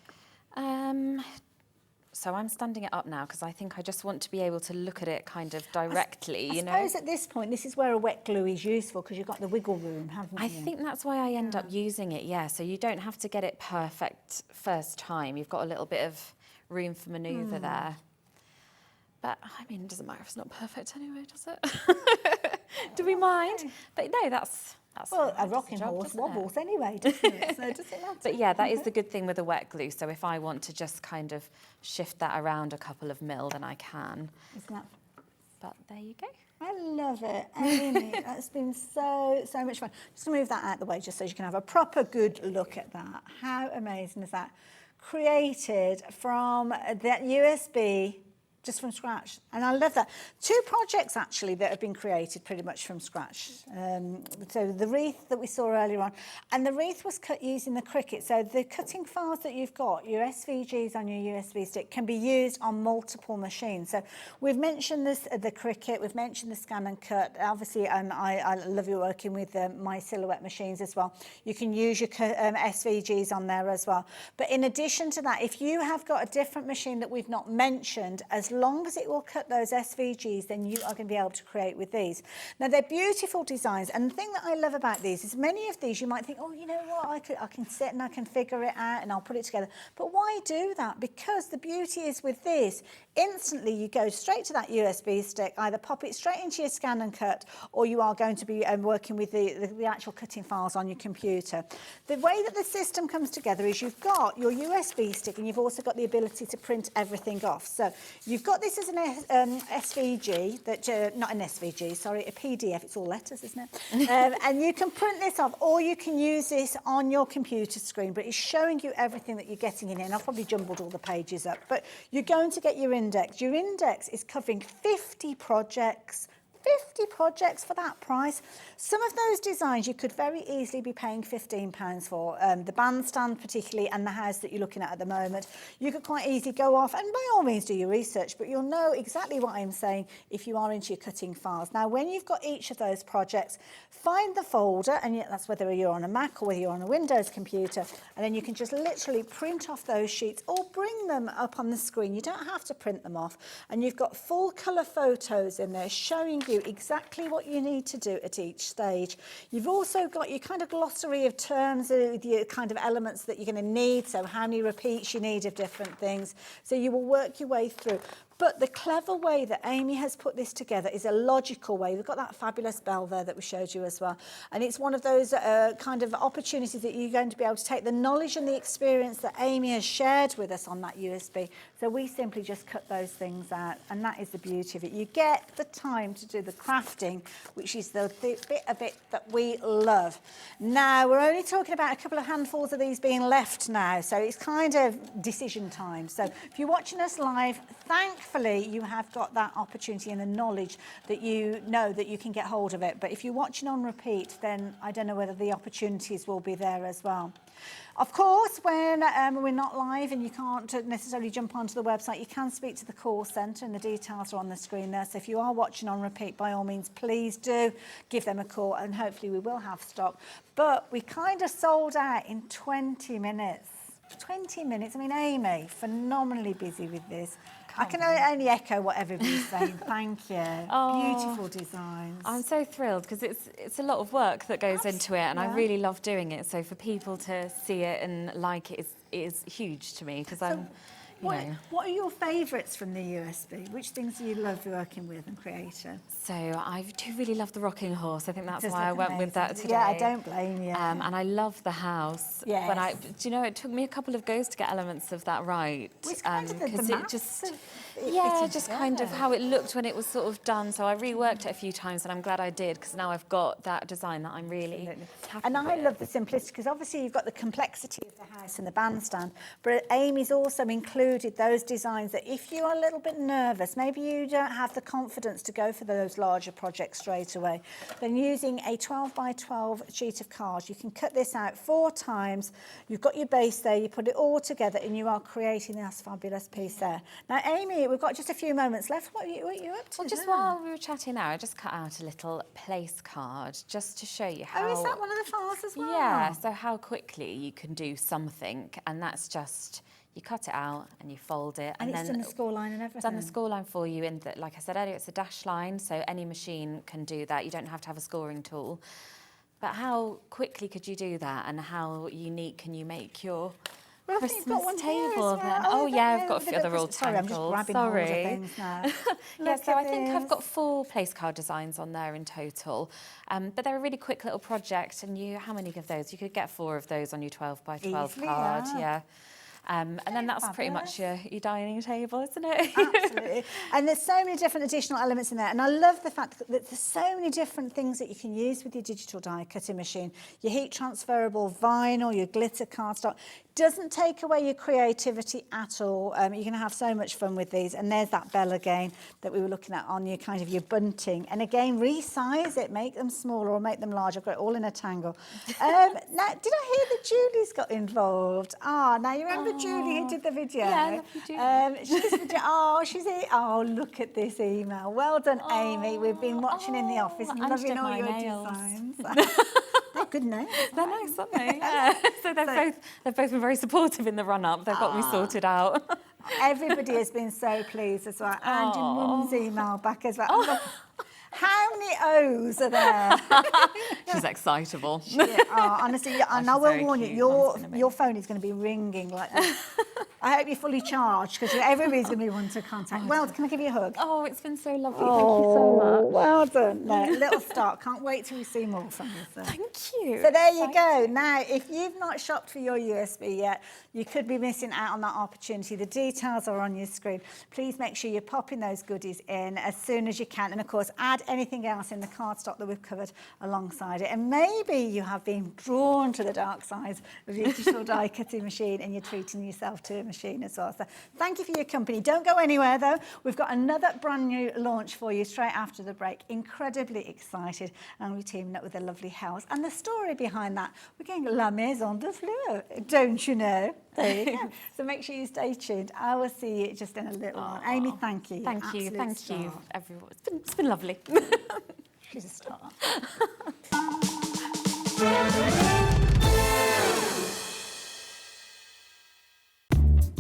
F: So I'm standing it up now because I think I just want to be able to look at it kind of directly,
C: I
F: you know.
C: I suppose at this point, this is where a wet glue is useful because you've got the wiggle room, haven't you?
F: I think that's why I end up using it, yeah. So you don't have to get it perfect first time. You've got a little bit of room for manoeuvre there. But, I mean, it doesn't matter if it's not perfect anyway, does it? Do we mind? But no, that's
C: well, a rocking horse wobbles anyway, doesn't it? So does it matter?
F: But yeah, that is the good thing with the wet glue. So if I want to just kind of shift that around a couple of mil, then I can.
C: Isn't that?
F: But there you go.
C: I love it, Amy. That's been so much fun. Just move that out of the way just so you can have a proper good look at that. How amazing is that? Created from that USB, just from scratch. And I love that. 2 projects actually that have been created pretty much from scratch. So the wreath that we saw earlier on, and the wreath was cut using the Cricut. So the cutting files that you've got, your SVGs on your USB stick, can be used on multiple machines. So we've mentioned this, the Cricut, we've mentioned the scan and cut. Obviously, I love you working with my Silhouette machines as well. You can use your SVGs on there as well. But in addition to that, if you have got a different machine that we've not mentioned, as long as it will cut those SVGs, then you are going to be able to create with these. Now, they're beautiful designs, and the thing that I love about these is many of these you might think, oh, you know what, I can sit and I can figure it out and I'll put it together. But why do that? Because the beauty is with this, instantly you go straight to that USB stick, either pop it straight into your scan and cut, or you are going to be working with the actual cutting files on your computer. The way that the system comes together is you've got your USB stick and you've also got the ability to print everything off. So you've got this as an SVG, not an SVG, sorry, a PDF, it's all letters, isn't it? And you can print this off, or you can use this on your computer screen, but it's showing you everything that you're getting in here. And I've probably jumbled all the pages up, but you're going to get your index. Your index is covering 50 projects. 50 projects for that price. Some of those designs you could very easily be paying £15 for. The bandstand particularly, and the house that you're looking at the moment. You could quite easily go off and by all means do your research, but you'll know exactly what I'm saying if you are into your cutting files. Now, when you've got each of those projects, find the folder, and that's whether you're on a Mac or whether you're on a Windows computer, and then you can just literally print off those sheets or bring them up on the screen. You don't have to print them off, and you've got full colour photos in there showing you exactly what you need to do at each stage. You've also got your kind of glossary of terms, the kind of elements that you're going to need, so how many repeats you need of different things. So you will work your way through. But the clever way that Amy has put this together is a logical way. We've got that fabulous bell there that we showed you as well. And it's one of those kind of opportunities that you're going to be able to take the knowledge and the experience that Amy has shared with us on that USB. So we simply just cut those things out. And that is the beauty of it. You get the time to do the crafting, which is the bit of it that we love. Now, we're only talking about a couple of handfuls of these being left now. So it's kind of decision time. So if you're watching us live, thankfully, you have got that opportunity and the knowledge that you know that you can get hold of it. But if you're watching on repeat, then I don't know whether the opportunities will be there as well. Of course, when we're not live and you can't necessarily jump onto the website, you can speak to the call centre and the details are on the screen there. So if you are watching on repeat, by all means, please do give them a call and hopefully we will have stock. But we kind of sold out in 20 minutes. 20 minutes. I mean, Amy, phenomenally busy with this. I can only echo what everybody's saying. Thank you. Beautiful designs.
F: I'm so thrilled because it's a lot of work that goes into it, and I really love doing it. So for people to see it and like it is huge to me because I'm.
C: What are your favourites from the USB? Which things do you love working with and creating?
F: So I do really love the rocking horse. I think that's why I went with that today.
C: Yeah, I don't blame you.
F: And I love the house.
C: Yes.
F: Do you know, it took me a couple of goes to get elements of that right.
C: It's kind of the
F: it just, just kind of how it looked when it was sort of done. So I reworked it a few times, and I'm glad I did because now I've got that design that I'm really happy
C: And I love the simplicity because obviously you've got the complexity of the house and the bandstand, but Amy's also included those designs that if you're a little bit nervous, maybe you don't have the confidence to go for those larger projects straight away, then using a 12 by 12 sheet of cards, you can cut this out 4 times, you've got your base there, you put it all together and you are creating this fabulous piece there. Now Amy, we've got just a few moments left. What are you up to?
F: Well, just while we were chatting now, I just cut out a little place card just to show you how...
C: Oh, is that one of the files as well?
F: Yeah, so how quickly you can do something, and that's just... You cut it out and you fold it.
C: And it's
F: then
C: done the score line and everything?
F: Done the score line for you. And like I said earlier, it's a dash line, so any machine can do that. You don't have to have a scoring tool. But how quickly could you do that, and how unique can you make your Christmas table? Oh yeah, I've got a few other all
C: Sorry, I'm just grabbing hold of things now.
F: Yeah, so I think I've got 4 place card designs on there in total. But they're a really quick little project, and how many of those? You could get 4 of those on your 12 by 12
C: Easily,
F: card. Yeah. And then that's pretty much your dining table, isn't it?
C: Absolutely. And there's so many different additional elements in there. And I love the fact that there's so many different things that you can use with your digital die cutting machine. Your heat transferable vinyl, your glitter cardstock. Doesn't take away your creativity at all. You're going to have so much fun with these. And there's that bell again that we were looking at on your kind of your bunting. And again, resize it, make them smaller or make them larger. I've got it all in a tangle. Now, did I hear that Julie's got involved? Now you remember Julie who did the video?
F: Yeah, I love you, Julie.
C: She's here. Oh, look at this email. Well done, Amy. We've been watching in the office and loving all your designs. They're good nails.
F: They're nice, aren't they? Yeah. So they've both been very supportive in in the run-up. They've got me sorted out.
C: Everybody has been so pleased as well. And your mum's email back as well. Look, how many O's are there?
F: She's excitable.
C: Honestly, and I will warn you, your phone is going to be ringing like this. I hope you're fully charged because everybody's going to be wanting to contact. Well, can I give you a hug?
F: Oh, it's been so lovely. Thank you so much.
C: Well done. No, little start. Can't wait till we see more from you. So.
F: Thank you.
C: So there you go. Now, if you've not shopped for your USB yet, you could be missing out on that opportunity. The details are on your screen. Please make sure you're popping those goodies in as soon as you can. And of course, add anything else in the cardstock that we've covered alongside it. And maybe you have been drawn to the dark side of your digital die cutting machine and you're treating yourself to a machine as well. So thank you for your company. Don't go anywhere though. We've got another brand new launch for you straight after the break. Incredibly excited, and we're teaming up with a lovely house. And the story behind that, we're getting La Maison Des Fleurs, don't you know? There you go. So make sure you stay tuned. I will see you just in a little while. Amy, thank you.
F: Thank you, everyone. It's been lovely.
C: She's a star.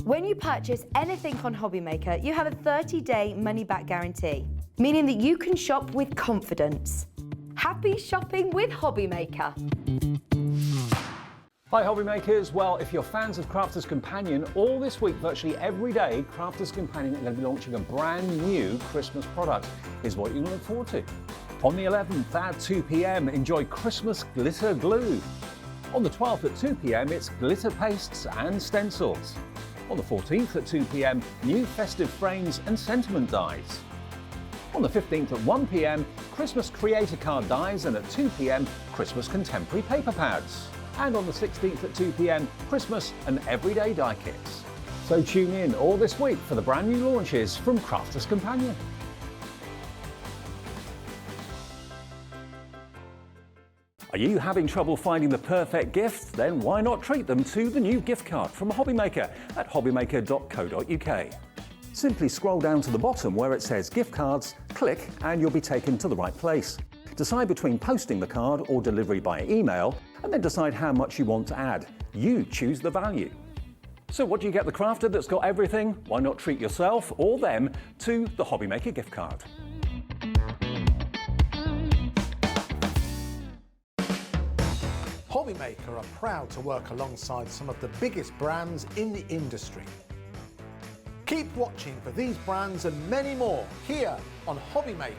B: When you purchase anything on HobbyMaker, you have a 30-day money-back guarantee, meaning that you can shop with confidence. Happy shopping with HobbyMaker.
A: Hi HobbyMakers, well if you're fans of Crafter's Companion, all this week virtually every day Crafter's Companion are going to be launching a brand new Christmas product. Here's what you can look forward to. On the 11th at 2 p.m, enjoy Christmas glitter glue. On the 12th at 2 p.m, it's glitter pastes and stencils. On the 14th at 2 p.m, new festive frames and sentiment dies. On the 15th at 1 p.m, Christmas creator card dies, and at 2 p.m, Christmas contemporary paper pads. And on the 16th at 2 p.m, Christmas and everyday die kits. So tune in all this week for the brand new launches from Crafter's Companion. Are you having trouble finding the perfect gift? Then why not treat them to the new gift card from HobbyMaker at hobbymaker.co.uk. Simply scroll down to the bottom where it says gift cards, click and you'll be taken to the right place. Decide between posting the card or delivery by email and then decide how much you want to add. You choose the value. So what do you get the crafter that's got everything? Why not treat yourself or them to the HobbyMaker gift card?
E: HobbyMaker are proud to work alongside some of the biggest brands in the industry. Keep watching for these brands and many more here on HobbyMaker.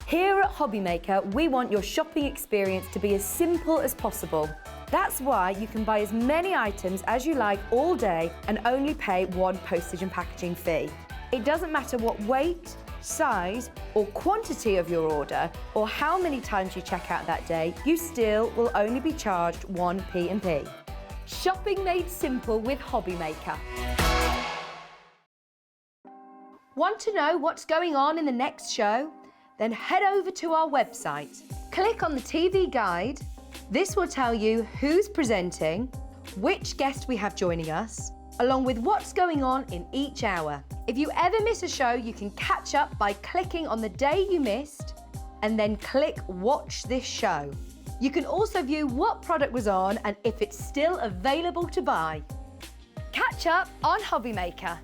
B: Here at HobbyMaker, we want your shopping experience to be as simple as possible. That's why you can buy as many items as you like all day and only pay one postage and packaging fee. It doesn't matter what weight, size or quantity of your order or how many times you check out that day, you still will only be charged one P&P. Shopping made simple with HobbyMaker. Want to know what's going on in the next show? Then head over to our website. Click on the TV guide. This will tell you who's presenting, which guest we have joining us, along with what's going on in each hour. If you ever miss a show, you can catch up by clicking on the day you missed and then click Watch This Show. You can also view what product was on and if it's still available to buy. Catch up on HobbyMaker.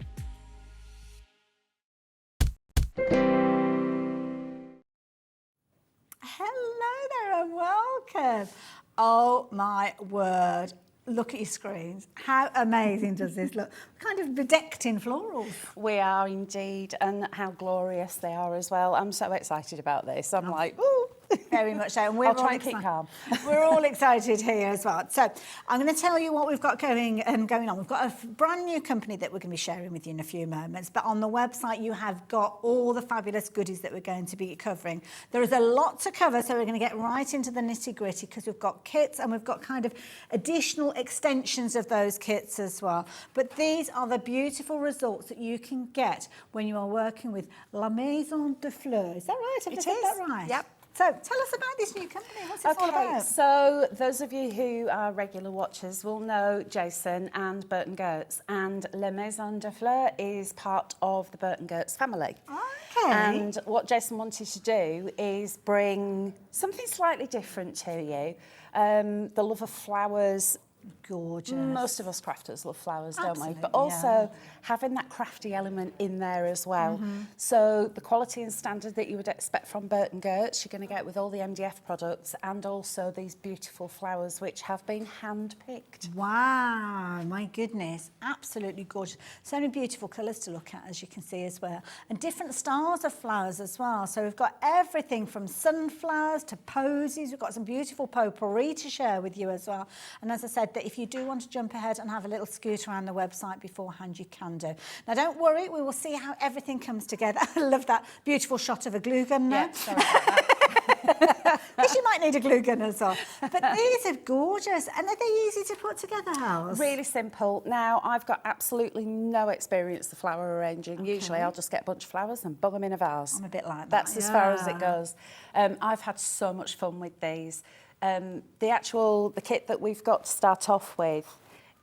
C: Hello there and welcome. Oh my word. Look at your screens. How amazing does this look? Kind of bedecked in florals.
H: We are indeed, and how glorious they are as well. I'm so excited about this. I'm like, ooh.
C: Very much so. And we're
H: I'll try
C: all
H: and keep calm.
C: We're all excited here as well. So I'm going to tell you what we've got going on. We've got a brand new company that we're going to be sharing with you in a few moments. But on the website, you have got all the fabulous goodies that we're going to be covering. There is a lot to cover, so we're going to get right into the nitty-gritty because we've got kits and we've got kind of additional extensions of those kits as well. But these are the beautiful results that you can get when you are working with La Maison Des Fleurs. Is that right? Have I said that right?
H: Yep.
C: So tell us about this new company. What's this all
H: Okay,
C: about?
H: so those of you who are regular watchers will know Jason and Burton Gertz, and La Maison Des Fleurs is part of the Burton Gertz family.
C: Okay.
H: And what Jason wanted to do is bring something slightly different to you. The love of flowers.
C: Gorgeous.
H: Most of us crafters love flowers, don't we?
C: Absolutely,
H: But also having that crafty element in there as well. So the quality and standard that you would expect from Burton Gertz, you're going to get with all the MDF products, and also these beautiful flowers which have been hand-picked.
C: Wow, my goodness, absolutely gorgeous. So many beautiful colours to look at, as you can see as well. And different styles of flowers as well. So we've got everything from sunflowers to posies. We've got some beautiful potpourri to share with you as well. And as I said, that if you do want to jump ahead and have a little scoot around the website beforehand, you can do. Now, don't worry, we will see how everything comes together. I love that beautiful shot of a glue gun there.
H: Yeah, sorry about that.
C: Because you might need a glue gun as well. But these are gorgeous. And are they easy to put together, Hals?
H: Really simple. Now, I've got absolutely no experience of flower arranging. Usually I'll just get a bunch of flowers and bung them in a vase.
C: I'm a bit like that.
H: That's as far as it goes. I've had so much fun with these. The kit that we've got to start off with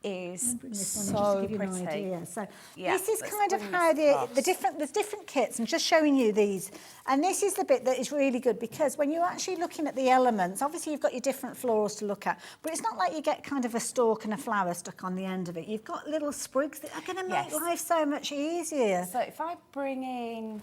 H: is so pretty.
C: So
H: Yeah,
C: this is
H: let's
C: kind of
H: bring
C: how
H: this
C: there's different kits, and just showing you these. And this is the bit that is really good, because when you're actually looking at the elements, obviously you've got your different florals to look at, but it's not like you get kind of a stalk and a flower stuck on the end of it. You've got little sprigs that are going to make life so much easier.
H: So if I bring in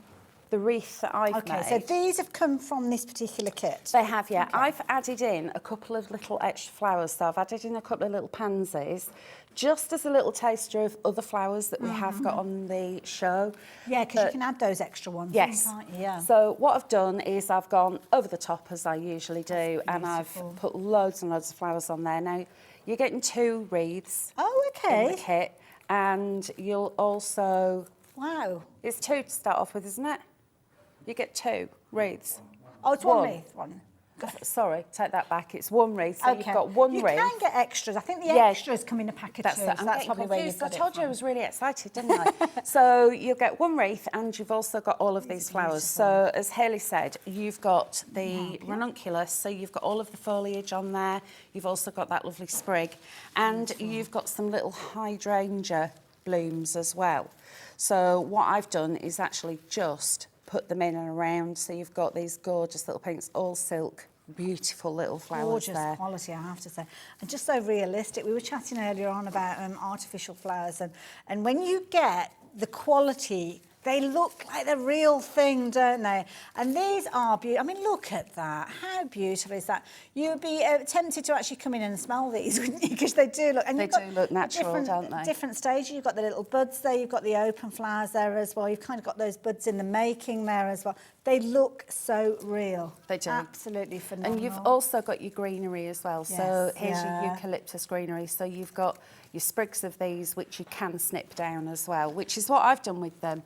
H: the wreath that I've made.
C: So these have come from this particular kit.
H: They have, yeah. Okay. I've added in a couple of little extra flowers. So I've added in a couple of little pansies, just as a little taster of other flowers that we have got on the show.
C: Yeah, because you can add those extra ones.
H: Yes.
C: Can't you? Yeah.
H: So what I've done is I've gone over the top, as I usually do, and I've put loads and loads of flowers on there. Now, you're getting 2 wreaths
C: Oh, okay.
H: in the kit. and you'll also...
C: Wow.
H: It's 2 to start off with, isn't it? You get 2 wreaths.
C: Oh, it's one wreath, one.
H: Sorry, take that back. It's 1 wreath, so
C: Okay.
H: you've got 1
C: you
H: wreath.
C: You can get extras. I think the
H: Yeah.
C: extras come in a pack of
H: That's
C: 2.
H: it.
C: So
H: I'm
C: that's
H: getting
C: probably where you've
H: confused.
C: got
H: I told
C: it
H: you I
C: from.
H: was really excited, didn't I? So you'll get 1 wreath, and you've also got all of these flowers. So as Hayley said, you've got the ranunculus, so you've got all of the foliage on there. You've also got that lovely sprig, and you've got some little hydrangea blooms as well. So what I've done is actually just put them in and around. So you've got these gorgeous little pinks, all silk, beautiful little flowers
C: Gorgeous
H: there.
C: quality, I have to say, and just so realistic. We were chatting earlier on about artificial flowers, and when you get the quality, they look like the real thing, don't they? And these are beautiful. I mean, look at that. How beautiful is that? You would be tempted to actually come in and smell these, wouldn't you? Because they do look... And
H: They do look natural, don't they?
C: Different stages. You've got the little buds there. You've got the open flowers there as well. You've kind of got those buds in the making there as well. They look so real.
H: They do.
C: Absolutely phenomenal.
H: And you've also got your greenery as well. So
C: Yes,
H: here's your
C: yeah.
H: eucalyptus greenery. So you've got your sprigs of these, which you can snip down as well, which is what I've done with them.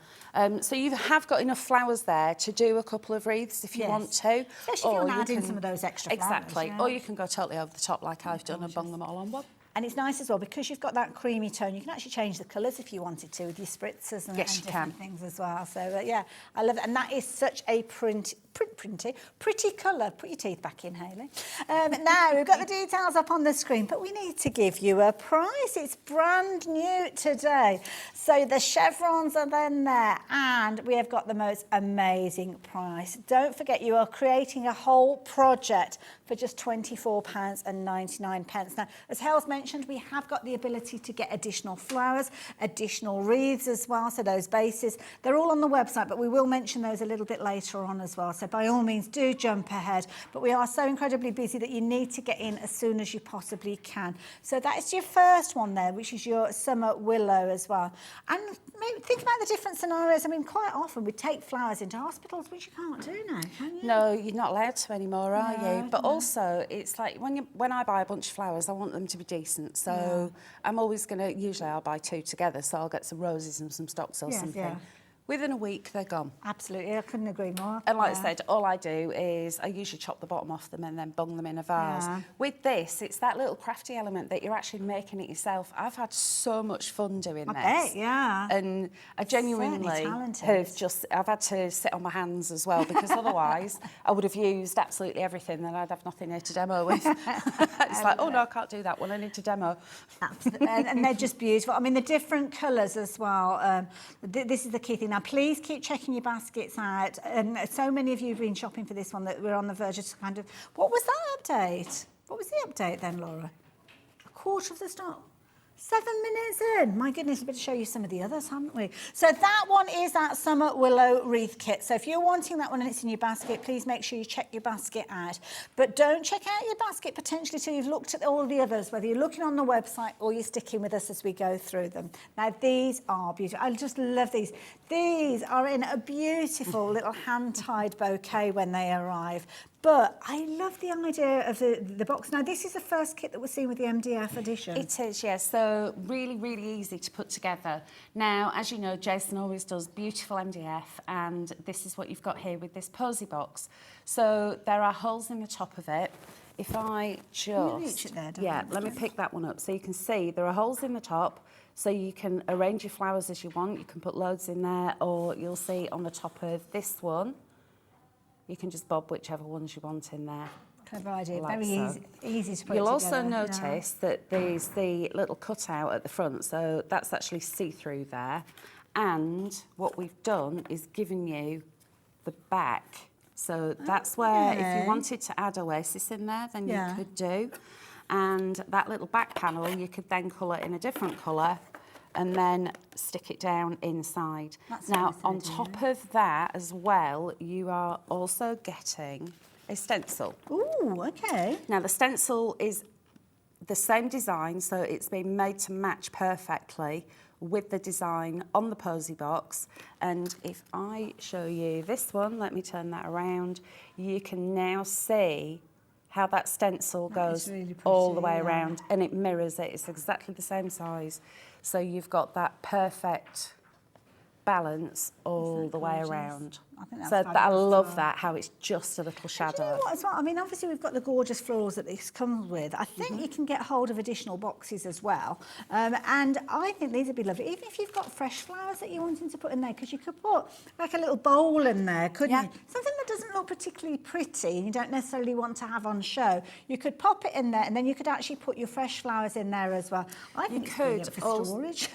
H: So you have got enough flowers there to do a couple of wreaths if you want to.
C: Especially if you want to add in some of those extra flowers.
H: Exactly.
C: Yeah.
H: Or you can go totally over the top like I've done and bung them all on one.
C: And it's nice as well, because you've got that creamy tone, you can actually change the colours if you wanted to with your spritzers and,
H: Yes,
C: and
H: you
C: different
H: can.
C: things as well. So, yeah, I love it. And that is such a pretty colour. Put your teeth back in, Hayley. Now, we've got the details up on the screen, but we need to give you a price. It's brand new today. So the chevrons are then there, and we have got the most amazing price. Don't forget, you are creating a whole project for just £24.99. Now, as Hale's mentioned, we have got the ability to get additional flowers, additional wreaths as well, so those bases. They're all on the website, but we will mention those a little bit later on as well. So by all means, do jump ahead. But we are so incredibly busy that you need to get in as soon as you possibly can. So that is your first one there, which is your summer willow as well. And maybe think about the different scenarios. I mean, quite often we take flowers into hospitals, which you can't do now, can you?
H: No, you're not allowed to anymore, are you? But also, it's like when I buy a bunch of flowers, I want them to be decent. So I'm always going to, usually I'll buy 2 together, so I'll get some roses and some stocks or something.
C: Yeah.
H: Within a week, they're gone.
C: Absolutely, I couldn't agree more.
H: And like I said, all I do is I usually chop the bottom off them and then bung them in a vase.
C: Yeah.
H: With this, it's that little crafty element that you're actually making it yourself. I've had so much fun doing this.
C: bet, yeah.
H: And I genuinely have I've had to sit on my hands as well, because otherwise I would have used absolutely everything and I'd have nothing here to demo with. It's like, oh no, I can't do that one, I need to demo.
C: Absolutely. and they're just beautiful. I mean, the different colours as well. This is the key thing. Now, please keep checking your baskets out. So many of you have been shopping for this one that we're on the verge of kind of... What was that update? What was the update then, Laura? A quarter of the stock. 7 minutes in. My goodness, we better show you some of the others, haven't we? So that one is that summer willow wreath kit. So if you're wanting that one and it's in your basket, please make sure you check your basket out. But don't check out your basket potentially till you've looked at all the others, whether you're looking on the website or you're sticking with us as we go through them. Now, these are beautiful. I just love these. These are in a beautiful little hand-tied bouquet when they arrive. But I love the idea of the box. Now, this is the first kit that we're seeing with the MDF edition.
H: It is, yes. So really, really easy to put together. Now, as you know, Jason always does beautiful MDF, and this is what you've got here with this posy box. So there are holes in the top of it. If I just...
C: Can you reach it there,
H: yeah, let me pick that one up. So you can see there are holes in the top, so you can arrange your flowers as you want. You can put loads in there, or you'll see on the top of this one, you can just bob whichever ones you want in there.
C: Clever idea.
H: Like
C: Very
H: so.
C: easy to put
H: You'll
C: together.
H: also notice that there's the little cutout at the front, so that's actually see-through there. And what we've done is given you the back. So that's where, if you wanted to add Oasis in there, then you could do. And that little back panel, you could then colour in a different colour and then stick it down inside. Now, on top of that as well, you are also getting a stencil.
C: Ooh, okay.
H: Now, the stencil is the same design, so it's been made to match perfectly with the design on the posy box. And if I show you this one, let me turn that around, you can now see how that stencil goes
C: really
H: all the
C: pretty,
H: way
C: yeah.
H: around, and it mirrors it. It's exactly the same size. So you've got that perfect balance all the way
C: gorgeous?
H: around.
C: I think that's
H: so I
C: fabulous as
H: love
C: well.
H: that, how it's just a little shadow.
C: Do you know what as well? I mean, obviously we've got the gorgeous florals that this comes with. I think you can get hold of additional boxes as well. And I think these would be lovely, even if you've got fresh flowers that you're wanting to put in there, because you could put like a little bowl in there, couldn't
H: Yeah.
C: you? Something that doesn't look particularly pretty and you don't necessarily want to have on show. You could pop it in there and then you could actually put your fresh flowers in there as well. I think it's brilliant for
H: also-
C: storage.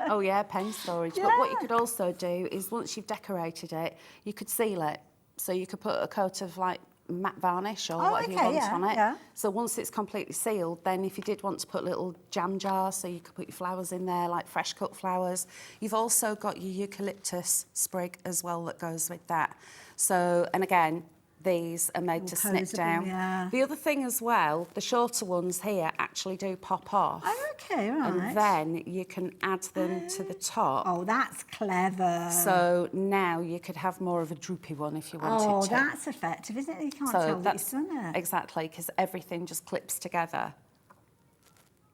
H: Oh yeah, pen storage. But what you could also do is once you've decorated it, you could seal it. So you could put a coat of like matte varnish or whatever you want on it.
C: yeah.
H: So once it's completely sealed, then if you did want to put little jam jars, so you could put your flowers in there, like fresh cut flowers. You've also got your eucalyptus sprig as well that goes with that. So, and again, these are made to snip
C: posable,
H: down.
C: yeah.
H: The other thing as well, the shorter ones here actually do pop off.
C: Oh, okay, right.
H: And then you can add them to the top.
C: Oh, that's clever.
H: So now you could have more of a droopy one if you wanted
C: Oh,
H: to.
C: that's effective, isn't it? You can't
H: So
C: tell that
H: that's
C: you've done it.
H: exactly, because everything just clips together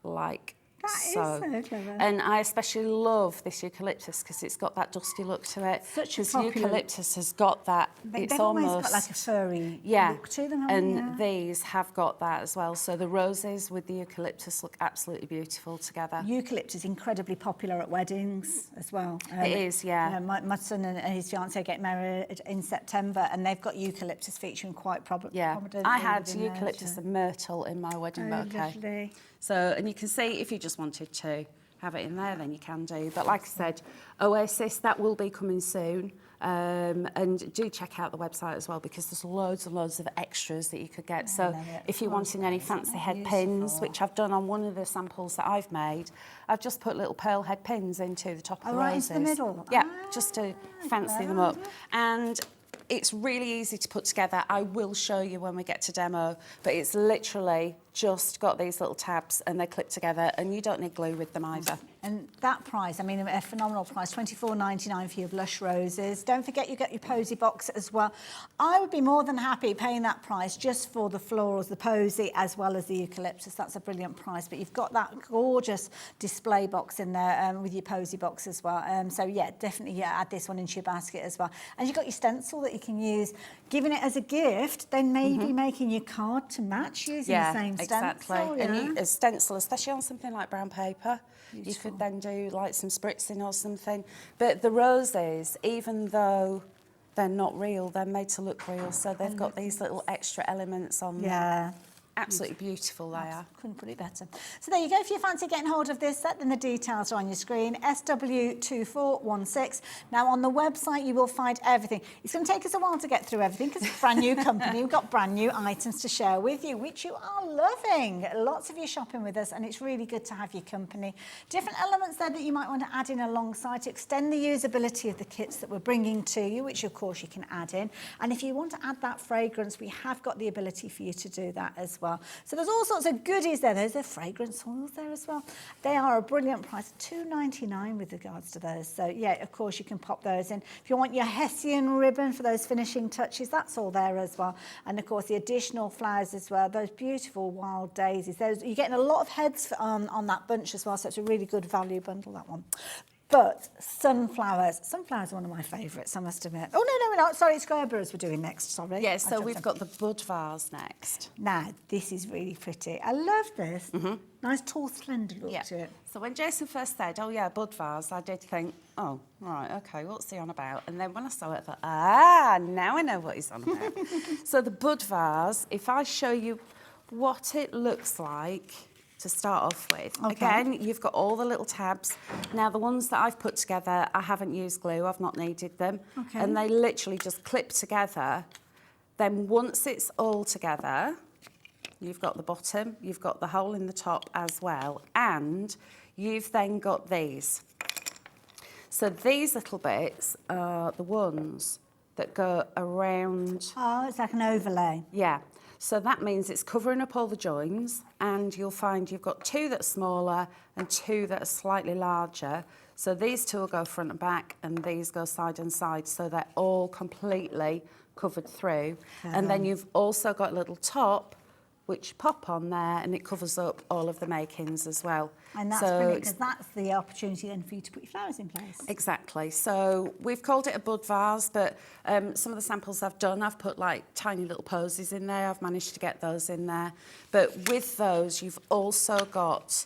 H: like
C: That is
H: so.
C: so clever.
H: And I especially love this eucalyptus because it's got that dusty look to it.
C: Such a
H: Because
C: popular-
H: eucalyptus has got that.
C: They've
H: It's
C: almost
H: almost
C: got like a furry
H: yeah,
C: look to them, haven't
H: and
C: they?
H: these have got that as well. So the roses with the eucalyptus look absolutely beautiful together.
C: Eucalyptus is incredibly popular at weddings as well.
H: It is, yeah.
C: My son and his fiancée get married in September, and they've got eucalyptus featuring quite prominently.
H: Yeah, I had
C: within there,
H: eucalyptus
C: so-
H: and myrtle in my wedding
C: Oh,
H: bouquet.
C: lovely.
H: So, and you can see if you just wanted to have it in there, then you can do. But like I said, Oasis, that will be coming soon. And do check out the website as well because there's loads and loads of extras that you could get. So
C: love it.
H: if you're wanting any fancy head pins, which I've done on one of the samples that I've made, I've just put little pearl head pins into the top of the
C: right
H: roses.
C: into the middle?
H: Yeah,
C: Ah,
H: just to fancy them up. And it's really easy to put together. I will show you when we get to demo, but it's literally just got these little tabs and they clip together and you don't need glue with them either.
C: And that price, I mean, a phenomenal price, $24.99 for your blush roses. Don't forget you get your posy box as well. I would be more than happy paying that price just for the florals, the posy, as well as the eucalyptus. That's a brilliant price. But you've got that gorgeous display box in there with your posy box as well. So yeah, definitely add this one into your basket as well. And you've got your stencil that you can use, giving it as a gift, then maybe making your card to match using the same stencil.
H: Exactly.
C: Yeah.
H: And a stencil, especially on something like brown paper, you could then do like some spritzing or something. But the roses, even though they're not real, they're made to look real. So they've got these little extra elements on them.
C: Yeah.
H: Absolutely beautiful they are.
C: Couldn't put it better. So there you go. If you fancy getting hold of this set, then the details are on your screen. SW2416. Now on the website, you will find everything. It's going to take us a while to get through everything because it's a brand new company. We've got brand new items to share with you, which you are loving. Lots of you shopping with us, and it's really good to have your company. Different elements there that you might want to add in alongside to extend the usability of the kits that we're bringing to you, which of course you can add in. And if you want to add that fragrance, we have got the ability for you to do that as well. So there's all sorts of goodies there. There's the fragrance oils there as well. They are a brilliant price, $2.99 with regards to those. So yeah, of course you can pop those in. If you want your Hessian ribbon for those finishing touches, that's all there as well. And of course the additional flowers as well, those beautiful wild daisies. You're getting a lot of heads on that bunch as well, so it's a really good value bundle, that one. But sunflowers are one of my favourites, I must admit. Oh, no, we're not. Sorry, Squareburrs we're doing next, sorry.
H: Yeah, so we've got the bud vase next.
C: Now, this is really pretty. I love this. Nice, tall, slender look to it.
H: So when Jason first said, oh yeah, bud vase, I did think, oh, right, okay, what's he on about? And then when I saw it, I thought, now I know what he's on about. So the bud vase, if I show you what it looks like to start off with.
C: Okay.
H: Again, you've got all the little tabs. Now, the ones that I've put together, I haven't used glue. I've not needed them.
C: Okay.
H: And they literally just clip together. Then once it's all together, you've got the bottom, you've got the hole in the top as well, and you've then got these. So these little bits are the ones that go around.
C: Oh, it's like an overlay.
H: Yeah. So that means it's covering up all the joins, and you'll find you've got two that are smaller and two that are slightly larger. So these two will go front and back, and these go side and side, so they're all completely covered through. And then you've also got a little top which pop on there, and it covers up all of the makings as well.
C: And that's brilliant, because that's the opportunity then for you to put your flowers in place.
H: Exactly. So we've called it a bud vase, but some of the samples I've done, I've put like tiny little posies in there. I've managed to get those in there. But with those, you've also got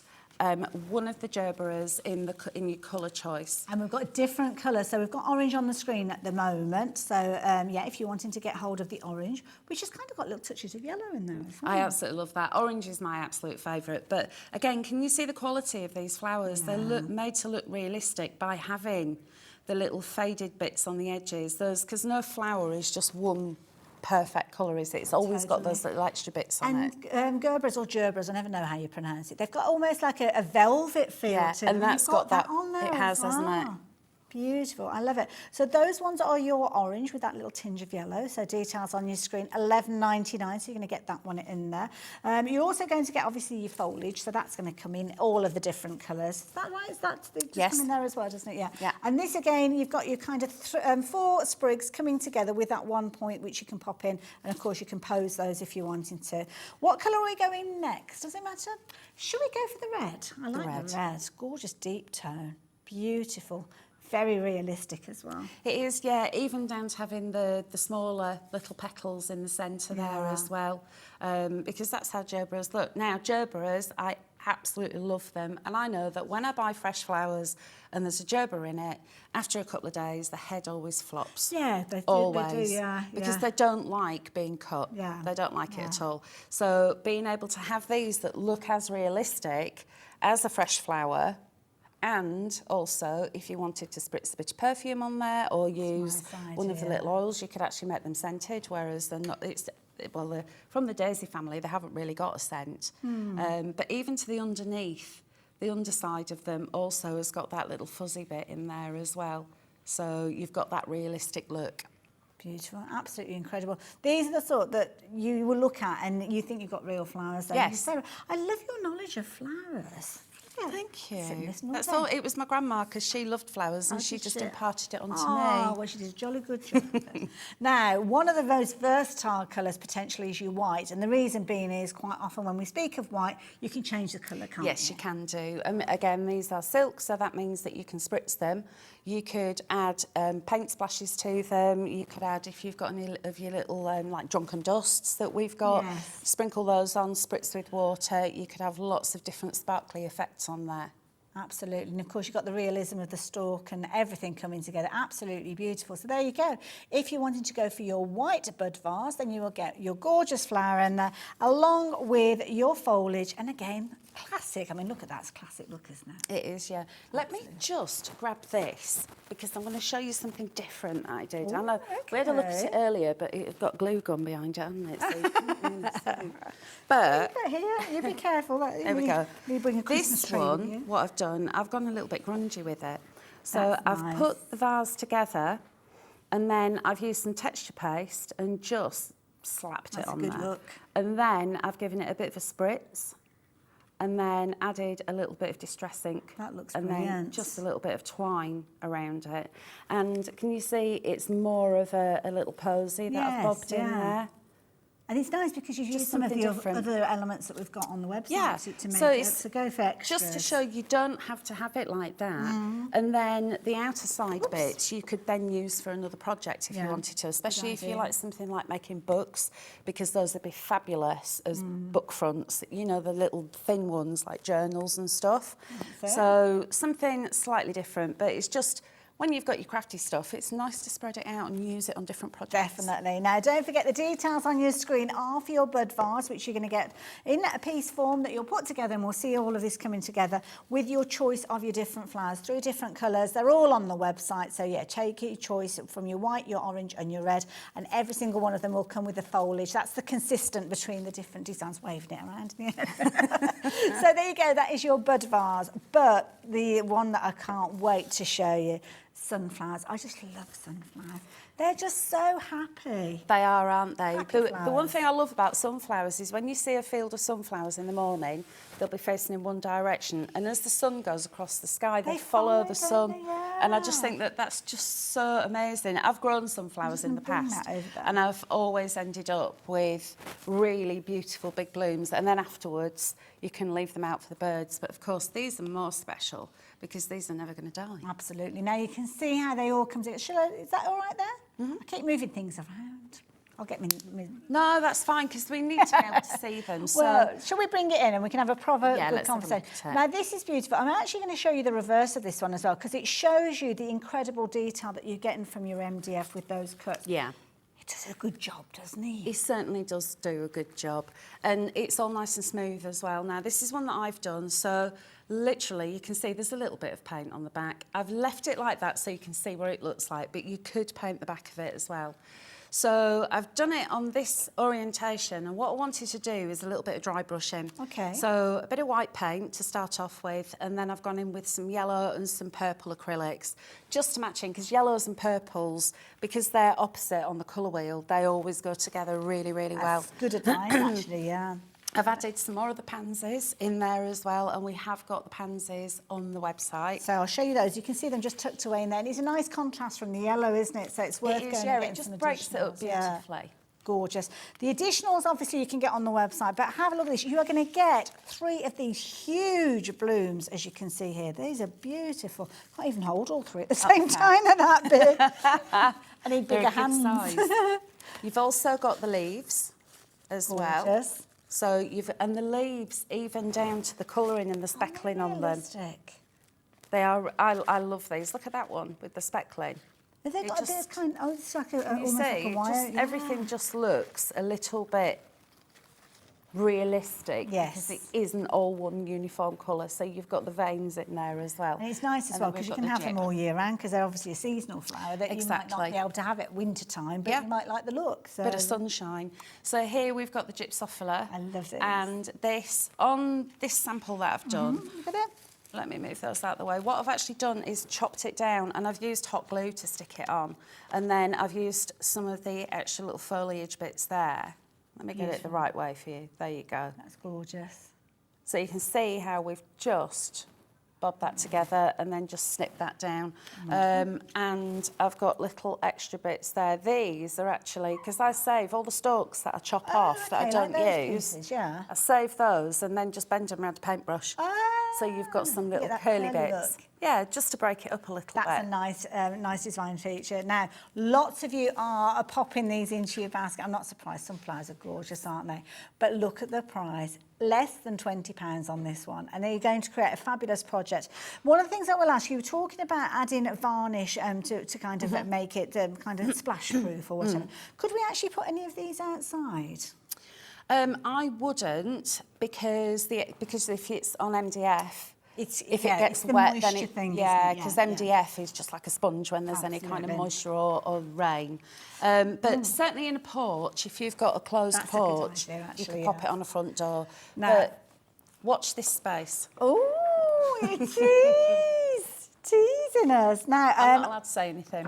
H: one of the gerberas in your colour choice.
C: And we've got different colours. So we've got orange on the screen at the moment. So, yeah, if you're wanting to get hold of the orange, which has kind of got little touches of yellow in there as well.
H: I absolutely love that. Orange is my absolute favourite. But again, can you see the quality of these flowers?
C: Yeah.
H: They're made to look realistic by having the little faded bits on the edges. Because no flower is just one perfect colour, is it? It's always got those little extra bits on it.
C: And gerberas or gerberas, I never know how you pronounce it. They've got almost like a velvet feel to them.
H: And that's got that
C: on there.
H: It has, hasn't it?
C: Beautiful, I love it. So those ones are your orange with that little tinge of yellow. So details on your screen, $11.99. So you're going to get that one in there. You're also going to get obviously your foliage. So that's going to come in all of the different colours. Is that right? Is that just come in there as well, doesn't it? Yeah.
H: Yeah.
C: And this again, you've got your kind of 4 sprigs coming together with that one point which you can pop in, and of course you can pose those if you're wanting to. What colour are we going next? Does it matter? Should we go for the red? I like the red. Gorgeous deep tone. Beautiful. Very realistic as well.
H: It is, yeah, even down to having the smaller little petals in the centre there as well, because that's how gerberas look. Now, gerberas, I absolutely love them, and I know that when I buy fresh flowers and there's a gerbera in it, after a couple of days, the head always flops.
C: Yeah, they do,
H: always,
C: yeah.
H: because they don't like being cut.
C: Yeah.
H: They don't like it at all. So being able to have these that look as realistic as a fresh flower. And also, if you wanted to spritz a bit of perfume on there or use one of the little oils, you could actually make them scented, whereas they're not. Well, they're from the daisy family, they haven't really got a scent. But even to the underneath, the underside of them also has got that little fuzzy bit in there as well. So you've got that realistic look.
C: Beautiful, absolutely incredible. These are the sort that you will look at and you think you've got real flowers.
H: Yes.
C: I love your knowledge of flowers.
H: Thank you.
C: That's
H: all. It was my grandma, because she loved flowers, and she just imparted it onto me.
C: Well, she did a jolly good job. Now, one of the most versatile colours potentially is your white, and the reason being is quite often when we speak of white, you can change the colour, can't you?
H: Yes, you can do. Again, these are silk, so that means that you can spritz them. You could add paint splashes to them. You could add, if you've got any of your little like drunken dusts that we've got, sprinkle those on, spritz with water. You could have lots of different sparkly effects on there.
C: Absolutely, and of course you've got the realism of the stalk and everything coming together. Absolutely beautiful. So there you go. If you're wanting to go for your white bud vase, then you will get your gorgeous flower in there, along with your foliage. And again, classic. I mean, look at that. It's classic look, isn't it?
H: It is, yeah. Let me just grab this, because I'm going to show you something different that I did. I know we had a look at it earlier, but it's got glue gun behind it, hasn't it? So you can't really see. But
C: here, you be careful.
H: There we go.
C: You bring a Christmas
H: this
C: tree with
H: one,
C: you.
H: what I've done, I've gone a little bit grungy with it. So
C: That's
H: I've
C: nice.
H: put the vase together, and then I've used some texture paste and just slapped
C: That's
H: it on
C: a good
H: there.
C: look.
H: And then I've given it a bit of a spritz, and then added a little bit of distress ink.
C: That looks
H: and
C: brilliant.
H: then just a little bit of twine around it. And can you see it's more of a little posy that I've bobbed in there?
C: And it's nice because you've used some of
H: something
C: the
H: different.
C: other elements that we've got on the website to make
H: so
C: it.
H: it's
C: So go for extras.
H: just to show you don't have to have it like that. And then the outer side bits you could then use for another project if you wanted to, especially if you like something like making books, because those would be fabulous as book fronts, you know, the little thin ones like journals and stuff. So something slightly different, but it's just, when you've got your crafty stuff, it's nice to spread it out and use it on different projects.
C: Definitely. Now, don't forget the details on your screen are for your bud vase, which you're going to get in a piece form that you'll put together, and we'll see all of this coming together with your choice of your different flowers, 3 different colours. They're all on the website. So, yeah, take your choice from your white, your orange and your red, and every single one of them will come with the foliage. That's the consistent between the different designs, waving it around. So there you go. That is your bud vase. But the one that I can't wait to show you, sunflowers. I just love sunflowers. They're just so happy.
H: They are, aren't they?
C: Happy
H: The one
C: flowers.
H: thing I love about sunflowers is when you see a field of sunflowers in the morning, they'll be facing in one direction, and as the sun goes across the sky, they follow the sun. And I just think that that's just so amazing. I've grown sunflowers in the past, and I've always ended up with really beautiful big blooms, and then afterwards you can leave them out for the birds. But of course, these are more special because these are never going to die.
C: Absolutely. Now you can see how they all come together. Is that all right there? I keep moving things around. I'll get me.
H: No, that's fine because we need to be able to see them. So.
C: Well, shall we bring it in and we can have a proper good
H: let's
C: conversation?
H: have a look at it.
C: Now this is beautiful. I'm actually going to show you the reverse of this one as well because it shows you the incredible detail that you're getting from your MDF with those cuts.
H: Yeah.
C: He does a good job, doesn't he?
H: He certainly does do a good job. And it's all nice and smooth as well. Now, this is one that I've done, so literally you can see there's a little bit of paint on the back. I've left it like that so you can see what it looks like, but you could paint the back of it as well. So I've done it on this orientation, and what I wanted to do is a little bit of dry brushing.
C: Okay.
H: So a bit of white paint to start off with, and then I've gone in with some yellow and some purple acrylics, just to match in, because yellows and purples, because they're opposite on the colour wheel, they always go together really, really well.
C: That's good advice, actually, yeah.
H: I've added some more of the pansies in there as well, and we have got the pansies on the website.
C: So I'll show you those. You can see them just tucked away in there. And it's a nice contrast from the yellow, isn't it? So it's worth
H: It is,
C: going
H: yeah,
C: and
H: it
C: getting
H: just
C: some
H: breaks it up
C: additionals. Yeah.
H: beautifully.
C: Gorgeous. The additionals, obviously, you can get on the website, but have a look at this. You are going to get 3 of these huge blooms, as you can see here. These are beautiful. Can't even hold all 3 at the same time. They're that big. I need
H: They're
C: bigger
H: a good
C: hands.
H: size. You've also got the leaves as well.
C: Gorgeous.
H: So and the leaves, even down to the colouring and the speckling on them.
C: Realistic.
H: They are. I love these. Look at that one with the speckling.
C: Have they
H: It
C: got a bit of
H: just-
C: kind? Oh, it's like
H: Can you
C: almost like
H: see?
C: a wire.
H: Just, everything just looks a little bit realistic.
C: Yes.
H: Because it isn't all one uniform colour. So you've got the veins in there as well.
C: And it's nice as
H: And
C: well
H: then
C: because
H: we've
C: you
H: got
C: can
H: the
C: have them
H: jip.
C: all year round because they're obviously a seasonal flower that you might not
H: Exactly.
C: be able to have at winter time, but
H: Yeah.
C: you might like the look. So
H: Bit of sunshine. So here we've got the gypsophila.
C: I love this.
H: And this, on this sample that I've done,
C: Look at it.
H: let me move those out of the way. What I've actually done is chopped it down, and I've used hot glue to stick it on. And then I've used some of the extra little foliage bits there. Let me get it the right way for you. There you go.
C: That's gorgeous.
H: So you can see how we've just bobbed that together and then just snip that down. And I've got little extra bits there. These are actually, because I save all the stalks that I chop off that I
C: okay,
H: don't
C: like those
H: use.
C: pieces, yeah.
H: I save those and then just bend them around a paintbrush. So you've got some little
C: that
H: curly
C: curly
H: bits.
C: look.
H: Yeah, just to break it up a little
C: That's
H: bit.
C: a nice design feature. Now, lots of you are popping these into your basket. I'm not surprised. Sunflowers are gorgeous, aren't they? But look at the price. Less than £20 on this one. And then you're going to create a fabulous project. One of the things I will ask you, were talking about adding varnish to kind of make it kind of splash-proof or whatever. Could we actually put any of these outside?
H: I wouldn't because if it's on MDF, if it
C: yeah,
H: gets
C: it's the
H: wet, then
C: moisture
H: it,
C: thing,
H: yeah,
C: isn't it?
H: because
C: Yeah,
H: MDF is just like a sponge when there's any kind of
C: Absolutely.
H: moisture or rain. But certainly in a porch, if you've got a closed
C: That's a good
H: porch,
C: idea,
H: you
C: actually,
H: can pop
C: yeah.
H: it on a front door.
C: No.
H: But watch this space.
C: Oh, it is teasing us. Now,
H: I'm not allowed to say anything.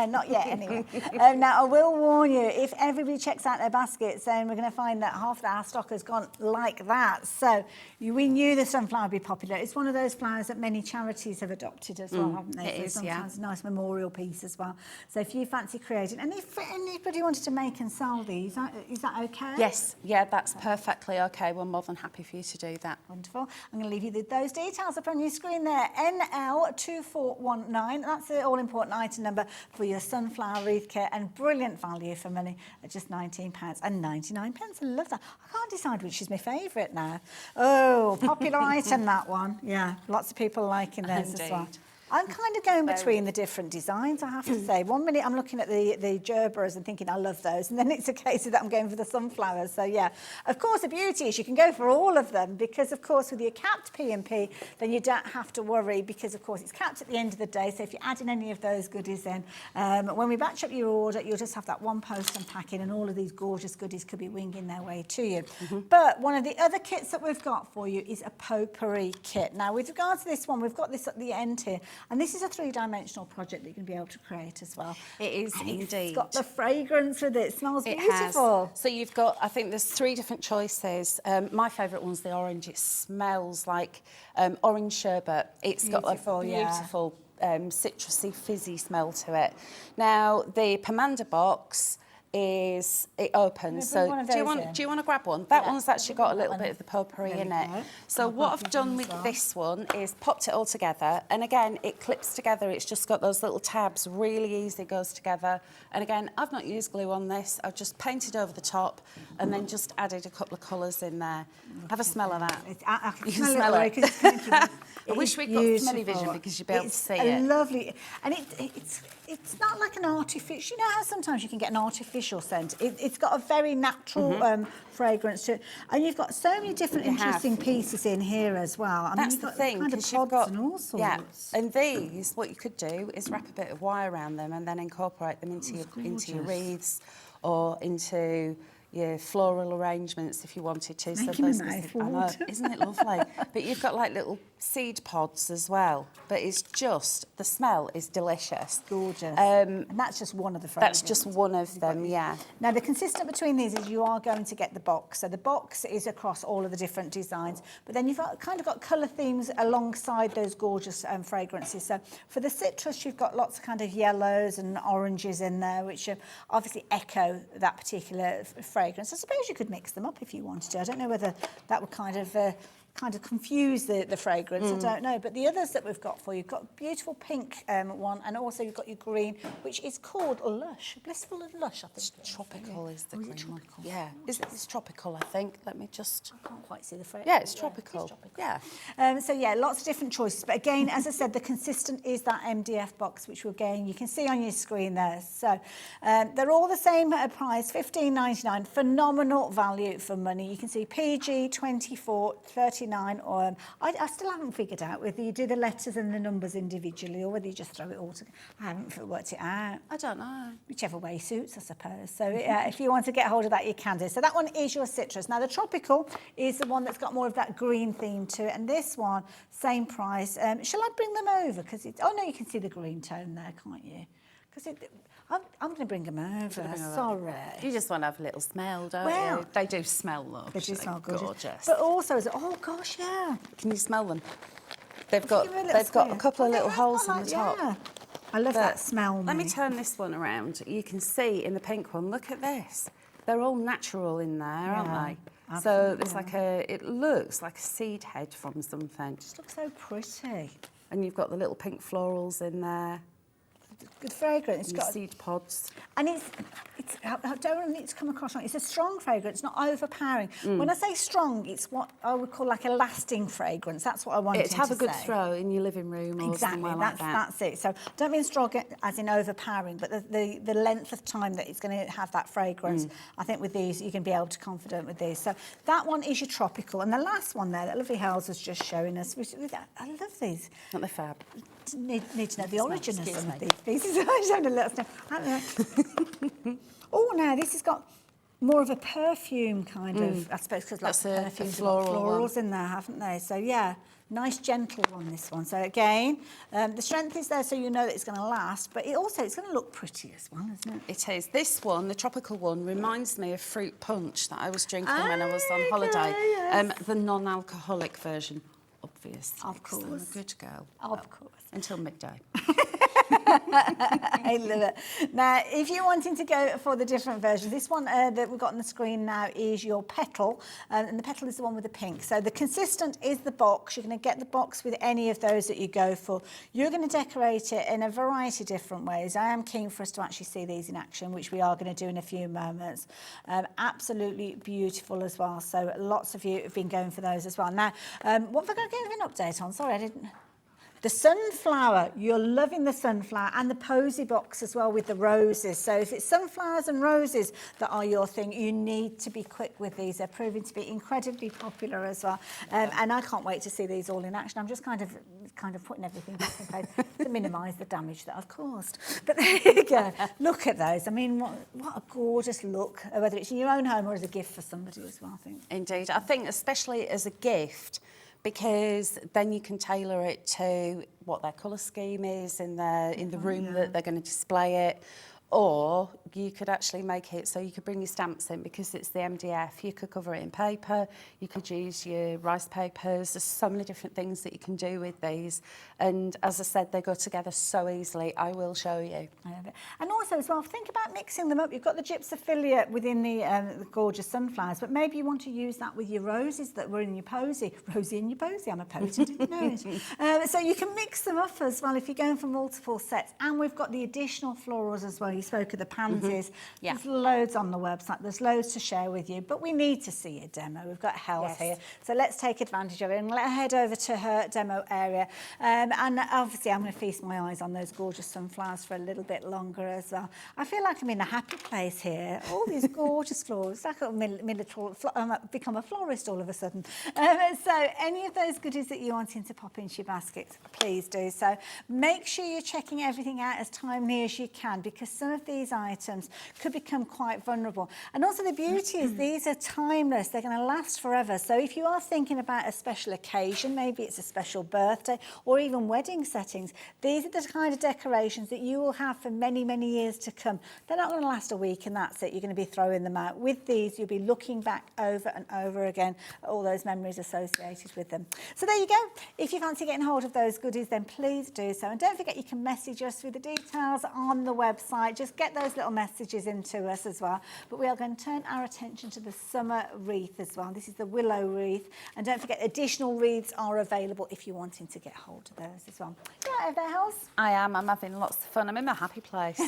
C: not yet, anyway. Now, I will warn you, if everybody checks out their baskets, then we're going to find that half of our stock has gone like that. So we knew the sunflower would be popular. It's one of those flowers that many charities have adopted as well, haven't they?
H: it
C: So
H: is,
C: sometimes a nice memorial piece as well. So if you fancy creating, and if anybody wanted to make and sell these, is that okay?
H: Yes, yeah, that's perfectly okay. We're more than happy for you to do that.
C: Wonderful. I'm going to leave you with those details up on your screen there. NL2419. That's the all-important item number for your sunflower wreath kit, and brilliant value for money at just £19.99. I love that. I can't decide which is my favourite now. Oh, popular item, that one. Yeah, lots of people liking those as well.
H: Indeed.
C: I'm kind of going between the different designs, I have to say. 1 minute I'm looking at the gerberas and thinking I love those, and then it's a case of that I'm going for the sunflowers. So yeah, of course the beauty is you can go for all of them because of course with your capped P&P then you don't have to worry because of course it's capped at the end of the day. So if you're adding any of those goodies in, when we batch up your order you'll just have that one post unpacking and all of these gorgeous goodies could be winging their way to you. But one of the other kits that we've got for you is a potpourri kit. Now with regards to this one, we've got this at the end here. And this is a three-dimensional project that you're going to be able to create as well.
H: It is indeed.
C: It's got the fragrance with it. It smells
H: It
C: beautiful.
H: has. So you've got, I think there's 3 different choices. My favourite one's the orange. It smells like orange sherbet. It's got a beautiful citrusy, fizzy smell to it. Now, the Pomander box it opens. So do you want to grab one? That one's actually got a little bit of the potpourri in it. So what I've done with this one is popped it all together, and again it clips together. It's just got those little tabs, really easy, goes together. And again, I've not used glue on this. I've just painted over the top and then just added a couple of colours in there. Have a smell of that.
C: I can
H: You can smell it. I
C: It
H: wish
C: is
H: we'd got smelly
C: beautiful.
H: vision because you'd be able to see
C: It's
H: it.
C: lovely, and it's not like an artificial. You know how sometimes you can get an artificial scent. It's got a very natural fragrance to it, and you've got so many different interesting pieces in here as well. I mean,
H: That's
C: you've
H: the
C: got
H: thing,
C: kind of
H: because you've
C: pods
H: got
C: and all sorts.
H: yeah, and these, what you could do is wrap a bit of wire around them and then incorporate them into your wreaths or into your floral arrangements if you wanted to.
C: Making my mouth water.
H: Isn't it lovely? But you've got like little seed pods as well. But it's just, the smell is delicious.
C: Gorgeous. And that's just one of the fragrances.
H: That's just one of them, yeah.
C: Now, the consistent between these is you are going to get the box. So the box is across all of the different designs, but then you've kind of got colour themes alongside those gorgeous fragrances. So for the citrus, you've got lots of kind of yellows and oranges in there, which obviously echo that particular fragrance. I suppose you could mix them up if you wanted to. I don't know whether that would kind of confuse the fragrance, I don't know. But the others that we've got for you, you've got a beautiful pink one, and also you've got your green, which is called Lush, Blissful and Lush, I think.
H: It's tropical is the
C: Oh, is
H: green
C: it
H: one.
C: tropical?
H: Yeah, it's tropical, I think. Let me just...
C: I can't quite see the fragrance.
H: Yeah, it's tropical. Yeah.
C: So yeah, lots of different choices. But again, as I said, the consistent is that MDF box, which again you can see on your screen there. So they're all the same price, $15.99. Phenomenal value for money. You can see PG, 24, 39. Or I still haven't figured out whether you do the letters and the numbers individually or whether you just throw it all together. I haven't worked it out.
H: I don't know.
C: Whichever way suits, I suppose. So if you want to get hold of that, you can do. So that one is your citrus. Now, the tropical is the one that's got more of that green theme to it. And this one, same price. Shall I bring them over? Because oh, no, you can see the green tone there, can't you? Because I'm going to bring them over. Sorry.
H: You just want to have a little smell, don't
C: Well,
H: you? They do smell lovely.
C: They do smell
H: gorgeous.
C: But also, oh gosh, yeah.
H: Can you smell them? They've got
C: Give it a little
H: a
C: squeeze.
H: couple of
C: They
H: little
C: have
H: holes
C: got
H: on the
C: like-
H: top.
C: Yeah. I love that smell.
H: Let me
C: mate.
H: turn this one around. You can see in the pink one, look at this. They're all natural in there, aren't they? So there's like it looks like a seed head from something.
C: It looks so pretty.
H: And you've got the little pink florals in there.
C: Good fragrance. It's
H: And
C: got
H: seed pods.
C: And I don't want it to come across wrong. It's a strong fragrance, not overpowering. When I say strong, it's what I would call like a lasting fragrance. That's what I wanted to say.
H: It'd have a good throw in your living room or
C: Exactly,
H: somewhere like that.
C: that's it. So don't mean strong as in overpowering, but the length of time that it's going to have that fragrance. I think with these, you can be able to confident with these. So that one is your tropical. And the last one there, that lovely Hales was just showing us, I love these.
H: Aren't they fab?
C: Need to know the origin of
H: excuse
C: some of
H: me.
C: these pieces. I showed a little stuff. Oh, now this has got more of a perfume kind of, I suppose, because lots of
H: That's a
C: perfumes have
H: floral
C: got
H: one.
C: florals in there, haven't they? So yeah, nice gentle one, this one. So again, the strength is there so you know that it's going to last, but it's going to look pretty as well, isn't it?
H: It is. This one, the tropical one, reminds me of fruit punch that I was drinking when I was on holiday.
C: Yes.
H: The non-alcoholic version, obviously.
C: Of
H: 'cause I'm
C: course.
H: a good girl.
C: Of course.
H: Until midday.
C: I love it. Now, if you're wanting to go for the different versions, this one that we've got on the screen now is your petal, and the petal is the one with the pink. So the consistent is the box. You're going to get the box with any of those that you go for. You're going to decorate it in a variety of different ways. I am keen for us to actually see these in action, which we are going to do in a few moments. Absolutely beautiful as well. So lots of you have been going for those as well. Now, what we're going to give an update on, sorry, I didn't... The sunflower, you're loving the sunflower, and the posy box as well with the roses. So if it's sunflowers and roses that are your thing, you need to be quick with these. They're proving to be incredibly popular as well. And I can't wait to see these all in action. I'm just kind of putting everything back in place to minimise the damage that I've caused. But there you go. Look at those. I mean, what a gorgeous look, whether it's in your own home or as a gift for somebody as well, I think.
H: Indeed. I think especially as a gift, because then you can tailor it to what their colour scheme is in the room that they're going to display it. Or you could actually make it so you could bring your stamps in because it's the MDF. You could cover it in paper, you could use your rice papers. There's so many different things that you can do with these. And as I said, they go together so easily. I will show you.
C: And also as well, think about mixing them up. You've got the gypsophilia within the gorgeous sunflowers, but maybe you want to use that with your roses that were in your posy. Rosie in your posy, I'm a poet, didn't know it. So you can mix them up as well if you're going for multiple sets. And we've got the additional florals as well. You spoke of the pansies.
H: Yeah.
C: There's loads on the website. There's loads to share with you, but we need to see a demo. We've got Health here. So let's take advantage of it and let her head over to her demo area. And obviously I'm going to feast my eyes on those gorgeous sunflowers for a little bit longer as well. I feel like I'm in a happy place here. All these gorgeous flowers. Like I've become a florist all of a sudden. So any of those goodies that you're wanting to pop into your baskets, please do so. Make sure you're checking everything out as timely as you can, because some of these items could become quite vulnerable. And also the beauty is these are timeless. They're going to last forever. So if you are thinking about a special occasion, maybe it's a special birthday or even wedding settings, these are the kind of decorations that you will have for many, many years to come. They're not going to last a week and that's it. You're going to be throwing them out. With these, you'll be looking back over and over again at all those memories associated with them. So there you go. If you fancy getting hold of those goodies, then please do so. And don't forget, you can message us with the details on the website. Just get those little messages into us as well. But we are going to turn our attention to the summer wreath as well. This is the willow wreath. And don't forget, additional wreaths are available if you're wanting to get hold of those as well. Yeah, over there, Hels?
H: I am. I'm having lots of fun. I'm in my happy place.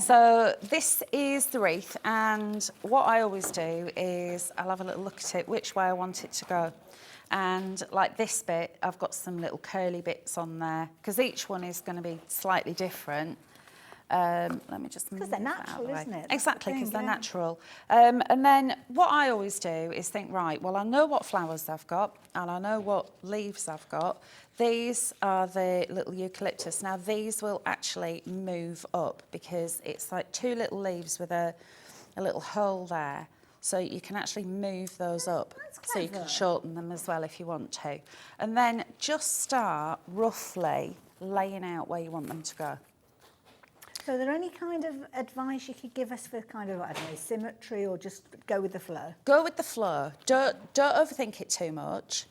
H: So this is the wreath, and what I always do is I'll have a little look at it, which way I want it to go. And like this bit, I've got some little curly bits on there, because each one is going to be slightly different. Let me just
C: because they're natural, isn't it?
H: Exactly, because they're natural. And then what I always do is think, right, well, I know what flowers I've got and I know what leaves I've got. These are the little eucalyptus. Now, these will actually move up because it's like two little leaves with a little hole there. So you can actually move those up. So you can shorten them as well if you want to. And then just start roughly laying out where you want them to go.
C: So are there any kind of advice you could give us for kind of, I don't know, symmetry, or just go with the flow?
H: Go with the flow. Don't overthink it too much.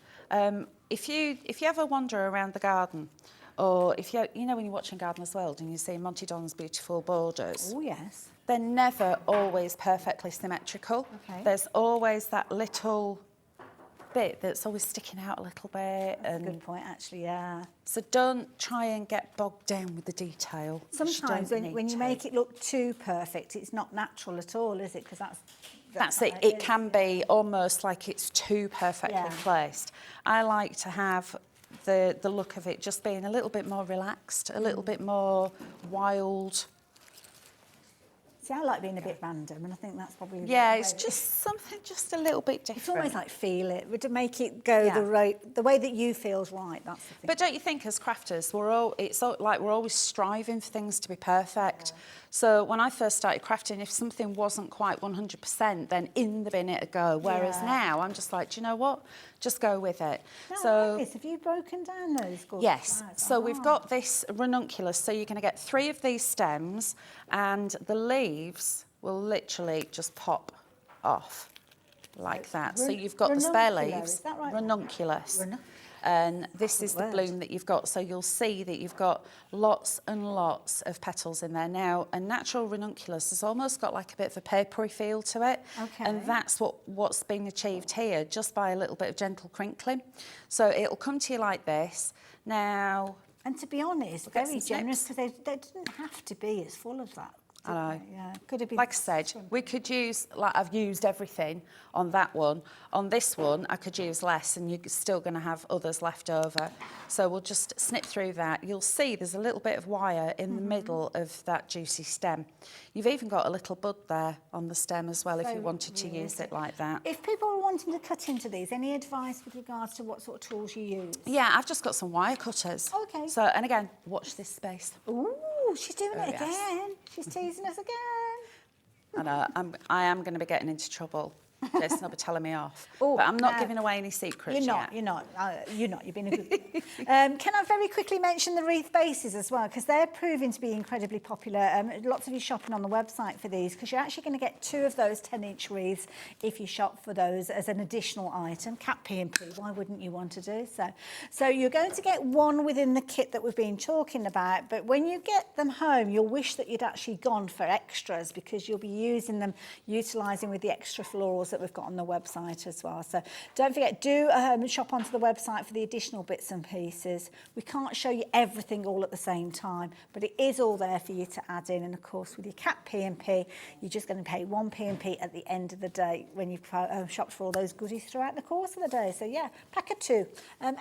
H: If you ever wander around the garden, or if you know when you're watching Gardener's World and you see Monty Don's beautiful borders.
C: Oh, yes.
H: They're never always perfectly symmetrical.
C: Okay.
H: There's always that little bit that's always sticking out a little bit.
C: That's a good point, actually, yeah.
H: So don't try and get bogged down with the detail.
C: Sometimes when you make it look too perfect, it's not natural at all, is it? Because
H: that's it. It can be almost like it's too perfectly placed. I like to have the look of it just being a little bit more relaxed, a little bit more wild.
C: See, I like being a bit random, and I think that's probably...
H: Yeah, it's just something just a little bit different.
C: It's almost like feel it, to make it go the way that you feel's right, that's the thing.
H: But don't you think as crafters, we're always striving for things to be perfect. Yeah. So when I first started crafting, if something wasn't quite 100%, then in the bin it'd go. Whereas now, I'm just like, do you know what? Just go with it.
C: No,
H: so
C: I like this. Have you broken down those gorgeous
H: Yes.
C: flowers?
H: So we've got this ranunculus. So you're going to get 3 of these stems, and the leaves will literally just pop off like that. So you've got the spare leaves.
C: Is that right?
H: Ranunculus. And this is the bloom that you've got. So you'll see that you've got lots and lots of petals in there. Now, a natural ranunculus has almost got like a bit of a papery feel to it.
C: Okay.
H: And that's what's been achieved here, just by a little bit of gentle crinkling. So it'll come to you like this. Now...
C: And to be honest, very generous, because they didn't have to be as full of that.
H: I know.
C: Yeah, could have been.
H: Like I said, we could use, like I've used everything on that one. On this one, I could use less, and you're still going to have others left over. So we'll just snip through that. You'll see there's a little bit of wire in the middle of that juicy stem. You've even got a little bud there on the stem as well, if you wanted to use it like that.
C: If people are wanting to cut into these, any advice with regards to what sort of tools you use?
H: Yeah, I've just got some wire cutters.
C: Okay.
H: So, and again, watch this space.
C: Ooh, she's doing it again. She's teasing us again.
H: I know, I am going to be getting into trouble. Jason will be telling me off.
C: Oh,
H: but I'm not
C: no.
H: giving away any secrets yet.
C: You're not. You've been a good Can I very quickly mention the wreath bases as well, because they're proving to be incredibly popular. Lots of you shopping on the website for these, because you're actually going to get 2 of those 10-inch wreaths if you shop for those as an additional item. Cat P&P, why wouldn't you want to do so? So you're going to get 1 within the kit that we've been talking about, but when you get them home, you'll wish that you'd actually gone for extras, because you'll be using them, utilising with the extra florals that we've got on the website as well. So don't forget, do shop onto the website for the additional bits and pieces. We can't show you everything all at the same time, but it is all there for you to add in. And of course, with your Cat P&P, you're just going to pay 1 P&P at the end of the day when you've shopped for all those goodies throughout the course of the day. So yeah, pack of 2, £8.99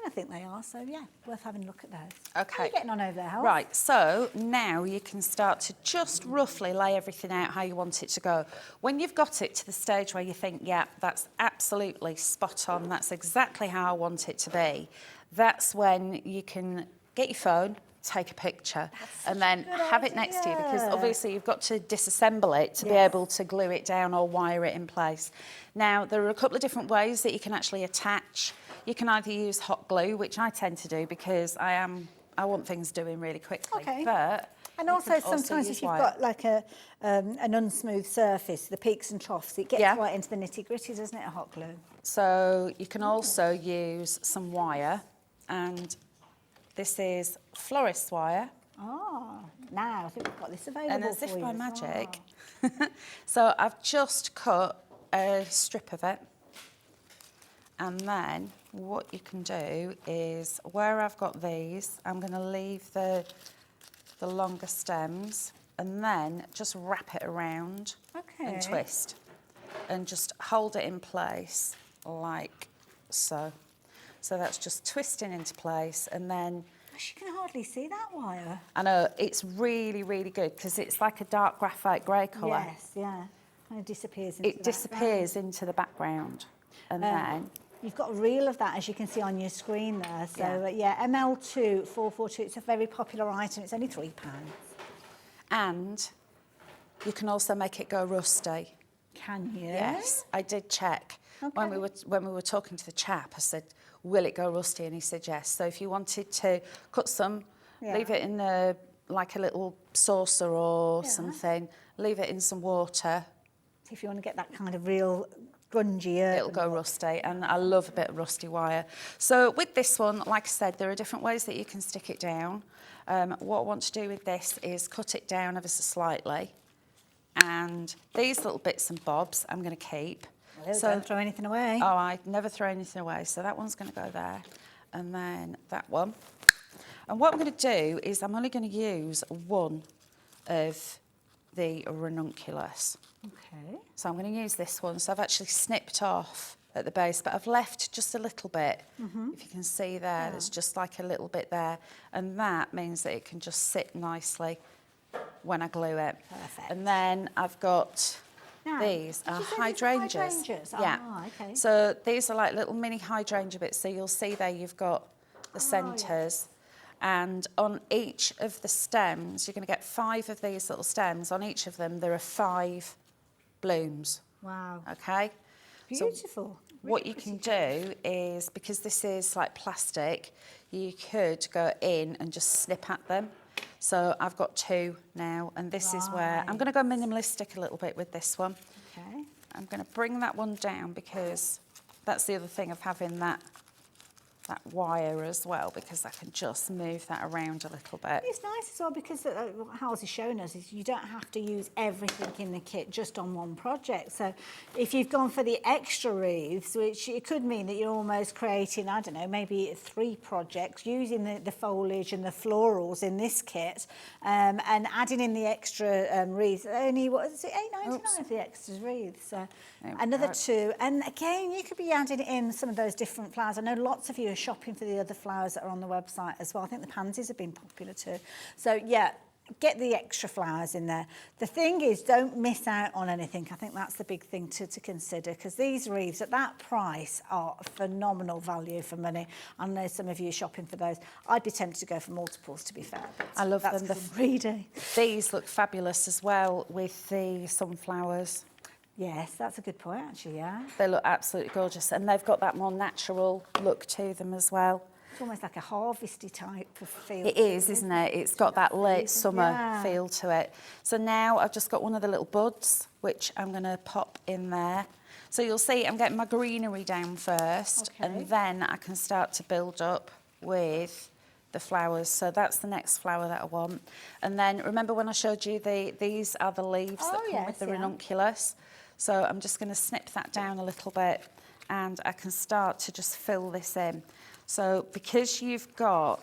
C: I think they are. So yeah, worth having a look at those.
H: Okay.
C: How are you getting on over there, Hal?
H: Right, so now you can start to just roughly lay everything out how you want it to go. When you've got it to the stage where you think, yeah, that's absolutely spot on, that's exactly how I want it to be, that's when you can get your phone, take a picture, and then have it next to you, because obviously you've got to disassemble it to be able to glue it down or wire it in place. Now, there are a couple of different ways that you can actually attach. You can either use hot glue, which I tend to do because I want things doing really quickly.
C: Okay.
H: But
C: and also sometimes if you've got like an unsmooth surface, the peaks and troughs, it gets right into the nitty-gritty, doesn't it, a hot glue?
H: So you can also use some wire, and this is florist wire.
C: Oh, now I think we've got this available
H: And as
C: for
H: if
C: you
H: by
C: as
H: magic.
C: well.
H: So I've just cut a strip of it. And then what you can do is, where I've got these, I'm going to leave the longer stems and then just wrap it around and twist. And just hold it in place like so. So that's just twisting into place, and then...
C: Gosh, you can hardly see that wire.
H: I know, it's really, really good because it's like a dark graphite grey colour.
C: Yes, yeah. Kind of disappears into
H: It disappears into the background. And then...
C: You've got a reel of that, as you can see on your screen there. So, yeah, ML2 442, it's a very popular item. It's only £3.
H: And you can also make it go rusty.
C: Can you?
H: Yes, I did check.
C: Okay.
H: When we were talking to the chap, I said, will it go rusty? And he said yes. So if you wanted to cut some, leave it in like a little saucer or something, leave it in some water.
C: If you want to get that kind of real grungy
H: it'll go rusty, and I love a bit of rusty wire. So with this one, like I said, there are different ways that you can stick it down. What I want to do with this is cut it down ever so slightly, and these little bits and bobs I'm going to keep.
C: So don't throw anything away.
H: Oh, I never throw anything away. So that one's going to go there, and then that one. And what I'm going to do is I'm only going to use one of the ranunculus.
C: Okay.
H: So I'm going to use this one. So I've actually snipped off at the base, but I've left just a little bit. If you can see there, there's just like a little bit there. And that means that it can just sit nicely when I glue it.
C: Perfect.
H: And then I've got these are hydrangeas. Yeah.
C: Okay.
H: So these are like little mini hydrangea bits. So you'll see there you've got the centres. And on each of the stems, you're going to get 5 of these little stems. On each of them, there are 5 blooms.
C: Wow.
H: Okay?
C: Beautiful.
H: So what you can do is, because this is like plastic, you could go in and just snip at them. So I've got 2 now, and this is where I'm going to go minimalistic a little bit with this one.
C: Okay.
H: I'm going to bring that one down because that's the other thing of having that wire as well, because I can just move that around a little bit.
C: It's nice as well because what Hal's has shown us is you don't have to use everything in the kit just on one project. So if you've gone for the extra wreaths, which it could mean that you're almost creating, I don't know, maybe 3 projects using the foliage and the florals in this kit, and adding in the extra wreaths. Only, what is it, £8.99 for the extra wreaths. So another 2. And again, you could be adding in some of those different flowers. I know lots of you are shopping for the other flowers that are on the website as well. I think the pansies have been popular too. So yeah, get the extra flowers in there. The thing is, don't miss out on anything. I think that's the big thing to consider, because these wreaths at that price are phenomenal value for money. I know some of you are shopping for those. I'd be tempted to go for multiples, to be fair.
H: I love them.
C: Greedy.
H: These look fabulous as well with the sunflowers.
C: Yes, that's a good point, actually, yeah.
H: They look absolutely gorgeous, and they've got that more natural look to them as well.
C: It's almost like a harvesty type of feel.
H: It is, isn't it? It's got that late summer
C: Yeah.
H: feel to it. So now I've just got one of the little buds, which I'm going to pop in there. So you'll see I'm getting my greenery down first,
C: Okay.
H: and then I can start to build up with the flowers. So that's the next flower that I want. And then remember when I showed you these are the leaves that come with the ranunculus. So I'm just going to snip that down a little bit, and I can start to just fill this in. So because you've got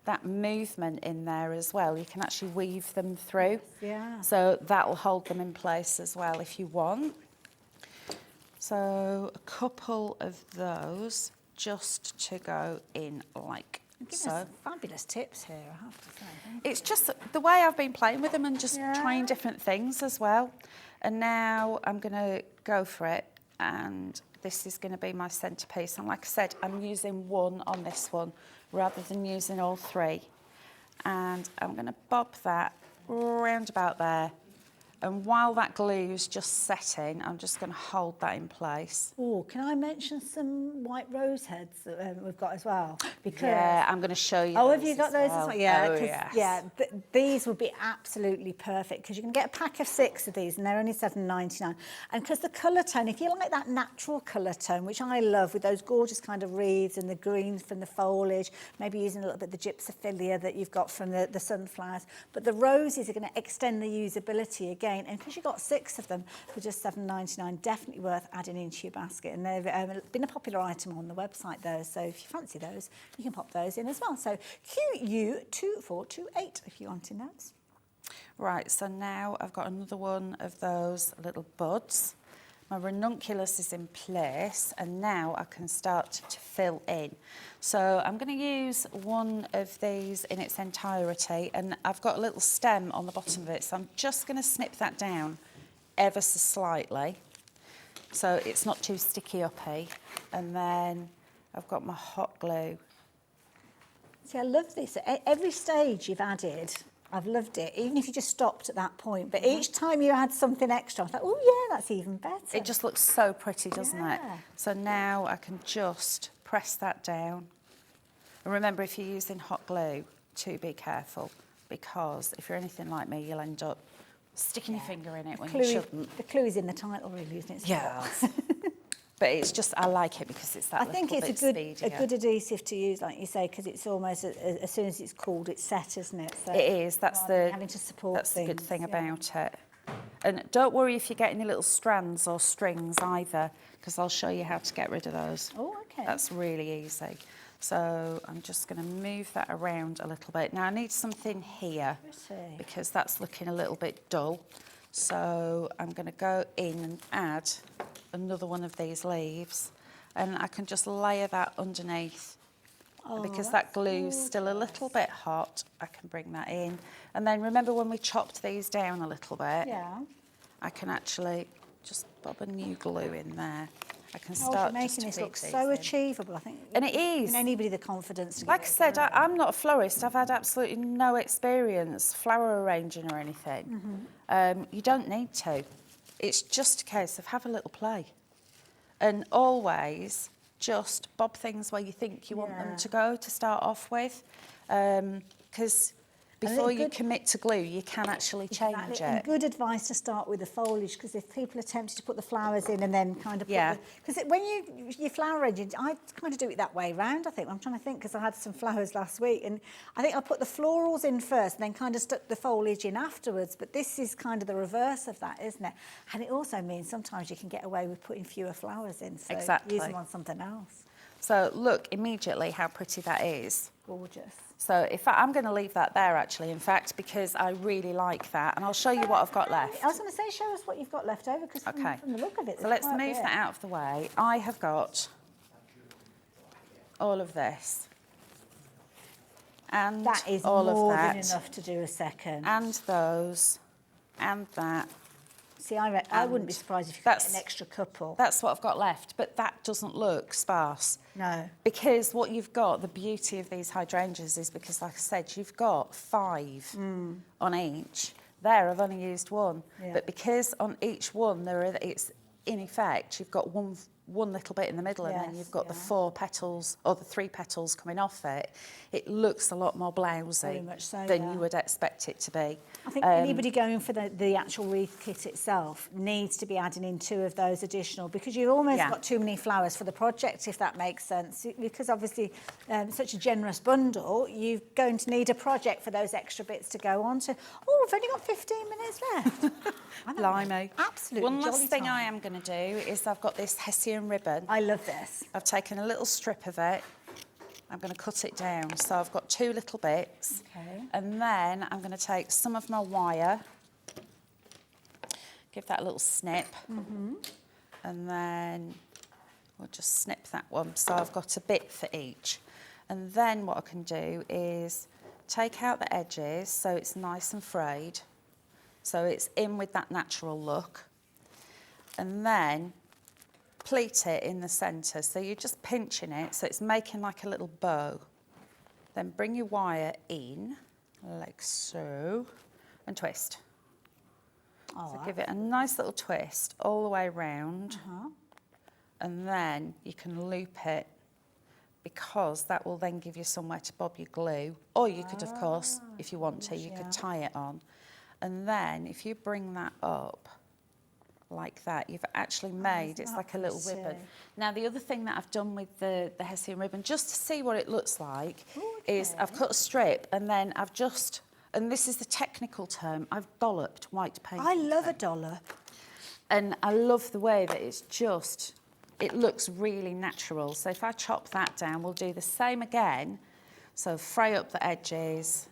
H: that movement in there as well, you can actually weave them through.
C: Yeah.
H: So that'll hold them in place as well if you want. So a couple of those just to go in like so.
C: Us fabulous tips here, I have to say.
H: It's just the way I've been playing with them and just trying different things as well. And now I'm going to go for it, and this is going to be my centrepiece. And like I said, I'm using one on this one rather than using all three. And I'm going to bob that round about there. And while that glue's just setting, I'm just going to hold that in place.
C: Oh, can I mention some white rose heads that we've got as well? Because
H: Yeah, I'm going to show you.
C: have you got those as well? Yeah,
H: Oh,
C: 'cause,
H: yes.
C: yeah. These would be absolutely perfect because you can get a pack of 6 of these and they're only £7.99. And because the colour tone, if you like that natural colour tone, which I love with those gorgeous kind of reeds and the greens from the foliage, maybe using a little bit of the gypsophilia that you've got from the sunflowers, but the roses are going to extend the usability again. And because you've got 6 of them for just £7.99, definitely worth adding into your basket. And they've been a popular item on the website, those. So if you fancy those, you can pop those in as well. So QU2428 if you're wanting those.
H: Right, so now I've got another one of those little buds. My ranunculus is in place, and now I can start to fill in. So I'm going to use one of these in its entirety, and I've got a little stem on the bottom of it, so I'm just going to snip that down ever so slightly so it's not too sticky uppy. And then I've got my hot glue.
C: See, I love this. Every stage you've added, I've loved it, even if you just stopped at that point. But each time you add something extra, I thought, oh yeah, that's even better.
H: It just looks so pretty, doesn't it?
C: Yeah.
H: So now I can just press that down. And remember, if you're using hot glue, to be careful, because if you're anything like me, you'll end up sticking your finger in it when you shouldn't.
C: The clue is in the title, really, isn't it?
H: Yeah. But it's just, I like it because it's that
C: I think
H: little
C: it's
H: bit
C: a good adhesive to use, like you say, because it's almost as soon as it's cooled, it's set, isn't it? So
H: it is. That's the
C: having to support
H: that's the good
C: things,
H: thing
C: yeah.
H: about it. And don't worry if you get any little strands or strings either, because I'll show you how to get rid of those.
C: Oh, okay.
H: That's really easy. So I'm just going to move that around a little bit. Now I need something here because that's looking a little bit dull. So I'm going to go in and add another one of these leaves, and I can just layer that underneath. And because that glue's still a little bit hot, I can bring that in. And then remember when we chopped these down a little bit?
C: Yeah.
H: I can actually just bob a new glue in there. I can
C: You're
H: start
C: making
H: just
C: this
H: to
C: look
H: feed these
C: so
H: in.
C: achievable, I think.
H: And it is.
C: Anybody the confidence to
H: Like I
C: get it
H: said,
C: done.
H: I'm not a florist. I've had absolutely no experience flower arranging or anything. You don't need to. It's just a case of have a little play. And always just bob things where you think you want them to go to start off with. Because before you commit to glue, you can actually change
C: Exactly.
H: it.
C: And good advice to start with the foliage, because if people are tempted to put the flowers in and then kind of put because when you flower arrange, I kind of do it that way round, I think. I'm trying to think, because I had some flowers last week, and I think I put the florals in first and then kind of stuck the foliage in afterwards, but this is kind of the reverse of that, isn't it? And it also means sometimes you can get away with putting fewer flowers in, so
H: Exactly.
C: use them on something else.
H: So look immediately how pretty that is.
C: Gorgeous.
H: So I'm going to leave that there actually, in fact, because I really like that. And I'll show you what I've got left.
C: I was going to say, show us what you've got left over, because from the look of it,
H: so let's move that out of the way. I have got all of this. And
C: that is
H: all
C: more
H: of that.
C: than enough to do a second.
H: And those. And that.
C: See, I wouldn't be surprised if you got an extra couple.
H: That's what I've got left, but that doesn't look sparse.
C: No.
H: Because what you've got, the beauty of these hydrangeas is because, like I said, you've got 5 on each. There, I've only used one.
C: Yeah.
H: But because on each one, it's in effect, you've got one little bit in the middle, and then you've got the 4 petals, or the 3 petals coming off it. It looks a lot more blousy
C: Very much so,
H: than you would expect it to be.
C: I think anybody going for the actual wreath kit itself needs to be adding in 2 of those additional, because you've almost got too many flowers for the project, if that makes sense. Because obviously, such a generous bundle, you're going to need a project for those extra bits to go on to. Oh, we've only got 15 minutes left.
H: Blimey.
C: Absolutely.
H: One last
C: jolly
H: thing
C: time.
H: I am going to do is I've got this Hessian ribbon.
C: I love this.
H: I've taken a little strip of it. I'm going to cut it down. So I've got 2 little bits.
C: Okay.
H: And then I'm going to take some of my wire, give that a little snip. And then we'll just snip that one. So I've got a bit for each. And then what I can do is take out the edges so it's nice and frayed. So it's in with that natural look. And then pleat it in the centre, so you're just pinching it, so it's making like a little bow. Then bring your wire in, like so, and twist. So give it a nice little twist all the way round, and then you can loop it, because that will then give you somewhere to bob your glue. Or you could, of course, if you want to, you could tie it on. And then if you bring that up, like that, you've actually made, it's like a little ribbon. Now, the other thing that I've done with the Hessian ribbon, just to see what it looks like, is I've cut a strip, and then I've just, and this is the technical term, I've dolloped white paint.
C: I love a dollop.
H: And I love the way that it's just, it looks really natural. So if I chop that down, we'll do the same again. So fray up the edges,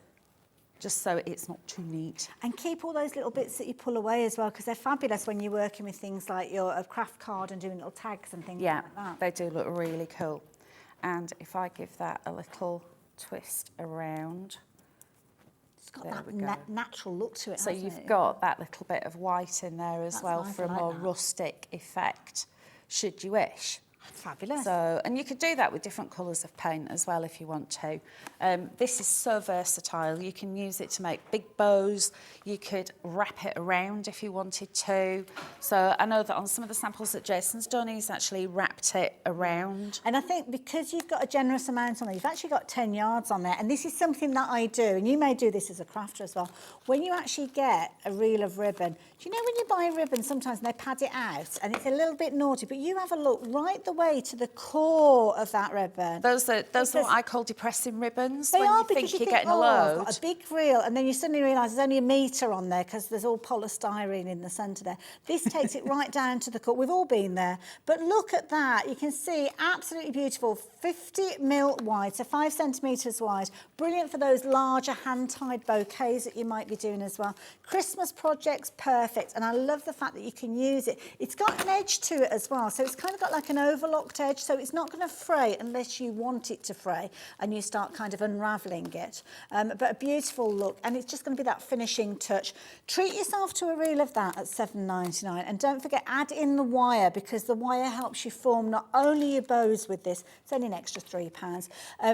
H: just so it's not too neat.
C: And keep all those little bits that you pull away as well, because they're fabulous when you're working with things like your craft card and doing little tags and things like that.
H: They do look really cool. And if I give that a little twist around,
C: it's got that natural look to it.
H: So you've got that little bit of white in there as well for a more rustic effect, should you wish.
C: Fabulous.
H: So, and you could do that with different colours of paint as well if you want to. This is so versatile. You can use it to make big bows. You could wrap it around if you wanted to. So I know that on some of the samples that Jason's done, he's actually wrapped it around.
C: And I think because you've got a generous amount on there, you've actually got 10 yards on there. And this is something that I do, and you may do this as a crafter as well. When you actually get a reel of ribbon, do you know when you buy a ribbon, sometimes they pad it out and it's a little bit naughty, but you have a look right the way to the core of that ribbon.
H: Those are what I call depressing ribbons.
C: They
H: when
C: are,
H: you
C: because
H: think
C: you
H: you're getting a
C: I've
H: load.
C: got a big reel, and then you suddenly realise there's only a metre on there because there's all polystyrene in the centre there. This takes it right down to the core. We've all been there. But look at that. You can see absolutely beautiful. 50 mil wide, so 5 centimetres wide. Brilliant for those larger hand-tied bouquets that you might be doing as well. Christmas projects, perfect. And I love the fact that you can use it. It's got an edge to it as well. So it's kind of got like an overlocked edge, so it's not going to fray unless you want it to fray and you start kind of unravelling it. But a beautiful look, and it's just going to be that finishing touch. Treat yourself to a reel of that at £7.99, and don't forget, add in the wire, because the wire helps you form not only your bows with this, it's only an extra £3,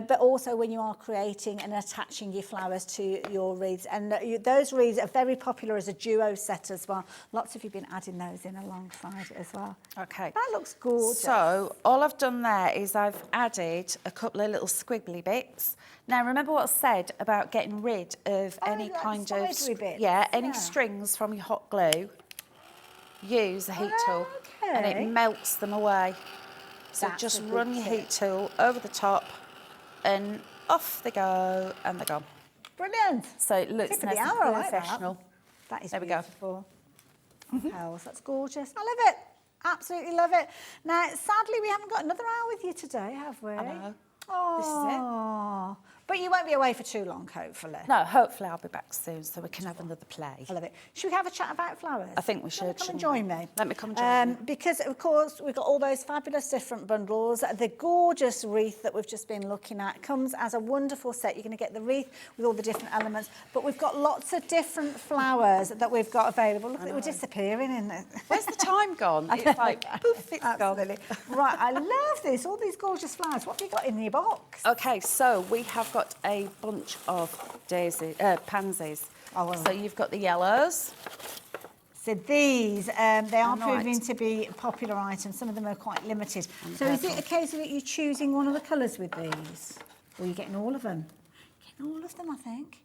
C: but also when you are creating and attaching your flowers to your wreaths. And those wreaths are very popular as a duo set as well. Lots of you have been adding those in alongside it as well.
H: Okay.
C: That looks gorgeous.
H: So all I've done there is I've added a couple of little squiggly bits. Now remember what I said about getting rid of any
C: like
H: kind
C: spidery
H: of
C: bits.
H: any strings from your hot glue. Use a heat tool, and it melts them away. So
C: That's
H: just
C: a good
H: run your
C: tip.
H: heat tool over the top, and off they go, and they're gone.
C: Brilliant.
H: So it looks
C: Tip of the
H: nice
C: hour, I
H: and
C: like that.
H: professional.
C: That is
H: There we go.
C: beautiful. Pearls, that's gorgeous. I love it. Absolutely love it. Now, sadly, we haven't got another hour with you today, have we?
H: I know.
C: Oh,
H: This is it.
C: But you won't be away for too long, hopefully.
H: No, hopefully I'll be back soon so we can have another play.
C: I love it. Should we have a chat about flowers?
H: I think we should.
C: Come and
H: shouldn't
C: join
H: we?
C: me.
H: Let me come and join you.
C: Because, of course, we've got all those fabulous different bundles. The gorgeous wreath that we've just been looking at comes as a wonderful set. You're going to get the wreath with all the different elements, but we've got lots of different flowers that we've got available. Look, we're disappearing in it.
H: Where's the time gone? It's like, poof, it's
C: Absolutely.
H: gone.
C: Right, I love this. All these gorgeous flowers. What have you got in your box?
H: Okay, so we have got got a bunch of pansies.
C: Oh, well.
H: So you've got the yellows.
C: So these, they are
H: Right.
C: proving to be popular items. Some of them are quite limited. So is it a case of that you're choosing one of the colours with these? Or are you getting all of them? Getting all of them, I think.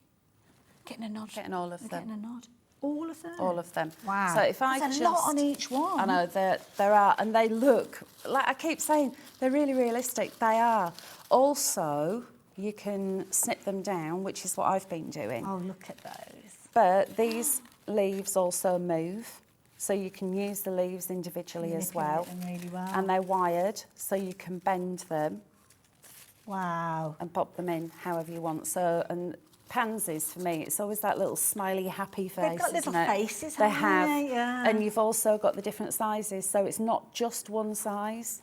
C: Getting a nod.
H: Getting all of them.
C: Getting a nod. All of them?
H: All of them.
C: Wow.
H: So if I
C: That's
H: just...
C: a lot on each one.
H: I know, there are, and they look, like I keep saying, they're really realistic. They are. Also, you can snip them down, which is what I've been doing.
C: Oh, look at those.
H: But these leaves also move, so you can use the leaves individually as well.
C: Manipulate them really well.
H: And they're wired, so you can bend them
C: Wow.
H: and pop them in however you want. So, and pansies, for me, it's always that little smiley, happy face,
C: They've got little
H: isn't it?
C: faces,
H: They
C: haven't
H: have.
C: they? Yeah.
H: And you've also got the different sizes, so it's not just one size.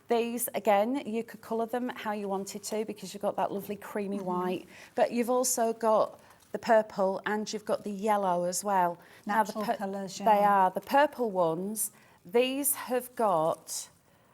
H: These, again, you could colour them how you wanted to because you've got that lovely creamy white, but you've also got the purple and you've got the yellow as well.
C: Natural colours, yeah.
H: They are. The purple ones, these have got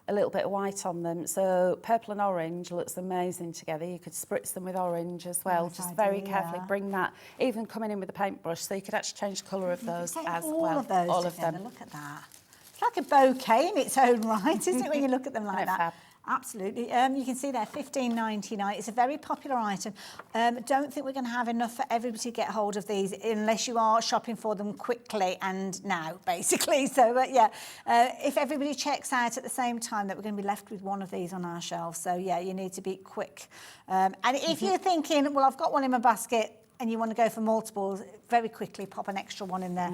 H: a little bit of white on them, so purple and orange looks amazing together. You could spritz them with orange as well,
C: Nice
H: just
C: idea,
H: very carefully
C: yeah.
H: bring that, even coming in with a paintbrush, so you could actually change the colour of those
C: Take
H: as
C: all
H: well.
C: of those
H: all
C: together.
H: of them.
C: Look at that. It's like a bouquet in its own right, isn't it, when you look at them like
H: Isn't it
C: that?
H: fab?
C: Absolutely. You can see there, $15.99. It's a very popular item. Don't think we're going to have enough for everybody to get hold of these unless you are shopping for them quickly and now, basically. So, yeah, if everybody checks out at the same time, that we're going to be left with one of these on our shelves. So, yeah, you need to be quick. And if you're thinking, well, I've got one in my basket, and you want to go for multiples, very quickly pop an extra one in there.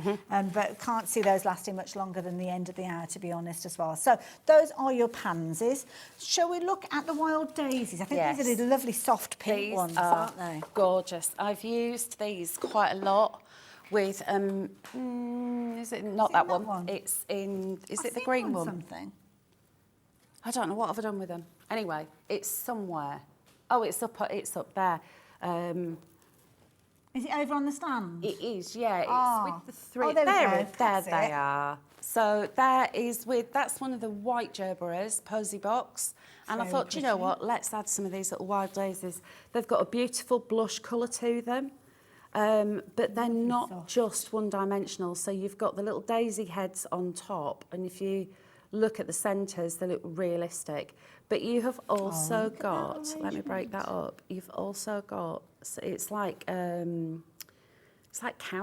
C: But can't see those lasting much longer than the end of the hour, to be honest, as well. So those are your pansies. Shall we look at the wild daisies? I think these are the lovely soft pink
H: These
C: ones,
H: are
C: aren't they?
H: gorgeous. I've used these quite a lot with, is it not that one? It's in, is it the green one?
C: Something.
H: I don't know, what have I done with them? Anyway, it's somewhere. Oh, it's up there.
C: Is it over on the stand?
H: It is, yeah. It's with the three.
C: Oh, there we go.
H: There
C: That's
H: they
C: it.
H: are. So that is that's one of the white gerberas, posy box. And I
C: Very
H: thought, do you know
C: pretty.
H: what? Let's add some of these little wild daisies. They've got a beautiful blush colour to them. But they're not just one-dimensional. So you've got the little daisy heads on top. And if you look at the centres, they look realistic. But you have also got, let me break that up. You've also got, so it's like cow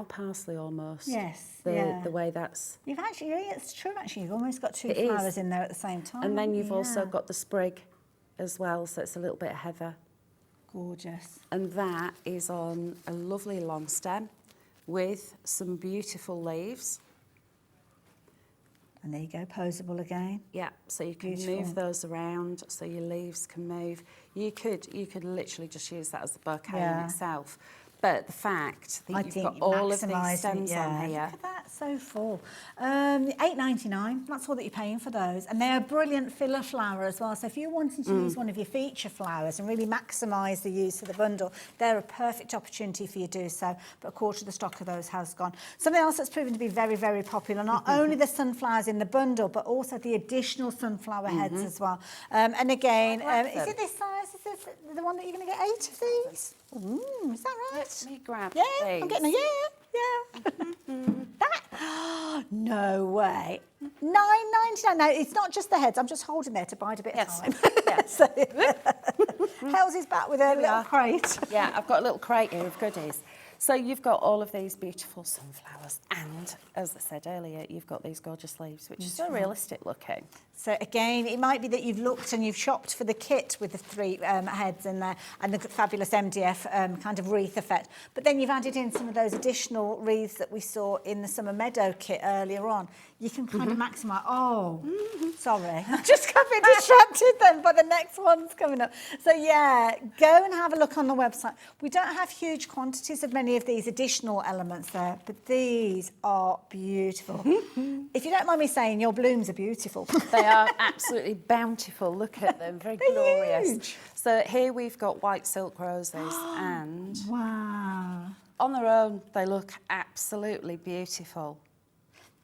H: parsley almost.
C: Yes,
H: The way that's.
C: You've actually, it's true actually, you've almost got two
H: It is.
C: flowers in there at the same time.
H: And then
C: haven't
H: you've
C: you?
H: also
C: Yeah.
H: got the sprig as well, so it's a little bit heather.
C: Gorgeous.
H: And that is on a lovely long stem with some beautiful leaves.
C: And there you go, posable again.
H: Yeah, so you can
C: Beautiful.
H: move those around so your leaves can move. You could literally just use that as a bouquet in
C: Yeah.
H: itself. But the fact that
C: I
H: you've
C: think
H: got
C: you
H: all of these
C: maximise it,
H: stems on here.
C: Look at that, so full. $8.99, that's all that you're paying for those. And they're a brilliant filler flower as well. So if you're wanting to use one of your feature flowers and really maximise the use of the bundle, they're a perfect opportunity for you to do so. But a quarter of the stock of those has gone. Something else that's proven to be very, very popular, not only the sunflowers in the bundle, but also the additional sunflower heads as well. And again, is it this size? Is this the one that you're going to get 8 of these? Is that right?
H: Let me grab
C: Yeah,
H: these.
C: I'm getting a that. No way. $9.99. No, it's not just the heads. I'm just holding there to bide a bit of time.
H: Yes.
C: So, Hell's is back with a little
H: are.
C: crate.
H: Yeah, I've got a little crate here of goodies. So you've got all of these beautiful sunflowers and, as I said earlier, you've got these gorgeous leaves, which is so realistic looking.
C: So again, it might be that you've looked and you've shopped for the kit with the 3 heads in there and the fabulous MDF kind of wreath effect. But then you've added in some of those additional wreaths that we saw in the Summer Meadow kit earlier on. You can kind of maximise. Oh, sorry. I just got a bit distracted then, but the next one's coming up. So yeah, go and have a look on the website. We don't have huge quantities of many of these additional elements there, but these are beautiful. If you don't mind me saying, your blooms are beautiful.
H: They are absolutely bountiful. Look at them, very glorious.
C: Huge.
H: So here we've got white silk roses and
C: Wow.
H: on their own they look absolutely beautiful.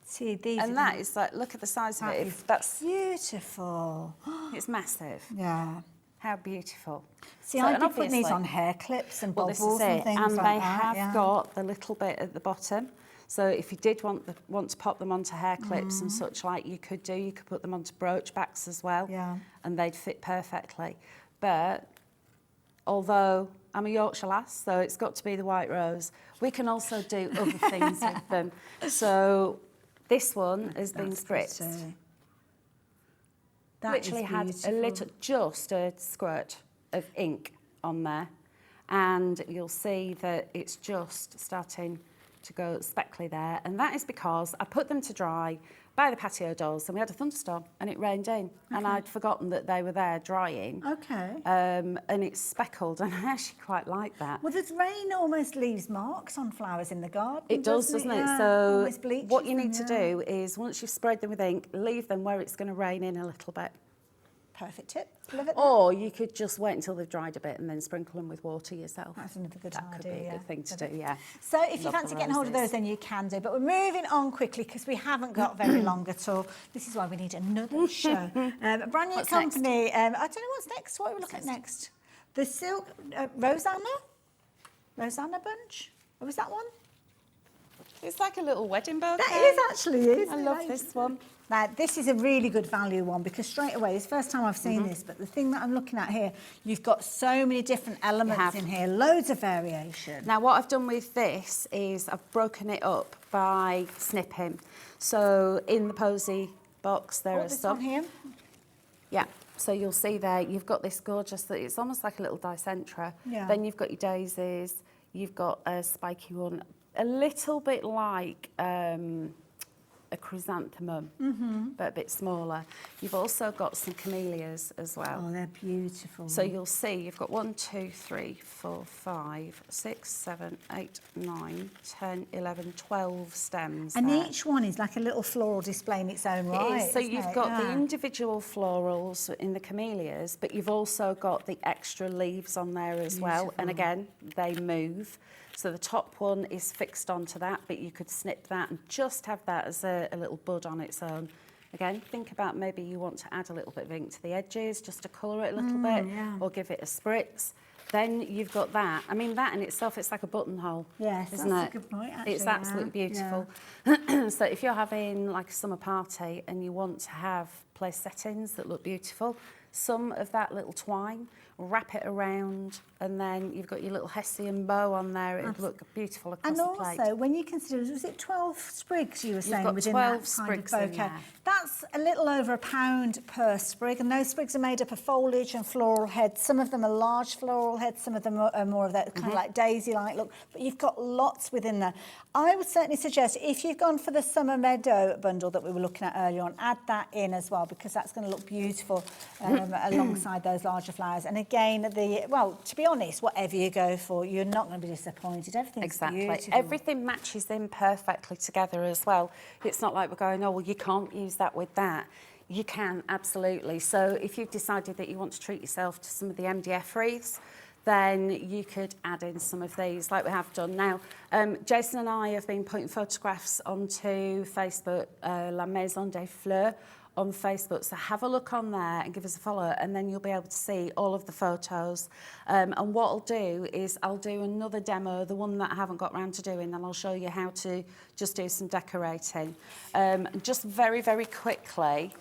C: See, these
H: And that is like, look at the size of it. If that's,
C: beautiful.
H: it's massive.
C: Yeah.
H: How beautiful.
C: See,
H: So,
C: I
H: and
C: did put these
H: obviously-
C: on hair clips and
H: Well, this
C: bobbles
H: is
C: and
H: it.
C: things
H: And
C: like
H: they
C: that.
H: have
C: yeah.
H: got the little bit at the bottom. So if you did want to pop them onto hair clips and such like, you could do. You could put them onto brooch backs as well.
C: Yeah.
H: And they'd fit perfectly. But although I'm a Yorkshire lass, so it's got to be the white rose, we can also do other things with them. So this one has been spritzed.
C: That
H: Literally
C: is
H: had
C: beautiful.
H: a little, just a squirt of ink on there, and you'll see that it's just starting to go speckly there, and that is because I put them to dry by the patio doors, and we had a thunderstorm and it rained in, and I'd forgotten that they were there drying.
C: Okay.
H: And it's speckled, and I actually quite like that.
C: Well, the rain almost leaves marks on flowers in the garden.
H: It does, doesn't it?
C: Yeah,
H: So
C: almost bleaches
H: what you
C: them,
H: need to
C: yeah.
H: do is, once you've sprayed them with ink, leave them where it's going to rain in a little bit.
C: Perfect tip. Love it.
H: Or you could just wait until they've dried a bit and then sprinkle them with water yourself.
C: That's another good
H: That
C: idea.
H: could be a
C: yeah.
H: good thing to
C: Love
H: do,
C: it.
H: yeah.
C: So if you
H: Love
C: fancy
H: the
C: getting hold of
H: roses.
C: those, then you can do. But we're moving on quickly because we haven't got very long at all. This is why we need another show. A brand new
H: What's
C: company. I don't know what's next. What are we looking at next? The silk Rosanna bunch. What was that one?
H: It's like a little wedding bouquet.
C: That is actually, isn't
H: I
C: it?
H: love
C: That is-
H: this one.
C: Now, this is a really good value one because straight away, it's the first time I've seen this, but the thing that I'm looking at here, you've got so many different elements
H: have.
C: in here, loads of variation.
H: Now, what I've done with this is I've broken it up by snipping. So in the posy box, there are
C: This
H: some.
C: one here.
H: Yeah. So you'll see there, you've got this gorgeous, it's almost like a little dicentra.
C: Yeah.
H: Then you've got your daisies, you've got a spiky one, a little bit like a chrysanthemum, but a bit smaller. You've also got some camellias as well.
C: Oh, they're beautiful.
H: So you'll see you've got 1, 2, 3, 4, 5, 6, 7, 8, 9, 10, 11, 12 stems.
C: and
H: there.
C: each one is like a little floral display in its own right.
H: It is. So
C: isn't
H: you've
C: it?
H: got the
C: Yeah.
H: individual florals in the camellias, but you've also got the extra leaves on there as well. And again, they move. So the top one is fixed onto that, but you could snip that and just have that as a little bud on its own. Again, think about maybe you want to add a little bit of ink to the edges just to colour it a little bit,
C: yeah.
H: or give it a spritz. Then you've got that. I mean, that in itself, it's like a buttonhole.
C: Yes,
H: isn't
C: that's
H: it?
C: a good point, actually,
H: It's
C: yeah,
H: absolutely beautiful. So if you're having like a summer party and you want to have place settings that look beautiful, some of that little twine, wrap it around, and then you've got your little Hessian bow on there. It'll look beautiful across
C: And
H: the
C: also,
H: plate.
C: when you consider, was it 12 sprigs you were saying
H: got
C: within
H: 12
C: that kind
H: sprigs
C: of
H: in
C: bouquet?
H: there.
C: That's a little over £1 per sprig, and those sprigs are made up of foliage and floral heads. Some of them are large floral heads, some of them are more of that kind of like daisy-like look, but you've got lots within there. I would certainly suggest, if you've gone for the Summer Meadow bundle that we were looking at earlier on, add that in as well, because that's going to look beautiful alongside those larger flowers. And again, well, to be honest, whatever you go for, you're not going to be disappointed. Everything's
H: Exactly.
C: beautiful.
H: Everything matches in perfectly together as well. It's not like we're going, oh, well, you can't use that with that. You can, absolutely. So if you've decided that you want to treat yourself to some of the MDF wreaths, then you could add in some of these like we have done now. Jason and I have been putting photographs onto Facebook, La Maison Des Fleurs on Facebook, so have a look on there and give us a follow, and then you'll be able to see all of the photos. And what I'll do is I'll do another demo, the one that I haven't got round to doing, and I'll show you how to just do some decorating. Just very, very quickly,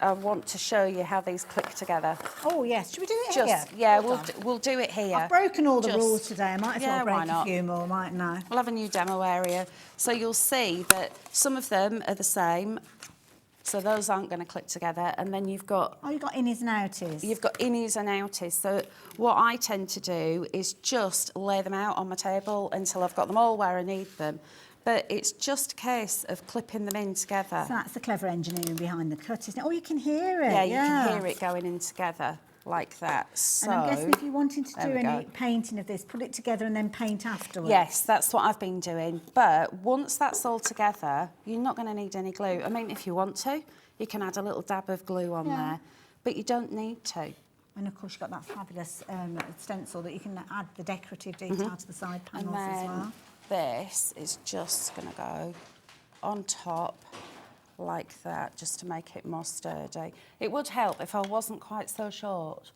H: I want to show you how these click together.
C: Oh, yes. Should we do it
H: Just,
C: here?
H: yeah,
C: Hold on.
H: we'll do it here.
C: I've broken all the
H: Just-
C: rules today. I might as
H: Yeah,
C: well
H: why
C: break a
H: not?
C: few more, mightn't I?
H: We'll have a new demo area. So you'll see that some of them are the same. So those aren't going to click together. And then you've got
C: Oh, you've got innies and outies.
H: innies and outies. So what I tend to do is just lay them out on my table until I've got them all where I need them. But it's just a case of clipping them in together.
C: So that's the clever engineering behind the cut, isn't it? Oh, you can hear it.
H: Yeah, you can hear it going in together like that. So,
C: And I'm guessing if you're wanting to
H: there
C: do
H: we
C: any
H: go.
C: painting of this, put it together and then paint afterwards.
H: Yes, that's what I've been doing. But once that's all together, you're not going to need any glue. I mean, if you want to, you can add a little dab of glue on there, but you don't need to.
C: And of course, you've got that fabulous stencil that you can add the decorative detail to the side
H: And
C: panels as
H: then
C: well.
H: this is just going to go on top like that, just to make it more sturdy. It would help if I wasn't quite so short.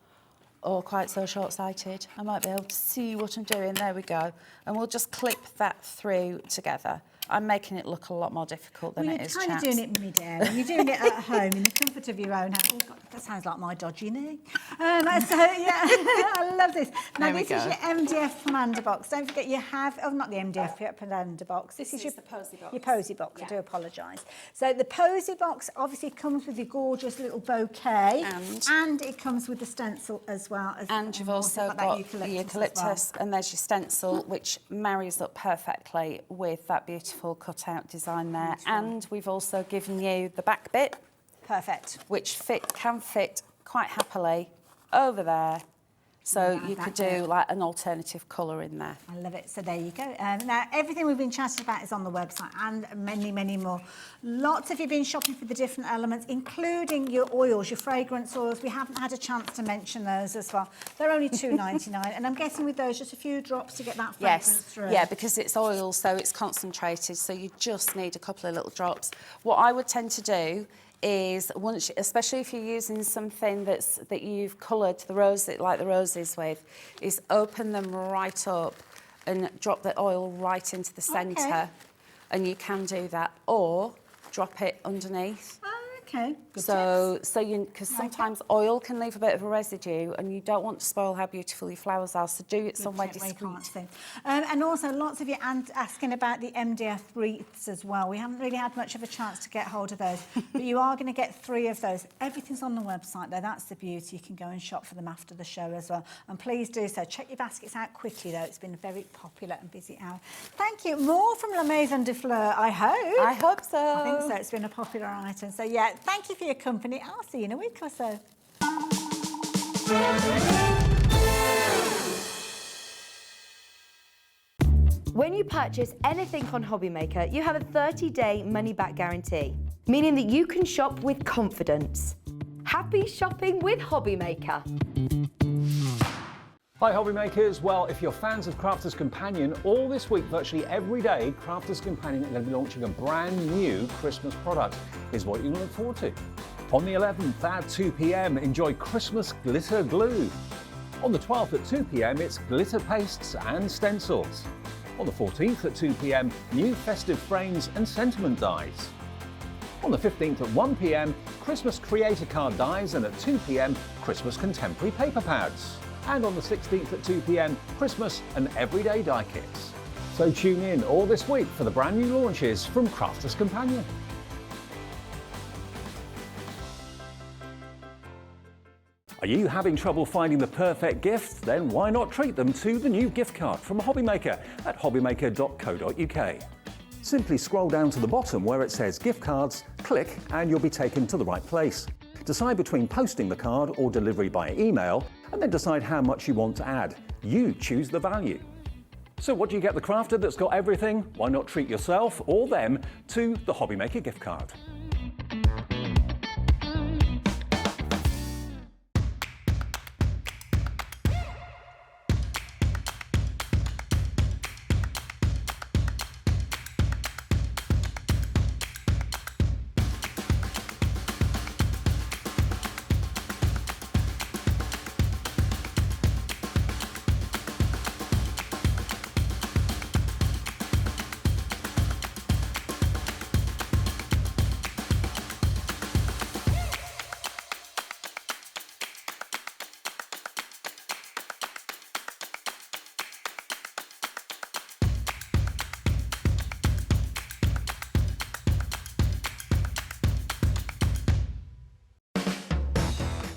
H: or quite so short-sighted. I might be able to see what I'm doing. There we go. And we'll just clip that through together. I'm making it look a lot more difficult than it is,
C: You're kind
H: chaps.
C: of doing it mid-air, and you're doing it at home in the comfort of your own house. Oh, God, that sounds like my dodgy knee. So, yeah, I love this. Now, this is your MDF Commander box. Don't forget you have, oh, not the MDF Commander box. This is your
H: the posy box.
C: Your posy box, I do apologise. So the posy box obviously comes with your gorgeous little bouquet. And it comes with the stencil as well.
H: And you've also got the eucalyptus, and there's your stencil, which marries up perfectly with that beautiful cut-out design there. And we've also given you the back bit.
C: Perfect.
H: Which can fit quite happily over there. So you could do like an alternative colour in there.
C: I love it. So there you go. Now, everything we've been chatting about is on the website and many, many more. Lots of you have been shopping for the different elements, including your oils, your fragrance oils. We haven't had a chance to mention those as well. They're only $2.99, and I'm guessing with those just a few drops to get that fragrance through.
H: Yeah, because it's oil, so it's concentrated, so you just need a couple of little drops. What I would tend to do is, once, especially if you're using something that you've coloured the roses with, is open them right up and drop the oil right into the centre. And you can do that, or drop it underneath.
C: Okay. Good
H: because sometimes oil can leave a bit of a residue, and you don't want to spoil how beautiful your flowers are. So do it somewhere discreet.
C: And also, lots of you asking about the MDF wreaths as well. We haven't really had much of a chance to get hold of those, but you are going to get 3 of those. Everything's on the website there. That's the beauty. You can go and shop for them after the show as well. And please do so. Check your baskets out quickly, though. It's been a very popular and busy hour. Thank you. More from La Maison Des Fleurs, I hope.
H: I hope so.
C: I think so. It's been a popular item. So, yeah, thank you for your company. I'll see you in a week or so.
B: When you purchase anything on HobbyMaker, you have a 30-day money-back guarantee, meaning that you can shop with confidence. Happy shopping with HobbyMaker.
A: Hi HobbyMakers, well if you're fans of Crafters Companion, all this week virtually every day Crafters Companion are going to be launching a brand new Christmas product. Here's what you can look forward to. On the 11th at 2 p.m, enjoy Christmas glitter glue. On the 12th at 2 p.m, it's glitter pastes and stencils. On the 14th at 2 p.m, new festive frames and sentiment dies. On the 15th at 1 p.m, Christmas creator card dies, and at 2 p.m, Christmas contemporary paper pads. And on the 16th at 2 p.m, Christmas and everyday die kits. So tune in all this week for the brand new launches from Crafters Companion. Are you having trouble finding the perfect gift? Then why not treat them to the new gift card from HobbyMaker at hobbymaker.co.uk. Simply scroll down to the bottom where it says gift cards, click and you'll be taken to the right place. Decide between posting the card or delivery by email, and then decide how much you want to add. You choose the value. So what do you get the crafter that's got everything? Why not treat yourself or them to the HobbyMaker gift card?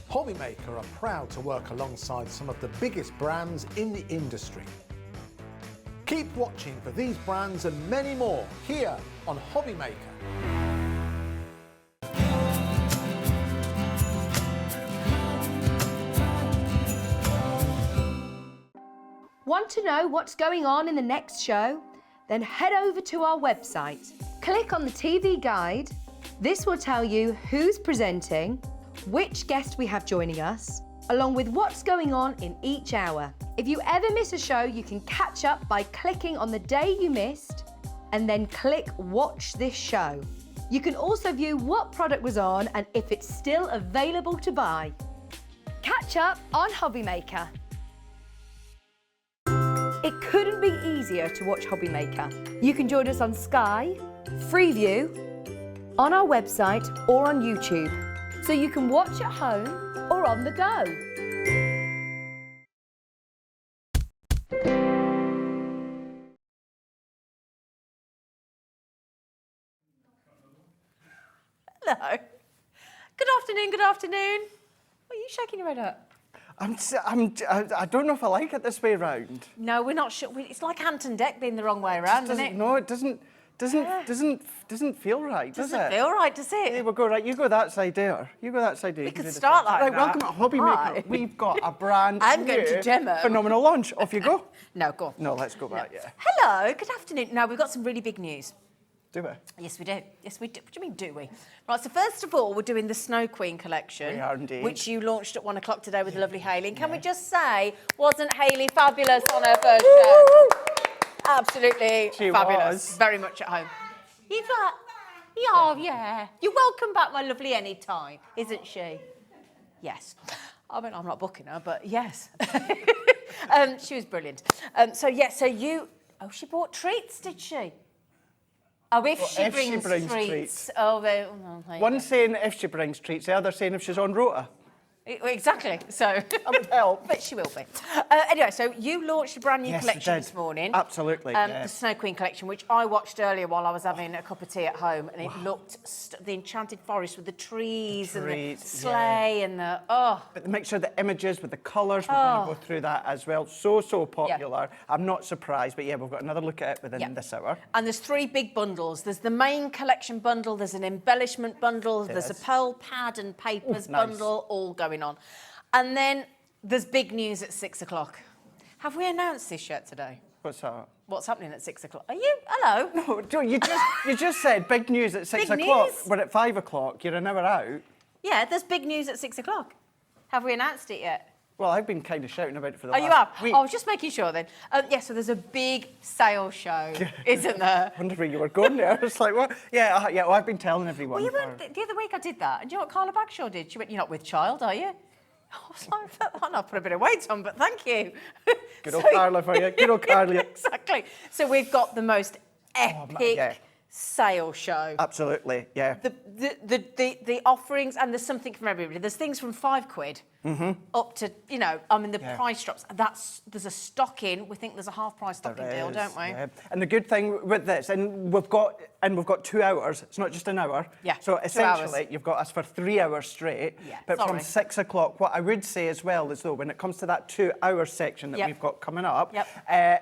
E: HobbyMaker are proud to work alongside some of the biggest brands in the industry. Keep watching for these brands and many more here on HobbyMaker.
B: Want to know what's going on in the next show? Then head over to our website. Click on the TV guide. This will tell you who's presenting, which guest we have joining us, along with what's going on in each hour. If you ever miss a show, you can catch up by clicking on the day you missed and then click Watch This Show. You can also view what product was on and if it's still available to buy. Catch up on HobbyMaker. It couldn't be easier to watch HobbyMaker. You can join us on Sky, Freeview, on our website or on YouTube, so you can watch at home or on the go.
I: Hello. Good afternoon, good afternoon. What are you shaking your head at?
D: I don't know if I like it this way round.
I: No, we're not sure. It's like Hampton Deck being the wrong way around, isn't it?
D: No, it doesn't feel right, does it?
I: Doesn't feel right, does it?
D: Hey, we'll go right. You go that side there. You go that side there.
I: We
D: You can
I: could
D: do the
I: start
D: side.
I: like
D: Right,
I: that.
D: welcome to HobbyMaker.
I: Hi.
D: We've got a brand
I: I'm going to
D: new
I: demo.
D: phenomenal launch. Off you go.
I: No, go on.
D: No, let's go back, yeah.
I: Hello, good afternoon. Now, we've got some really big news.
D: Do we?
I: Yes, we do. Yes, we do. What do you mean, do we? Right, so first of all, we're doing the Snow Queen collection.
D: We are indeed.
I: Which you launched at 1 o'clock today with the lovely Hayley. And can we just say, wasn't Hayley fabulous on her first show? Absolutely
D: She
I: fabulous.
D: was.
I: Very much at home. You've got, yeah. You're welcome back, my lovely, any time, isn't she? Yes. I mean, I'm not booking her, but yes. She was brilliant. So she bought treats, did she? Oh, if she brings treats. Oh,
D: One saying if she brings treats, the other saying if she's on rota.
I: Exactly. So
D: That would help.
I: but she will be. Anyway, so you launched a brand new
D: Yes, I
I: collection
D: did.
I: this morning.
D: Absolutely,
I: The
D: yes.
I: Snow Queen collection, which I watched earlier while I was having a cup of tea at home, and it looked the enchanted forest with the trees and the sleigh and the
D: But the mixture of the images with the colours, we're going to go through that as well. So popular. I'm not surprised, but yeah, we've got another look at it within this hour.
I: And there's 3 big bundles. There's the main collection bundle, there's an embellishment bundle, there's a pearl pad and papers bundle, all going on. And then there's big news at 6 o'clock. Have we announced this yet today?
D: What's that?
I: What's happening at 6 o'clock? Are you? Hello?
D: No, Joe, you just said big news at 6
I: Big
D: o'clock.
I: news?
D: We're at 5 o'clock. You're an hour out.
I: Yeah, there's big news at 6 o'clock. Have we announced it yet?
D: Well, I've been kind of shouting about it for the
I: Oh,
D: last
I: you have?
D: week.
I: I was just making sure then. So there's a big sale show, isn't there?
D: I wonder where you were going there. It's like, what? Yeah, well, I've been telling everyone.
I: Well, you weren't, the other week I did that. And do you know what Carla Bagshaw did? She went, "You're not with child, are you?" I was like, "Oh, no, put a bit of weight on, but thank you."
D: Good old Carla for you. Good old Carla.
I: Exactly. So we've got the most epic sale show.
D: Absolutely, yeah.
I: The offerings, and there's something from everybody. There's things from £5 up to, the price drops. There's a stocking. We think there's a half price stocking deal, don't we?
D: Yeah. And the good thing with this, and we've got 2 hours. It's not just an hour.
I: Yeah.
D: So
I: 2 hours.
D: essentially, you've got us for 3 hours straight.
I: Yeah,
D: But from
I: sorry.
D: 6 o'clock, what I would say as well is though, when it comes to that 2-hour section that we've got coming up,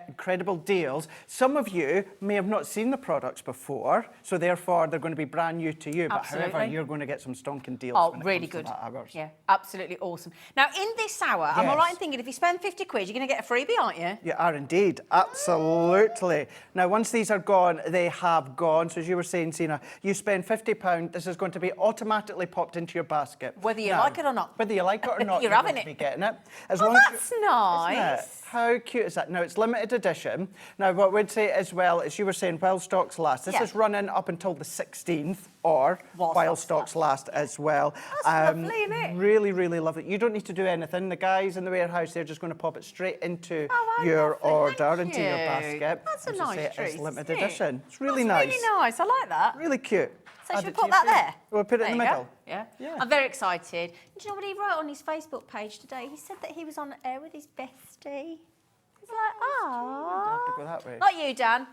D: incredible deals. Some of you may have not seen the products before, so therefore they're going to be brand new to you. But however, you're going to get some stonking deals.
I: Oh,
D: when it
I: really
D: comes
I: good.
D: to that hours.
I: Yeah, absolutely awesome. Now, in this hour, am I right in thinking if you spend £50, you're going to get a freebie, aren't you?
D: You are indeed, absolutely. Now, once these are gone, they have gone. So as you were saying, Sina, you spend £50, this is going to be automatically popped into your basket.
I: Whether you like it or not.
D: Whether you like it or not,
I: You're
D: you're
I: having
D: going to
I: it.
D: be getting it. As
I: Oh,
D: long as
I: that's
D: Isn't it?
I: nice.
D: How cute is that? Now, it's limited edition. Now, what we'd say as well, as you were saying, while stocks last. This is running up until the 16th, or while stocks last as well.
I: That's lovely, isn't it?
D: Really, really lovely. You don't need to do anything. The guys in the warehouse, they're just going to pop it straight into your order, into your basket.
I: That's a
D: As I say,
I: nice treat.
D: It's limited
I: isn't it?
D: edition. It's really
I: That's
D: nice.
I: really nice. I like that.
D: Really cute.
I: So
D: Add
I: should we
D: it to
I: put
D: your
I: that
D: fridge.
I: there?
D: We'll put it in the
I: There you
D: middle.
I: go. Yeah.
D: Yeah.
I: I'm very excited. Do you know what he wrote on his Facebook page today? He said that he was on air with his bestie. He's like,
D: Have to
I: oh.
D: go that way.
I: Not you, Dan.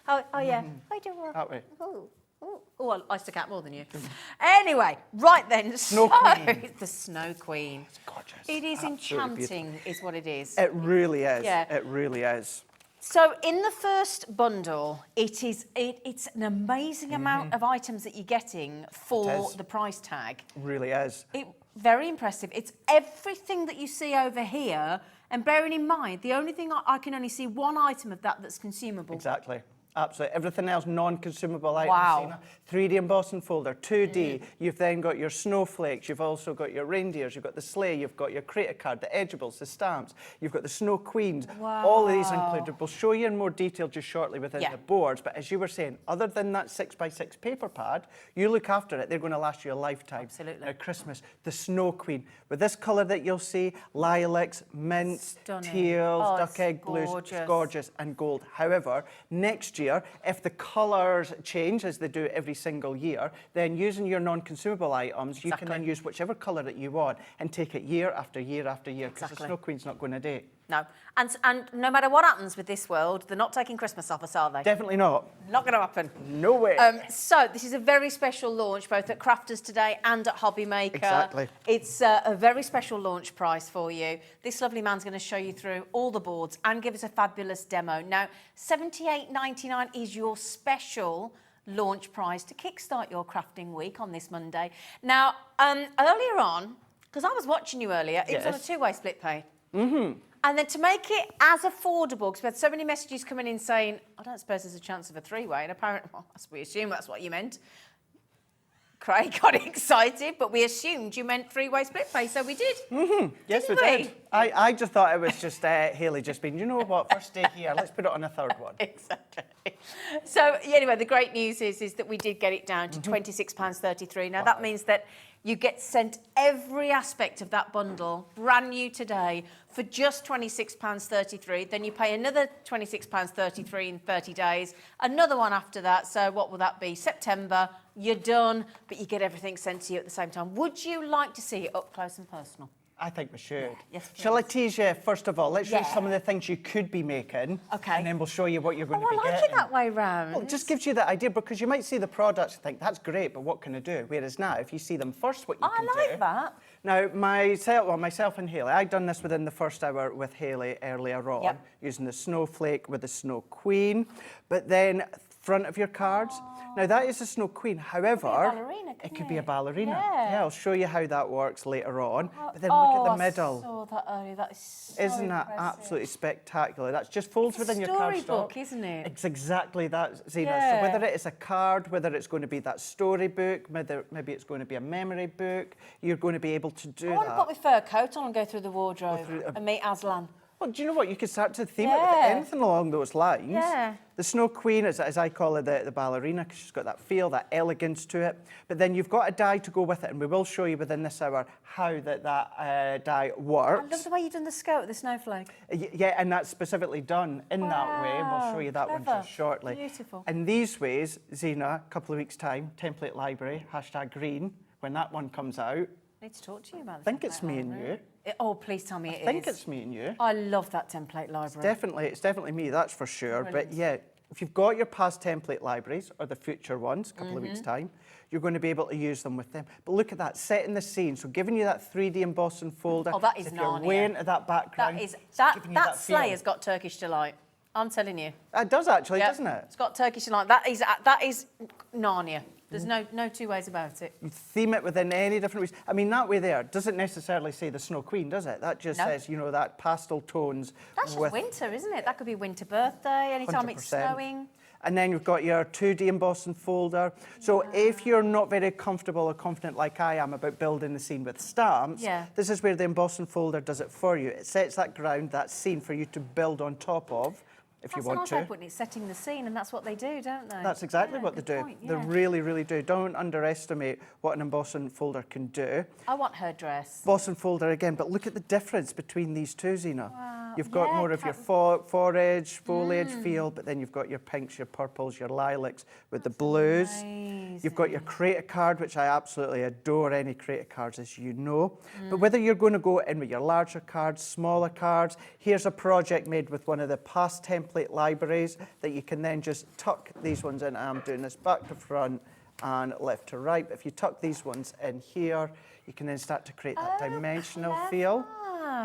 I: Oh yeah. I do want.
D: That way.
I: Oh, I stick out more than you. Anyway, right then.
D: Snow Queen.
I: The Snow Queen.
D: It's gorgeous.
I: It is
D: Absolutely
I: enchanting, is what it is.
D: It really is.
I: Yeah.
D: It really is.
I: So in the first bundle, it's an amazing amount of items that you're getting for the price tag.
D: Really is.
I: Very impressive. It's everything that you see over here, and bearing in mind, the only thing I can only see one item of that that's consumable.
D: Exactly. Absolutely. Everything else, non-consumable items.
I: Wow.
D: 3D embossing folder, 2D. You've then got your snowflakes. You've also got your reindeers. You've got the sleigh. You've got your crater card, the edibles, the stamps. You've got the snow queens.
I: Wow.
D: All of these included. We'll show you in more detail just shortly within
I: Yeah.
D: the boards. But as you were saying, other than that 6x6 paper pad, you look after it. They're going to last you a lifetime.
I: Absolutely.
D: Now, Christmas, the snow queen. With this colour that you'll see, lilacs, mints,
I: Stunning.
D: teals,
I: Oh,
D: duck
I: it's
D: egg blues,
I: gorgeous.
D: it's gorgeous, and gold. However, next year, if the colours change as they do every single year, then using your non-consumable items, you can then use whichever colour that you want and take it year after year after year, because the
I: Exactly.
D: Snow Queen's not going to date.
I: No. And no matter what happens with this world, they're not taking Christmas off us, are they?
D: Definitely not.
I: Not going to happen.
D: No way.
I: So this is a very special launch, both at Crafters today and at HobbyMaker.
D: Exactly.
I: It's a very special launch price for you. This lovely man's going to show you through all the boards and give us a fabulous demo. Now, $78.99 is your special launch price to kickstart your crafting week on this Monday. Now, earlier on, because I was watching you earlier, it was on a
D: Yes.
I: two-way split pay. Mm-hmm. And then to make it as affordable, because we had so many messages coming in saying, I don't suppose there's a chance of a three-way, and apparently, well, we assume that's what you meant. Craig got excited, but we assumed you meant three-way split pay, so we did.
D: Mm-hmm. Yes, we
I: Didn't
D: did. I just thought it was just Hayley just being, you know what, first day here, let's put it on a third one.
I: Exactly. So anyway, the great news is that we did get it down to £26.33. Now that means that you get sent every aspect of that bundle, brand new today, for just £26.33. Then you pay another £26.33 in 30 days, another one after that. So what will that be? September, you're done, but you get everything sent to you at the same time. Would you like to see it up close and personal?
D: I think we should.
I: Yes,
D: Shall I tease you, first of all? Let's show you
I: Yeah.
D: some of the things you could be making.
I: Okay.
D: And then we'll show you what you're going
I: Oh,
D: to be
I: I like
D: getting.
I: it that way round.
D: Well, it just gives you that idea, because you might see the products and think, that's great, but what can I do? Whereas now, if you see them first, what you can do...
I: I like that.
D: Now, myself and Hayley, I'd done this within the first hour with Hayley earlier on,
I: Yep.
D: using the snowflake with the Snow Queen, but then front of your cards. Now, that is a Snow Queen. However,
I: ballerina,
D: it
I: couldn't
D: could be a
I: it?
D: ballerina.
I: Yeah.
D: I'll show you how that works later on. But then look at the middle.
I: I saw that earlier. That is so
D: Isn't that
I: impressive.
D: absolutely spectacular? That's just folds
I: It's a
D: within your
I: storybook,
D: cardstock.
I: isn't it?
D: It's exactly that, Zena.
I: Yeah.
D: So whether it is a card, whether it's going to be that storybook, maybe it's going to be a memory book, you're going to be able to do
I: I want to put
D: that.
I: my fur coat on and go through the wardrobe
D: through
I: and meet Aslan.
D: Well, do you know what? You could start to theme it with
I: Yeah.
D: anything along those lines.
I: Yeah.
D: The Snow Queen, as I call her, the ballerina, because she's got that feel, that elegance to it. But then you've got a die to go with it, and we will show you within this hour how that die
I: I
D: works.
I: love the way you've done the skirt with the snowflake.
D: Yeah, and that's specifically done in that way, and we'll show you that one
I: Clever.
D: just shortly.
I: Beautiful.
D: And these ways, Zena, a couple of weeks' time, template library, #green, when that one comes out,
I: I need to talk to you about
D: I
I: the
D: think it's
I: template
D: me and
I: library.
D: you.
I: Oh, please tell me it is.
D: I think it's me and you.
I: I love that template library.
D: It's definitely me, that's for sure.
I: Brilliant.
D: But yeah, if you've got your past template libraries, or the future ones, a couple of weeks' time, you're going to be able to use them with them. But look at that, setting the scene. So giving you that 3D embossing folder.
I: Oh, that is
D: if you're
I: Narnia.
D: way into that background.
I: That is
D: it's
I: that
D: giving you
I: that
D: feel.
I: sleigh has got Turkish delight. I'm telling you.
D: It does actually,
I: Yep.
D: doesn't it?
I: It's got Turkish delight. That is Narnia. There's no two ways about it.
D: You theme it within any different ways. I mean, that way there doesn't necessarily say the Snow Queen, does it? That just
I: No.
D: says, you know, that pastel tones.
I: That's just winter, isn't it? That could be winter birthday, anytime it's
D: 100%.
I: snowing.
D: And then you've got your 2D embossing folder. So if you're not very comfortable or confident like I am about building the scene with stamps,
I: Yeah.
D: this is where the embossing folder does it for you. It sets that ground, that scene for you to build on top of if you
I: That's
D: want
I: a nice
D: to.
I: way of putting it, setting the scene, and that's what they do, don't they?
D: That's exactly
I: Yeah,
D: what they
I: good
D: do.
I: point,
D: They
I: yeah.
D: really, really do. Don't underestimate what an embossing folder can do.
I: I want her dress.
D: Embossing folder again, but look at the difference between these two, Zena.
I: Wow,
D: You've got
I: yeah,
D: more of your forage, foliage feel, but then you've got your pinks, your purples, your lilacs with the blues. You've got your creator card, which I absolutely adore any creator cards, as you know. But whether you're going to go in with your larger cards, smaller cards, here's a project made with one of the past template libraries that you can then just tuck these ones in. I'm doing this back to front and left to right. But if you tuck these ones in here, you can then start to create that dimensional feel.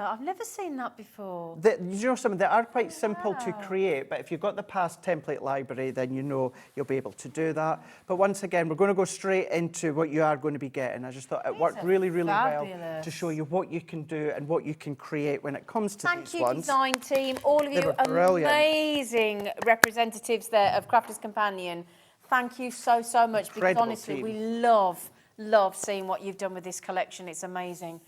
I: I've never seen that before.
D: You know something, they are quite simple to create, but if you've got the past template library, then you know you'll be able to do that. But once again, we're going to go straight into what you are going to be getting. I just thought it worked really, really well to show you what you can do and what you can create when it comes to these ones.
I: Thank you, design team. All of you amazing representatives there of Crafters Companion. Thank you so, so much, because
D: Incredible
I: honestly,
D: team.
I: we love seeing what you've done with this collection. It's amazing.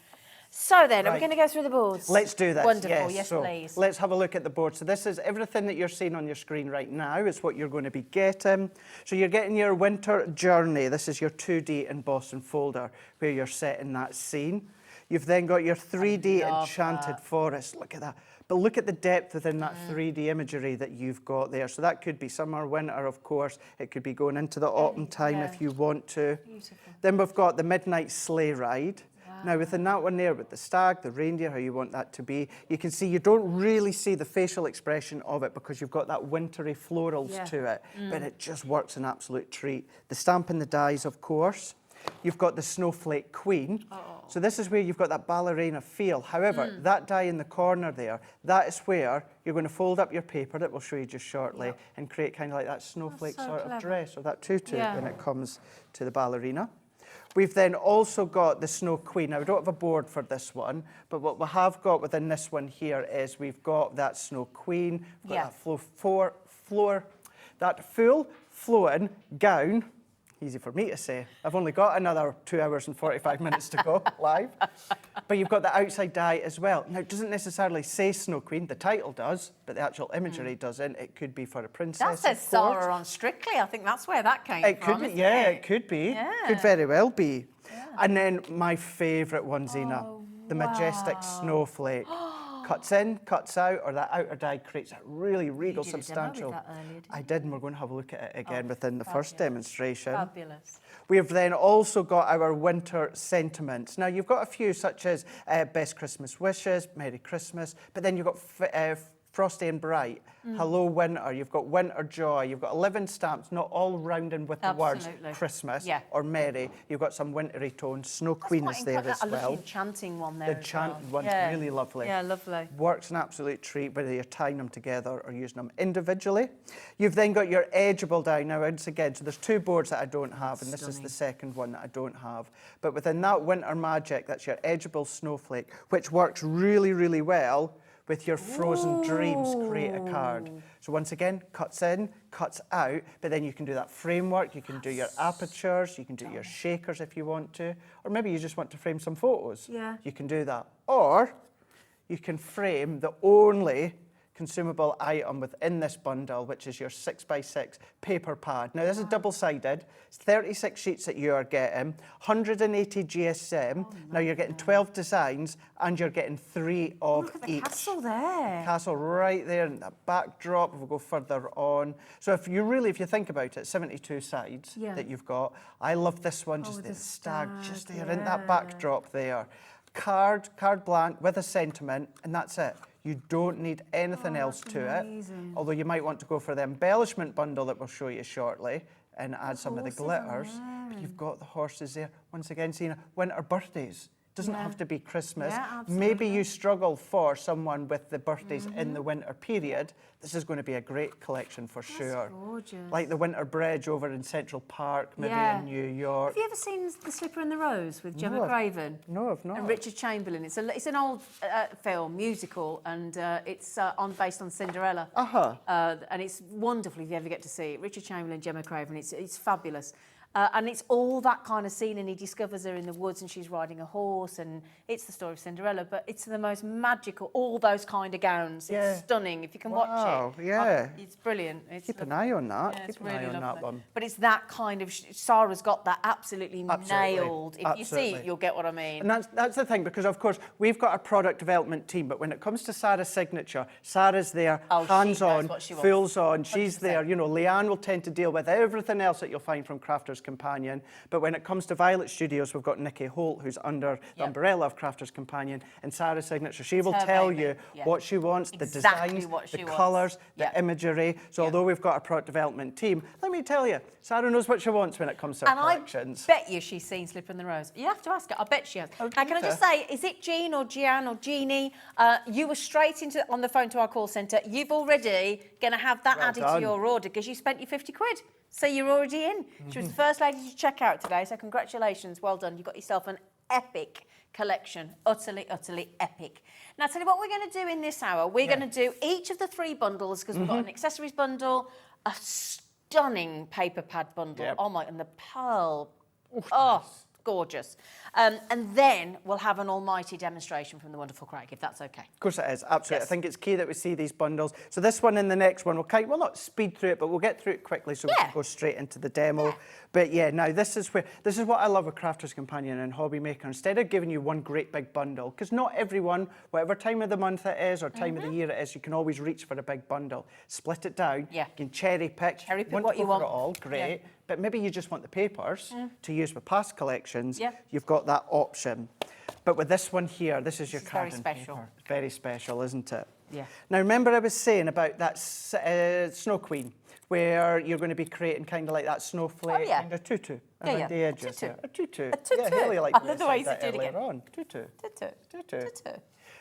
I: So then, are we going to go through the boards?
D: Let's do this.
I: Wonderful, yes,
D: so
I: please.
D: Let's have a look at the board. So this is everything that you're seeing on your screen right now is what you're going to be getting. So you're getting your winter journey. This is your 2D embossing folder where you're setting that scene. You've then got your 3D enchanted forest. Look at that. But look at the depth within that 3D imagery that you've got there. So that could be summer, winter, of course. It could be going into the autumn time if you want to.
I: Beautiful.
D: Then we've got the midnight sleigh ride. Now, within that one there, with the stag, the reindeer, how you want that to be, you can see you don't really see the facial expression of it because you've got that wintry florals to it, but it just works an absolute treat. The stamp and the dies, of course. You've got the snowflake queen. So this is where you've got that ballerina feel. However, that die in the corner there, that is where you're going to fold up your paper that we'll show you just shortly and create kind of like that snowflake sort of dress or that tutu when it comes to the ballerina. We've then also got the Snow Queen. Now, we don't have a board for this one, but what we have got within this one here is we've got that Snow Queen, we've got that full flowing gown. Easy for me to say. I've only got another 2 hours and 45 minutes to go live. But you've got the outside die as well. Now, it doesn't necessarily say Snow Queen. The title does, but the actual imagery doesn't. It could be for a princess.
I: That says Sara on Strictly. I think that's where that came
D: it
I: from.
D: Could be, it could be.
I: Yeah.
D: Could very well be. And then my favourite one, Zena, the majestic snowflake. Cuts in, cuts out, or that outer die creates a really regal, substantial. I did, and we're going to have a look at it again within the first demonstration.
I: Fabulous.
D: We have then also got our winter sentiments. Now, you've got a few such as Best Christmas Wishes, Merry Christmas, but then you've got Frosty and Bright, Hello Winter, you've got Winter Joy, you've got 11 stamps, not all rounding with the words Christmas or Merry. You've got some wintry tones. Snow Queen is there as well.
I: I love the enchanting one there.
D: The enchanted one's really lovely.
I: Yeah, lovely.
D: Works an absolute treat whether you're tying them together or using them individually. You've then got your edgeable die. Now, once again, so there's two boards that I don't have, and this is the second one that I don't have. But within that Winter Magic, that's your edgeable snowflake, which works really, really well with your Frozen Dreams Create a Card. So once again, cuts in, cuts out, but then you can do that framework, you can do your apertures, you can do your shakers if you want to, or maybe you just want to frame some photos. You can do that. Or you can frame the only consumable item within this bundle, which is your 6x6 paper pad. Now, this is double-sided. It's 36 sheets that you are getting, 180 GSM. Now, you're getting 12 designs, and you're getting 3 of
I: Look at the
D: each.
I: castle there.
D: Castle right there, and that backdrop, we'll go further on. So if you think about it, 72 sides that you've got. I love this one, just the stag just there, in that backdrop there. Card blank with a sentiment, and that's it. You don't need anything else to it, although you might want to go for the embellishment bundle that we'll show you shortly and add some of the glitters. But you've got the horses there. Once again, seeing winter birthdays. Doesn't have to be Christmas. Maybe you struggle for someone with the birthdays in the winter period. This is going to be a great collection for sure.
I: Gorgeous.
D: Like the Winter Bridge over in Central Park, maybe in New York.
I: Have you ever seen The Slipper and the Rose with Gemma Craven?
D: No, I've not.
I: And Richard Chamberlain. It's an old film, musical, and it's based on Cinderella. And it's wonderful if you ever get to see it. Richard Chamberlain, Gemma Craven. It's fabulous. And it's all that kind of scene, and he discovers her in the woods and she's riding a horse, and it's the story of Cinderella, but it's the most magical, all those kind of gowns. It's stunning if you can watch it. It's brilliant.
D: Keep an eye on that.
I: Yeah,
D: Keep an eye on that one.
I: But it's that kind of, Sara's got that absolutely nailed. If you see it, you'll get what I mean.
D: And that's the thing, because of course, we've got a product development team, but when it comes to Sara Signature, Sara's there, hands-on, fulls on, she's there. You know, Leanne will tend to deal with everything else that you'll find from Crafters Companion. But when it comes to Violet Studios, we've got Nikki Holt, who's under the umbrella of Crafters Companion, and Sara Signature. She will tell you what she wants, the designs, the colours, the imagery. So although we've got a product development team, let me tell you, Sara knows what she wants when it comes to her collections.
I: I bet you she's seen Slipper in the Rose. You have to ask her. I bet she has. Now, can I just say, is it Jean or Gian or Jeannie? You were straight on the phone to our call centre. You've already going to have that added to your order because you spent your 50 quid. So you're already in. She was the first lady to check out today, so congratulations. Well done. You got yourself an epic collection. Utterly, utterly epic. Now, tell you what we're going to do in this hour. We're going to do each of the 3 bundles because we've got an accessories bundle, a stunning paper pad bundle. Oh my, and the pearl. Gorgeous. And then we'll have an almighty demonstration from the wonderful Craig, if that's okay.
D: Of course it is, absolutely. I think it's key that we see these bundles. So this one and the next one, we'll not speed through it, but we'll get through it quickly so we can go straight into the demo. But yeah, now this is what I love with Crafters Companion and HobbyMaker. Instead of giving you one great big bundle, because not everyone, whatever time of the month it is or time of the year it is, you can always reach for a big bundle. Split it down. You can cherry pick.
I: Cherry pick what you want.
D: It all, great. But maybe you just want the papers to use with past collections. You've got that option. But with this one here, this is your card and paper. Very special, isn't it?
I: Yeah.
D: Now, remember I was saying about that Snow Queen, where you're going to be creating kind of like that snowflake kind of tutu around the edges. A tutu.
I: Yeah, Haley
D: liked
I: I love the way you said it again.
D: On. Tutu.
I: Tutu.
D: Tutu.
I: Tutu.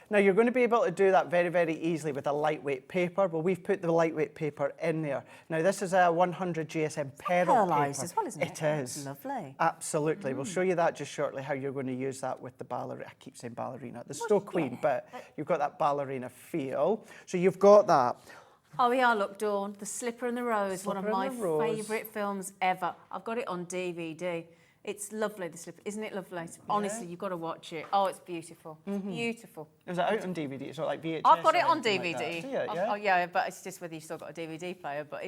D: Now, you're going to be able to do that very, very easily with a lightweight paper. Well, we've put the lightweight paper in there. Now, this is a 100 GSM pearl paper.
I: As well, isn't it?
D: It is.
I: It's lovely.
D: Absolutely. We'll show you that just shortly, how you're going to use that with the ballerina. I keep saying ballerina. The Snow Queen, but you've got that ballerina feel. So you've got that.
I: Oh, yeah, look, Dawn, The Slipper and the Rose, one of my favourite films ever. I've got it on DVD. It's lovely, The Slipper. Isn't it lovely? Honestly, you've got to watch it. Oh, it's beautiful. Beautiful.
D: Is it out on DVD? It's not like VHS?
I: I've got it on DVD.
D: Like yeah,
I: but it's just whether you've still got a DVD player. But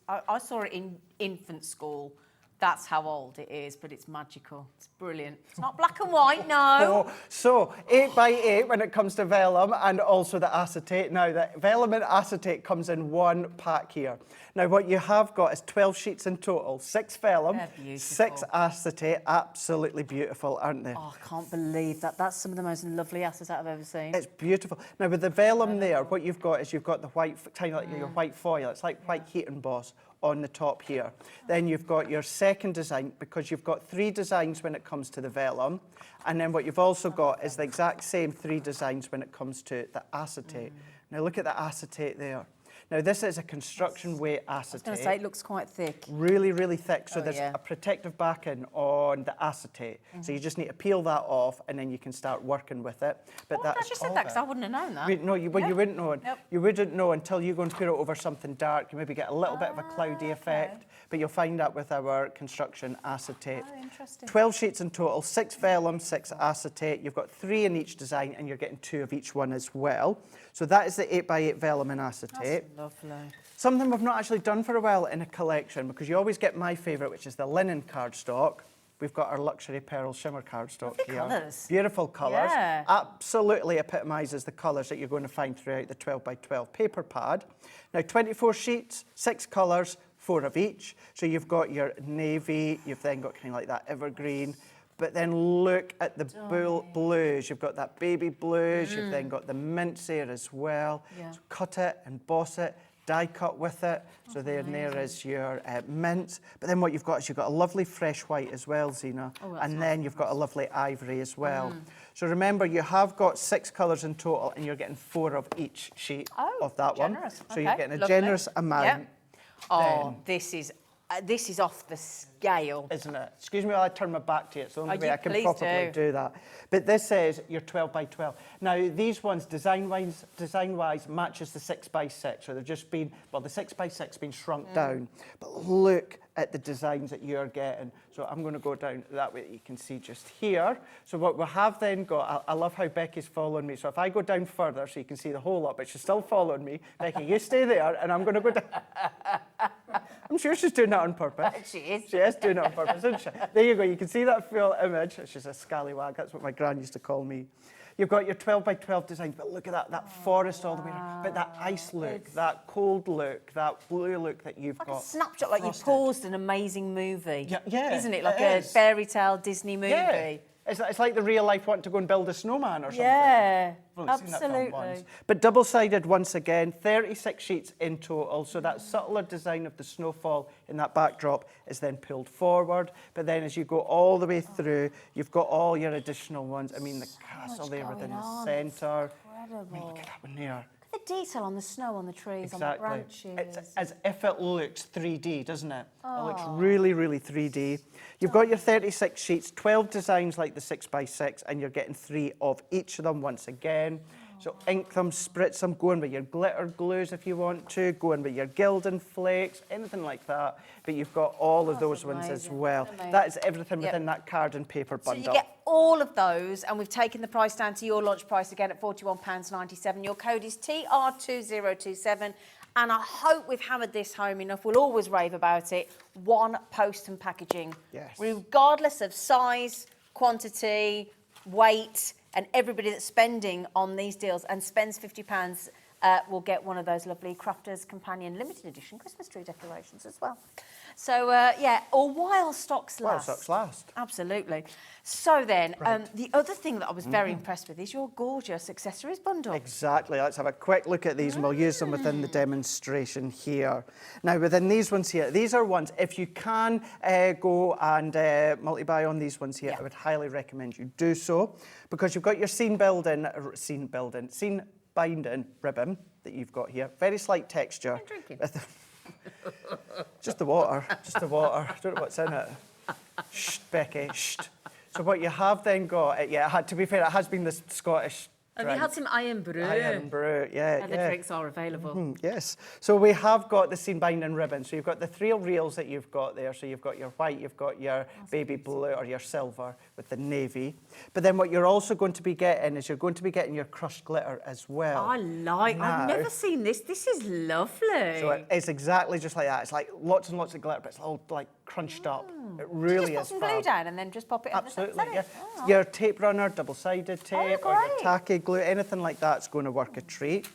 I: I saw it in infant school. That's how old it is, but it's magical. It's brilliant. It's not black and white, no.
D: So 8x8 when it comes to vellum and also the acetate. Now, the vellum and acetate comes in one pack here. Now, what you have got is 12 sheets in total. 6 vellum, 6 acetate. Absolutely beautiful, aren't they?
I: Oh, I can't believe that. That's some of the most lovely acetate I've ever seen.
D: It's beautiful. Now, with the vellum there, what you've got is you've got the white, kind of like your white foil. It's like white heat emboss on the top here. Then you've got your second design, because you've got 3 designs when it comes to the vellum. And then what you've also got is the exact same 3 designs when it comes to the acetate. Now look at the acetate there. Now this is a construction weight acetate.
I: I was going to say, it looks quite thick.
D: Really, really thick. So there's a protective backing on the acetate. So you just need to peel that off and then you can start working with it. But
I: I just said that because I wouldn't have known that.
D: No, you wouldn't know. You wouldn't know until you go and put it over something dark. You maybe get a little bit of a cloudy effect. But you'll find that with our construction acetate.
I: Oh, interesting. 12
D: sheets in total, 6 vellum, 6 acetate. You've got 3 in each design and you're getting 2 of each one as well. So that is the 8x8 vellum and acetate.
I: That's lovely.
D: Something we've not actually done for a while in a collection, because you always get my favourite, which is the linen cardstock. We've got our luxury pearl shimmer cardstock here.
I: Colours.
D: Beautiful colours.
I: Yeah.
D: Absolutely epitomises the colours that you're going to find throughout the 12x12 paper pad. Now, 24 sheets, 6 colours, 4 of each. So you've got your navy, you've then got kind of like that evergreen, but then look at the blues. You've got that baby blues, you've then got the mints there as well. So cut it, emboss it, die cut with it. So there is your mint. But then what you've got is you've got a lovely fresh white as well, Zena. And then you've got a lovely ivory as well. So remember, you have got 6 colours in total and you're getting 4 of each sheet of that one. So you're getting a generous amount.
I: Oh, this is off the scale.
D: Isn't it? Excuse me while I turn my back to you. It's the only way I can properly do that. But this is your 12x12. Now, these ones, design-wise, matches the 6x6. So they've just been, well, the 6x6 been shrunk down. But look at the designs that you're getting. So I'm going to go down that way that you can see just here. So what we have then got, I love how Becky's following me. So if I go down further so you can see the whole lot, but she's still following me. Becky, you stay there and I'm going to go down. I'm sure she's doing that on purpose.
I: She is.
D: She is doing it on purpose, isn't she? There you go. You can see that full image. She's a scallywag. That's what my gran used to call me. You've got your 12 by 12 design, but look at that forest all the way around. But that ice look, that cold look, that blue look that you've
I: Like
D: got.
I: a snapshot, like you paused an amazing movie.
D: Yeah,
I: Isn't it? Like
D: it
I: a
D: is.
I: fairy tale Disney movie.
D: Yeah. It's like the real life wanting to go and build a snowman or something.
I: Yeah,
D: Well, I've seen that film
I: absolutely.
D: once. But double-sided once again, 36 sheets in total. So that subtler design of the snowfall in that backdrop is then pulled forward. But then as you go all the way through, you've got all your additional ones. I mean, the castle there within the centre. I mean, look at that one there.
I: Look at the detail on the snow, on the trees, on the branches.
D: It's as if it looks 3D, doesn't it? It looks really, really 3D. You've got your 36 sheets, 12 designs like the 6x6, and you're getting 3 of each of them once again. So ink them, spritz them, go in with your glitter glues if you want to, go in with your gilding flakes, anything like that. But you've got all of those ones as well. That is everything within that card and paper bundle.
I: So you get all of those, and we've taken the price down to your launch price again at £41.97. Your code is TR2027. And I hope we've hammered this home enough. We'll always rave about it. One post and packaging.
D: Yes.
I: Regardless of size, quantity, weight, and everybody that's spending on these deals and spends £50 will get one of those lovely Crafter's Companion limited edition Christmas tree decorations as well. So, yeah, or while stocks last.
D: While stocks last.
I: Absolutely. So then, the other thing that I was very impressed with is your gorgeous accessories bundle.
D: Exactly. Let's have a quick look at these and we'll use them within the demonstration here. Now, within these ones here, these are ones, if you can go and multi-buy on these ones here, I would highly recommend you do so, because you've got your scene binding ribbon that you've got here. Very slight texture.
I: I'm drinking.
D: Just the water, just the water. I don't know what's in it. Shh, Becky, shh. So what you have then got, to be fair, it has been the Scottish
I: Have you had some iron brew?
D: Iron brew, yeah.
I: And the drinks are available.
D: Yes. So we have got the seam binding ribbon. So you've got the 3 reels that you've got there. So you've got your white, you've got your baby blue or your silver with the navy. But then what you're also going to be getting is you're going to be getting your crushed glitter as well.
I: I've never seen this. This is lovely.
D: So it's exactly just like that. It's like lots and lots of glitter, but it's all like crunched up. It really
I: just
D: is
I: put some glue
D: fab.
I: down and then just pop it
D: Absolutely,
I: on the
D: yeah.
I: Oh.
D: Your tape runner, double-sided tape, or your
I: great.
D: tacky glue, anything like that's going to work a treat.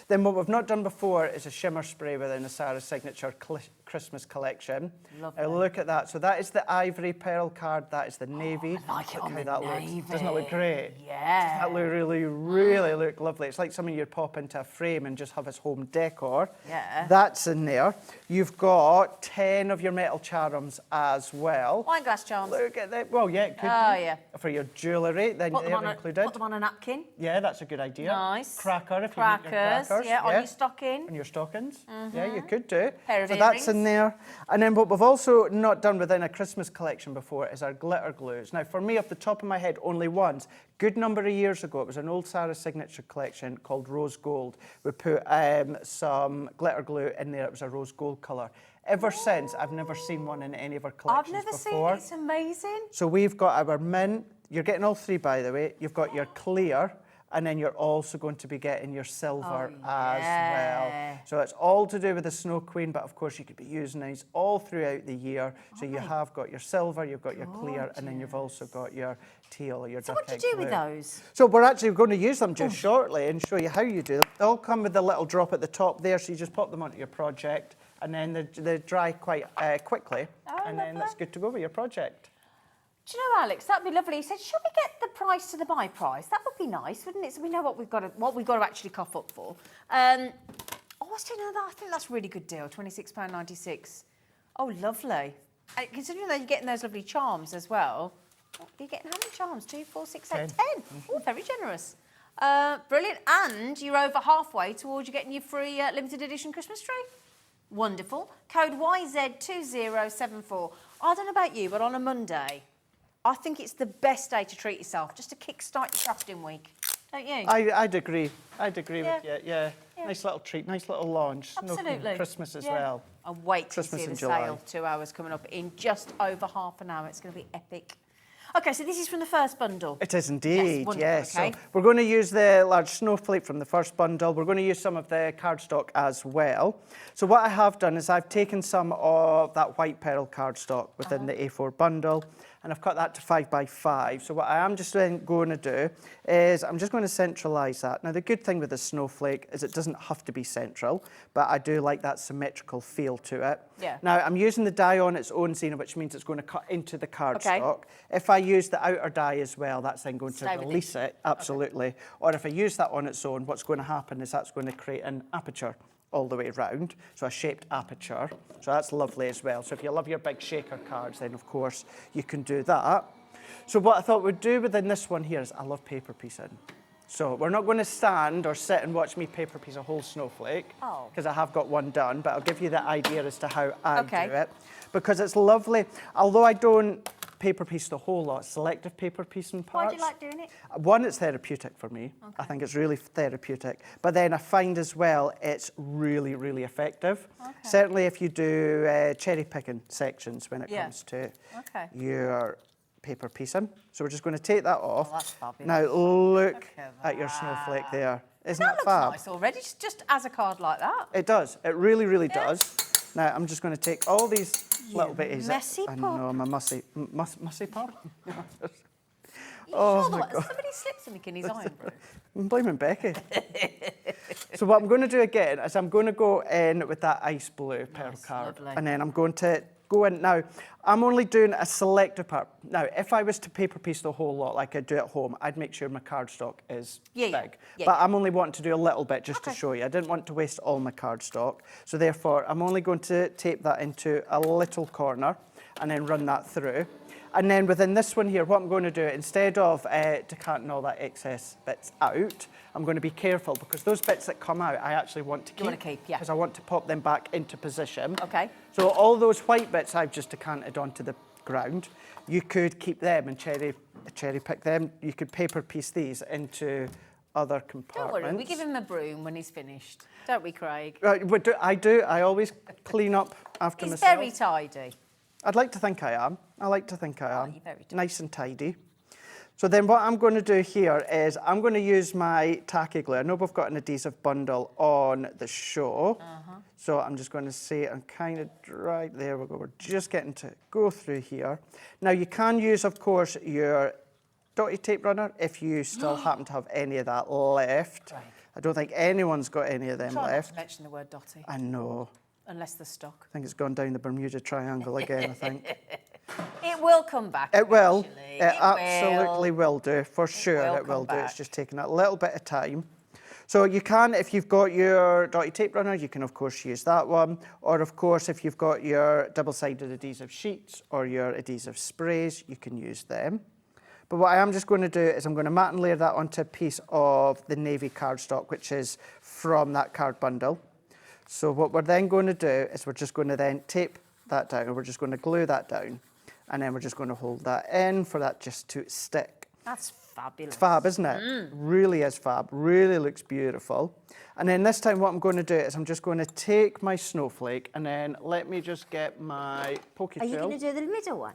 D: Then what we've not done before is a shimmer spray within the Sara Signature Christmas collection.
I: Lovely.
D: Now look at that. So that is the ivory pearl card, that is the navy.
I: I like it
D: Look
I: on
D: how
I: the
D: that
I: navy.
D: looks. Doesn't it look great?
I: Yeah.
D: Doesn't that look really look lovely? It's like something you'd pop into a frame and just have as home decor.
I: Yeah.
D: That's in there. You've got 10 of your metal charms as well.
I: Wine glass charms.
D: Look at that. Well, yeah, it could
I: Oh,
D: be.
I: yeah.
D: For your jewellery, then
I: Put them,
D: they're
I: on
D: included.
I: put them on a napkin.
D: Yeah, that's a good idea.
I: Nice.
D: Cracker, if you need your
I: Crackers,
D: crackers.
I: yeah, on your stocking.
D: On your stockings. Yeah, you could do.
I: Pair of
D: So that's in
I: earrings.
D: there. And then what we've also not done within a Christmas collection before is our glitter glues. Now, for me, off the top of my head, only once. Good number of years ago, it was an old Sara Signature collection called Rose Gold. We put some glitter glue in there. It was a rose gold colour. Ever since, I've never seen one in any of our collections
I: I've never
D: before.
I: seen it. It's amazing.
D: So we've got our mint. You're getting all 3, by the way. You've got your clear, and then you're also going to be getting your silver as well. So it's all to do with the Snow Queen, but of course you could be using these all throughout the year. So you have got your silver, you've got your clear, and then you've also got your teal or your
I: So
D: duck
I: what do you
D: egg
I: do with
D: blue.
I: those?
D: So we're actually going to use them just shortly and show you how you do them. They all come with a little drop at the top there, so you just pop them onto your project, and then they dry quite quickly, and then it's good to go with your project.
I: Do you know, Alex, that'd be lovely. He said, should we get the price to the buy price? That would be nice, wouldn't it? So we know what we've got to actually cough up for. I think that's a really good deal, £26.96. Oh, lovely. And considering that you're getting those lovely charms as well. You're getting how many charms? 2, 4, 6, 8, 10. Oh, very generous. Brilliant. And you're over halfway towards you getting your free limited edition Christmas tree. Wonderful. Code YZ2074. I don't know about you, but on a Monday, I think it's the best day to treat yourself, just to kickstart your crafting week. Don't you?
D: I'd agree. I'd agree with you, yeah. Nice little treat, nice little launch.
I: Absolutely.
D: Christmas as well.
I: I'll wait to
D: Christmas
I: see the
D: in July.
I: sale. 2 hours coming up in just over half an hour. It's going to be epic. Okay, so this is from the first bundle.
D: It is indeed,
I: wonderful,
D: yes.
I: okay.
D: So we're going to use the large snowflake from the first bundle. We're going to use some of the cardstock as well. So what I have done is I've taken some of that white pearl cardstock within the A4 bundle, and I've cut that to 5 by 5. So what I am just then going to do is I'm just going to centralise that. Now the good thing with the snowflake is it doesn't have to be central, but I do like that symmetrical feel to it.
I: Yeah.
D: Now I'm using the die on its own, Zena, which means it's going to cut into the cardstock. If I use the outer die as well, that's then going to release it, absolutely. Or if I use that on its own, what's going to happen is that's going to create an aperture all the way around, so a shaped aperture. So that's lovely as well. So if you love your big shaker cards, then of course you can do that. So what I thought we'd do within this one here is I love paper piecing. So we're not going to stand or sit and watch me paper piece a whole snowflake, because I have got one done, but I'll give you the idea as to how I do it. Because it's lovely, although I don't paper piece the whole lot, selective paper piecing parts.
I: Why do you like doing it?
D: One, it's therapeutic for me. I think it's really therapeutic. But then I find as well, it's really, really effective. Certainly if you do cherry picking sections when it comes to your paper piecing. So we're just going to take that off.
I: That's fabulous.
D: Now look at your snowflake there. Isn't that fab?
I: Nice already, just as a card like that.
D: It does. It really, really does. Now I'm just going to take all these little bitties.
I: Messy
D: I
I: pop.
D: know, my mussy pop.
I: Oh my God. Somebody slips him in his iron brew.
D: I'm blaming Becky. So what I'm going to do again is I'm going to go in with that ice blue pearl card.
I: lovely.
D: And then I'm going to go in. Now, I'm only doing a selective part. Now, if I was to paper piece the whole lot like I do at home, I'd make sure my cardstock is big. But I'm only wanting to do a little bit just to show you. I didn't want to waste all my cardstock. So therefore, I'm only going to tape that into a little corner and then run that through. And then within this one here, what I'm going to do, instead of decanting all that excess bits out, I'm going to be careful because those bits that come out, I actually want to keep.
I: You want to keep, yeah.
D: Because I want to pop them back into position.
I: Okay.
D: So all those white bits I've just decanted onto the ground, you could keep them and cherry pick them. You could paper piece these into other compartments.
I: Don't worry, we give him a broom when he's finished. Don't we, Craig?
D: Right, I do. I always clean up after myself.
I: He's very tidy.
D: I'd like to think I am. I like to think I am.
I: you're very tidy.
D: Nice and tidy. So then what I'm going to do here is I'm going to use my tacky glue. I know we've got an adhesive bundle on the show. So I'm just going to say I'm kind of right there we go. We're just getting to go through here. Now you can use, of course, your dotty tape runner if you still happen to have any of that left.
I: Right.
D: I don't think anyone's got any of them
I: Try not
D: left.
I: to mention the word dotty,
D: I know.
I: unless they're stock.
D: I think it's gone down the Bermuda Triangle again, I think.
I: It will come back.
D: It will.
I: eventually.
D: It absolutely will do, for sure it will do. It's
I: back.
D: just taking a little bit of time. So you can, if you've got your dotty tape runner, you can of course use that one. Or of course, if you've got your double-sided adhesive sheets or your adhesive sprays, you can use them. But what I am just going to do is I'm going to mat and layer that onto a piece of the navy cardstock, which is from that card bundle. So what we're then going to do is we're just going to then tape that down, or we're just going to glue that down, and then we're just going to hold that in for that just to stick.
I: That's fabulous.
D: It's fab, isn't it? Really is fab, really looks beautiful. And then this time what I'm going to do is I'm just going to take my snowflake and then let me just get my pokey
I: Are
D: tool.
I: you going to do the middle one?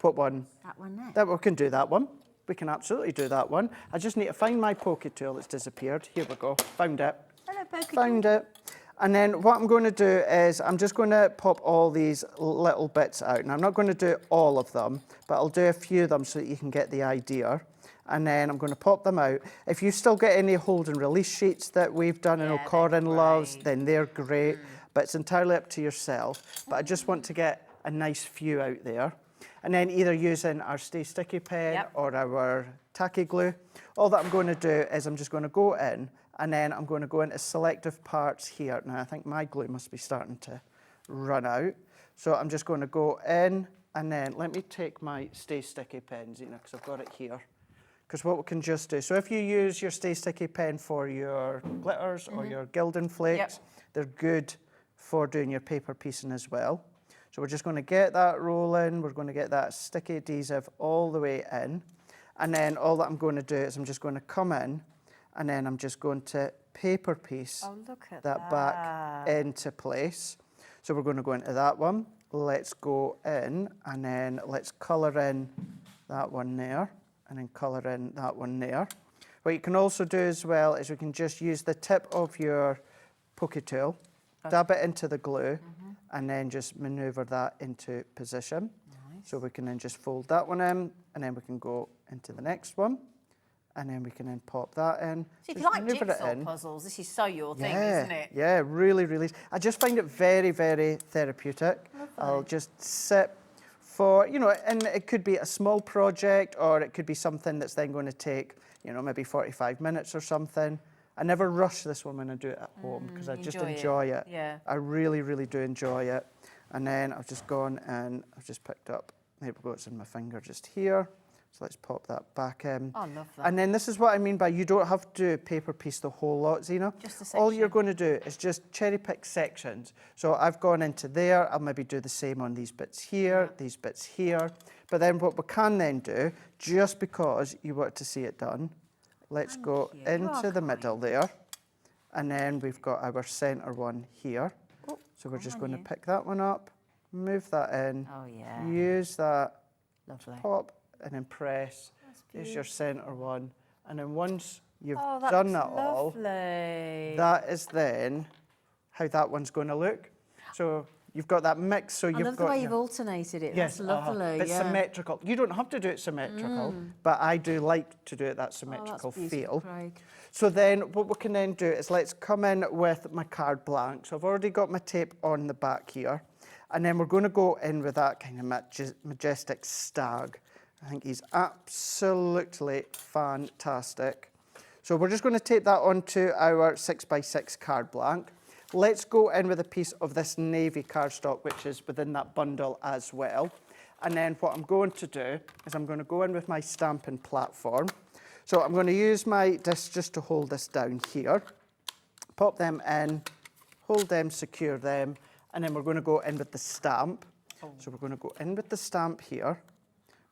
D: What one?
I: That one there.
D: That we can do that one. We can absolutely do that one. I just need to find my pokey tool that's disappeared. Here we go. Found it.
I: Hello, Pokey.
D: Found it. And then what I'm going to do is I'm just going to pop all these little bits out. And I'm not going to do all of them, but I'll do a few of them so that you can get the idea. And then I'm going to pop them out. If you still get any hold and release sheets that we've done and O'Corin loves, then they're great. But it's entirely up to yourself. But I just want to get a nice few out there. And then either using our Stay Sticky pen or our tacky glue. All that I'm going to do is I'm just going to go in and then I'm going to go into selective parts here. Now I think my glue must be starting to run out. So I'm just going to go in and then let me take my Stay Sticky pen, Zena, because I've got it here. Because what we can just do, so if you use your Stay Sticky pen for your glitters or your gilding flakes, they're good for doing your paper piecing as well. So we're just going to get that rolling. We're going to get that sticky adhesive all the way in. And then all that I'm going to do is I'm just going to come in and then I'm just going to paper piece that back into place. So we're going to go into that one. Let's go in and then let's colour in that one there and then colour in that one there. What you can also do as well is we can just use the tip of your pokey tool, dab it into the glue, and then just manoeuvre that into position. Nice. So we can then just fold that one in, and then we can go into the next one, and then we can then pop that in.
I: So if you
D: Just
I: like
D: maneuver it
I: jigsaw
D: in.
I: puzzles, this is so your thing,
D: Yeah,
I: isn't it?
D: yeah, really, really. I just find it very, very therapeutic. I'll just sit for, you know, and it could be a small project, or it could be something that's then going to take, you know, maybe 45 minutes or something. I never rush this one when I do it at home, because I just enjoy it.
I: Yeah.
D: I really, really do enjoy it. And then I've just gone and I've just picked up, there we go, it's in my finger just here. So let's pop that back in.
I: Oh, I love that.
D: And then this is what I mean by you don't have to paper piece the whole lot, Zena.
I: Just a section.
D: All you're going to do is just cherry pick sections. So I've gone into there, I'll maybe do the same on these bits here, these bits here. But then what we can then do, just because you want to see it done, let's go into the middle there. And then we've got our centre one here. So we're just going to pick that one up, move that in, use that, pop, and then press. There's your centre one. And then once you've done that all, that is then how that one's going to look. So you've got that mix. So you've
I: I love the way you've alternated it.
D: Yes,
I: That's lovely.
D: it's symmetrical. You don't have to do it symmetrical, but I do like to do it that symmetrical feel.
I: Craig.
D: So then what we can then do is let's come in with my card blank. So I've already got my tape on the back here. And then we're going to go in with that kind of majestic stag. I think he's absolutely fantastic. So we're just going to tape that onto our 6x6 card blank. Let's go in with a piece of this navy cardstock, which is within that bundle as well. And then what I'm going to do is I'm going to go in with my stamping platform. So I'm going to use my disc just to hold this down here. Pop them in, hold them, secure them, and then we're going to go in with the stamp. So we're going to go in with the stamp here.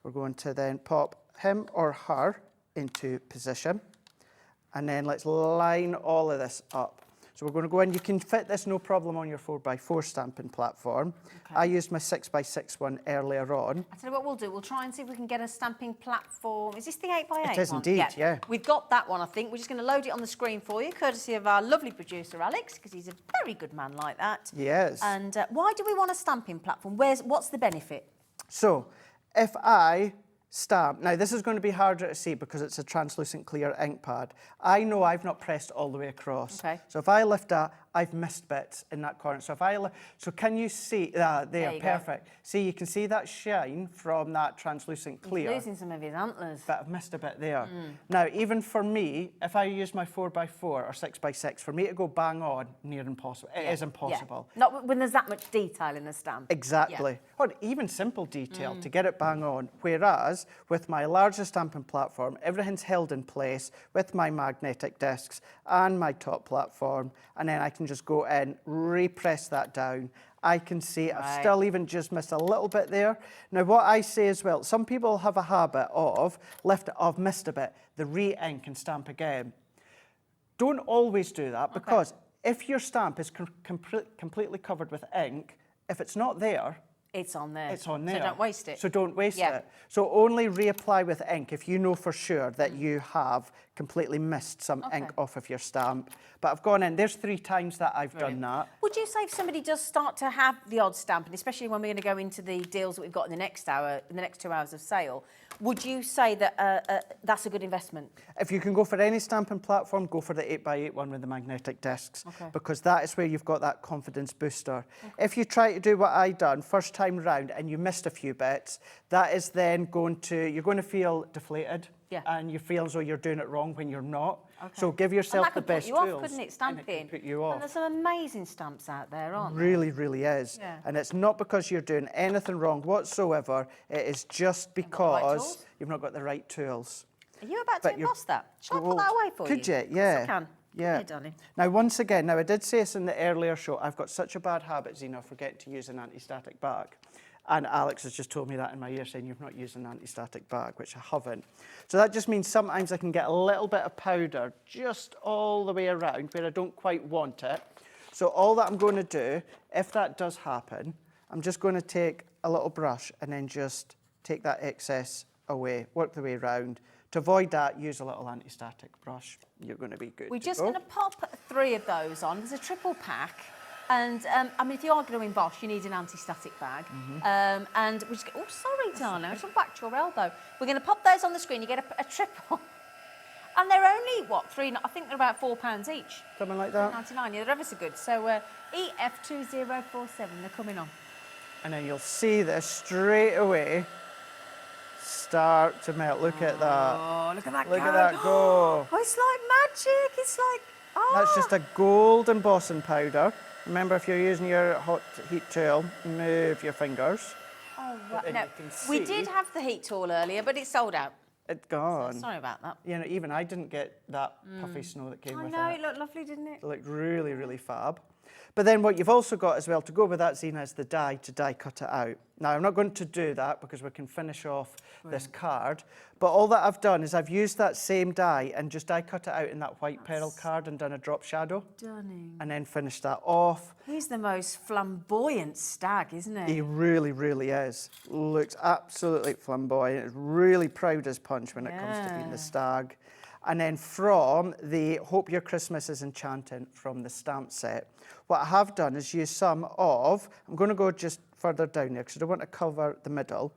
D: We're going to then pop him or her into position. And then let's line all of this up. So we're going to go in. You can fit this no problem on your 4x4 stamping platform. Okay. I used my 6x6 one earlier on.
I: I tell you what we'll do. We'll try and see if we can get a stamping platform. Is this the 8x8
D: It is
I: one?
D: indeed, yeah.
I: We've got that one, I think. We're just going to load it on the screen for you, courtesy of our lovely producer, Alex, because he's a very good man like that.
D: Yes.
I: And why do we want a stamping platform? What's the benefit?
D: So if I stamp, now this is going to be harder to see because it's a translucent clear ink pad. I know I've not pressed all the way across.
I: Okay.
D: So if I lift that, I've missed bits in that corner. So if so can you see, there
I: you
D: perfect.
I: Go.
D: See, you can see that shine from that translucent clear.
I: He's losing some of his antlers.
D: But I've missed a bit there. Now, even for me, if I use my 4x4 or 6x6, for me to go bang on, near impossible. It is impossible.
I: Yeah. Not when there's that much detail in the stamp.
D: Exactly.
I: Yeah.
D: Or even simple detail to get it bang on. Whereas with my larger stamping platform, everything's held in place with my magnetic discs and my top platform, and then I can just go in, repress that down. I can see I've still even just missed a little bit there. Now, what I say as well, some people have a habit of I've missed a bit, the re-ink and stamp again. Don't always do that, because if your stamp is completely covered with ink, if it's not there,
I: it's on there.
D: It's on there.
I: So don't waste it.
D: So don't waste it. So only reapply with ink if you know for sure that you have completely missed some ink off of your stamp. But I've gone in, there's 3 times that I've done that.
I: Would you say if somebody does start to have the odd stamp, and especially when we're going to go into the deals that we've got in the next hour, in the next 2 hours of sale, would you say that that's a good investment?
D: If you can go for any stamping platform, go for the 8x8 one with the magnetic discs, because that is where you've got that confidence booster. If you try to do what I done first time round and you missed a few bits, that is then you're going to feel deflated.
I: Yeah.
D: And you feel as though you're doing it wrong when you're not. So give yourself the best tools.
I: And that could put you off, couldn't it, stamping?
D: And it can put you off.
I: And there's some amazing stamps out there, aren't there?
D: Really, really is.
I: Yeah.
D: And it's not because you're doing anything wrong whatsoever. It is just because you've not got the right tools.
I: Are you about to emboss that? Shall I put that away for you?
D: Could you? Yeah.
I: Yes, I can.
D: Yeah,
I: darling.
D: Now, once again, I did say this in the earlier show, I've got such a bad habit, Zena, of forgetting to use an anti-static bag. And Alex has just told me that in my ear, saying you've not used an anti-static bag, which I haven't. So that just means sometimes I can get a little bit of powder just all the way around where I don't quite want it. So all that I'm going to do, if that does happen, I'm just going to take a little brush and then just take that excess away, work the way around. To avoid that, use a little anti-static brush. You're going to be good.
I: We're just going to pop 3 of those on. There's a triple pack. And I mean, if you are going to emboss, you need an anti-static bag. And we just go, oh, sorry, darling, I just whacked your elbow. We're going to pop those on the screen. You get a triple. And they're only, what, I think they're about £4 each.
D: Something like that.
I: £99, yeah, they're ever so good. So EF2047, they're coming on.
D: And then you'll see this straight away start to melt. Look at that.
I: Oh, look at that
D: Look
I: go.
D: at that go.
I: Oh, it's like magic. It's like, oh.
D: That's just a gold embossing powder. Remember, if you're using your hot heat tool, move your fingers.
I: Oh,
D: But then
I: no,
D: you can
I: we
D: see-
I: did have the heat tool earlier, but it's sold out.
D: It's gone.
I: Sorry about that.
D: You know, even I didn't get that puffy snow that came
I: I
D: with
I: know,
D: it.
I: it looked lovely, didn't it?
D: It looked really, really fab. But then what you've also got as well to go with that, Zena, is the die to die cut it out. Now, I'm not going to do that because we can finish off this card. But all that I've done is I've used that same die and just die cut it out in that white pearl card and done a drop shadow.
I: Stunning.
D: And then finished that off.
I: He's the most flamboyant stag, isn't he?
D: He really, really is. Looks absolutely flamboyant. Is really proud as punch when it comes to being the stag. And then from the Hope Your Christmas is Enchanting from the stamp set, what I have done is use some of, I'm going to go just further down there because I don't want to cover the middle,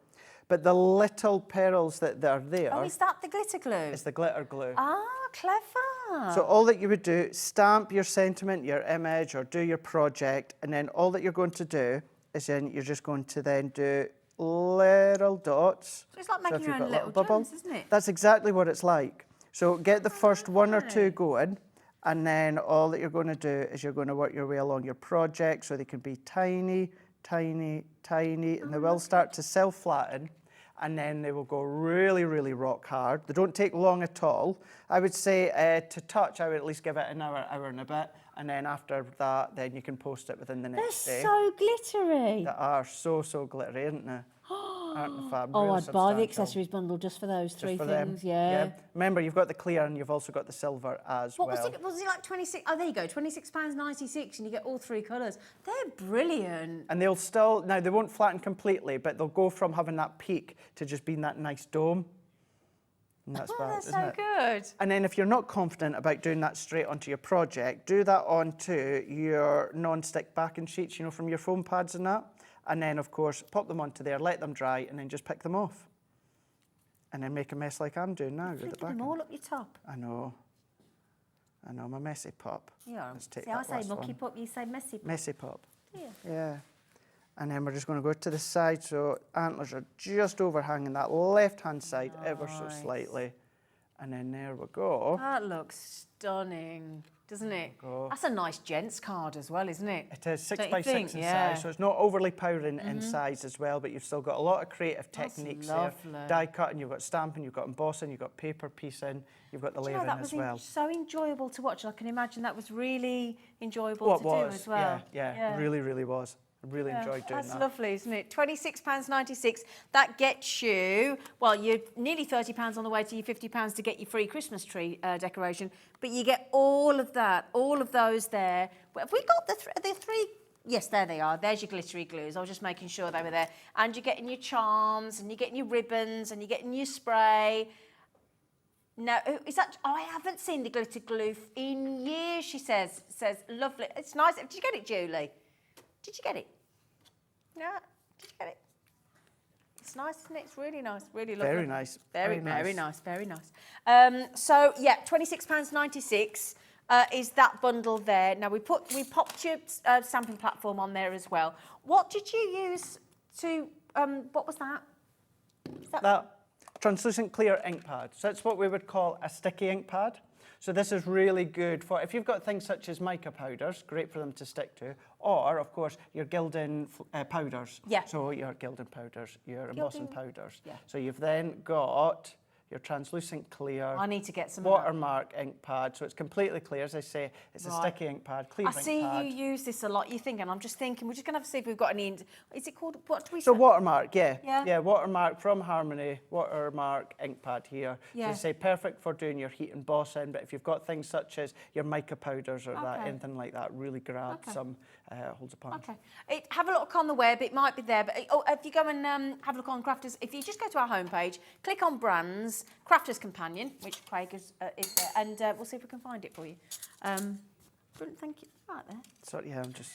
D: but the little pearls that are there
I: Oh, is that the glitter glue?
D: is the glitter glue.
I: Ah, clever.
D: So all that you would do, stamp your sentiment, your image, or do your project, and then all that you're going to do is then you're just going to then do little dots.
I: So it's like making
D: if
I: your
D: you've
I: own
D: got a
I: little
D: bubble,
I: gems, isn't it?
D: That's exactly what it's like. So get the first one or two going, and then all that you're going to do is you're going to work your way along your project so they can be tiny, tiny, tiny, and they will start to self-flatten, and then they will go really, really rock hard. They don't take long at all. I would say to touch, I would at least give it an hour, hour and a bit, and then after that, then you can post it within the next day.
I: They're so glittery.
D: They are so, so glittery, aren't they? Aren't they fab?
I: Oh,
D: Real
I: I'd buy the
D: substantial.
I: accessories bundle just for those
D: Just
I: three
D: for them.
I: things, yeah.
D: Remember, you've got the clear and you've also got the silver as
I: What
D: well.
I: was it like 26? Oh, there you go, £26.96, and you get all three colours. They're brilliant.
D: And they'll still, now they won't flatten completely, but they'll go from having that peak to just being that nice dome. And that's fab,
I: That's
D: isn't
I: so
D: it?
I: good.
D: And then if you're not confident about doing that straight onto your project, do that onto your non-stick backing sheets, you know, from your foam pads and that. And then, of course, pop them onto there, let them dry, and then just pick them off. And then make a mess like I'm doing now with the
I: Flicking them
D: backing.
I: all up your top.
D: I know. I know, I'm a messy pop.
I: Yeah.
D: Let's take
I: See, I
D: that
I: say
D: last
I: mucky
D: one.
I: pop, you say messy pop.
D: Messy pop.
I: Yeah.
D: Yeah. And then we're just going to go to the side, so antlers are just overhanging that left-hand side ever so slightly. And then there we go.
I: That looks stunning, doesn't it?
D: go.
I: That's a nice gents card as well, isn't it?
D: It is 6
I: Don't you
D: by 6
I: think?
D: in
I: Yeah.
D: size, so it's not overly powering in size as well, but you've still got a lot of creative
I: That's
D: techniques
I: lovely.
D: there. Die cutting, you've got stamping, you've got embossing, you've got paper piecing, you've got the
I: Do you know,
D: layering
I: that was
D: as well.
I: so enjoyable to watch. I can imagine that was really enjoyable
D: What
I: to do
D: was?
I: as well.
D: Yeah, really, really was. I really enjoyed doing
I: That's
D: that.
I: lovely, isn't it? £26.96. That gets you, well, you're nearly £30 on the way to your £50 to get your free Christmas tree decoration, but you get all of that, all of those there. Well, have we got the three? Yes, there they are. There's your glittery glues. I was just making sure they were there. And you're getting your charms, and you're getting your ribbons, and you're getting your spray. No, is that? Oh, I haven't seen the glitter glue in years. She says, lovely. It's nice. Did you get it, Julie? Did you get it? No. Did you get it? It's nice, isn't it? It's really nice. Really lovely.
D: Very nice.
I: Very nice. Very nice. So yeah, £26.96 is that bundle there. Now we popped your stamping platform on there as well. What did you use to? What was that?
D: That translucent clear ink pad. So that's what we would call a sticky ink pad. So this is really good for, if you've got things such as mica powders, great for them to stick to, or, of course, your gilding powders.
I: Yeah.
D: So your gilding powders, your embossing powders.
I: Yeah.
D: So you've then got your translucent clear.
I: I need to get some of that.
D: watermark ink pad. So it's completely clear, as I say. It's a sticky ink pad, clear
I: I
D: ink
I: see
D: pad.
I: you use this a lot. You're thinking, I'm just thinking, we're just going to have to see if we've got any, is it called, what do we
D: So
I: say?
D: watermark, yeah.
I: Yeah.
D: Yeah, watermark from Harmony, watermark ink pad here.
I: Yeah.
D: So say perfect for doing your heat embossing, but if you've got things such as your mica powders or that,
I: Okay.
D: anything like that, really grab some holds a punch.
I: Okay. Have a look on the web. It might be there. But if you go and have a look on Crafters, if you just go to our homepage, click on Brands, Crafters Companion, which Craig is there, and we'll see if we can find it for you. Brilliant, thank you. Right there.
D: So yeah, I'm just...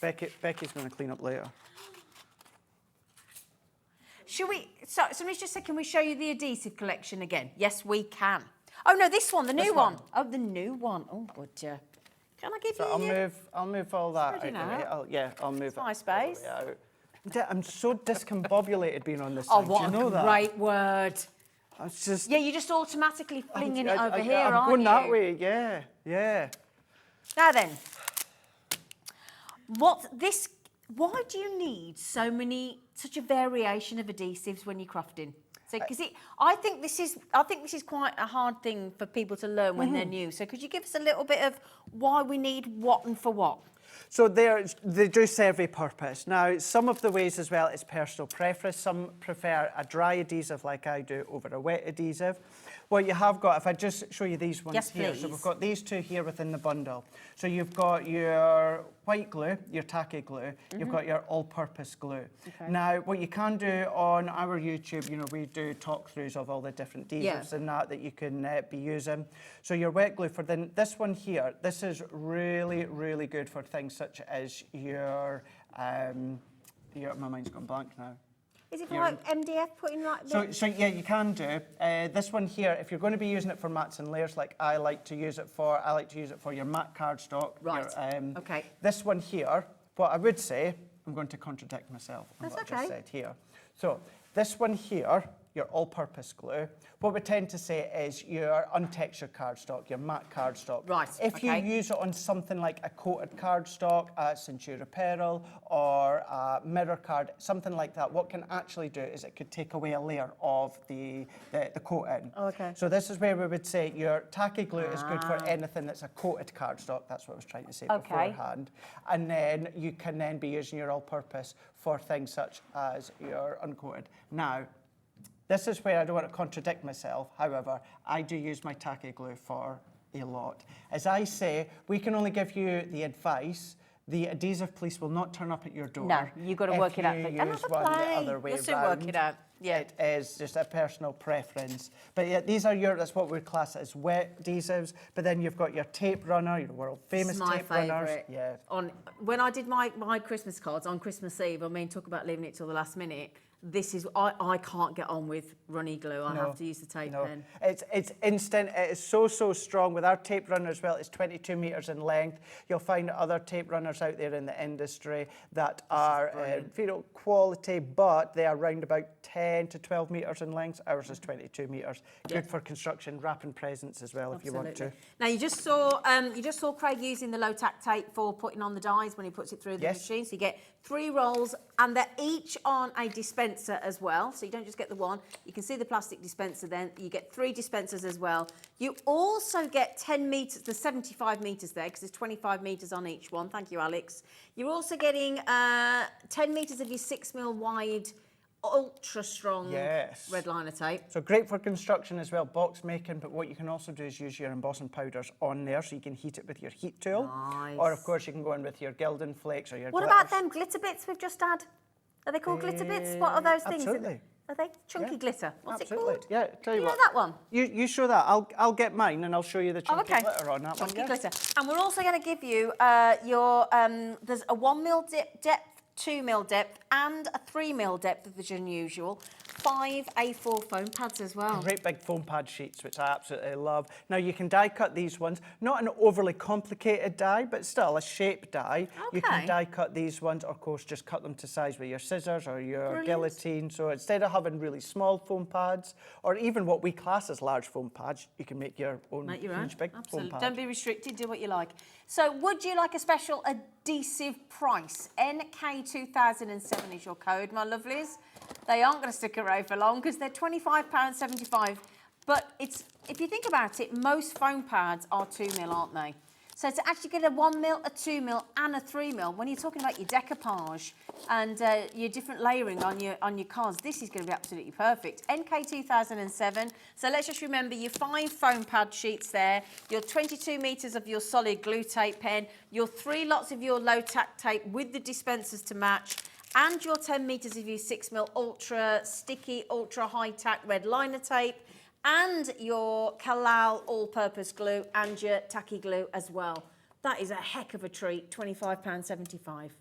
D: Becky's going to clean up later.
I: Should we, so somebody's just said, can we show you the adhesive collection again? Yes, we can. Oh no, this one, the new one. Oh, the new one. Oh, good. Can I give
D: So
I: you?
D: I'll move all that
I: Spread it
D: out.
I: out.
D: I'll move it.
I: My space.
D: all the way out. I'm so discombobulated being on this
I: Oh,
D: side.
I: what
D: Do you know
I: a
D: that?
I: great word.
D: It's just.
I: Yeah, you're just automatically flinging it over here,
D: I'm
I: aren't
D: going
I: you?
D: that way. Yeah, yeah.
I: Now then, why do you need such a variation of adhesives when you're crafting? So, because I think this is quite a hard thing for people to learn when they're new. So, could you give us a little bit of why we need what and for what?
D: So they do serve a purpose. Now, some of the ways as well is personal preference. Some prefer a dry adhesive like I do over a wet adhesive. What you have got, if I just show you these ones
I: Yes,
D: here.
I: please.
D: So we've got these two here within the bundle. So you've got your white glue, your tacky glue, you've got your all-purpose glue.
I: Okay.
D: Now, what you can do on our YouTube, you know, we do talk-throughs of all the different adhesives and that you can be using. So your wet glue for this one here, this is really, really good for things such as your my mind's gone blank now.
I: Is it for like MDF putting like this?
D: So yeah, you can do. This one here, if you're going to be using it for mats and layers, like I like to use it for your matte cardstock.
I: Right, okay.
D: This one here, what I would say, I'm going to contradict myself on
I: That's
D: what I
I: okay.
D: just said here. So this one here, your all-purpose glue, what we tend to say is your untextured cardstock, your matte cardstock.
I: Right,
D: If you use it on something like a coated cardstock, a Centura Peril, or a mirror card, something like that, what can actually do is it could take away a layer of the coating.
I: Okay.
D: So this is where we would say your tacky glue is good for anything that's a coated cardstock. That's what I was trying to say beforehand. And then you can then be using your all-purpose for things such as your uncoated. Now, this is where I don't want to contradict myself. However, I do use my tacky glue for a lot. As I say, we can only give you the advice. The adhesive police will not turn up at your door.
I: No, you've got to work it out.
D: If you
I: Another
D: use one the
I: play.
D: other way
I: You'll soon work
D: round.
I: it out. Yeah.
D: It is just a personal preference. But yeah, that's what we class as wet adhesives. But then you've got your tape runner, your world famous
I: It's my
D: tape runners.
I: favourite.
D: Yeah.
I: When I did my Christmas cards on Christmas Eve, talk about leaving it till the last minute. This is, I can't get on with runny glue. I have to use the tape pen.
D: It's instant. It is so strong. With our tape runner as well, it's 22 metres in length. You'll find other tape runners out there in the industry that are quality, but they are around about 10 to 12 metres in length. Ours is 22 metres. Good for construction, wrapping presents as well if you want to.
I: Now you just saw Craig using the low tack tape for putting on the dies when he puts it through the machine. So you get 3 rolls, and they're each on a dispenser as well. So you don't just get the one. You can see the plastic dispenser then. You get 3 dispensers as well. You also get 10 metres, there's 75 metres there because there's 25 metres on each one. Thank you, Alex. You're also getting 10 metres of your 6mm wide ultra strong red liner tape.
D: So great for construction as well, box making, but what you can also do is use your embossing powders on there so you can heat it with your heat tool.
I: Nice.
D: Or of course you can go in with your Gildan flakes or your
I: What
D: glitters.
I: about them glitter bits we've just had? Are they called glitter bits? What are those things?
D: Absolutely.
I: Are they chunky glitter? What's
D: Absolutely.
I: it called?
D: Yeah, tell you
I: know
D: what.
I: that one?
D: You show that. I'll get mine and I'll show you the chunky glitter on that
I: Chunky
D: one.
I: glitter. And we're also going to give you there's a 1mm depth, 2mm depth, and a 3mm depth, which is unusual. 5 A4 foam pads as well.
D: Great big foam pad sheets, which I absolutely love. Now you can die cut these ones, not an overly complicated die, but still a shape die. You can die cut these ones, or of course just cut them to size with your scissors or your guillotine. So instead of having really small foam pads, or even what we class as large foam pads, you can make your own huge big foam pad.
I: Don't be restricted, do what you like. So would you like a special adhesive price? NK2007 is your code, my lovelies. They aren't going to stick around for long because they're £25.75. But if you think about it, most foam pads are 2mm, aren't they? So to actually get a 1mm, a 2mm, and a 3mm, when you're talking about your decoupage and your different layering on your cards, this is going to be absolutely perfect. NK2007. So let's just remember your 5 foam pad sheets there, your 22 metres of your solid glue tape pen, your 3 lots of your low tack tape with the dispensers to match, and your 10 metres of your 6mm ultra sticky, ultra high tack red liner tape, and your Kalal all-purpose glue and your tacky glue as well. That is a heck of a treat, £25.75.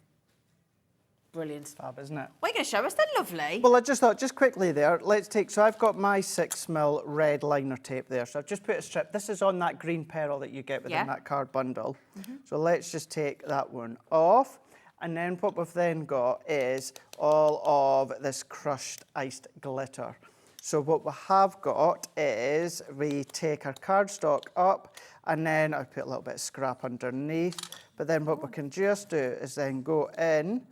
I: Brilliant.
D: Fab, isn't it?
I: What are you going to show us then, lovely?
D: Well, I just thought, just quickly there, let's take, so I've got my 6mm red liner tape there. So I've just put a strip. This is on that green pearl that you get within that card bundle. So let's just take that one off. And then what we've then got is all of this crushed iced glitter. So what we have got is we take our cardstock up and then I put a little bit of scrap underneath. But then what we can just do is then go in,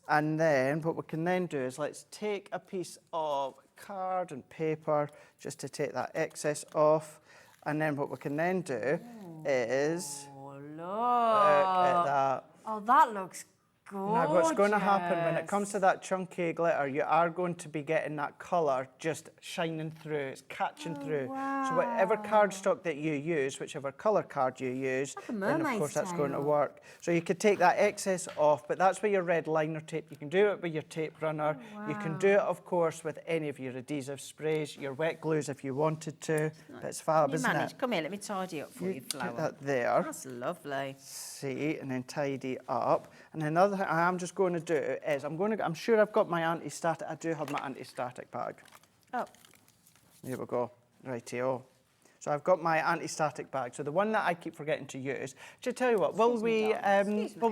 D: and then what we can then do is let's take a piece of card and paper just to take that excess off. And then what we can then do is look at that.
I: Oh, that looks gorgeous.
D: Now, what's going to happen when it comes to that chunky glitter, you are going to be getting that colour just shining through, it's catching through.
I: Wow.
D: So whatever cardstock that you use, whichever colour card you use,
I: like a
D: then of
I: mermaid's
D: course that's going to
I: tail.
D: work. So you could take that excess off, but that's with your red liner tape. You can do it with your tape runner. You can do it, of course, with any of your adhesive sprays, your wet glues if you wanted to. It's fab, isn't it?
I: Come here, let me tidy up for you, flower.
D: Put that there.
I: That's lovely.
D: See, and then tidy up. And then another thing I'm just going to do is I'm sure I've got my anti-static. I do have my anti-static bag.
I: Oh.
D: Here we go. Rightio. So I've got my anti-static bag. So the one that I keep forgetting to use. Should I tell you what? Will we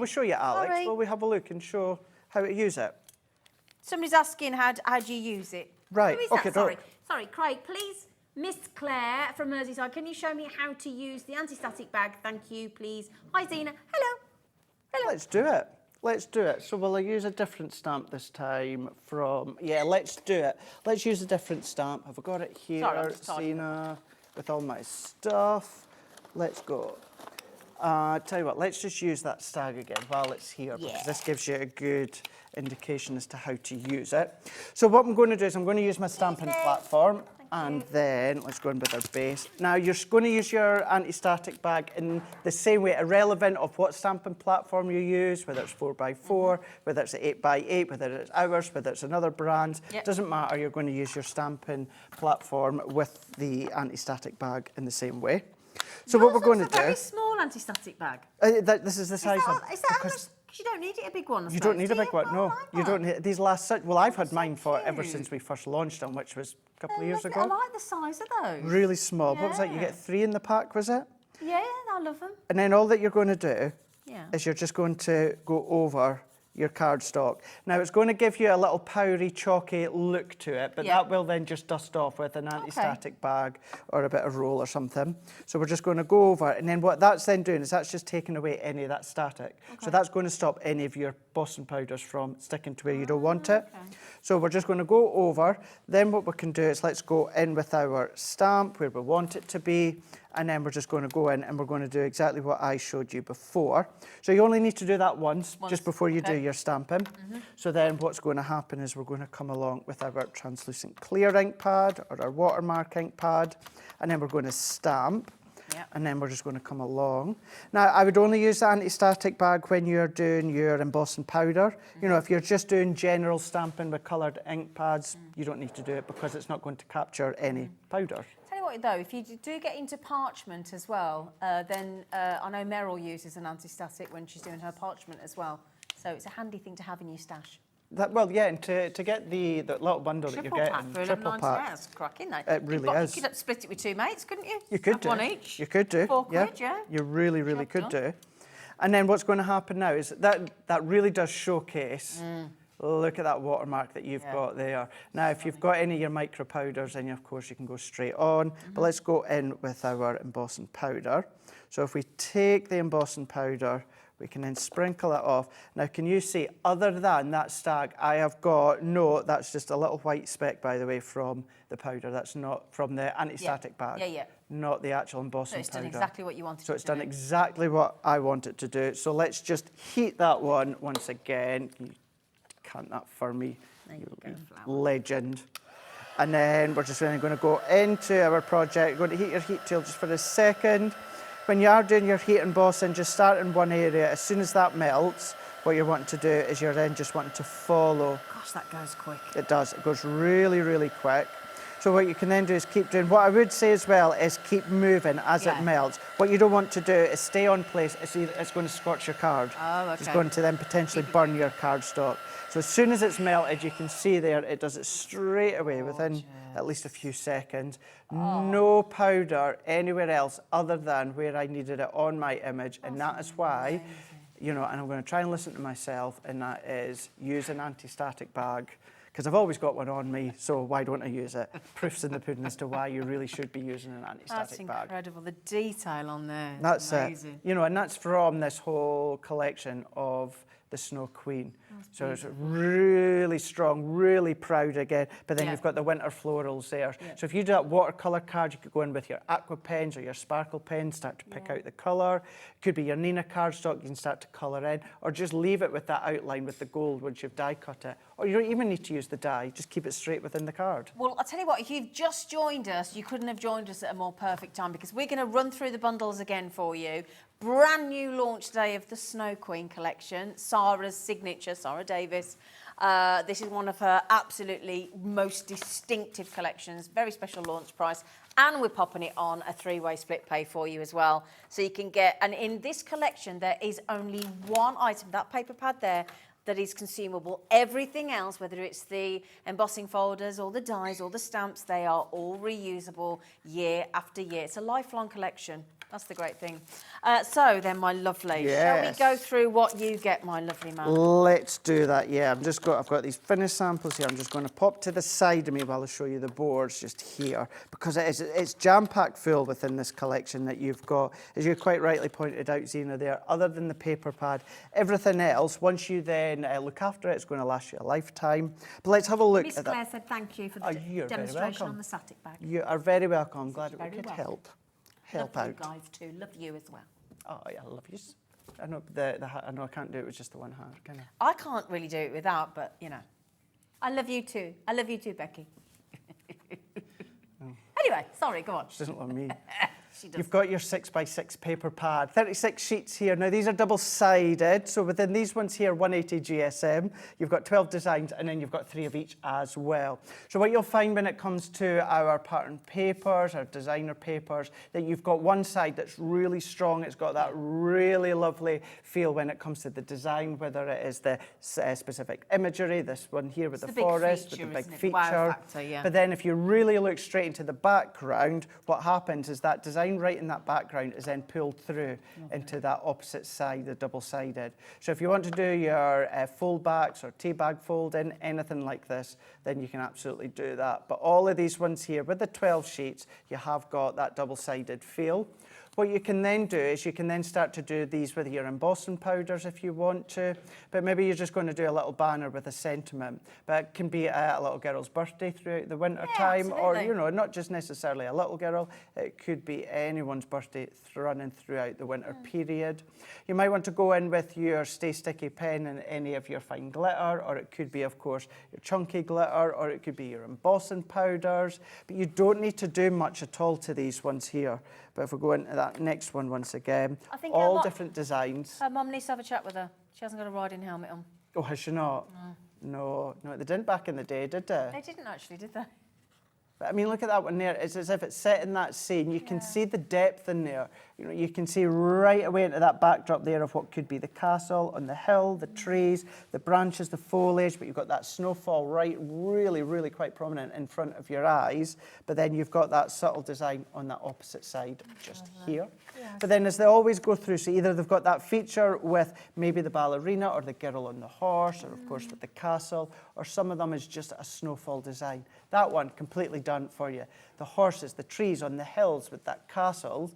D: show you, Alex?
I: Sorry.
D: Will we have a look and show how to use it?
I: Somebody's asking how do you use it?
D: Right,
I: Who is that?
D: okay,
I: Sorry, Craig, please. Miss Claire from Merseyside, can you show me how to use the anti-static bag? Thank you, please. Hi, Zena. Hello. Hello.
D: Let's do it. Let's do it. So will I use a different stamp this time from... Yeah, let's do it. Let's use a different stamp. Have I got it here, Zena, with all my stuff? Let's go. Tell you what, let's just use that stag again while it's here, because this gives you a good indication as to how to use it. So what I'm going to do is I'm going to use my stamping platform. And then let's go in with our base. Now you're going to use your anti-static bag in the same way, irrelevant of what stamping platform you use, whether it's 4x4, whether it's 8x8, whether it's ours, whether it's another brand. Doesn't matter, you're going to use your stamping platform with the anti-static bag in the same way. So what we're going to do...
I: It's a very small anti-static bag.
D: This is the size one.
I: Is that how much? You don't need it a big one, I
D: You don't
I: suppose,
D: need a big one,
I: Oh,
D: no.
I: I like
D: You don't
I: that.
D: need these last... Well, I've had mine for ever
I: cute.
D: since we first launched them, which was a couple of years
I: Lovely.
D: ago.
I: I like the size of those.
D: Really small. What was that? You get 3 in the pack, was it?
I: Yeah, I love them.
D: And then all that you're going to do
I: Yeah.
D: is you're just going to go over your cardstock. Now, it's going to give you a little powdery, chalky look to it, but that will then just dust off with an anti-static bag or a bit of roll or something. So we're just going to go over, and then what that's then doing is that's just taking away any of that static. So that's going to stop any of your Boston powders from sticking to where you don't want it. So we're just going to go over. Then what we can do is let's go in with our stamp where we want it to be, and then we're just going to go in and we're going to do exactly what I showed you before. So you only need to do that once. Just before you do your stamping. So then what's going to happen is we're going to come along with our translucent clear ink pad or our watermark ink pad, and then we're going to stamp. And then we're just going to come along. Now, I would only use the anti-static bag when you're doing your embossing powder. You know, if you're just doing general stamping with coloured ink pads, you don't need to do it because it's not going to capture any powder.
I: Tell you what, though, if you do get into parchment as well, then I know Meryl uses an anti-static when she's doing her parchment as well. So it's a handy thing to have in your stash.
D: Well, yeah, and to get the little bundle that you're getting, triple pack.
I: That's cracking, though.
D: It really is.
I: You could split it with 2 mates, couldn't you?
D: You could
I: have
D: do.
I: one each.
D: You could do.
I: 4 quid, yeah.
D: You really, really could do. And then what's going to happen now is that really does showcase. Look at that watermark that you've got there. Now, if you've got any of your micro powders, then of course you can go straight on. But let's go in with our embossing powder. So if we take the embossing powder, we can then sprinkle it off. Now, can you see, other than that stag, I have got, no, that's just a little white speck, by the way, from the powder. That's not from the anti-static bag. Not the actual embossing powder.
I: So it's done exactly what you wanted to do.
D: So it's done exactly what I want it to do. So let's just heat that one once again. Can you cant that for me?
I: There you go,
D: legend. And then we're just really going to go into our project. We're going to heat your heat tool just for a second. When you are doing your heat embossing, just start in one area. As soon as that melts, what you're wanting to do is you're then just wanting to follow.
I: Gosh, that goes quick.
D: It does. It goes really, really quick. So what you can then do is keep doing, what I would say as well is keep moving as it melts. What you don't want to do is stay on place, it's going to scorch your card.
I: Oh, okay.
D: It's going to then potentially burn your cardstock. So as soon as it's melted, you can see there, it does it straight away within at least a few seconds. No powder anywhere else other than where I needed it on my image, and that is why, you know, and I'm going to try and listen to myself, and that is use an anti-static bag. Because I've always got one on me, so why don't I use it? Proof's in the pudding as to why you really should be using an anti-static bag.
I: That's incredible. The detail on there.
D: That's
I: amazing.
D: it. You know, and that's from this whole collection of the Snow Queen. So it's really strong, really proud again. But then you've got the winter florals there. So if you do that watercolour card, you could go in with your aqua pens or your sparkle pens, start to pick out the colour. It could be your Nina cardstock, you can start to colour in, or just leave it with that outline with the gold once you've die cut it. Or you don't even need to use the die, just keep it straight within the card.
I: Well, I'll tell you what, if you've just joined us, you couldn't have joined us at a more perfect time, because we're going to run through the bundles again for you. Brand new launch day of the Snow Queen collection, Sara's Signature, Sara Davis. This is one of her absolutely most distinctive collections, very special launch price, and we're popping it on a 3-way split pay for you as well. So you can get, and in this collection there is only one item, that paper pad there, that is consumable. Everything else, whether it's the embossing folders or the dies or the stamps, they are all reusable year after year. It's a lifelong collection. That's the great thing. So then, my lovely, shall we go through what you get, my lovely man?
D: Let's do that, yeah. I've got these finished samples here. I'm just going to pop to the side of me while I show you the boards just here, because it's jam-packed full within this collection that you've got, as you quite rightly pointed out, Zena, there, other than the paper pad. Everything else, once you then look after it, it's going to last you a lifetime. But let's have a look
I: Miss
D: at
I: Claire
D: that.
I: said thank you for the demonstration on the static bag.
D: You are very welcome. I'm glad that we could
I: welcome.
D: help
I: Love
D: out.
I: you guys too. Love you as well.
D: Oh, yeah, I love you. I know, I know I can't do it with just the one hand, can I?
I: I can't really do it without, but, you know. I love you too. I love you too, Becky. Anyway, sorry, go on.
D: She doesn't love me.
I: She does.
D: You've got your 6x6 paper pad, 36 sheets here. Now, these are double-sided, so within these ones here, 180 GSM, you've got 12 designs, and then you've got 3 of each as well. So what you'll find when it comes to our pattern papers, our designer papers, that you've got one side that's really strong. It's got that really lovely feel when it comes to the design, whether it is the specific imagery, this one here with the forest, with the big feature.
I: Wow factor, yeah.
D: But then if you really look straight into the background, what happens is that design right in that background is then pulled through into that opposite side, the double-sided. So if you want to do your fold backs or tea bag folding, anything like this, then you can absolutely do that. But all of these ones here with the 12 sheets, you have got that double-sided feel. What you can then do is you can then start to do these with your embossing powders if you want to, but maybe you're just going to do a little banner with a sentiment. But it can be a little girl's birthday throughout the winter time, or, you know, not just necessarily a little girl, it could be anyone's birthday running throughout the winter period. You might want to go in with your Stay Sticky pen and any of your fine glitter, or it could be, of course, your chunky glitter, or it could be your embossing powders, but you don't need to do much at all to these ones here. But if we go into that next one once again,
I: I think
D: all different designs.
I: Her mum needs to have a chat with her. She hasn't got a riding helmet on.
D: Oh, has she not? No, they didn't back in the day, did they?
I: They didn't actually, did they?
D: But I mean, look at that one there. It's as if it's set in that scene. You can see the depth in there. You know, you can see right away into that backdrop there of what could be the castle on the hill, the trees, the branches, the foliage, but you've got that snowfall right really, really quite prominent in front of your eyes. But then you've got that subtle design on that opposite side just here. Yes. But then as they always go through, so either they've got that feature with maybe the ballerina or the girl on the horse, or of course with the castle, or some of them is just a snowfall design. That one completely done for you. The horses, the trees on the hills with that castle.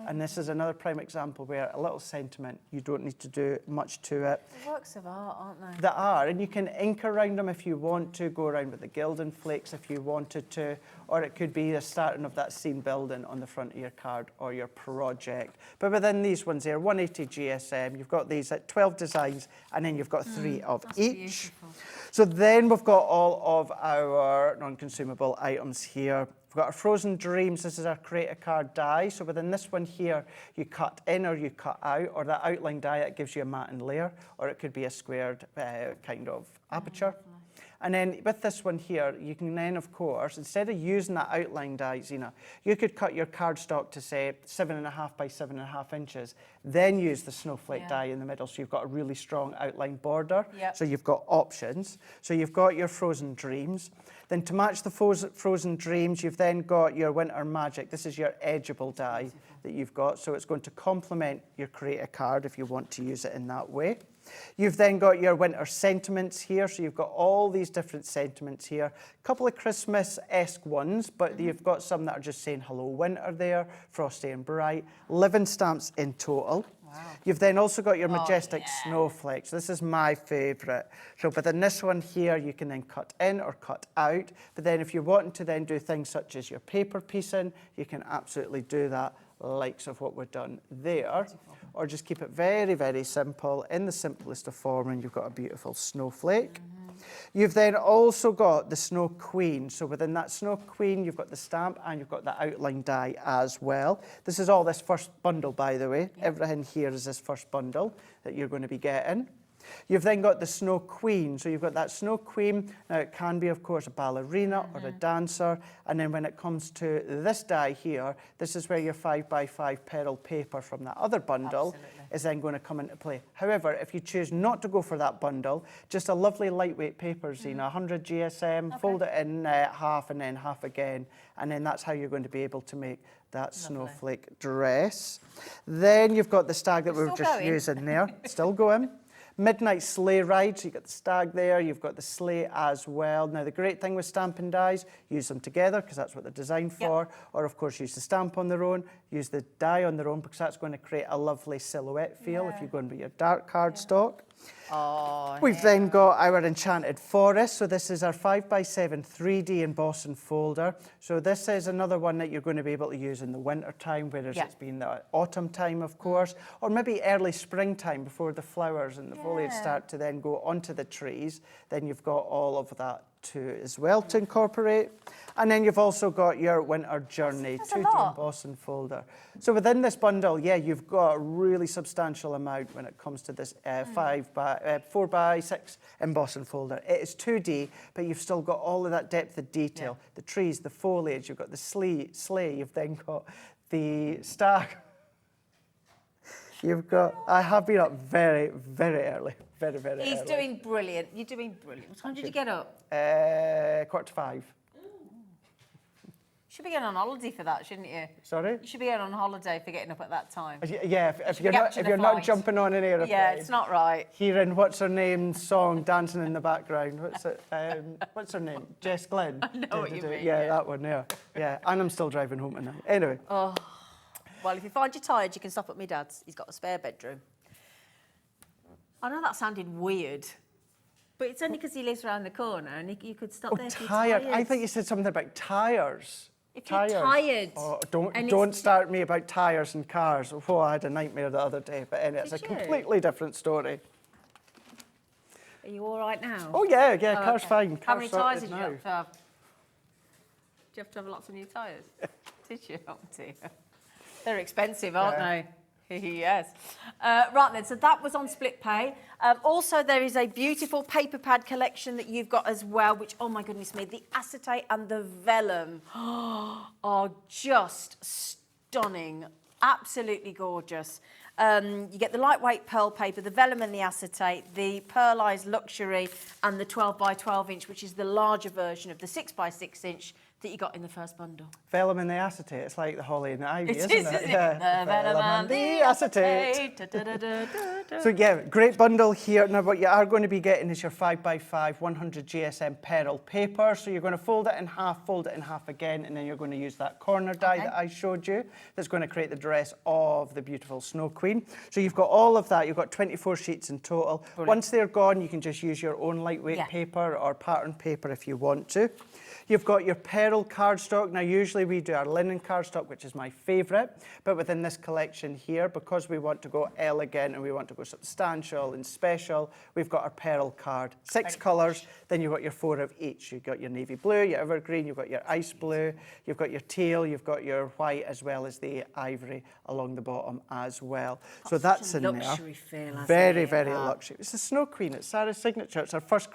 D: And this is another prime example where a little sentiment, you don't need to do much to it.
I: They're works of art, aren't they?
D: They are, and you can ink around them if you want to, go around with the gilding flakes if you wanted to, or it could be the starting of that scene building on the front of your card or your project. But within these ones here, 180 GSM, you've got these at 12 designs, and then you've got 3 of each. Beautiful. So then we've got all of our non-consumable items here. We've got our Frozen Dreams. This is our Create a Card die. So within this one here, you cut in or you cut out, or that outline die that gives you a matte and layer, or it could be a squared kind of aperture. And then with this one here, you can then, of course, instead of using that outline die, Zena, you could cut your cardstock to, say, 7.5 by 7.5 inches, then use the snowflake die in the middle, so you've got a really strong outline border.
I: Yep.
D: So you've got options. So you've got your Frozen Dreams. Then to match the Frozen Dreams, you've then got your Winter Magic. This is your edgeable die that you've got, so it's going to complement your Create a Card if you want to use it in that way. You've then got your winter sentiments here, so you've got all these different sentiments here. A couple of Christmas-esque ones, but you've got some that are just saying hello winter there, frosty and bright. 11 stamps in total. Wow. You've then also got your majestic snowflakes. This is my favourite. So within this one here, you can then cut in or cut out. But then if you're wanting to then do things such as your paper piecing, you can absolutely do that, likes of what we've done there. Beautiful. Or just keep it very, very simple in the simplest of form, and you've got a beautiful snowflake. You've then also got the Snow Queen. So within that Snow Queen, you've got the stamp and you've got the outline die as well. This is all this first bundle, by the way. Everything here is this first bundle that you're going to be getting. You've then got the Snow Queen. So you've got that Snow Queen. Now it can be, of course, a ballerina or a dancer. And then when it comes to this die here, this is where your 5x5 pearl paper from that other bundle is then going to come into play. However, if you choose not to go for that bundle, just a lovely lightweight paper, Zena, 100 GSM, fold it in half and then half again. And then that's how you're going to be able to make that snowflake dress. Then you've got the stag that we were just using there. Still going. Midnight Sleigh Ride, so you've got the stag there, you've got the sleigh as well. Now, the great thing with stamping dies, use them together because that's what they're designed for, or of course use the stamp on their own, use the die on their own because that's going to create a lovely silhouette feel if you're going with your dark cardstock. We've then got our Enchanted Forest. So this is our 5x7 3D embossing folder. So this is another one that you're going to be able to use in the winter time, whereas it's been the autumn time, of course, or maybe early springtime before the flowers and the foliage start to then go onto the trees. Then you've got all of that too as well to incorporate. And then you've also got your Winter Journey 2D embossing folder. So within this bundle, you've got a really substantial amount when it comes to this 4x6 embossing folder. It is 2D, but you've still got all of that depth of detail. The trees, the foliage, you've got the sleigh, you've then got the stag. You've got, I have been up very, very early. Very, very early.
I: He's doing brilliant. You're doing brilliant. What time did you get up?
D: 4:45.
I: You should be going on holiday for that, shouldn't you?
D: Sorry?
I: You should be going on holiday for getting up at that time.
D: Yeah, if you're not jumping on an aeroplane.
I: Yeah, it's not right.
D: Hearing what's her name's song dancing in the background. What's her name? Jess Glynn.
I: I know what you mean.
D: Yeah, that one. Yeah. And I'm still driving home tonight. Anyway.
I: Oh, well, if you find you're tired, you can stop at my dad's. He's got a spare bedroom. I know that sounded weird, but it's only because he lives around the corner, and you could stop there if you're tired.
D: I think you said something about tyres.
I: If you're tired.
D: Oh, don't start me about tyres and cars. Oh, I had a nightmare the other day, but anyway, it's a completely different story.
I: Are you all right now?
D: Oh, yeah, car's fine.
I: How many tyres did you have to have? Did you have to have lots of new tyres? Did you? Oh, dear. They're expensive, aren't they? Yes. Right then, so that was on split pay. Also, there is a beautiful paper pad collection that you've got as well, which, oh my goodness me, the acetate and the vellum are just stunning. Absolutely gorgeous. You get the lightweight pearl paper, the vellum and the acetate, the pearlized luxury, and the 12x12 inch, which is the larger version of the 6x6 inch that you got in the first bundle.
D: Vellum and the acetate, it's like the holly and the ivy, isn't it?
I: The vellum and the acetate.
D: So yeah, great bundle here. Now what you are going to be getting is your 5x5 100 GSM pearl paper. So you're going to fold it in half again, and then you're going to use that corner die that I showed you. That's going to create the dress of the beautiful Snow Queen. So you've got all of that. You've got 24 sheets in total. Brilliant. Once they're gone, you can just use your own lightweight paper or pattern paper if you want to. You've got your pearl apparel cardstock. Now, usually we do our linen cardstock, which is my favourite, but within this collection here, because we want to go elegant and we want to go substantial and special, we've got our pearl card. 6 colours, then you've got your 4 of each. You've got your navy blue, your evergreen, you've got your ice blue, you've got your teal, you've got your white, as well as the ivory along the bottom as well. So that's in there.
I: Luxury feel,
D: Very, very luxury. It's the Snow Queen. It's Sara Signature. It's our first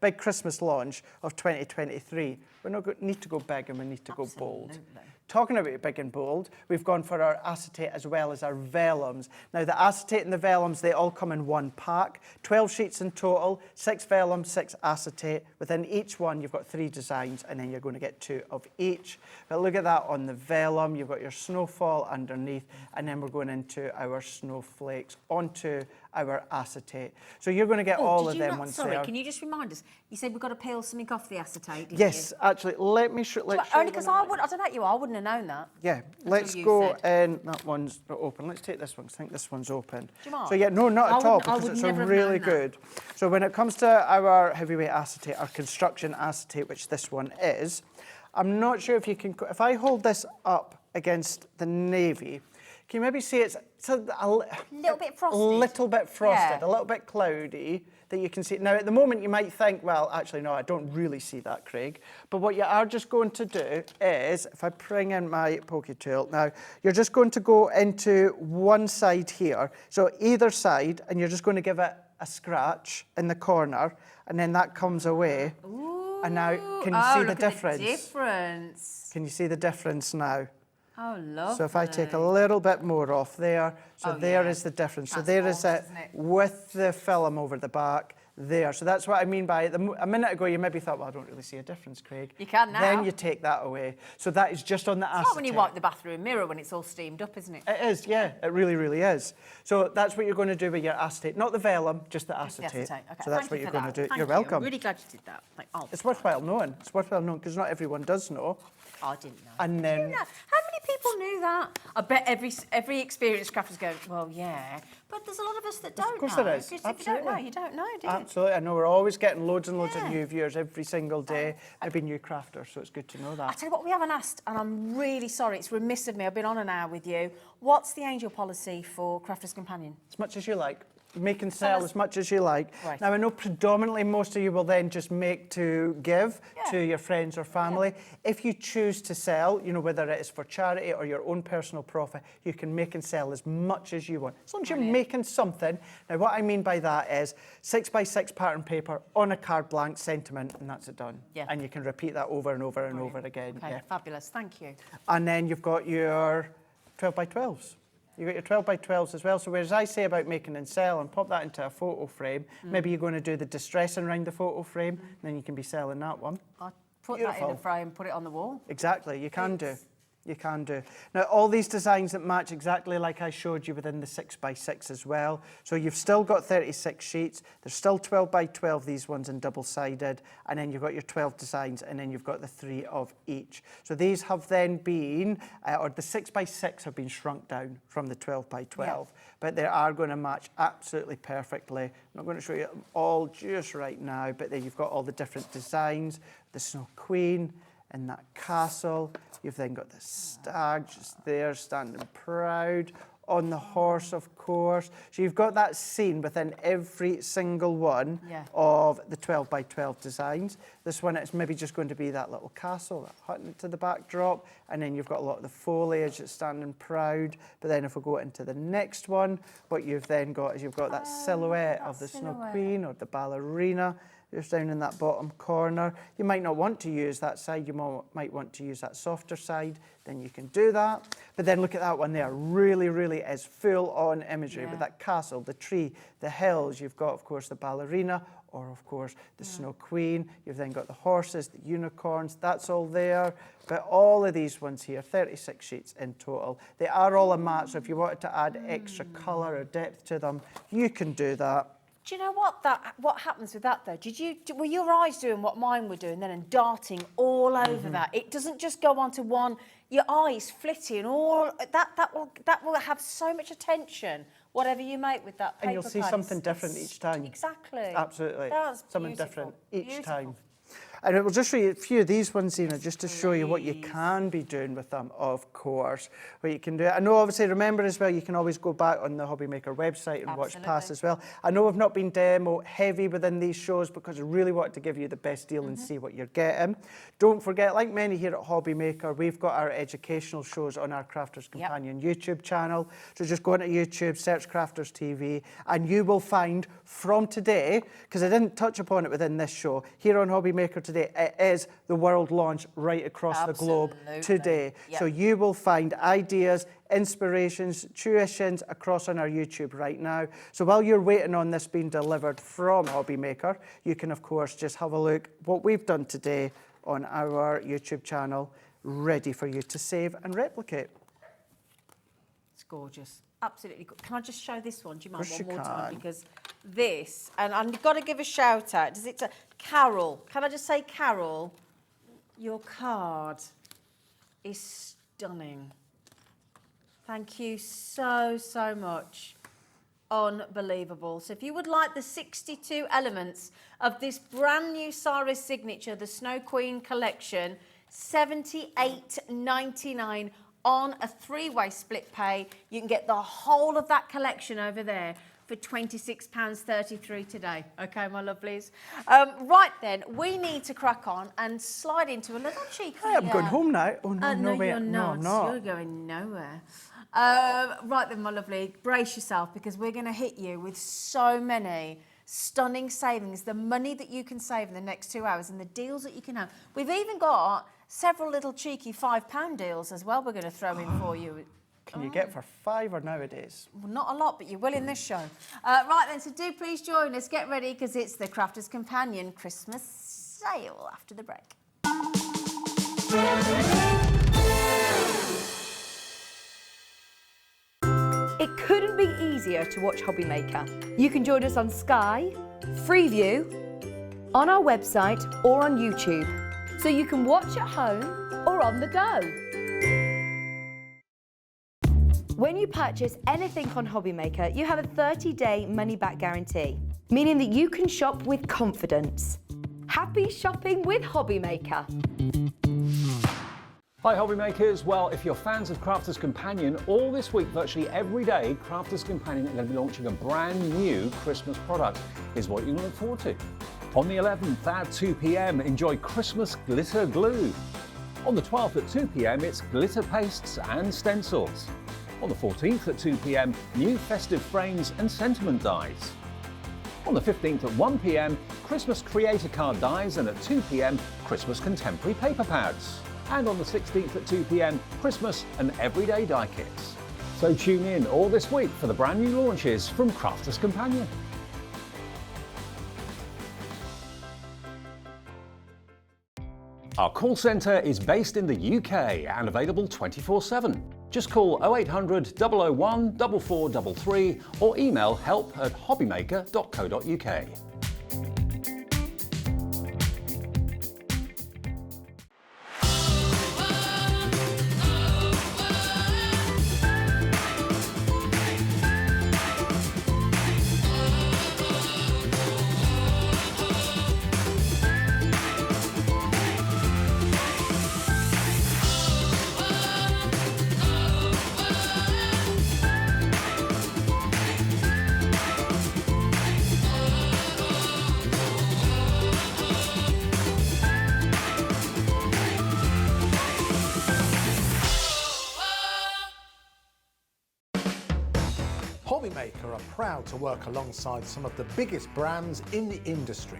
D: big Christmas launch of 2023. We need to go big and we need to go bold. Talking about big and bold, we've gone for our acetate as well as our vellums. Now, the acetate and the vellums, they all come in one pack. 12 sheets in total, 6 vellum, 6 acetate. Within each one, you've got 3 designs, and then you're going to get 2 of each. But look at that on the vellum. You've got your snowfall underneath, and then we're going into our snowflakes onto our acetate. So you're going to get all of them once
I: Sorry, can you just remind us? You said we've got to peel something off the acetate, didn't
D: Yes,
I: you?
D: actually, let me show you.
I: Only because I don't know you, I wouldn't have known that.
D: Yeah, let's go in. That one's not open. Let's take this one. I think this one's open.
I: Do you mind?
D: So yeah, no, not at all, because
I: would
D: it's
I: never have
D: really
I: known that.
D: good. So when it comes to our heavyweight acetate, our construction acetate, which this one is, I'm not sure if you can, if I hold this up against the navy, can you maybe see it's a
I: little bit frosted.
D: A little bit frosted,
I: Yeah.
D: a little bit cloudy, that you can see. Now, at the moment, you might think, well, actually, no, I don't really see that, Craig. But what you are just going to do is, if I bring in my pokey tool, now, you're just going to go into one side here, so either side, and you're just going to give it a scratch in the corner, and then that comes away.
I: Ooh.
D: And now, can you see the
I: look
D: difference?
I: At the difference.
D: Can you see the difference now?
I: Oh, lovely.
D: So if I take a little bit more off there, so there is the difference. So there is it with the film over the back there. So that's what I mean by, a minute ago you maybe thought, well, I don't really see a difference, Craig.
I: You can now.
D: Then you take that away. So that is just on the acetate.
I: It's not when you wipe the bathroom mirror when it's all steamed up, isn't it?
D: It is, yeah, it really, really is. So that's what you're going to do with your acetate. Not the vellum, just the acetate.
I: Okay.
D: So that's what you're going to do.
I: Thank
D: You're
I: you.
D: welcome.
I: I'm really glad you did that.
D: It's worthwhile knowing. It's worthwhile knowing because not everyone does know.
I: I didn't know.
D: And then,
I: How many people knew that? I bet every experienced crafter's going, well, yeah. But there's a lot of us that don't know.
D: Of course there is.
I: Because
D: Absolutely.
I: if you don't know, do you?
D: Absolutely. I know we're always getting loads and loads of
I: Yeah.
D: new viewers every single day. Maybe new crafters, so it's good to know
I: I
D: that.
I: tell you what, we haven't asked, and I'm really sorry, it's remiss of me, I've been on an hour with you. What's the angel policy for Crafter's Companion?
D: As much as you like. Make and sell as much as you like.
I: Right.
D: Now, I know predominantly most of you will then just make to give to your friends or family. If you choose to sell, you know, whether it is for charity or your own personal profit, you can make and sell as much as you want. As long as you're making something. Now, what I mean by that is 6x6 pattern paper on a card blank sentiment, and that's it done.
I: Yeah.
D: And you can repeat that over and over and over again.
I: Okay,
D: Yeah.
I: fabulous, thank you.
D: And then you've got your 12x12s. You've got your 12x12s as well. So whereas I say about making and sell and pop that into a photo frame, maybe you're going to do the distressing around the photo frame, and then you can be selling that one.
I: I'll put that in a frame, put it on the wall.
D: Exactly, you can do. You can do. Now, all these designs that match exactly like I showed you within the 6x6 as well. So you've still got 36 sheets. There's still 12x12, these ones in double-sided. And then you've got your 12 designs, and then you've got the 3 of each. So these have then been, or the 6x6 have been shrunk down from the 12x12. But they are going to match absolutely perfectly. I'm not going to show you them all just right now, but then you've got all the different designs. The Snow Queen in that castle. You've then got the stag just there, standing proud on the horse, of course. So you've got that scene within every single one of the 12x12 designs. This one, it's maybe just going to be that little castle, that hut into the backdrop, and then you've got a lot of the foliage that's standing proud. But then if we go into the next one, what you've then got is you've got that silhouette of the Snow Queen or the ballerina. Just down in that bottom corner. You might not want to use that side, you might want to use that softer side, then you can do that. But then look at that one there, really, really is full on imagery with that castle, the tree, the hills. You've got, of course, the ballerina, or of course, the Snow Queen. You've then got the horses, the unicorns, that's all there. But all of these ones here, 36 sheets in total. They are all a match, so if you wanted to add extra colour or depth to them, you can do that.
I: Do you know what happens with that though? Were your eyes doing what mine were doing then and darting all over that? It doesn't just go onto one. Your eyes flitting all that will have so much attention. Whatever you make with that paper
D: And you'll see
I: card,
D: something different each time.
I: Exactly.
D: Absolutely.
I: That's
D: something
I: beautiful.
D: different each time. And it will just show you a few of these ones, Zena, just to show you what you can be doing with them, of course, what you can do. I know, obviously, remember as well, you can always go back on the HobbyMaker website and watch past as well. I know we've not been demo heavy within these shows because I really wanted to give you the best deal and see what you're getting. Don't forget, like many here at HobbyMaker, we've got our educational shows on our Crafters Companion YouTube channel. So just go into YouTube, search Crafters TV, and you will find from today, because I didn't touch upon it within this show, here on HobbyMaker today, it is the world launch right across the globe today. So you will find ideas, inspirations, tuitions across on our YouTube right now. So while you're waiting on this being delivered from HobbyMaker, you can of course just have a look what we've done today on our YouTube channel, ready for you to save and replicate.
I: It's gorgeous. Absolutely good. Can I just show this one? Do you mind
D: Of course
I: one more
D: you
I: time?
D: can.
I: Because this, and I've got to give a shout out. Does it? Carol. Can I just say, Carol, your card is stunning. Thank you so, so much. Unbelievable. So if you would like the 62 elements of this brand new Sara Signature, the Snow Queen collection, $78.99 on a 3-way split pay. You can get the whole of that collection over there for £26.33 today. Okay, my lovelies. Right then, we need to crack on and slide into a little cheeky...
D: Hey, I'm going home now. Oh, no,
I: no,
D: wait.
I: you're
D: No,
I: not.
D: I'm not.
I: You're going nowhere. Right then, my lovely, brace yourself because we're going to hit you with so many stunning savings, the money that you can save in the next 2 hours and the deals that you can have. We've even got several little cheeky £5 deals as well we're going to throw in for you.
D: Can you get for £5 nowadays?
I: Well, not a lot, but you will in this show. Right then, so do please join us. Get ready because it's the Crafters Companion Christmas sale after the break.
B: It couldn't be easier to watch HobbyMaker. You can join us on Sky, Freeview, on our website or on YouTube, so you can watch at home or on the go. When you purchase anything on HobbyMaker, you have a 30-day money-back guarantee, meaning that you can shop with confidence. Happy shopping with HobbyMaker.
A: Hi HobbyMakers, well if you're fans of Crafters Companion, all this week virtually every day Crafters Companion are going to be launching a brand new Christmas product. Here's what you can look forward to. On the 11th at 2 p.m, enjoy Christmas glitter glue. On the 12th at 2 p.m, it's glitter pastes and stencils. On the 14th at 2 p.m, new festive frames and sentiment dies. On the 15th at 1 p.m, Christmas creator card dies, and at 2 p.m, Christmas contemporary paper pads. And on the 16th at 2 p.m, Christmas and everyday die kits. So tune in all this week for the brand new launches from Crafters Companion. Our call centre is based in the UK and available 24/7. Just call 0800 001 4433 or email help@hobbymaker.co.uk.
E: HobbyMaker are proud to work alongside some of the biggest brands in the industry.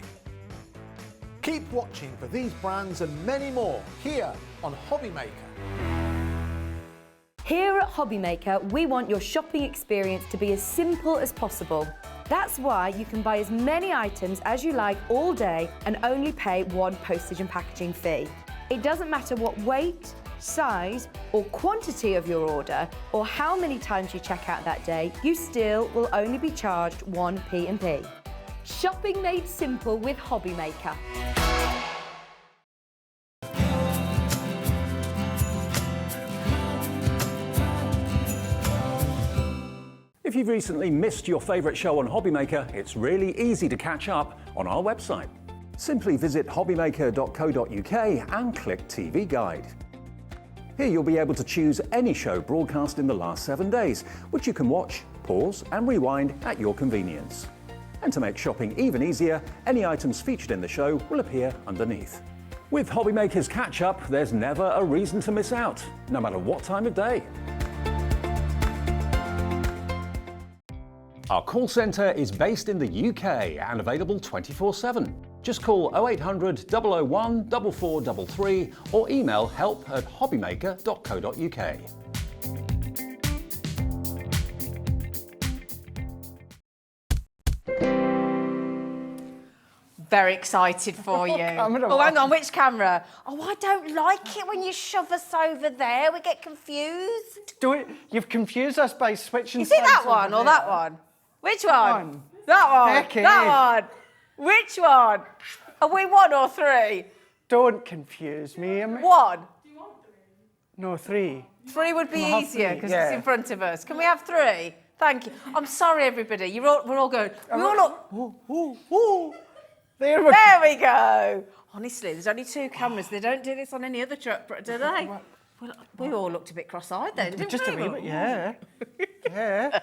E: Keep watching for these brands and many more here on HobbyMaker.
B: Here at HobbyMaker, we want your shopping experience to be as simple as possible. That's why you can buy as many items as you like all day and only pay one postage and packaging fee. It doesn't matter what weight, size or quantity of your order or how many times you check out that day, you still will only be charged one P&P. Shopping made simple with HobbyMaker.
A: If you've recently missed your favourite show on HobbyMaker, it's really easy to catch up on our website. Simply visit hobbymaker.co.uk and click TV Guide. Here you'll be able to choose any show broadcast in the last 7 days, which you can watch, pause and rewind at your convenience. And to make shopping even easier, any items featured in the show will appear underneath. With HobbyMaker's Catch-Up, there's never a reason to miss out, no matter what time of day. Our call centre is based in the UK and available 24/7. Just call 0800 001 4433 or email help@hobbymaker.co.uk.
I: Very excited for you. Oh, hang on, which camera? Oh, I don't like it when you shove us over there. We get confused.
D: You've confused us by switching
I: Is it that
D: sides
I: one
D: over
I: or
D: there.
I: that one? Which one?
D: One.
I: That one.
D: Becky.
I: That one. Which one? Are we 1 or 3?
D: Don't confuse me.
I: 1.
D: No, 3.
I: 3 would be
D: Can we have
I: easier
D: 3?
I: because
D: Yeah.
I: it's in front of us. Can we have 3? Thank you. I'm sorry, everybody. We're all going. We all look.
D: There we go.
I: There we go. Honestly, there's only 2 cameras. They don't do this on any other truck, do they? Well, we all looked a bit cross-eyed then, didn't
D: Just
I: we?
D: a wee bit, yeah. Yeah.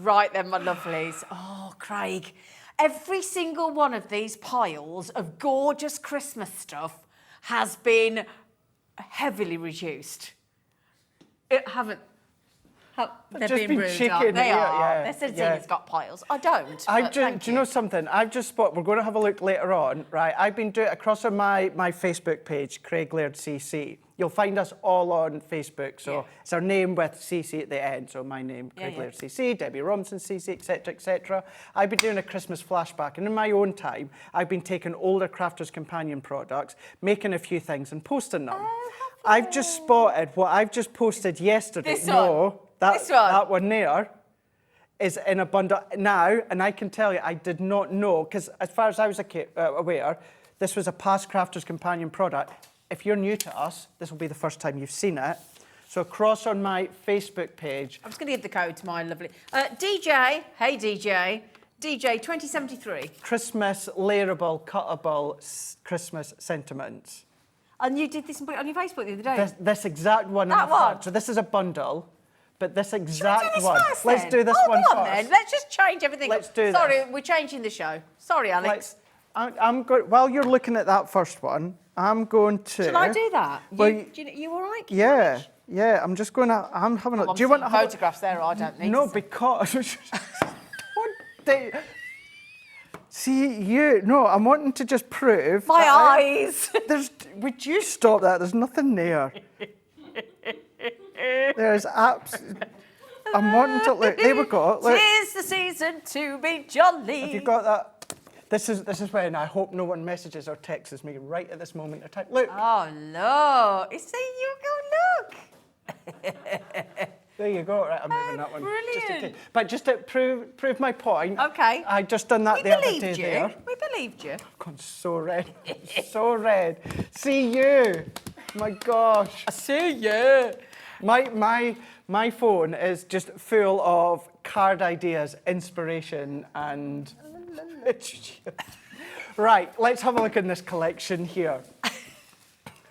I: Right then, my lovelies. Oh, Craig. Every single one of these piles of gorgeous Christmas stuff has been heavily reduced. They're
D: just
I: being
D: been
I: rude,
D: chicken,
I: aren't they?
D: yeah,
I: Are.
D: yeah,
I: They're saying
D: yeah.
I: it's got piles. I don't.
D: Do you know something? I've just spotted, we're going to have a look later on, right? I've been doing across on my Facebook page, Craig Laird CC. You'll find us all on Facebook, so it's our name with CC at the end. So my name, Craig Laird CC, Debbie Robinson CC, etc., etc. I've been doing a Christmas flashback, and in my own time, I've been taking older Crafters Companion products, making a few things and posting them. I've just spotted what I've just posted yesterday.
I: This one?
D: That one there is in a bundle now, and I can tell you, I did not know, because as far as I was aware, this was a past Crafters Companion product. If you're new to us, this will be the first time you've seen it. So across on my Facebook page.
I: I'm just going to give the code to my lovely DJ. Hey DJ. DJ 2073.
D: Christmas layerable, cuttable Christmas sentiments.
I: And you did this on your Facebook the other day.
D: This exact one.
I: That one?
D: So this is a bundle, but this
I: Should we
D: exact
I: do this
D: one.
I: first,
D: Let's
I: then?
D: do this one
I: go on,
D: first.
I: then. Let's just change everything.
D: Let's do this.
I: Sorry, we're changing the show. Sorry, Alex.
D: I'm good. While you're looking at that first one, I'm going to.
I: Shall I do that?
D: Well,
I: you all right?
D: Yeah, yeah. I'm just going to. I'm having a.
I: I'm
D: Do you want to
I: seeing
D: have
I: photographs there? I don't need.
D: No,
I: to see.
D: because. What day? See you. No, I'm wanting to just prove.
I: My
D: that
I: eyes.
D: Would you stop that? There's nothing there. There's I'm wanting to look. There we go. Look.
I: 'Tis the season to be jolly.
D: Have you got that? This is when I hope no one messages or texts me right at this moment of time. Look.
I: Oh no! See, you go look.
D: There you go. Right, I'm moving that one.
I: Brilliant.
D: Just in case. But just to prove my point.
I: Okay.
D: I just done that
I: We
D: the other
I: believed
D: day
I: you.
D: there.
I: We believed you.
D: I've gone so red. So red. See you. My gosh.
I: I see you.
D: My phone is just full of card ideas, inspiration, and literature. Right, let's have a look in this collection here.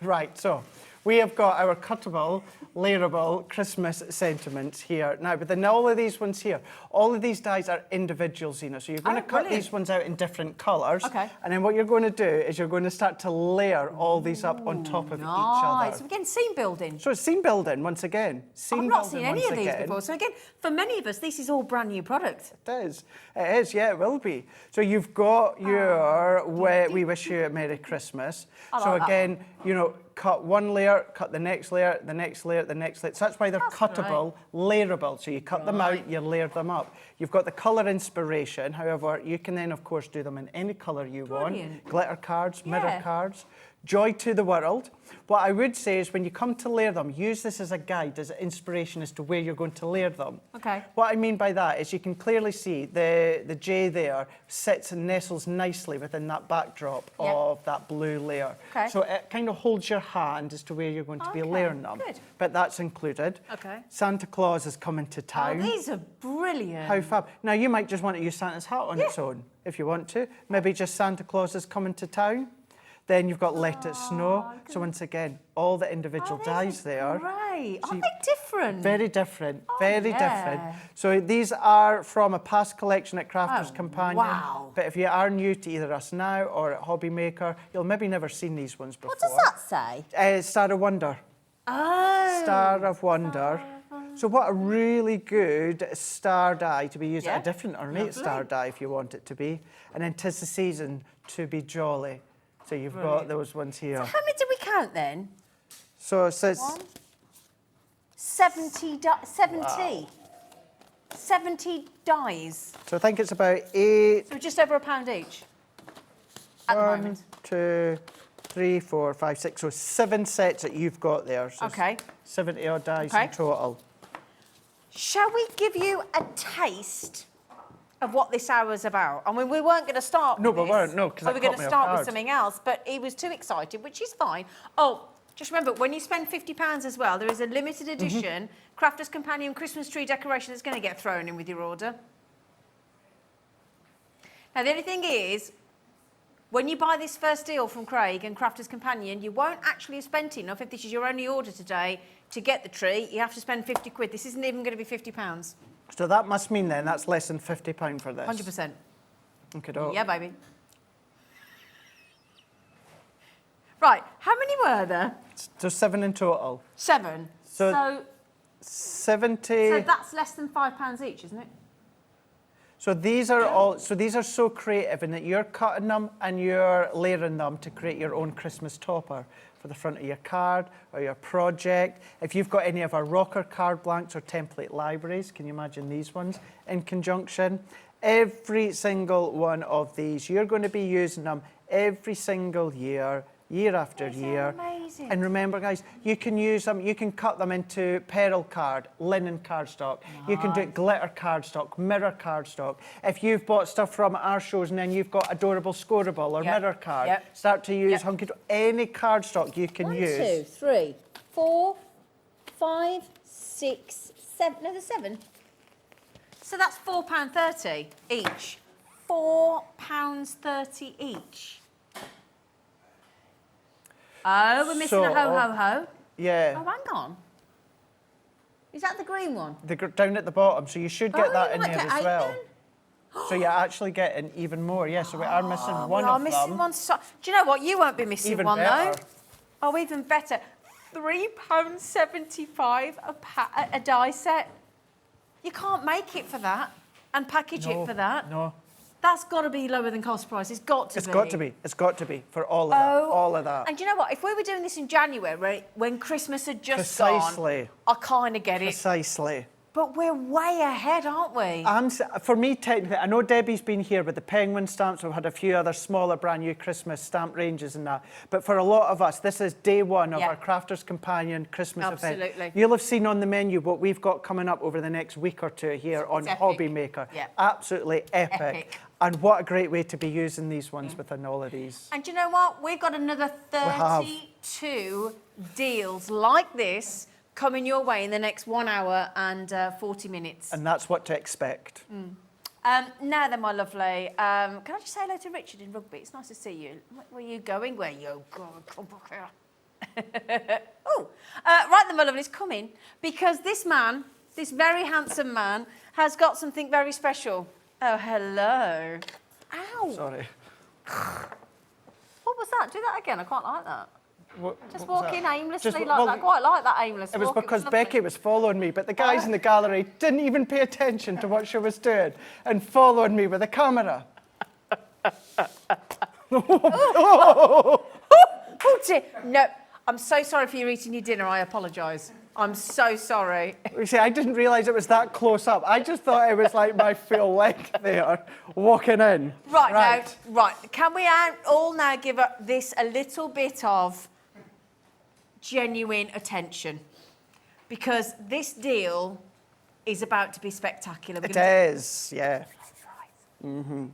D: Right, so we have got our cuttable, layerable Christmas sentiments here. Now, but then all of these ones here, all of these dies are individual, Zena. So you're going to cut these ones out in different colours.
I: Okay.
D: And then what you're going to do is you're going to start to layer all these up on top of each other.
I: Nice. We're getting scene building.
D: So it's scene building once again.
I: I've not seen any of these before. So again, for many of us, this is all brand new product.
D: It is. It is, yeah, it will be. So you've got your We Wish You a Merry Christmas. So again, you know, cut one layer, cut the next layer, the next layer, the next layer. So that's why they're cuttable, layerable. So you cut them out, you layer them up. You've got the colour inspiration. However, you can then, of course, do them in any colour you want. Glitter cards, mirror cards. Joy to the world. What I would say is when you come to layer them, use this as a guide, as an inspiration as to where you're going to layer them.
I: Okay.
D: What I mean by that is you can clearly see the J there sits and nestles nicely within that backdrop of that blue layer.
I: Okay.
D: So it kind of holds your hand as to where you're going to be layering them.
I: Good.
D: But that's included.
I: Okay.
D: Santa Claus is coming to town.
I: Oh, these are brilliant.
D: How fab. Now, you might just want to use Santa's hat on its own. if you want to. Maybe just Santa Claus is coming to town. Then you've got Let It Snow. So once again, all the individual dies there.
I: Great.
D: So
I: Aren't they different?
D: Very different, very
I: yeah.
D: different. So these are from a past collection at Crafters Companion.
I: wow.
D: But if you are new to either us now or at HobbyMaker, you'll maybe never seen these ones before.
I: What does that say?
D: Star of Wonder.
I: Oh.
D: Star of Wonder. So what a really good star die to be used
I: Yeah.
D: at a different ornate star die if you want it to be. And then 'tis the season to be jolly. So you've got those ones here.
I: How many did we count then?
D: So it says
I: 70. 70 dies.
D: So I think it's about 8.
I: So just over £1 each. At the moment.
D: 1, 2, 3, 4, 5, 6. So 7 sets that you've got there. So
I: Okay.
D: 70 odd dies
I: Okay.
D: in total.
I: Shall we give you a taste of what this hour's about? I mean, we weren't going to start
D: No,
I: with
D: we
I: this.
D: weren't, no, 'cause
I: We
D: that
I: were going
D: caught
I: to
D: me off
I: start with
D: guard.
I: something else, but he was too excited, which is fine. Oh, just remember, when you spend £50 as well, there is a limited edition Crafters Companion Christmas tree decoration that's going to get thrown in with your order. Now, the only thing is, when you buy this first deal from Craig and Crafters Companion, you won't actually have spent enough if this is your only order today to get the tree. You have to spend 50 quid. This isn't even going to be £50.
D: So that must mean then that's less than £50 for this.
I: 100%.
D: Okay,
I: Yeah, baby. Right, how many were there?
D: So 7 in total.
I: 7.
D: So 70.
I: So that's less than £5 each, isn't it?
D: So these are all. So these are so creative in that you're cutting them and you're layering them to create your own Christmas topper for the front of your card or your project. If you've got any of our rocker card blanks or template libraries, can you imagine these ones in conjunction? Every single one of these, you're going to be using them every single year, year after year.
I: Amazing.
D: And remember, guys, you can use them, you can cut them into peril card, linen cardstock. You can do glitter cardstock, mirror cardstock. If you've bought stuff from our shows and then you've got adorable scoreable or mirror card, start to use hunky any cardstock you can use.
I: 1, 2, 3, 4, 5, 6, 7. No, there's 7. So that's £4.30 each. £4.30 each. Oh, we're missing a ho-ho-ho.
D: Yeah.
I: Oh, hang on. Is that the green one?
D: Down at the bottom, so you should get that
I: you
D: in
I: might
D: there
I: get
D: as
I: 8
D: well.
I: then.
D: So you're actually getting even more. Yeah, so we are missing one
I: we are
D: of
I: missing
D: them.
I: one. Do you know what? You won't be missing
D: Even
I: one,
D: better.
I: though. Oh, even better. £3.75 a die set. You can't make it for that and package it for that.
D: No.
I: That's got to be lower than cost price. It's got to be.
D: It's got to be. It's got to be for all of that. All of that.
I: And do you know what? If we were doing this in January, when Christmas had just
D: Precisely.
I: gone, I kind of get it.
D: Precisely.
I: But we're way ahead, aren't we?
D: For me, technically, I know Debbie's been here with the penguin stamps. We've had a few other smaller brand new Christmas stamp ranges and that. But for a lot of us, this is day one of our Crafters Companion Christmas event.
I: Absolutely.
D: You'll have seen on the menu what we've got coming up over the next week or two here on
I: epic.
D: HobbyMaker.
I: Yeah.
D: Absolutely epic. And what a great way to be using these ones within all of these.
I: And do you know what? We've got another 32 deals like this coming your way in the next 1 hour and 40 minutes.
D: And that's what to expect.
I: Now then, my lovely, can I just say hello to Richard in Rugby? It's nice to see you. Where are you going? Where you going? Come back here. Oh, right then, my lovelies, come in. Because this man, this very handsome man, has got something very special. Oh, hello. Ow.
D: Sorry.
I: What was that? Do that again. I quite like that. Just
D: what was
I: walking
D: that?
I: aimlessly
D: Just-
I: like
D: well,
I: that. I quite like that aimless
D: It was
I: walk.
D: because
I: lovely.
D: Becky was following me, but the guys in the gallery didn't even pay attention to what she was doing and followed me with a camera.
I: Oh dear. No, I'm so sorry for you eating your dinner. I apologise. I'm so sorry.
D: You see, I didn't realise it was that close up. I just thought it was like my full length there, walking in.
I: Right. Can we all now give this a little bit of genuine attention? Because this deal is about to be spectacular.
D: It is, yeah.
I: Half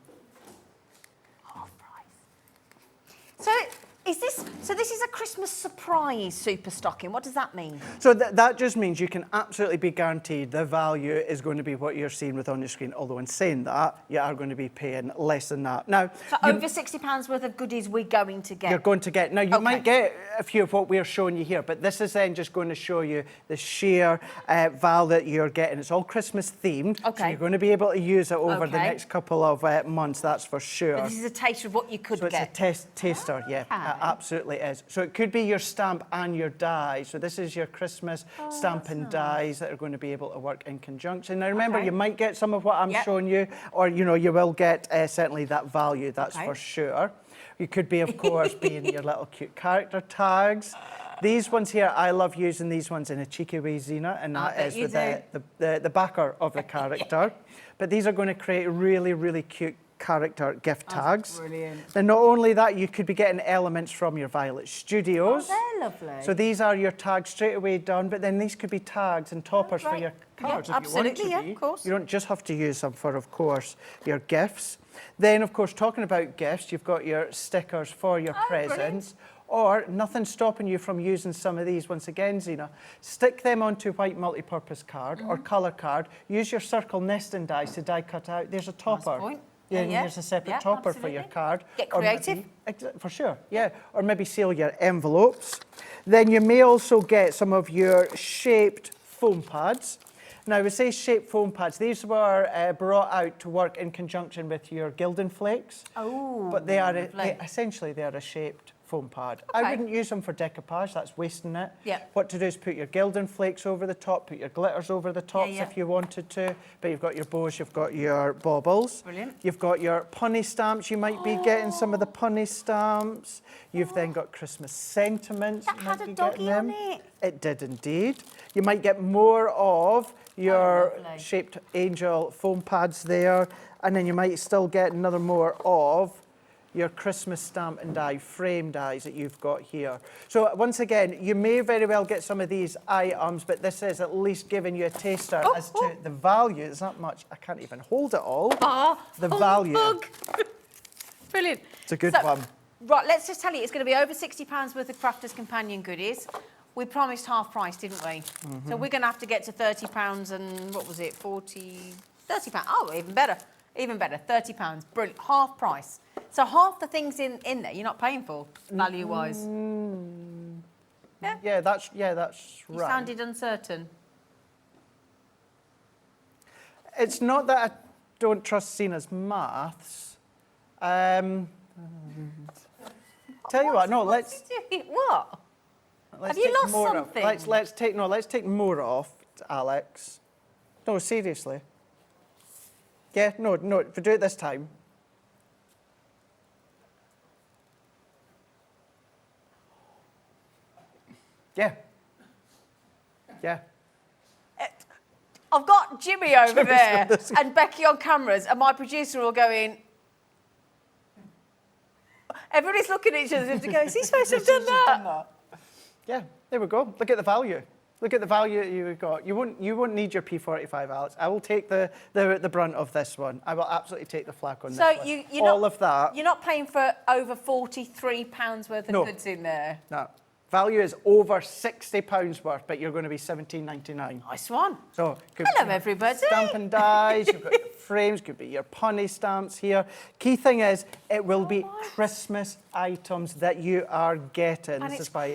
I: price. So is this? So this is a Christmas surprise super stocking. What does that mean?
D: So that just means you can absolutely be guaranteed the value is going to be what you're seeing with on your screen. Although in saying that, you are going to be paying less than that. Now,
I: So over £60 worth of goodies we're going to get.
D: You're going to get. Now, you might get a few of what we're showing you here, but this is then just going to show you the sheer value that you're getting. It's all Christmas themed.
I: Okay.
D: So you're going to be able to use it over the next couple of months, that's for sure.
I: But this is a taste of what you could get.
D: It's a taster, yeah, it absolutely is. So it could be your stamp and your die. So this is your Christmas stamp and dies that are going to be able to work in conjunction. Now remember, you might get some of what I'm showing you, or you will get certainly that value, that's for sure. You could be, of course, being your little cute character tags. These ones here, I love using these ones in a cheeky way, Zena, and that is with the backer of the character. But these are going to create really, really cute character gift tags.
I: Brilliant.
D: Then not only that, you could be getting elements from your Violet Studios.
I: Oh, they're lovely.
D: So these are your tags straight away done, but then these could be tags and toppers for your cards if you want to be.
I: Of course.
D: You don't just have to use them for, of course, your gifts. Then, of course, talking about gifts, you've got your stickers for your presents. Or nothing stopping you from using some of these. Once again, Zena, stick them onto white multi-purpose card or colour card. Use your circle nesting dies to die cut out. There's a topper.
I: Nice point.
D: Yeah, and there's a separate topper for your card.
I: Get creative.
D: For sure, yeah. Or maybe seal your envelopes. Then you may also get some of your shaped foam pads. Now, we say shaped foam pads. These were brought out to work in conjunction with your Gildan Flakes.
I: Oh,
D: but they are essentially they are a shaped foam pad. I wouldn't use them for decoupage, that's wasting it.
I: Yeah.
D: What to do is put your Gildan Flakes over the top, put your glitters over the tops if you wanted to, but you've got your bows, you've got your baubles.
I: Brilliant.
D: You've got your punny stamps, you might be getting some of the punny stamps. You've then got Christmas sentiments.
I: That had a doggy on it.
D: It did indeed. You might get more of your shaped angel foam pads there, and then you might still get another more of your Christmas stamp and die frame dies that you've got here. So once again, you may very well get some of these items, but this is at least giving you a taster as to the value. It's not much. I can't even hold it all. The value.
I: Brilliant.
D: It's a good one.
I: Right, let's just tell you, it's going to be over £60 worth of Crafters Companion goodies. We promised half price, didn't we? So we're going to have to get to £30 and, what was it, £30? Oh, even better. Even better, £30. Brilliant. Half price. So half the things in there you're not paying for, value-wise.
D: Yeah, that's
I: You
D: right.
I: sounded uncertain.
D: It's not that I don't trust Zena's maths. Tell you what, no, let's...
I: What? Have you lost something?
D: Let's take more off, Alex. No, seriously. Yeah, no, if we do it this time. Yeah. Yeah.
I: I've got Jimmy over there and Becky on cameras, and my producer will go in. Everybody's looking at each other and go, is he supposed to have done that?
D: Yeah, there we go. Look at the value. Look at the value that you've got. You won't need your P45, Alex. I will take the brunt of this one. I will absolutely take the flak on this one.
I: So
D: all of that.
I: You're not paying for over £43 worth of goods in there.
D: No. Value is over £60 worth, but you're going to be £17.99.
I: Nice one.
D: So,
I: hello, everybody.
D: Stamp and dies, you've got your frames, could be your punny stamps here. Key thing is, it will be Christmas items that you are getting.
I: And
D: this
I: it's
D: is why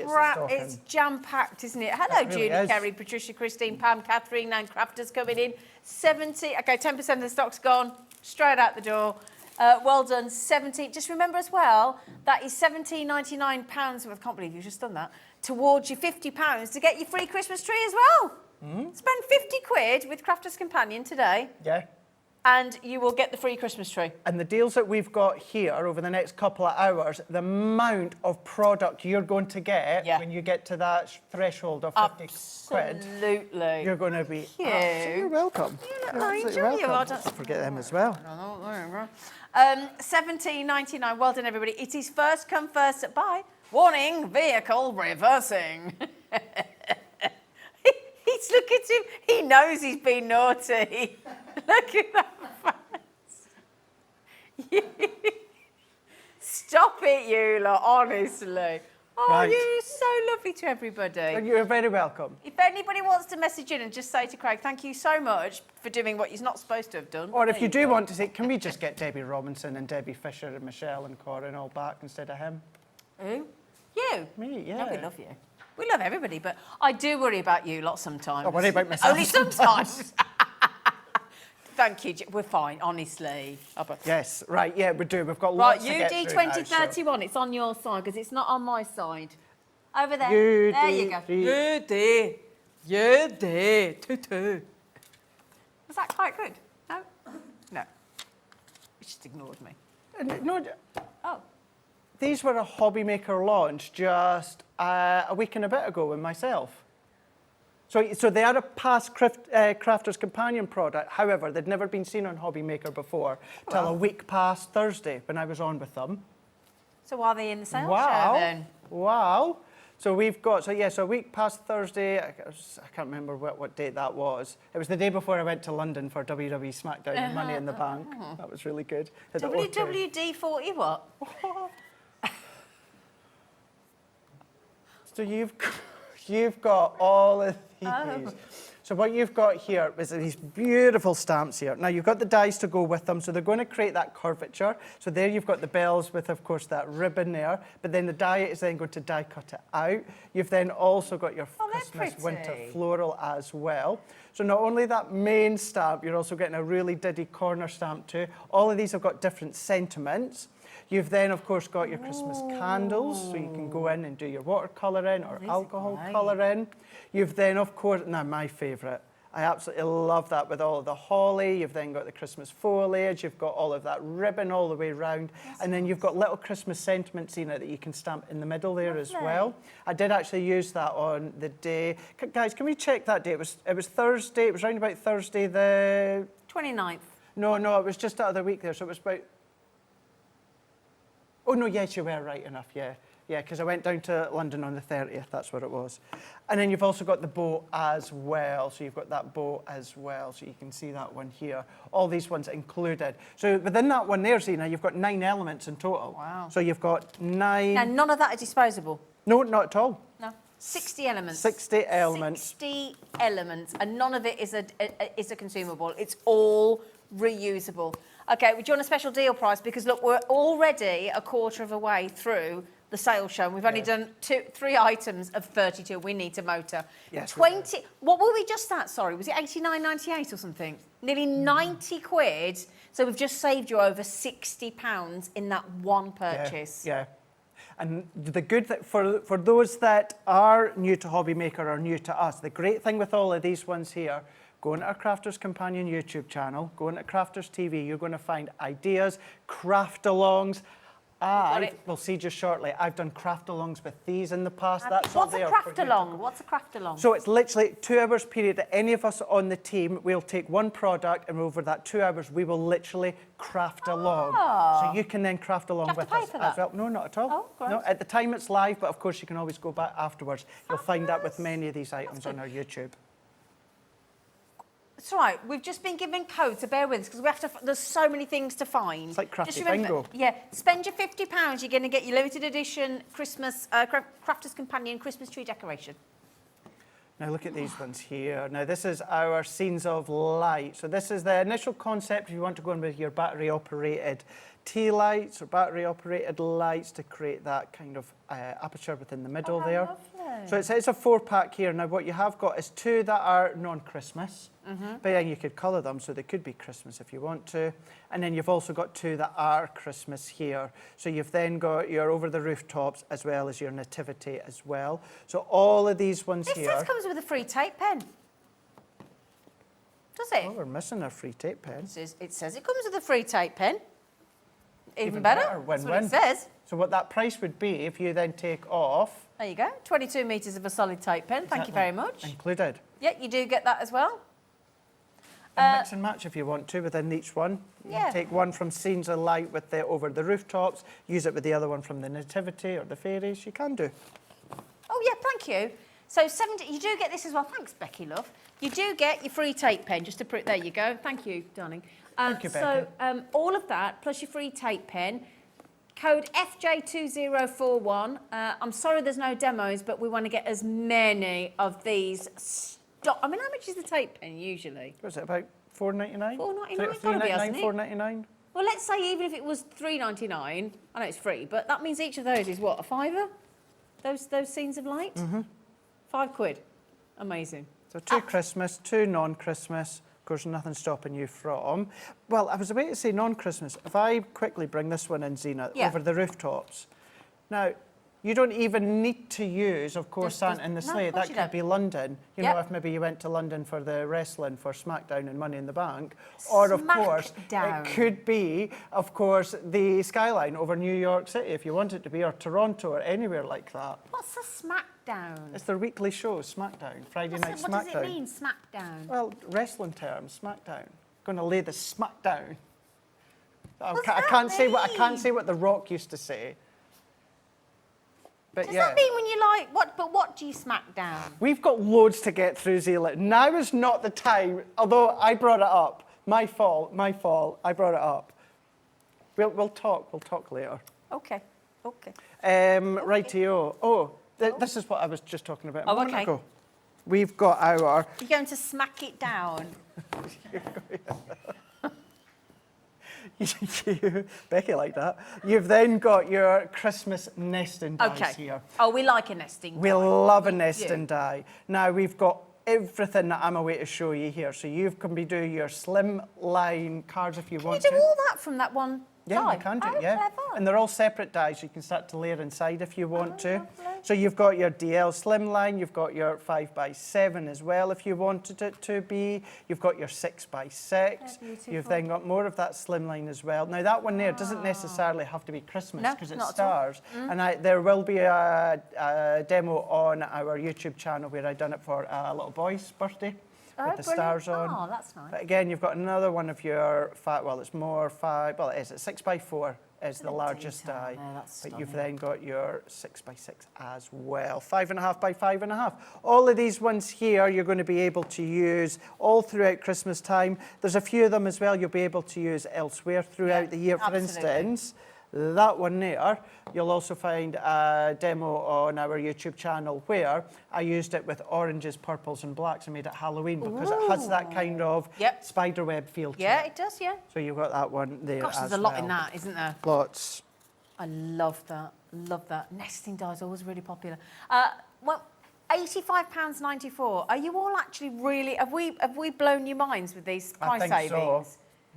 I: it's jam-packed, isn't it? Hello,
D: really
I: Judy, Kerry, Patricia, Christine, Pam, Catherine, 9 crafters coming in. 70, okay, 10% of the stock's gone, straight out the door. Well done, 17. Just remember as well, that is £17.99. I can't believe you've just done that. Towards your £50 to get your free Christmas tree as well. Spend 50 quid with Crafters Companion today.
D: Yeah.
I: And you will get the free Christmas tree.
D: And the deals that we've got here over the next couple of hours, the amount of product you're going to get when you get to that threshold of 50 quid.
I: Absolutely.
D: You're going to be you're welcome.
I: You're welcome.
D: Don't forget them as well.
I: £17.99. Well done, everybody. It is first come, first buy. Warning, vehicle reversing. Look at him. He knows he's been naughty. Look at that face. Stop it, you lot, honestly. Oh,
D: Right.
I: you're so lovely to everybody.
D: You're very welcome.
I: If anybody wants to message in and just say to Craig, thank you so much for doing what he's not supposed to have done.
D: Or if
I: there
D: you do
I: go.
D: want to say, can we just get Debbie Robinson and Debbie Fisher and Michelle and Corin all back instead of him?
I: Who? You?
D: Me, yeah.
I: No, we love you. We love everybody, but I do worry about you lot sometimes.
D: I worry about myself
I: Only sometimes. Thank you. We're fine, honestly.
D: Yes, right, yeah, we do. We've got
I: Right,
D: lots to get through now, so-
I: UD2031, it's on your side because it's not on my side. Over there.
D: UD
I: There you go.
D: three-
I: UD. Tutu. Was that quite good? No? No. It just ignored me.
D: No,
I: Oh.
D: these were a HobbyMaker launch just a week and a bit ago with myself. So they are a past Crafter's Companion product. However, they'd never been seen on HobbyMaker before till a week past Thursday when I was on with them.
I: So are they in the sales
D: Wow.
I: show then?
D: Wow. So we've got, so a week past Thursday, I can't remember what date that was. It was the day before I went to London for WWE SmackDown and Money in the Bank. That was really good. At the O2.
I: WWD40 what?
D: So you've got all of these.
I: Oh.
D: So what you've got here is these beautiful stamps here. Now you've got the dies to go with them, so they're going to create that curvature. So there you've got the bells with, of course, that ribbon there. But then the die is then going to die cut it out. You've then also got your Christmas winter
I: pretty.
D: floral as well. So not only that main stamp, you're also getting a really diddy corner stamp too. All of these have got different sentiments. You've then, of course, got your Christmas candles, so you can go in and do your watercolouring or alcohol colouring. You've then, of course, now my favourite, I absolutely love that with all of the holly. You've then got the Christmas foliage. You've got all of that ribbon all the way round. And then you've got little Christmas sentiments in it that you can stamp in the middle there as well. I did actually use that on the day. Guys, can we check that day? It was Thursday. It was round about Thursday the...
I: 29th.
D: No, it was just the other week there. So it was about... Oh, no, yes, you were right enough, yeah. Yeah, because I went down to London on the 30th, that's what it was. And then you've also got the bow as well. So you've got that bow as well, so you can see that one here. All these ones included. So within that one there, Zena, you've got 9 elements in total.
I: Wow.
D: So you've got 9...
I: And none of that is disposable?
D: No, not at all.
I: No. 60 elements.
D: 60 elements.
I: 60 elements, and none of it is a consumable. It's all reusable. Okay, would you want a special deal price? Because look, we're already a quarter of a way through the sales show, and we've only done 3 items of 32. We need to motor.
D: Yes,
I: 20. What were we just at? Sorry, was it 89.98 or something? Nearly 90 quid. So we've just saved you over £60 in that one purchase.
D: Yeah. And the good thing, for those that are new to HobbyMaker or new to us, the great thing with all of these ones here, go into our Crafters Companion YouTube channel, go into Crafters TV, you're going to find ideas, craft-alongs. We'll see just shortly. I've done craft-alongs with these in the past. That's
I: What's
D: all
I: a
D: there for you to-
I: craft-along? What's a craft-along?
D: So it's literally 2 hours period that any of us on the team will take one product, and over that 2 hours we will literally craft along. So you can then craft along
I: Do you have
D: with
I: to pay
D: us
I: for
D: as
I: that?
D: well. No, not at all.
I: Oh, great.
D: No, at the time it's live, but of course you can always go back afterwards. You'll find that with many of these items on our YouTube.
I: That's right. We've just been given codes, so bear with us because we have to. There's so many things to find.
D: It's like Crafty
I: Just remember,
D: Bingo.
I: Yeah, spend your £50. You're going to get your limited edition Christmas Crafter's Companion Christmas tree decoration.
D: Now look at these ones here. Now this is our scenes of light. So this is the initial concept if you want to go in with your battery operated tea lights or battery operated lights to create that kind of aperture within the middle there.
I: Lovely.
D: So it's a 4-pack here. Now what you have got is 2 that are non-Christmas, but then you could colour them so they could be Christmas if you want to. And then you've also got 2 that are Christmas here. So you've then got your over the rooftops as well as your nativity as well. So all of these ones
I: It
D: here.
I: says comes with a free tape pen. Does it?
D: Oh, we're missing our free tape pen.
I: It says it comes with a free tape pen. Even better. That's what
D: Win-win.
I: it says.
D: So what that price would be if you then take off.
I: There you go. 22 metres of a solid tape pen. Thank you very much.
D: Included.
I: Yeah, you do get that as well.
D: And mix and match if you want to within each one. You
I: Yeah.
D: can take one from Scenes of Light with the over the rooftops, use it with the other one from the Nativity or the Fairies. You can do.
I: Oh, yeah, thank you. So 70, you do get this as well. Thanks, Becky, love. You do get your free tape pen, just to put it, there you go. Thank you, darling.
D: Thank you,
I: So all of that, plus your free tape pen, code FJ2041. I'm sorry there's no demos, but we want to get as many of these stock. I mean, how much is the tape pen usually?
D: What's it, about $4.99?
I: $4.99, gotta be, hasn't it?
D: $4.99?
I: Well, let's say even if it was $3.99, I know it's free, but that means each of those is what, a fiver? Those scenes of light? Mm-hmm. £5. Amazing.
D: So 2 Christmas, 2 non-Christmas. Of course, nothing stopping you from. Well, I was about to say non-Christmas. If I quickly bring this one in, Zena, over the rooftops. Now, you don't even need to use, of course, Santa in the sleigh. That could be London. You know, if maybe you went to London for the wrestling for SmackDown and Money in the Bank. Or, of course, it could be, of course, the skyline over New York City, if you want it to be, or Toronto, or anywhere like that.
I: What's a SmackDown?
D: It's their weekly show, SmackDown, Friday night SmackDown.
I: What does it mean, SmackDown?
D: Well, wrestling terms, SmackDown. Going to lay the SmackDown. I can't say what The Rock used to say. But
I: does that mean when you like what? But what do you smack down?
D: We've got loads to get through, Zila. Now is not the time. Although I brought it up, my fault. I brought it up. We'll talk. We'll talk later.
I: Okay. Okay.
D: Rightio. Oh, this is what I was just talking about a moment ago. We've got our.
I: You're going to smack it down.
D: Becky like that. You've then got your Christmas nesting dies here.
I: Oh, we like a nesting die.
D: We love a nesting die. Now, we've got everything that I'm away to show you here. So you can be doing your slim line cards if you want to.
I: Can you do all that from that one die?
D: Yeah, you can do, Clever. And they're all separate dies. You can start to layer inside if you want to. Lovely. So you've got your DL slimline, you've got your 5x7 as well if you wanted it to be. You've got your 6x6. You've then got more of that slimline as well. Now that one there doesn't necessarily have to be Christmas because it's stars. And there will be a demo on our YouTube channel where I done it for a little boy's birthday. With the stars on.
I: Oh, that's nice.
D: But again, you've got another one of your it's more 5, well, it is, it's 6x4 is the largest die. But you've then got your 6x6 as well. 5.5 by 5.5. All of these ones here you're going to be able to use all throughout Christmas time. There's a few of them as well you'll be able to use elsewhere throughout the year. For instance, that one there, you'll also find a demo on our YouTube channel where I used it with oranges, purples and blacks and made it Halloween because it has that kind of spiderweb feel to it.
I: Yeah, it does, yeah.
D: So you've got that one there.
I: Gosh, there's a lot in that, isn't there?
D: Lots.
I: I love that. Love that. Nesting die is always really popular. Well, £85.94. Are you all actually really? Have we blown your minds with these price savings?
D: So.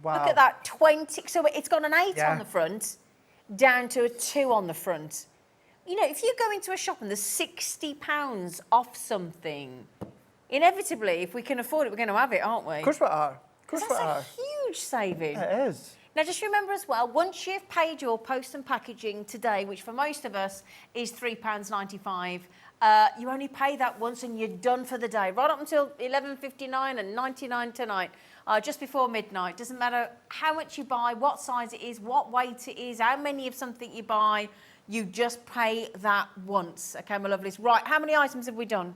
D: Wow.
I: Look at that, 20. So it's got an 8 on the front, down to a 2 on the front. You know, if you go into a shop and there's £60 off something, inevitably, if we can afford it, we're going to have it, aren't we?
D: Of course we are. Of course we are.
I: That's a huge saving.
D: It is.
I: Now, just remember as well, once you've paid your post and packaging today, which for most of us is £3.95, you only pay that once and you're done for the day. Right up until 11:59 and 99 tonight, just before midnight. Doesn't matter how much you buy, what size it is, what weight it is, how many of something you buy, you just pay that once. Okay, my lovelies. Right, how many items have we done?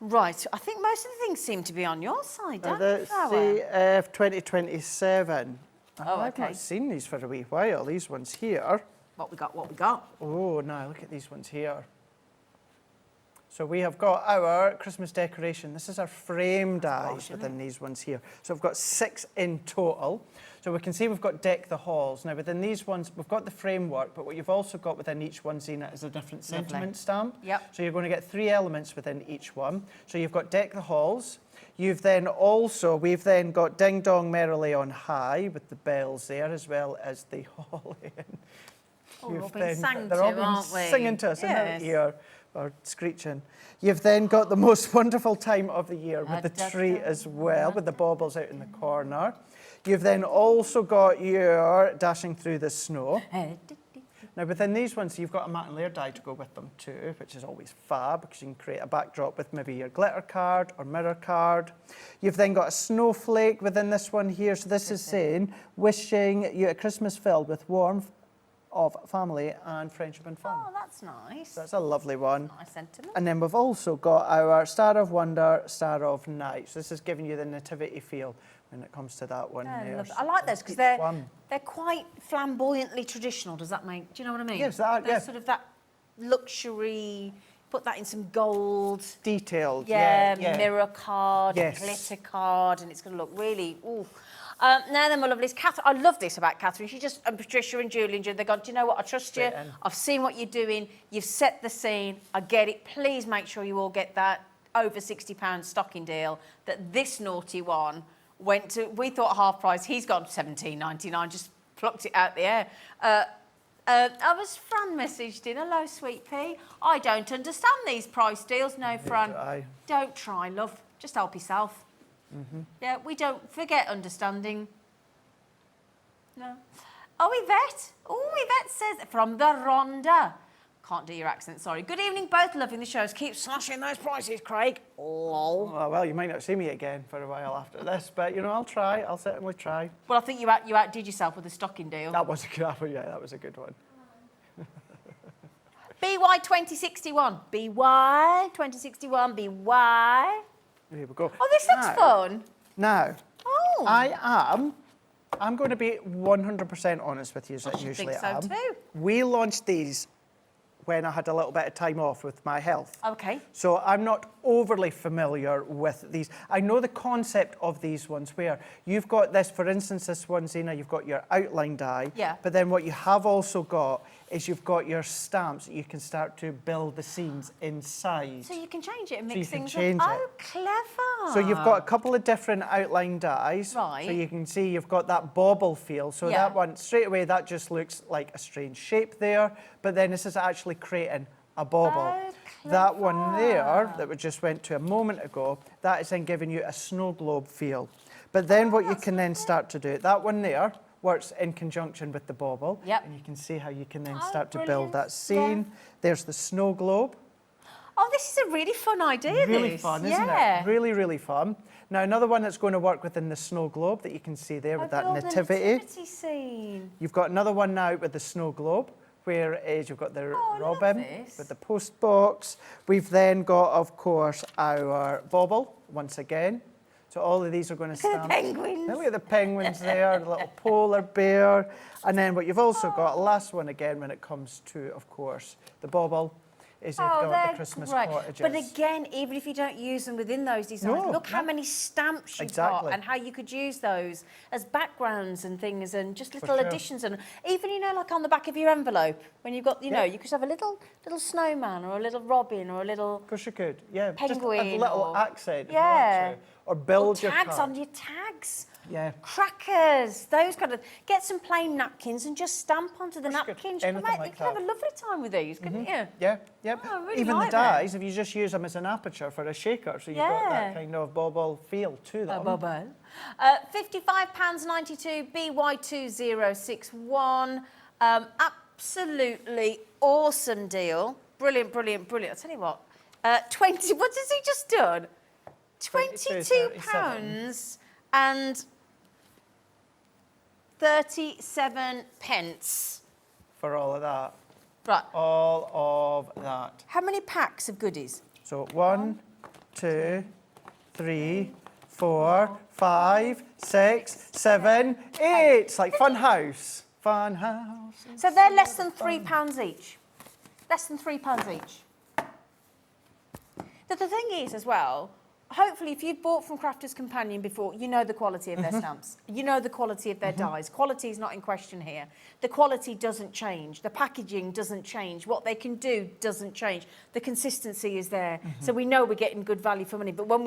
I: Right, I think most of the things seem to be on your side, don't they?
D: The CF 2027. I've
I: okay.
D: not seen these for a wee while, these ones here.
I: What we got?
D: Oh, now look at these ones here. So we have got our Christmas decoration. This is our frame dies within these ones here. So we've got 6 in total. So we can see we've got Deck the Halls. Now within these ones, we've got the framework, but what you've also got within each one, Zena, is a different sentiment stamp.
I: Yep.
D: So you're going to get 3 elements within each one. So you've got Deck the Halls. We've then got Ding Dong Merrily on High with the bells there, as well as the holly.
I: They're all
D: been singing to us in our ear, or screeching. You've then got the most wonderful time of the year with the tree as well, with the baubles out in the corner. You've then also got your Dashing Through the Snow. Now within these ones, you've got a matte and layer die to go with them too, which is always fab because you can create a backdrop with maybe your glitter card or mirror card. You've then got a snowflake within this one here. So this is saying, wishing you a Christmas filled with warmth of family and friendship and fun.
I: Oh, that's nice.
D: That's a lovely one.
I: Nice sentiment.
D: And then we've also got our Star of Wonder, Star of Night. So this is giving you the nativity feel when it comes to that one.
I: Yeah,
D: there.
I: I like those because
D: Each one.
I: they're quite flamboyantly traditional. Does that make? Do you know what I mean?
D: Yes, that,
I: They're
D: yeah.
I: sort of that luxury. Put that in some gold.
D: Detailed.
I: Yeah,
D: Yeah.
I: mirror card,
D: Yes.
I: glitter card, and it's going to look really. Ooh. Now then, my lovelies, Catherine. I love this about Catherine. She just and Patricia and Julie and Julie. They've gone. Do you know what? I trust you. I've seen what you're doing. You've set the scene. I get it. Please make sure you all get that over £60 stocking deal. That this naughty one went to. We thought half price. He's gone £17.99. Just plucked it out the air. I was Fran messaged in. Hello, sweet pea. I don't understand these price deals. No, Fran. Don't try, love. Just help yourself. Yeah, we don't forget understanding. No. Oh, Yvette. Oh, Yvette says from the Rhonda. Can't do your accent, sorry. Good evening, both loving the shows. Keep slashing those prices, Craig. Lol.
D: Oh, well, you might not see me again for a while after this, but, you know, I'll try. I'll certainly try.
I: Well, I think you outdid yourself with the stocking deal.
D: That was a good, yeah, that was a good one.
I: BY 2061. BY 2061. BY.
D: Here we go.
I: Oh, this looks fun.
D: Now,
I: Oh.
D: I'm going to be 100% honest with you, as I
I: should
D: usually
I: think so
D: am.
I: too.
D: We launched these when I had a little bit of time off with my health.
I: Okay.
D: So I'm not overly familiar with these. I know the concept of these ones where you've got this, for instance, this one, Zena, you've got your outline die.
I: Yeah.
D: But then what you have also got is you've got your stamps that you can start to build the scenes inside.
I: So you can change it and
D: So
I: mix
D: you can
I: things
D: change
I: up.
D: it.
I: Oh, clever.
D: So you've got a couple of different outline dies.
I: Right.
D: So you can see you've got that bobble feel. So
I: Yeah.
D: that one, straight away, that just looks like a strange shape there. But then this is actually creating a bobble.
I: Oh,
D: that one there,
I: clever.
D: that we just went to a moment ago, that is then giving you a snow globe feel. But then what you can then start to do, that one there works in conjunction with the bobble.
I: Yep.
D: And you can see how you can then
I: Oh,
D: start to
I: brilliant.
D: build that scene. There's the snow globe.
I: Oh, this is a really fun idea,
D: Really
I: this.
D: fun, isn't
I: Yeah.
D: it? Really, really fun. Now, another one that's going to work within the snow globe that you can see there with that
I: Oh, the
D: nativity.
I: nativity scene.
D: You've got another one now with the snow globe, where it is you've got the
I: Oh, I love
D: robin
I: this.
D: with the post box. We've then got, of course, our bobble once again. So all of these are going to stand.
I: penguins.
D: Now look at the penguins there, the little polar bear. And then what you've also got, last one again when it comes to, of course, the bobble, is you've got
I: they're
D: the Christmas
I: great.
D: cottages.
I: But again, even if you don't use them within those designs,
D: No,
I: look how
D: no.
I: many stamps you've
D: Exactly.
I: got and how you could use those as backgrounds and things and just little
D: sure.
I: additions. And even, you know, like on the back of your envelope, when you've got, you know,
D: Yeah.
I: you could have a little snowman or a little robin or a little
D: Of course you could, yeah. Just a
I: penguin
D: little
I: or-
D: accent if
I: Yeah.
D: you want to. Or build your
I: tags
D: card.
I: on your tags.
D: Yeah.
I: Crackers, those kind of. Get some plain napkins and just stamp onto the
D: Of course you could.
I: napkins.
D: Anything
I: You
D: like
I: could have a
D: that.
I: lovely time with these, couldn't you?
D: Yeah, yeah.
I: Oh, I really
D: Even
I: like
D: the
I: them.
D: dies, if you just use them as an aperture for a shaker, so you've got that
I: Yeah.
D: kind of bobble feel to them.
I: £55.92 BY2061. Absolutely awesome deal. Brilliant, brilliant, brilliant. I'll tell you what. 20. What has he just done? £22 and 37 pence.
D: For all of that.
I: Right.
D: All of that.
I: How many packs of goodies?
D: So 1, 2, 3, 4, 5, 6, 7, 8. It's like Fun House. Fun House.
I: So they're less than £3 each. Less than £3 each. The thing is, as well, hopefully, if you've bought from Crafter's Companion before, you know the quality of their stamps. You know the quality of their dies. Quality is not in question here. The quality doesn't change. The packaging doesn't change. What they can do doesn't change. The consistency is there. So we know we're getting good value for money. But when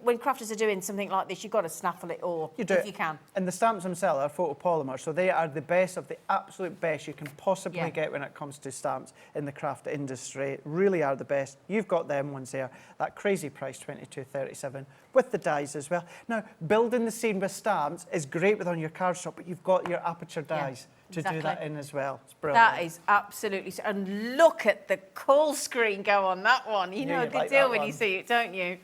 I: when Crafters are doing something like this, you've got to snaffle it all
D: You do.
I: if you can.
D: And the stamps themselves are photopolymer, so they are the best of the absolute best you can possibly
I: Yeah.
D: get when it comes to stamps in the craft industry. Really are the best. You've got them ones there. That crazy price, $22.37, with the dies as well. Now, building the scene with stamps is great with on your cardstock, but you've got your aperture dies to do that
I: exactly.
D: in as well. It's brilliant.
I: That is absolutely so. And look at the call screen go on that one. You know a
D: you'd
I: good
D: like
I: deal
D: that
I: when you
D: one.
I: see it, don't you?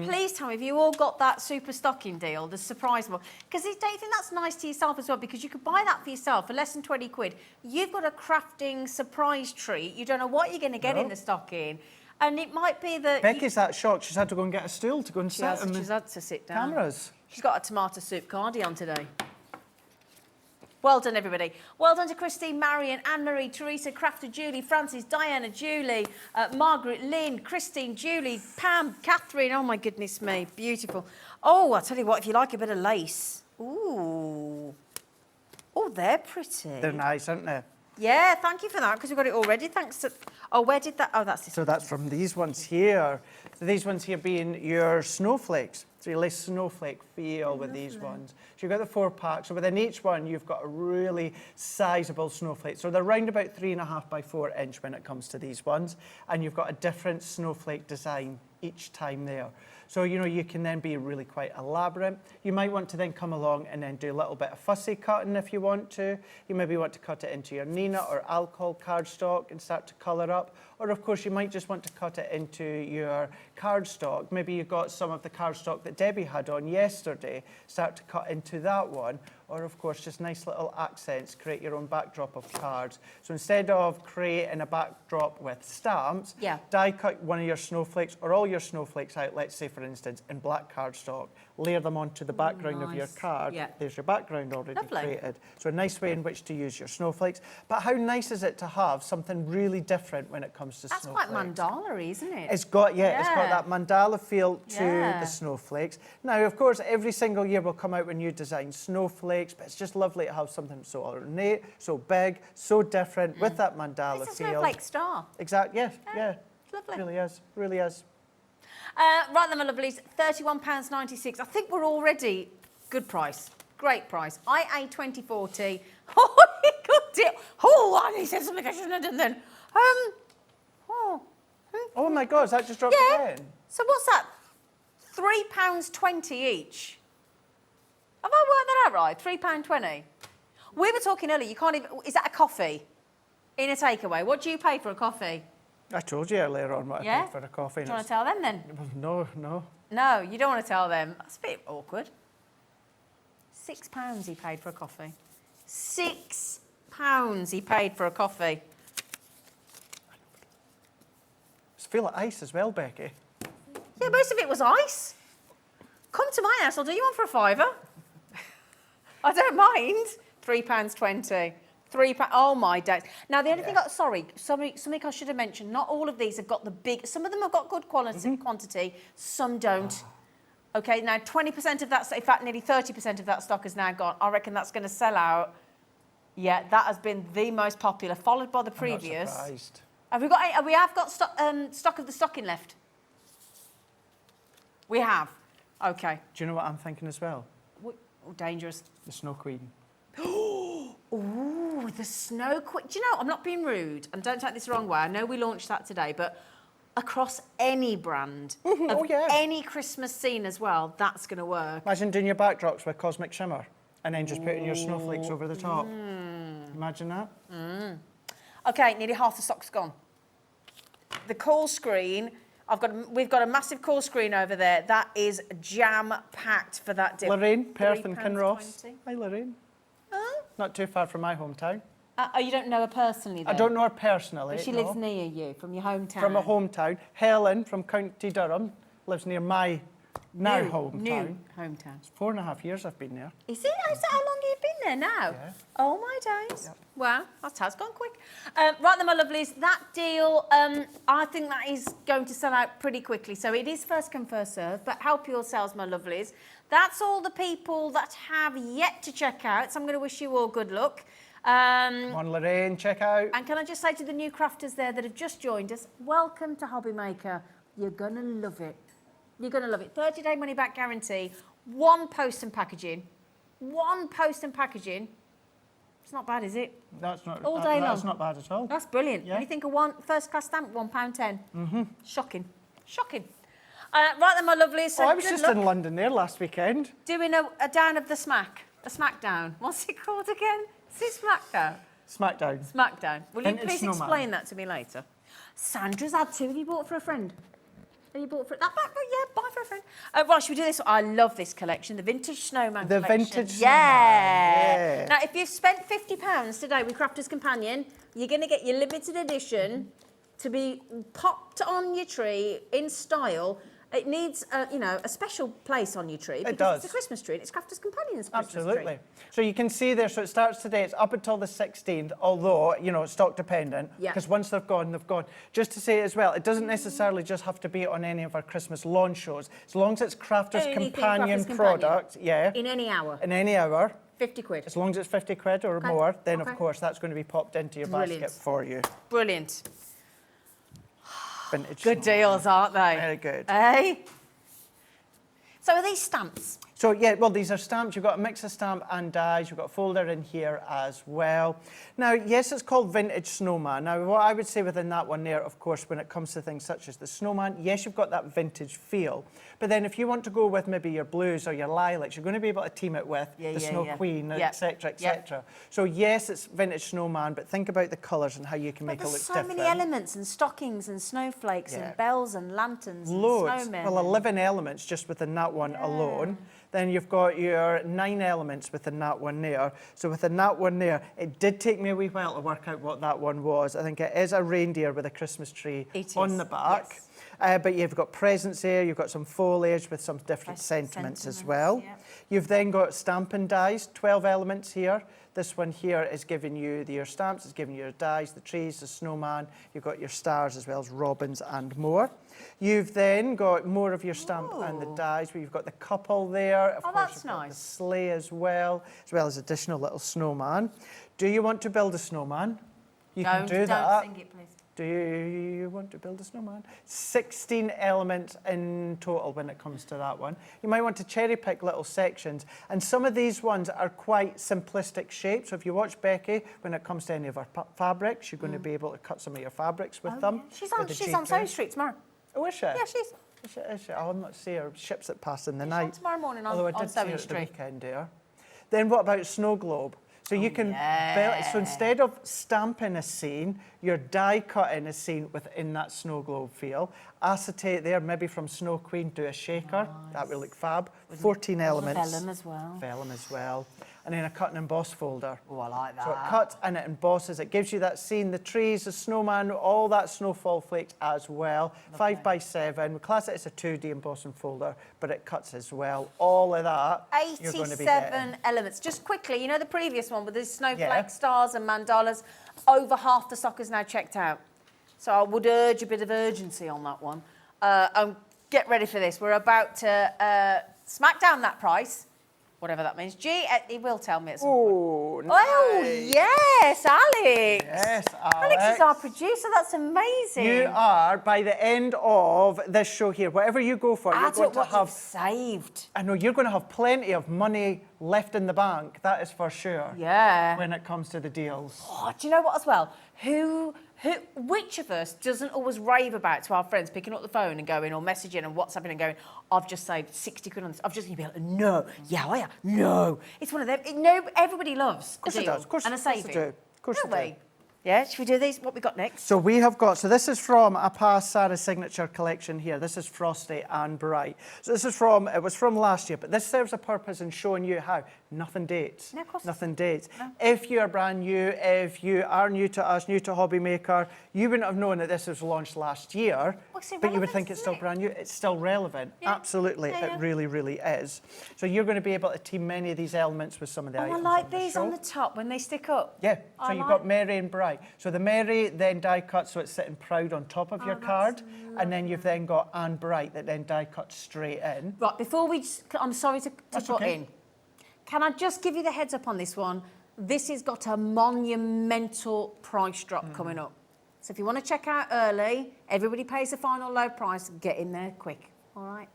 I: Please tell me if you all got that super stocking deal, the surprise one. Because don't you think that's nice to yourself as well? Because you could buy that for yourself for less than 20 quid. You've got a crafting surprise treat. You don't know what you're going to get in the stocking. And it might be that...
D: Becky's that shocked. She's had to go and get a stool to go and sit on
I: She's
D: the
I: had to sit down.
D: cameras.
I: She's got a tomato soup cardi on today. Well done, everybody. Well done to Christine, Marion, Anne-Marie, Teresa, Crafter, Julie, Frances, Diana, Julie, Margaret, Lynn, Christine, Julie, Pam, Catherine. Oh, my goodness me. Beautiful. Oh, I'll tell you what, if you like a bit of lace. Ooh. Oh, they're pretty.
D: They're nice, aren't they?
I: Yeah, thank you for that, because we've got it already. Thanks to... Oh, where did that... Oh, that's this.
D: So that's from these ones here. So these ones here being your snowflakes. So your lace snowflake feel with these ones. So you've got the 4-pack. So within each one, you've got a really sizable snowflake. So they're round about 3.5 by 4 inch when it comes to these ones. And you've got a different snowflake design each time there. So, you know, you can then be really quite elaborate. You might want to then come along and then do a little bit of fussy cutting if you want to. You maybe want to cut it into your Nina or alcohol cardstock and start to colour up. Or, of course, you might just want to cut it into your cardstock. Maybe you got some of the cardstock that Debbie had on yesterday. Start to cut into that one. Or, of course, just nice little accents. Create your own backdrop of cards. So instead of creating a backdrop with stamps, die cut one of your snowflakes or all your snowflakes out, let's say, for instance, in black cardstock. Layer them onto the background of your card. There's your background already created. So a nice way in which to use your snowflakes. But how nice is it to have something really different when it comes to snowflakes?
I: That's quite mandala-y, isn't it?
D: It's got, it's got that mandala feel to the snowflakes. Now, of course, every single year we'll come out with new design snowflakes, but it's just lovely to have something so ornate, so big, so different with that mandala
I: It's a
D: feel.
I: snowflake star.
D: Exactly, yeah.
I: It's lovely.
D: Really is.
I: Right then, my lovelies, £31.96. I think we're already good price. Great price. IA 2040. Oh, good deal. Oh, I said something I shouldn't have done then.
D: Oh my God, that just dropped again.
I: So what's that? £3.20 each. Have I worked that out right? £3.20. We were talking earlier, you can't even... Is that a coffee in a takeaway? What do you pay for a coffee?
D: I told you earlier on what I paid for a coffee.
I: Do you want to tell them then?
D: No.
I: No, you don't want to tell them. That's a bit awkward. £6 he paid for a coffee. £6 he paid for a coffee.
D: It's full of ice as well, Becky.
I: Yeah, most of it was ice. Come to my house, I'll do you one for a £5. I don't mind. £3.20. £3. Oh my days. Now the only thing, something I should have mentioned. Not all of these have got the big. Some of them have got good quantity. Some don't. Okay. Now 20% of that, in fact, nearly 30% of that stock is now gone. I reckon that's going to sell out. Yeah, that has been the most popular, followed by the previous.
D: I'm not surprised.
I: Have we got? We have got stock of the stocking left. We have. Okay.
D: Do you know what I'm thinking as well?
I: Oh, dangerous.
D: The Snow Queen.
I: Ooh, the Snow Queen. Do you know, I'm not being rude, and don't take this the wrong way. I know we launched that today, but across any brand, any Christmas scene as well, that's going to work.
D: Imagine doing your backdrops with cosmic shimmer and then just putting your snowflakes over the top. Imagine that.
I: Okay, nearly half the stock's gone. The call screen, we've got a massive call screen over there. That is jam-packed for that deal.
D: Lorraine, Perth and Kinross. Hi, Lorraine. Not too far from my hometown.
I: You don't know her personally, then?
D: I don't know her personally.
I: But she lives near you, from your hometown.
D: From my hometown. Helen from County Durham lives near my hometown.
I: New hometown.
D: It's 4.5 years I've been there.
I: Is it? Is that how long you've been there now?
D: Yeah.
I: Oh my days. Yep. Wow, that has gone quick. Right then, my lovelies, that deal, I think that is going to sell out pretty quickly. So it is first come, first serve, but help yourselves, my lovelies. That's all the people that have yet to check out. So I'm going to wish you all good luck.
D: Come on, Lorraine, check out.
I: And can I just say to the new crafters there that have just joined us, welcome to HobbyMaker. You're going to love it. You're going to love it. 30-day money-back guarantee. One post and packaging. One post and packaging. It's not bad, is it?
D: That's not
I: all day long.
D: That's not bad at all.
I: That's brilliant.
D: Yeah.
I: When you think of one first-class stamp, £1.10. Shocking. Shocking. Right then, my lovelies. So
D: I was just in London there last weekend.
I: Doing a down of the smack. A smackdown. What's it called again? Is it Smackdown?
D: Smackdown.
I: Smackdown. Will you
D: Vintage
I: please
D: snowman.
I: explain that to me later? Sandra's had two. Have you bought for a friend? Have you bought for that back? Yeah, buy for a friend. Right, should we do this? I love this collection, the Vintage Snowman collection.
D: The Vintage Snowman.
I: Yeah. Now, if you've spent £50 today with Crafter's Companion, you're going to get your limited edition to be popped on your tree in style. It needs, a special place on your tree because
D: does.
I: it's a Christmas tree and it's Crafter's Companion's Christmas tree.
D: Absolutely. So you can see there, so it starts today, it's up until the 16th, although, it's stock dependent,
I: Yeah.
D: because once they've gone, they've gone. Just to say as well, it doesn't necessarily just have to be on any of our Christmas launch shows. As long as it's Crafter's
I: Anything
D: Companion
I: Crafter's
D: product,
I: In any hour.
D: in any hour,
I: 50 quid.
D: as long as it's 50 quid or
I: Okay.
D: more, then of
I: Okay.
D: course that's going to be popped into your
I: Brilliant.
D: basket for you.
I: Brilliant.
D: Vintage
I: Good deals, aren't they?
D: Very good.
I: Eh? So are these stamps?
D: So yeah, well, these are stamps. You've got a mix of stamp and dies. You've got a folder in here as well. Now, yes, it's called Vintage Snowman. Now, what I would say within that one there, of course, when it comes to things such as the snowman, yes, you've got that vintage feel. But then if you want to go with maybe your blues or your lilacs, you're going to be able to team it with the Snow Queen, etc., etc. So yes, it's Vintage Snowman, but think about the colours and how you can make it look
I: There's so
D: different.
I: many elements and stockings and snowflakes and bells and lanterns
D: Loads.
I: and snowmen.
D: Well, 11 elements just within that one alone. Then you've got your 9 elements within that one there. So within that one there, it did take me a wee while to work out what that one was. I think it is a reindeer with a Christmas tree on the back. Yes. But you've got presents there, you've got some foliage with some different sentiments as well.
I: Yeah.
D: You've then got stamping dies, 12 elements here. This one here is giving you your stamps, it's giving you your dies, the trees, the snowman. You've got your stars as well as robins and more. You've then got more of your stamp and the dies, where you've got the couple there. Of course,
I: that's
D: you've got
I: nice.
D: the sleigh as well as additional little snowman. Do you want to build a snowman? You can do that.
I: Don't sing it, please.
D: Do you want to build a snowman? 16 elements in total when it comes to that one. You might want to cherry pick little sections, and some of these ones are quite simplistic shapes. So if you watch Becky, when it comes to any of her fabrics, you're going to be able to cut some of your fabrics with them.
I: She's on Sewing Street tomorrow.
D: Oh, is she?
I: Yeah, she's.
D: Is she? I'll not see her ships that pass in the
I: She's
D: night.
I: on tomorrow morning
D: Although I
I: on
D: did see her
I: Sewing
D: at the
I: Street.
D: weekend there. Then what about snow globe? So you can build, so instead of stamping a scene, you're die cutting a scene within that snow globe feel. Acetate there, maybe from Snow Queen, do a shaker. That would look fab. 14 elements.
I: Vellum as well.
D: Vellum as well. And then a cut and emboss folder.
I: Oh, I like that.
D: So it cuts and it embosses. It gives you that scene, the trees, the snowman, all that snowfall flakes as well. 5 by 7. We class it as a 2D embossing folder, but it cuts as well. All of that you're going to be getting.
I: 87 elements. Just quickly, you know the previous one with the snowflake stars and mandalas? Over half the stock is now checked out. So I would urge a bit of urgency on that one. And get ready for this. We're about to smack down that price. Whatever that means. He will tell me at some point.
D: Oh, nice.
I: Oh, yes, Alex.
D: Yes,
I: Alex is our producer. That's amazing.
D: You are, by the end of this show here, whatever you go for, you're going to have...
I: saved.
D: I know, you're going to have plenty of money left in the bank, that is for sure.
I: Yeah.
D: When it comes to the deals.
I: Oh, do you know what as well? Which of us doesn't always rave about to our friends picking up the phone and going, or messaging and WhatsApping and going, I've just saved 60 quid on this. I've just going to be like, no, yeah, I am. No. It's one of them. Everybody loves a deal
D: Of course
I: and a saving.
D: they do. Of course
I: Don't
D: they do.
I: we? Yeah, should we do these? What we got next?
D: So we have got, so this is from a past Sara Signature collection here. This is Frosty and Bright. So this is from, it was from last year, but this serves a purpose in showing you how. Nothing dates.
I: No, of course
D: Nothing dates. No. If you are brand new, if you are new to us, new to HobbyMaker, you wouldn't have known that this was launched last year, but you would think it's still brand new. It's still relevant. Yeah. Absolutely, it really, really is. So you're going to be able to team many of these elements with some of the items.
I: I like these on the top when they stick up.
D: Yeah, so you've got Mary and Bright. So the Mary then die cut so it's sitting proud on top of your card, and then you've then got Anne Bright that then die cut straight in.
I: Right, before we, I'm sorry to put in. Can I just give you the heads up on this one? This has got a monumental price drop coming up. So if you want to check out early, everybody pays the final low price, get in there quick, all right?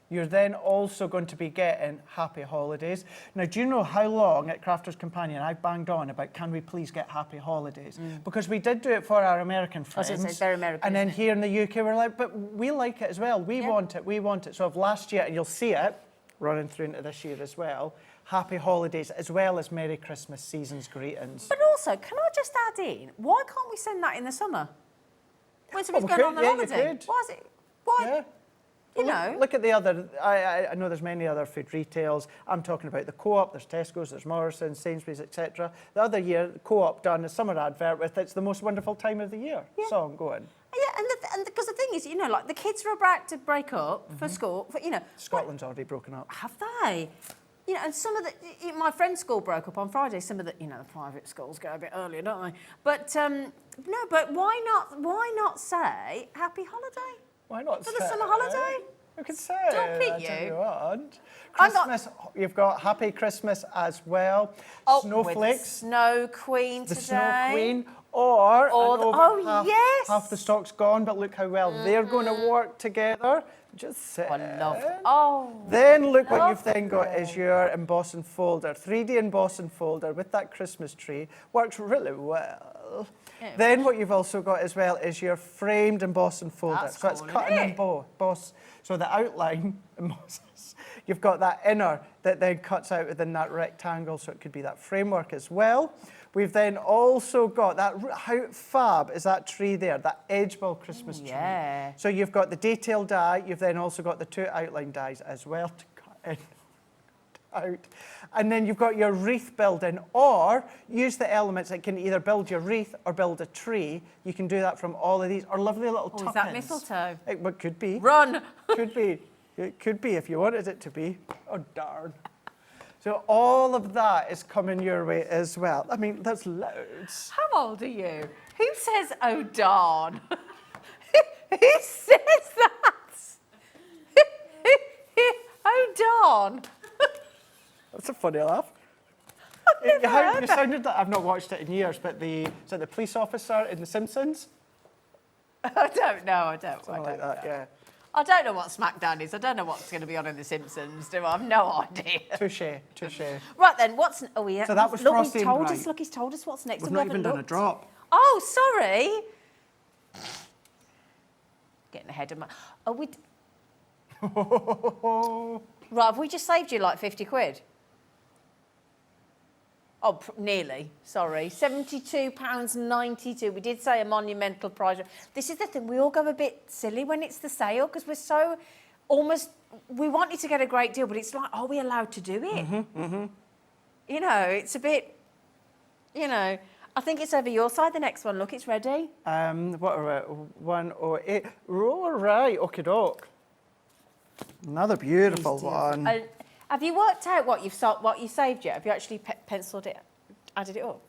D: You're then also going to be getting Happy Holidays. Now, do you know how long at Crafter's Companion I've banged on about, can we please get Happy Holidays? Because we did do it for our American friends.
I: I was going to say, they're American.
D: And then here in the UK, we're like, but we like it as well. We want it, we want it. So of last year, and you'll see it running through into this year as well, Happy Holidays, as well as Merry Christmas, Season's Greetings.
I: But also, can I just add in, why can't we send that in the summer? When somebody's going on the holiday?
D: You could.
I: Why is it? Why?
D: Yeah.
I: You
D: Well,
I: know.
D: Look at the other, I know there's many other food retails. I'm talking about the Co-op, there's Tesco's, there's Morrison's, Sainsbury's, etc. The other year, the Co-op done a summer advert with it's the most wonderful time of the year song going.
I: and because the thing is, you know, like the kids are about to break up for school, you know.
D: Scotland's already broken up.
I: Have they? You know, and some of the, my friend's school broke up on Friday. Some of the, you know, the private schools go a bit earlier, don't they? But no, but why not say happy holiday?
D: Why not
I: For the summer holiday?
D: You could say
I: Don't
D: it.
I: beat
D: I tell
I: you.
D: What.
I: I'm not-
D: Christmas, you've got Happy Christmas as well.
I: Oh,
D: Snowflakes.
I: with Snow Queen
D: The
I: today.
D: Snow Queen, or,
I: Or
D: I
I: the-
D: know
I: oh,
D: half,
I: yes.
D: half the stock's gone, but look how well they're going to work together. Just say.
I: I love. Oh.
D: Then look what you've then got is your emboss and folder, 3D emboss and folder with that Christmas tree. Works really well.
I: Yeah.
D: Then what you've also got as well is your framed emboss and folder.
I: That's
D: So it's
I: cool,
D: cut
I: isn't
D: and
I: it?
D: emboss. So the outline embosses. You've got that inner that then cuts out within that rectangle, so it could be that framework as well. We've then also got that, how fab is that tree there, that Edgeball Christmas tree.
I: Yeah.
D: So you've got the detail die, you've then also got the 2 outline dies as well to cut in, out. And then you've got your wreath building, or use the elements that can either build your wreath or build a tree. You can do that from all of these, or lovely little tuck-ins.
I: Is that mistletoe?
D: It could be.
I: Run.
D: Could be. It could be if you wanted it to be. Oh, darn. So all of that is coming your way as well. I mean, there's loads.
I: How old are you? Who says, oh, darn? Who says that? Oh, darn.
D: That's a funny laugh. You sounded like, I've not watched it in years, but is that the police officer in The Simpsons?
I: I don't know. I don't.
D: Something like that, yeah.
I: I don't know what SmackDown is. I don't know what's going to be on in The Simpsons. Do I? I've no idea.
D: Touche, touche.
I: Right then, what's? Oh yeah.
D: So that was
I: look,
D: Frosty
I: he's
D: and
I: told
D: Bright.
I: us. Look, he's told us what's next.
D: We've
I: and
D: not
I: we
D: even
I: haven't
D: done a
I: looked.
D: drop.
I: Oh, sorry. Getting ahead of my. Oh, we. Right, have we just saved you like 50 quid? Oh, nearly. Sorry, £72.92. We did say a monumental price. This is the thing. We all go a bit silly when it's the sale because we're so almost. We want you to get a great deal, but it's like, are we allowed to do it? You know, it's a bit. You know, I think it's over your side. The next one. Look, it's ready.
D: What are we? 108. All right, okie doke. Another beautiful one.
I: Have you worked out what you've what you saved yet? Have you actually penciled it, added it up?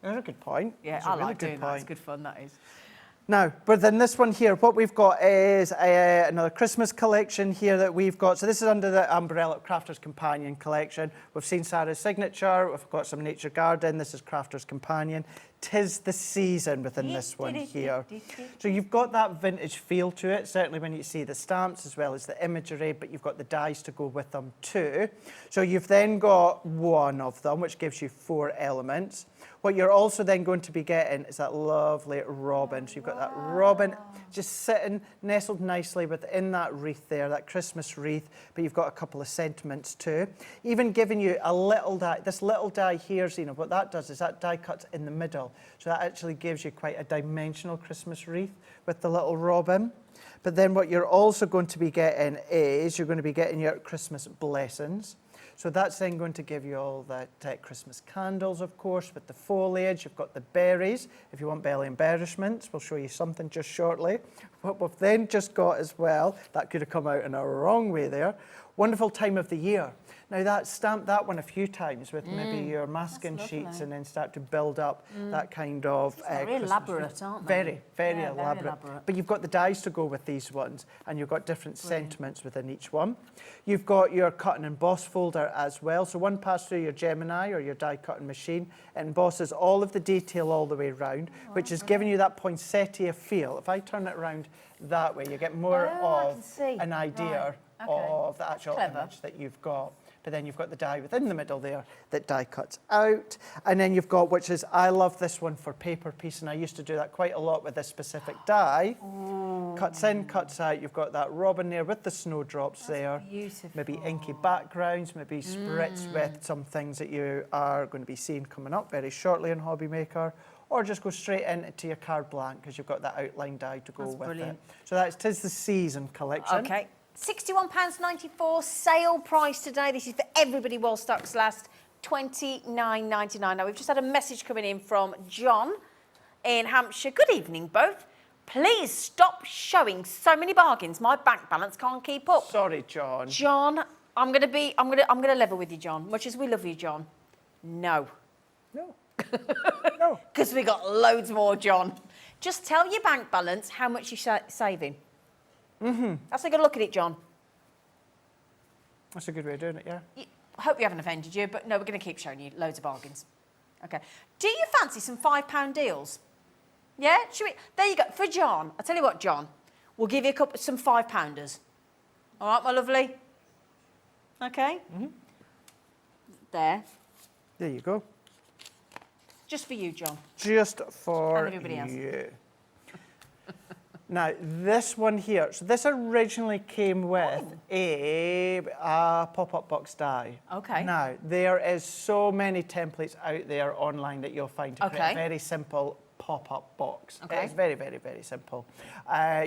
D: That's a good point.
I: Yeah,
D: That's a
I: I
D: really
I: like
D: good
I: doing that. It's
D: point.
I: good fun, that is.
D: Now, but then this one here, what we've got is another Christmas collection here that we've got. So this is under the umbrella of Crafter's Companion collection. We've seen Sara's Signature. We've got some Nature Garden. This is Crafter's Companion. 'Tis the season within this one here. So you've got that vintage feel to it, certainly when you see the stamps as well as the imagery, but you've got the dies to go with them too. So you've then got one of them, which gives you 4 elements. What you're also then going to be getting is that lovely robin. So you've got that robin just sitting, nestled nicely within that wreath there, that Christmas wreath, but you've got a couple of sentiments too. Even giving you a little die, this little die here, Zena, what that does is that die cuts in the middle. So that actually gives you quite a dimensional Christmas wreath with the little robin. But then what you're also going to be getting is you're going to be getting your Christmas blessings. So that's then going to give you all that Christmas candles, of course, with the foliage. You've got the berries. If you want belly embellishments, we'll show you something just shortly. What we've then just got as well, that could have come out in a wrong way there, wonderful time of the year. Now that stamp that one a few times with maybe your masking sheets and then start to build up that kind of
I: Very elaborate, aren't they?
D: Very, very
I: Yeah, very
D: elaborate.
I: elaborate.
D: But you've got the dies to go with these ones, and you've got different sentiments within each one. You've got your cut and emboss folder as well. So one passes through your Gemini or your die cutting machine. It embosses all of the detail all the way around, which is giving you that poinsettia feel. If I turn it around that way, you get more of an idea of the actual image that you've got. But then you've got the die within the middle there that die cuts out. And then you've got, which is, I love this one for paper piece, and I used to do that quite a lot with this specific die. Cuts in, cuts out. You've got that robin there with the snowdrops there.
I: Beautiful.
D: Maybe inky backgrounds, maybe spritz with some things that you are going to be seeing coming up very shortly in HobbyMaker. Or just go straight into your card blank because you've got that outline die to go with it. So that's 'Tis the Season collection.
I: Okay. £61.94 sale price today. This is for everybody while stocks last. £29.99. Now we've just had a message coming in from John in Hampshire. Good evening, both. Please stop showing so many bargains. My bank balance can't keep up.
D: Sorry, John.
I: John, I'm gonna level with you, John. Much as we love you, John. No.
D: No. No.
I: Because we got loads more, John. Just tell your bank balance how much you're saving. Mm-hmm. That's a good look at it, John.
D: That's a good way of doing it, yeah.
I: I hope we haven't offended you, but no, we're going to keep showing you loads of bargains. Okay. Do you fancy some £5 deals? Yeah? Should we? There you go. For John, I'll tell you what, John, we'll give you some £5-pounders. All right, my lovely? Okay? Mm-hmm. There.
D: There you go.
I: Just for you, John.
D: Just for
I: And everybody else.
D: you. Now, this one here, so this originally came with a pop-up box die.
I: Okay.
D: Now, there is so many templates out there online that you'll find to create a
I: Okay.
D: very simple pop-up box.
I: Okay.
D: It's very, very, very simple.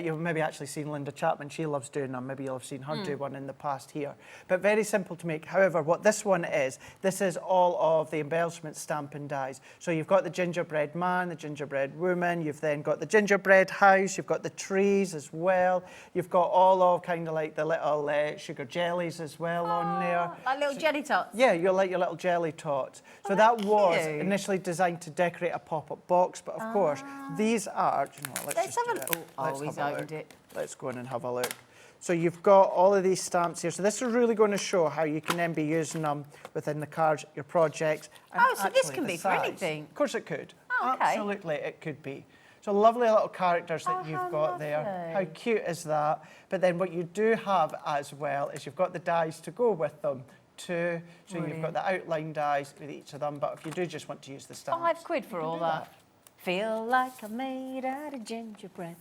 D: You've maybe actually seen Linda Chapman. She loves doing them. Maybe you'll have seen her do one in the past here. But very simple to make. However, what this one is, this is all of the embellishment stamp and dies. So you've got the gingerbread man, the gingerbread woman. You've then got the gingerbread house. You've got the trees as well. You've got all of kind of like the little sugar jellies as well on there.
I: Like little jelly tots.
D: Yeah, you're like your little jelly tots. So that was
I: cute.
D: initially designed to decorate a pop-up box, but of course, these are, do you know what,
I: Let's
D: just
I: have
D: do
I: a
D: it.
I: look. Oh,
D: Let's
I: he's
D: have a
I: opened
D: look.
I: it.
D: Let's go in and have a look. So you've got all of these stamps here. So this is really going to show how you can then be using them within the cards, your projects. And
I: Oh, so this
D: actually
I: can
D: the
I: be for
D: size.
I: anything?
D: Of course it could.
I: Oh, okay.
D: Absolutely, it could be. So lovely little characters that
I: Oh,
D: you've
I: how
D: got there. How
I: lovely.
D: cute is that? But then what you do have as well is you've got the dies to go with them too. So you've got the outline dies with each of them. But if you do just want to use the stamps,
I: £5 for
D: you can
I: all
D: do
I: that. Feel like I'm made out of gingerbread.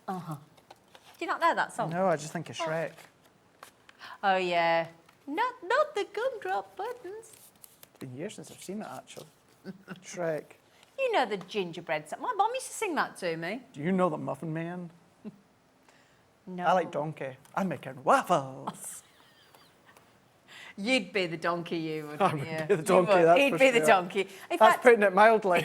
I: Uh-huh. Do you not know that song?
D: No, I just think of Shrek.
I: Oh, yeah. Not the gumdrop buttons.
D: It's been years since I've seen it, actually. Shrek.
I: You know the gingerbread song. My mum used to sing that to me.
D: Do you know the Muffin Man?
I: No.
D: I like Donkey. I'm making waffles.
I: You'd be the donkey, you would.
D: I would
I: yeah.
D: be the donkey,
I: You would.
D: that's
I: He'd
D: for
I: be the
D: sure.
I: donkey. In
D: That's
I: fact,
D: putting it mildly.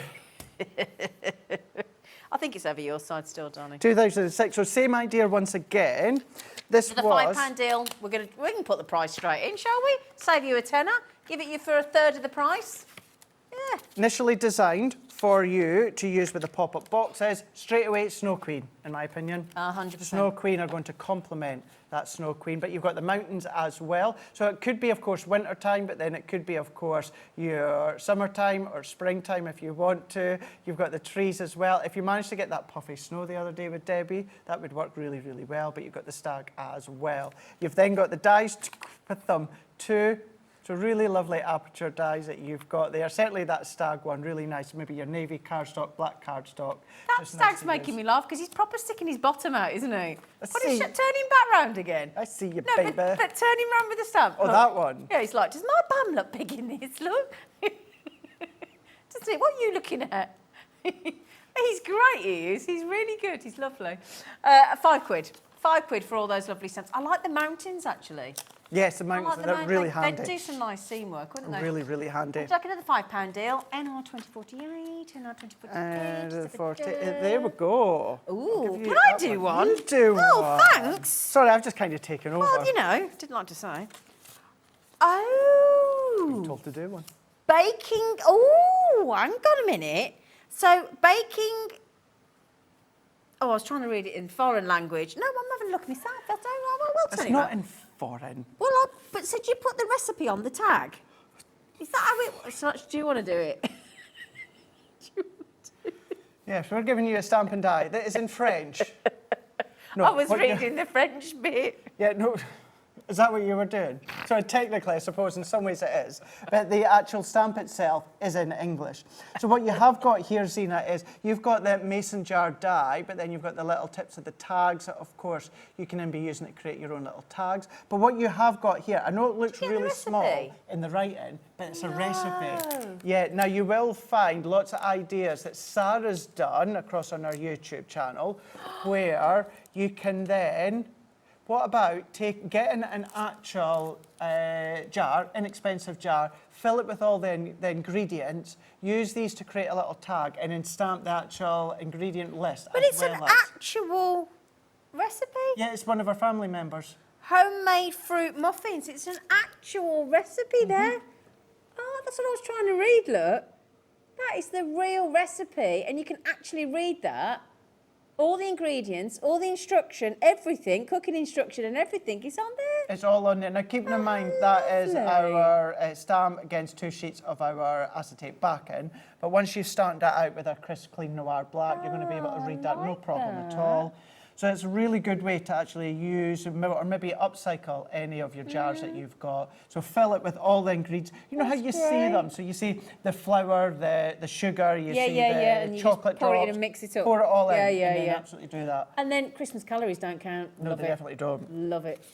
I: I think it's over your side still, darling.
D: 2006. So same idea once again. This
I: For the
D: was
I: £5 deal, we can put the price straight in, shall we? Save you a tenner. Give it you for a third of the price. Yeah.
D: initially designed for you to use with the pop-up boxes. Straight away, Snow Queen, in my opinion.
I: 100%.
D: Snow Queen are going to complement that Snow Queen, but you've got the mountains as well. So it could be, of course, winter time, but then it could be, of course, your summertime or springtime if you want to. You've got the trees as well. If you managed to get that puffy snow the other day with Debbie, that would work really, really well, but you've got the stag as well. You've then got the dies with them too. So really lovely aperture dies that you've got there. Certainly that stag one, really nice. Maybe your navy cardstock, black cardstock.
I: That
D: Just nice
I: stag's
D: to
I: making
D: use.
I: me laugh because he's proper sticking his bottom out, isn't he? But
D: see.
I: he's turning back round again.
D: I see you,
I: No,
D: baby.
I: but turn him round with the stamp.
D: Oh,
I: Look.
D: that one?
I: Yeah, he's like, does my bum look big in this? Look. Doesn't it? What are you looking at? He's great, he is. He's really good. He's lovely. £5. £5 for all those lovely stamps. I like the mountains, actually.
D: Yes, the
I: I
D: mountains,
I: like the
D: they're
I: mountains.
D: really handy.
I: They'd do some nice seam work, wouldn't they?
D: Really, really handy.
I: Would you like another £5 deal? NR 2048, NR 2048.
D: There we go.
I: Ooh,
D: I'll give you
I: can I
D: that
I: do one?
D: You do
I: Oh,
D: one.
I: thanks.
D: Sorry, I've just kind of taken over.
I: Well, you know, didn't like to say. Oh.
D: Told to do one.
I: Baking. Oh, hang on a minute. So, baking. Oh, I was trying to read it in foreign language. No, I'm having a look myself. I'll tell
D: It's
I: you
D: not
I: that.
D: in foreign.
I: Well, but said you put the recipe on the tag. Is that how it? So much, do you want to do it?
D: Yes, we're giving you a stamp and die. That is in French. No,
I: I was
D: what you-
I: reading the French bit.
D: Yeah, no. Is that what you were doing? So technically, I suppose in some ways it is, but the actual stamp itself is in English. So what you have got here, Zena, is you've got the mason jar die, but then you've got the little tips of the tags that, of course, you can then be using to create your own little tags. But what you have got here, I know it looks
I: Did you get the
D: really small
I: recipe?
D: in the writing, but it's a recipe. Yeah, now you will find lots of ideas that Sarah's done across on our YouTube channel, where you can then What about getting an actual jar, inexpensive jar, fill it with all the ingredients, use these to create a little tag, and then stamp the actual ingredient list.
I: But it's an actual recipe?
D: Yeah, it's one of our family members.
I: Homemade fruit muffins. It's an actual recipe there. Oh, that's what I was trying to read, look. That is the real recipe, and you can actually read that. All the ingredients, all the instruction, everything, cooking instruction and everything is on there.
D: It's all on there. Now, keeping in mind that is our stamp against 2 sheets of our acetate backing. But once you've stamped that out with a crisp, clean noir black, you're going to be able to read that no problem at all. So it's a really good way to actually use or maybe upcycle any of your jars that you've got. So fill it with all the ingredients. You know how you see them? So you see the flour, the sugar, you see the
I: and you
D: chocolate
I: just pour
D: drops.
I: it in and mix it up.
D: Pour it all in and
I: Yeah.
D: then absolutely do that.
I: And then Christmas calories don't count.
D: No,
I: Love
D: they
I: it.
D: definitely don't.
I: Love it.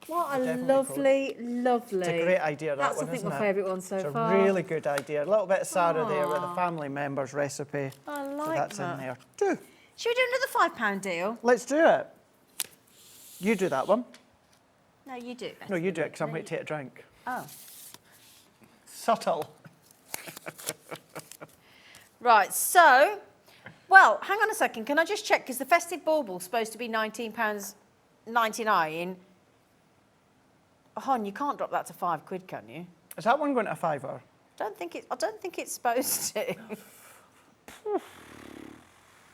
I: What a
D: Definitely
I: lovely, lovely.
D: It's a great idea, that
I: That's,
D: one,
I: I think,
D: isn't
I: my
D: it?
I: favourite one so
D: It's
I: far.
D: a really good idea. A little bit of Sara there with a family member's recipe.
I: I like
D: so that's
I: that.
D: in there too.
I: Should we do another £5 deal?
D: Let's do it. You do that one.
I: No, you do it.
D: No, you do it because I'm going to take a drink.
I: Oh.
D: Subtle.
I: Right, so, well, hang on a second. Can I just check? Because the festive bauble is supposed to be £19.99. Hon, you can't drop that to £5, can you?
D: Is that one going to a £5?
I: I don't think it's supposed to.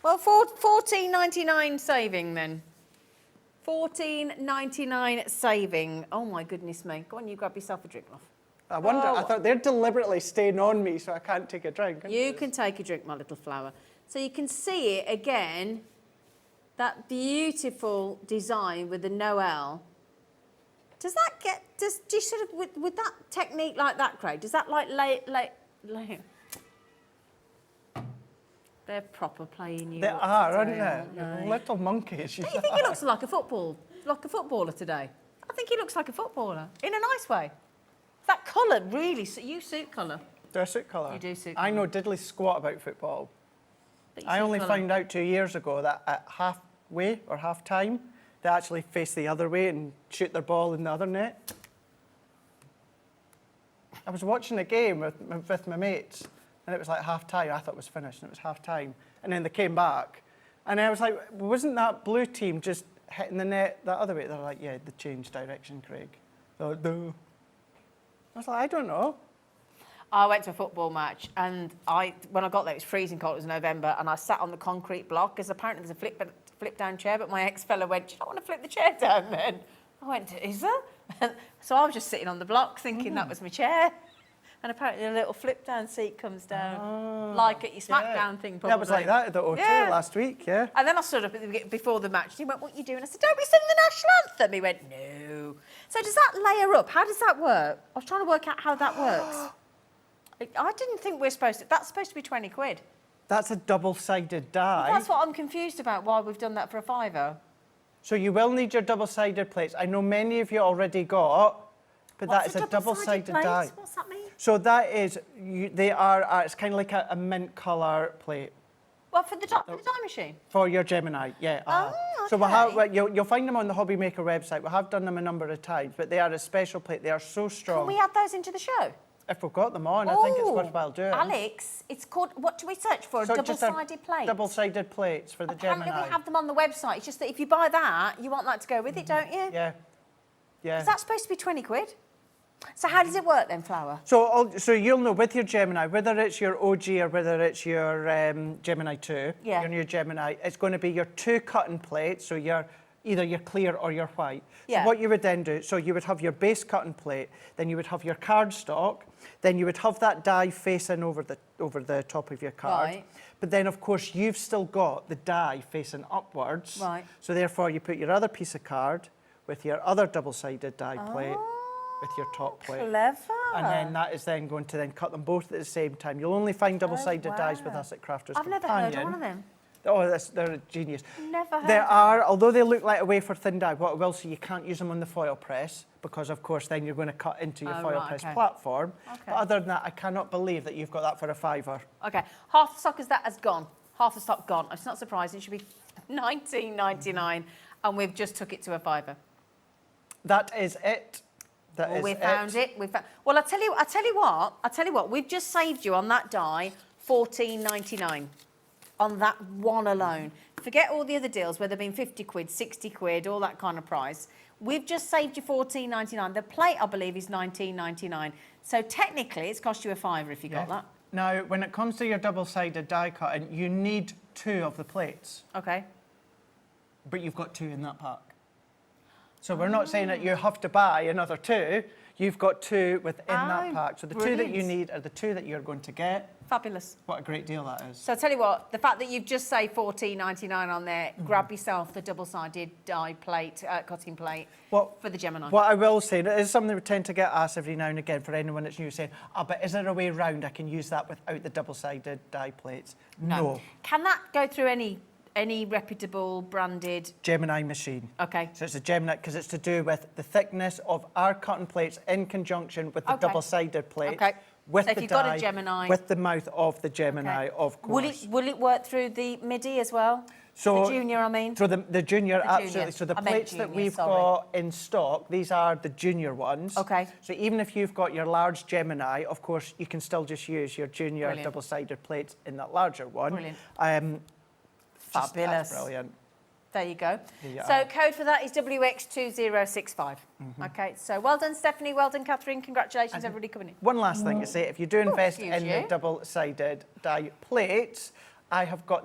I: Well, £14.99 saving then. £14.99 saving. Oh my goodness me! Go on, you grab yourself a drink, love.
D: I wonder. I thought they're deliberately staying on me so I can't take a drink.
I: You can take a drink, my little flower. So you can see it again. That beautiful design with the Noel. Does that get? Do you sort of with that technique like that, Craig? Does that like lay? They're proper playing you.
D: They
I: up
D: are, aren't
I: today,
D: they? Little monkeys.
I: Don't you think he looks like a footballer today? I think he looks like a footballer in a nice way. That colour really, you suit colour.
D: Do I suit colour?
I: You do suit
D: I
I: colour.
D: know diddly squat about football.
I: But you
D: I
I: suit
D: only
I: colour.
D: found out 2 years ago that at halfway or half time, they actually face the other way and shoot their ball in the other net. I was watching a game with my mates, and it was like half time. I thought it was finished, and it was half time. And then they came back, and I was like, wasn't that blue team just hitting the net that other way? They're like, yeah, they changed direction, Craig. They're like, no. I was like, I don't know.
I: I went to a football match, and when I got there, it was freezing cold. It was November, and I sat on the concrete block because apparently there's a flip down chair. But my ex-fella went, "Do you not want to flip the chair down then?" I went, "Is there?" So I was just sitting on the block, thinking that was my chair. And apparently a little flip down seat comes down, like at your SmackDown thing. Probably.
D: Yeah, it was like that at the O2 last week. Yeah.
I: And then I stood up before the match. And he went, "What are you doing?" I said, "Don't we sing the national anthem?" He went, "No." So does that layer up? How does that work? I was trying to work out how that works. I didn't think we're supposed to. That's supposed to be £20.
D: That's a double-sided die.
I: That's what I'm confused about. Why we've done that for a £5.
D: So you will need your double-sided plates. I know many of you already got, but that is a double-sided die.
I: What's that mean?
D: So that is, they are. It's kind of like a mint colour plate.
I: Well, for the die machine.
D: For your Gemini, yeah.
I: Oh,
D: So we'll
I: okay.
D: have, you'll find them on the HobbyMaker website. We have done them a number of times, but they are a special plate. They are so strong.
I: Can we add those into the show?
D: If we've got them on, I think it's worthwhile doing.
I: Alex, it's called. What do we search for?
D: So
I: A
D: just
I: double-sided plate.
D: Double-sided plates for the
I: Apparently
D: Gemini.
I: we have them on the website. It's just that if you buy that, you want that to go with it, don't you?
D: Yeah. Yeah.
I: Is that supposed to be £20? So how does it work then, Flower?
D: So you'll know with your Gemini, whether it's your OG or whether it's your Gemini 2, your new Gemini, it's going to be your 2 cutting plates, so either your clear or your white.
I: Yeah.
D: So what you would then do, so you would have your base cutting plate, then you would have your cardstock, then you would have that die facing over the top of your card.
I: Right.
D: But then, of course, you've still got the die facing upwards.
I: Right.
D: So therefore, you put your other piece of card with your other double-sided die plate with your top plate.
I: Clever.
D: And then that is then going to then cut them both at the same time. You'll only find double-sided dies with us at Crafters
I: I've never
D: Companion.
I: heard of one of them.
D: Oh, they're a genius.
I: Never heard
D: There
I: of
D: are, although they look like a wafer thin die, what I will say, you can't use them on the foil press because, of course, then you're going to cut into your foil press platform.
I: Okay.
D: But other than that, I cannot believe that you've got that for a £5.
I: Okay, half the stock of that has gone. Half the stock gone. It's not surprising. It should be £19.99, and we've just took it to a £5.
D: That is it. That
I: Well,
D: is
I: we found it. Well, I tell you what. We've just saved you on that die £14.99 on that one alone. Forget all the other deals where they've been 50 quid, 60 quid, all that kind of price. We've just saved you £14.99. The plate, I believe, is £19.99. So technically, it's cost you a fiver if you got that.
D: Now, when it comes to your double-sided die cutting, you need 2 of the plates.
I: Okay.
D: But you've got 2 in that pack. So we're not saying that you have to buy another 2. You've got 2 within that pack. So the 2 that you need are the 2 that you're going to get.
I: Fabulous.
D: What a great deal that is.
I: So I tell you what, the fact that you've just saved £14.99 on there, grab yourself the double-sided die plate, cutting plate for the Gemini.
D: What I will say, it is something we tend to get asked every now and again for anyone that's new, saying, but is there a way round I can use that without the double-sided die plates? No.
I: Can that go through any reputable branded
D: Gemini machine?
I: Okay.
D: So it's a Gemini because it's to do with the thickness of our cutting plates in conjunction with the double-sided plate.
I: Okay.
D: With
I: so if
D: the
I: you've
D: die,
I: got a Gemini,
D: with the mouth of the Gemini, of course.
I: Will it work through the MIDI as well?
D: So
I: the Junior, I mean.
D: So the Junior, absolutely.
I: Junior.
D: So the
I: I meant
D: plates that
I: Junior,
D: we've
I: sorry.
D: got in stock, these are the Junior ones.
I: Okay.
D: So even if you've got your large Gemini, of course, you can still just use your Junior
I: Brilliant.
D: double-sided plates in that larger one.
I: Brilliant.
D: Fabulous. That's brilliant.
I: There you go.
D: Yeah.
I: So code for that is WX2065. Okay, so well done, Stephanie. Well done, Catherine. Congratulations, everybody coming in.
D: One last thing to say, if you do invest
I: excuse
D: in
I: you.
D: the double-sided die plates,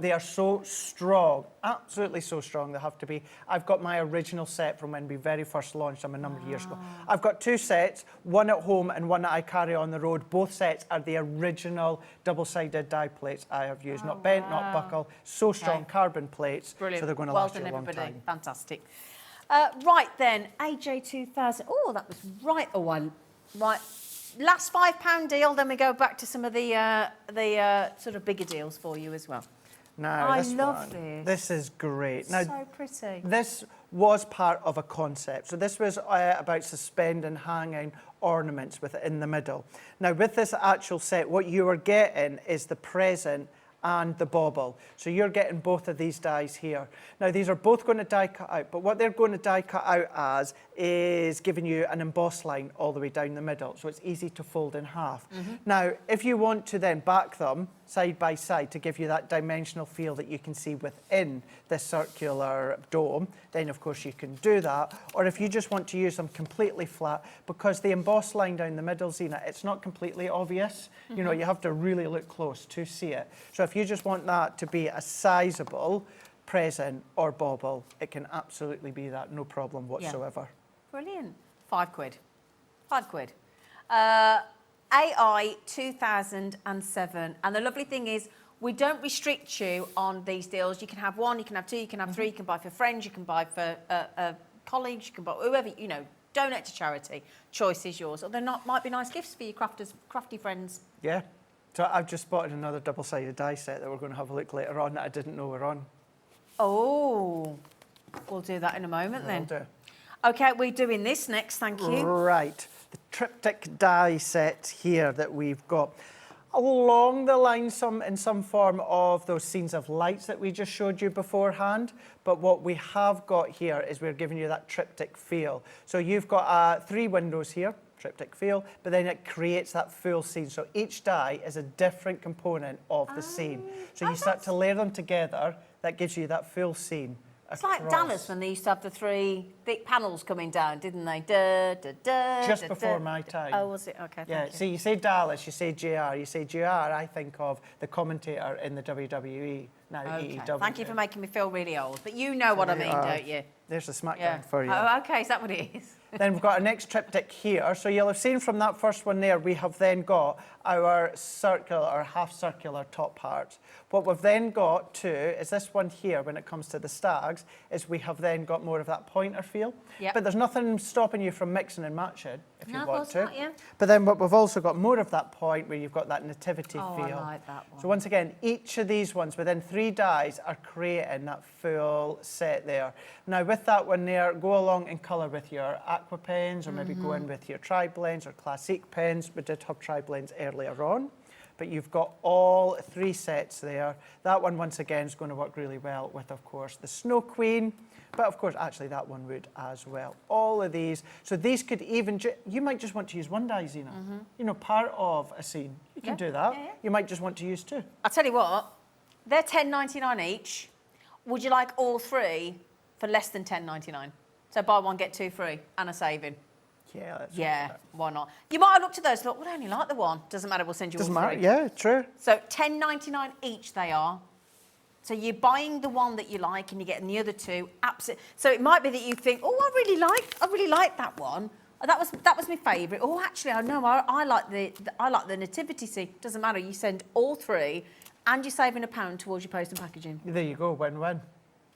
D: they are so strong, absolutely so strong they have to be. I've got my original set from when we very first launched them a number of years ago. I've got 2 sets, one at home and one that I carry on the road. Both sets are the original double-sided die plates I have used. Not bent, not buckle, so strong, carbon plates.
I: Brilliant.
D: So they're going to
I: well
D: last
I: done,
D: you a long
I: everybody.
D: time.
I: Fantastic. Right then, AJ2000. Oh, that was right. Right. Last £5 deal, then we go back to some of the sort of bigger deals for you as well.
D: Now,
I: I
D: this
I: love
D: one,
I: this.
D: This is great. Now,
I: So pretty.
D: This was part of a concept. So this was about suspending, hanging ornaments with it in the middle. Now, with this actual set, what you are getting is the present and the bauble. So you're getting both of these dies here. Now, these are both going to die cut out, but what they're going to die cut out as is giving you an emboss line all the way down the middle, so it's easy to fold in half. Now, if you want to then back them side by side to give you that dimensional feel that you can see within this circular dome, then of course you can do that. Or if you just want to use them completely flat, because the emboss line down the middle, Zena, it's not completely obvious. You know, you have to really look close to see it. So if you just want that to be a sizable present or bauble, it can absolutely be that, no problem whatsoever.
I: Brilliant. £5. £5. AI 2007. And the lovely thing is, we don't restrict you on these deals. You can have 1, you can have 2, you can have 3, you can buy for friends, you can buy for colleagues, you can buy whoever, you know, donate to charity. Choice is yours. Or might be nice gifts for your crafty friends.
D: Yeah. So I've just spotted another double-sided die set that we're going to have a look later on that I didn't know were on.
I: Oh, we'll do that in a moment then.
D: Will do.
I: Okay, we're doing this next, thank you.
D: Right. The triptych die set here that we've got. Along the line in some form of those scenes of lights that we just showed you beforehand. But what we have got here is we're giving you that triptych feel. So you've got 3 windows here, triptych feel, but then it creates that full scene. So each die is a different component of the scene. So you start to layer them together, that gives you that full scene.
I: It's like Dallas when they used to have the 3 thick panels coming down, didn't they?
D: Just before my time.
I: Oh, was it? Okay,
D: Yeah,
I: thank you.
D: so you say Dallas, you say JR. You say JR, I think of the commentator in the WWE, now
I: Okay.
D: AEW.
I: Thank you for making me feel really old. But you know what I mean, don't you?
D: There's the SmackDown
I: Yeah.
D: for you.
I: Oh, okay, is that what it is?
D: Then we've got our next triptych here. So you'll have seen from that first one there, we have then got our circular or half-circular top parts. What we've then got too is this one here, when it comes to the stags, is we have then got more of that pointer feel.
I: Yep.
D: But there's nothing stopping you from mixing and matching if
I: No,
D: you
I: of
D: want
I: course
D: to.
I: not, yeah.
D: But then what we've also got more of that point where you've got that nativity
I: Oh,
D: feel.
I: I like that one.
D: So once again, each of these ones within 3 dies are creating that full set there. Now with that one there, go along in colour with your aqua pens or maybe go in with your tri-blends or classic pens. We did have tri-blends earlier on. but you've got all 3 sets there. That one, once again, is going to work really well with, of course, the Snow Queen. But of course, actually, that one would as well. All of these. So these could even, you might just want to use one die, Zena. You know, part of a scene. You can do that. You might just want to use 2.
I: I'll tell you what, they're $10.99 each. Would you like all 3 for less than $10.99? So buy 1, get 2 free and a saving.
D: Yeah,
I: why not? You might have looked at those, thought, well, I only like the one. Doesn't matter, we'll send you all 3.
D: Doesn't matter, yeah, true.
I: So $10.99 each they are. So you're buying the one that you like and you're getting the other 2. Absolutely. So it might be that you think, oh, I really like that one. That was my favourite. Oh, actually, I know I like the nativity scene. Doesn't matter. You send all 3, and you're saving £1 towards your post and packaging.
D: There you go, win-win.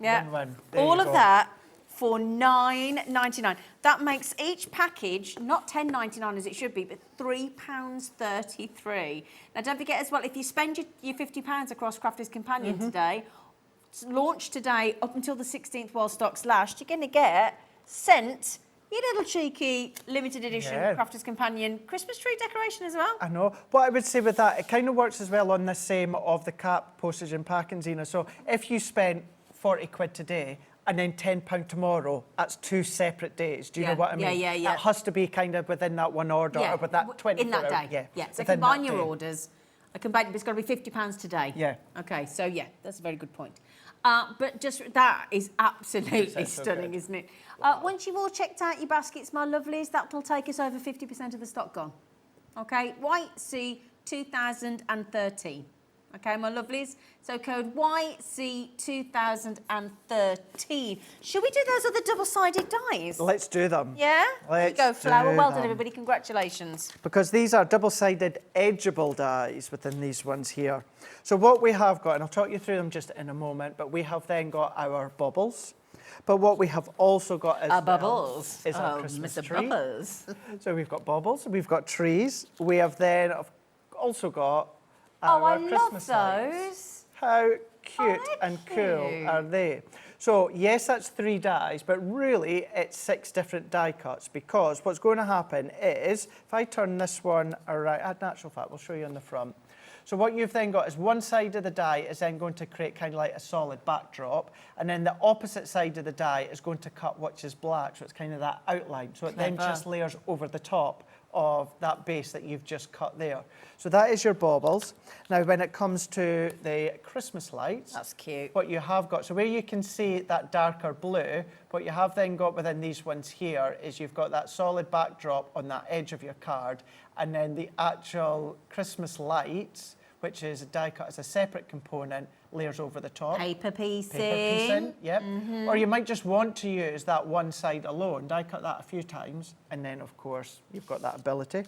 I: Yeah.
D: Win-win.
I: All of that for $9.99. That makes each package not $10.99 as it should be, but £3.33. Now, don't forget as well, if you spend your £50 across Crafter's Companion today, launch today up until the 16th while stocks last, you're going to get sent your little cheeky limited edition Crafter's Companion Christmas tree decoration as well.
D: I know. What I would say with that, it kind of works as well on the same of the cap, postage and packing, Zena. So if you spent 40 quid today, and then £10 tomorrow, that's 2 separate days. Do you know what I mean?
I: Yeah.
D: That has to be kind of within that one order, or with that 24
I: in that day.
D: Yeah.
I: So combine your orders. It's got to be £50 today.
D: Yeah.
I: Okay, so yeah, that's a very good point. But just that is absolutely stunning, isn't it? Once you've all checked out your baskets, my lovelies, that will take us over 50% of the stock gone. Okay, YC 2013. Okay, my lovelies. So code YC2013. Should we do those other double-sided dies?
D: Let's do them.
I: Yeah? There you go, Flower. Well done,
D: them.
I: everybody. Congratulations.
D: Because these are double-sided edgeable dies within these ones here. So what we have got, and I'll talk you through them just in a moment, but we have then got our bubbles. But what we have also got as
I: bubbles.
D: Is our Christmas
I: Mr.
D: tree.
I: Bubbles.
D: So we've got bubbles, we've got trees. We have then also got our Christmas lights. How cute and cool are they? So yes, that's 3 dies, but really it's 6 different die cuts, because what's going to happen is, if I turn this one around, in actual fact, we'll show you on the front. So what you've then got is one side of the die is then going to create kind of like a solid backdrop, and then the opposite side of the die is going to cut which is black, so it's kind of that outline. So it then just layers over the top of that base that you've just cut there. So that is your baubles. Now, when it comes to the Christmas lights,
I: that's cute.
D: What you have got, so where you can see that darker blue, what you have then got within these ones here is you've got that solid backdrop on that edge of your card, and then the actual Christmas lights, which is a die cut as a separate component, layers over the top.
I: Paper piecing.
D: Paper piecing, yep. Or you might just want to use that one side alone. Die cut that a few times, and then, of course, you've got that ability.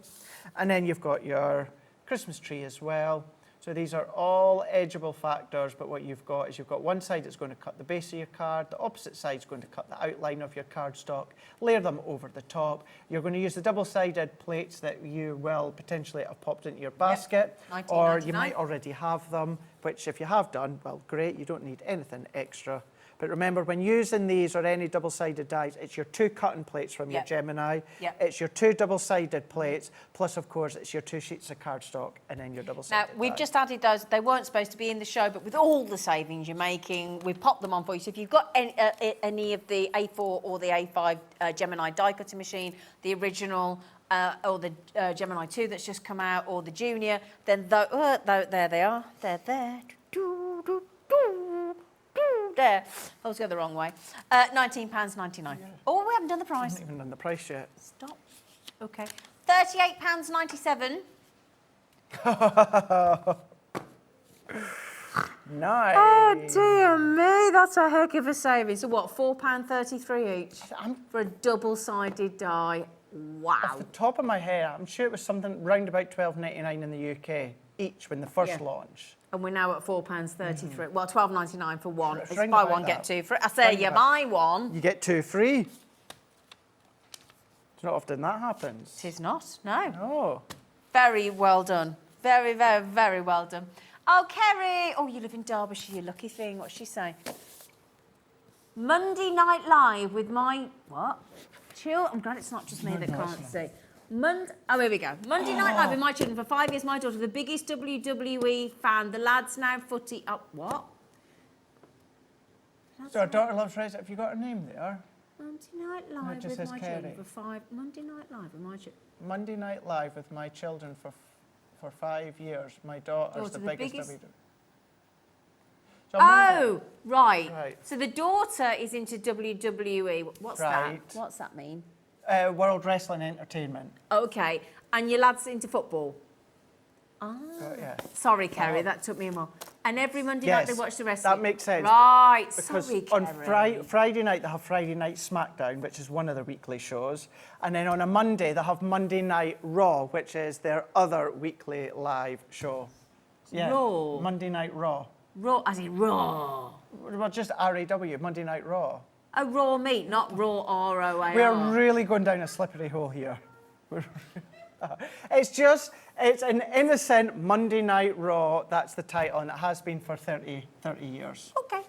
D: And then you've got your Christmas tree as well. So these are all edgeable factors, but what you've got is you've got one side that's going to cut the base of your card, the opposite side is going to cut the outline of your cardstock, layer them over the top. You're going to use the double-sided plates that you will potentially have popped into your basket, or you might already have them, which if you have done, well, great, you don't need anything extra. But remember, when using these or any double-sided dies, it's your 2 cutting plates from your Gemini, it's your 2 double-sided plates, plus, of course, it's your 2 sheets of cardstock, and then your double-sided
I: Now, we've just added those. They weren't supposed to be in the show, but with all the savings you're making, we've popped them on for you. So if you've got any of the A4 or the A5 Gemini die-cutting machine, the original, or the Gemini 2 that's just come out, or the Junior, then there they are. They're there. There. I was going the wrong way. £19.99. Yeah. Oh, we haven't done the price.
D: We haven't even done the price yet.
I: Stop. Okay. £38.97.
D: Nice.
I: Oh, dear me. That's a heck of a saving. So what, £4.33 each for a double-sided die? Wow.
D: Off the top of my head, I'm sure it was something round about £12.99 in the UK each when the first launch.
I: And we're now at £4.33. Well, £12.99 for one. It's
D: round
I: buy
D: about
I: one,
D: that.
I: get 2 free. I say you buy one.
D: You get 2 free. It's not often that happens.
I: It is not, no.
D: No.
I: Very well done. Very, very, very well done. Oh, Kerry. Oh, you live in Derbyshire, you lucky thing. What's she saying? Monday Night Live with my... What? Chill. I'm glad it's not just me that can't see. Oh, here we go. Monday Night Live with my children for 5 years. My daughter, the biggest WWE fan. The lads now footy up. What?
D: So our daughter loves wrestling. Have you got her name there?
I: Monday Night Live
D: just
I: with
D: says
I: my children
D: Kerry.
I: for 5. Monday Night Live with my children.
D: Monday Night Live with my children for 5 years. My daughter's the biggest WWE. So
I: Oh, right.
D: Right.
I: So the daughter is into WWE. What's
D: Right.
I: that? What's that mean?
D: World Wrestling Entertainment.
I: Okay. And your lad's into football.
D: Yeah.
I: Sorry, Kerry, that took me a while. And every Monday night they watch the wrestling.
D: That makes sense.
I: Right,
D: Because
I: sorry,
D: on
I: Kerry.
D: Friday night they have Friday Night SmackDown, which is one of their weekly shows. And then on a Monday they have Monday Night Raw, which is their other weekly live show. Yeah.
I: Raw?
D: Monday Night Raw.
I: Raw, as in raw.
D: Well, just RAW, Monday Night Raw.
I: A raw meat, not raw R-O-A-R.
D: We're really going down a slippery hole here. It's an innocent Monday Night Raw, that's the title, and it has been for 30 years.
I: Okay.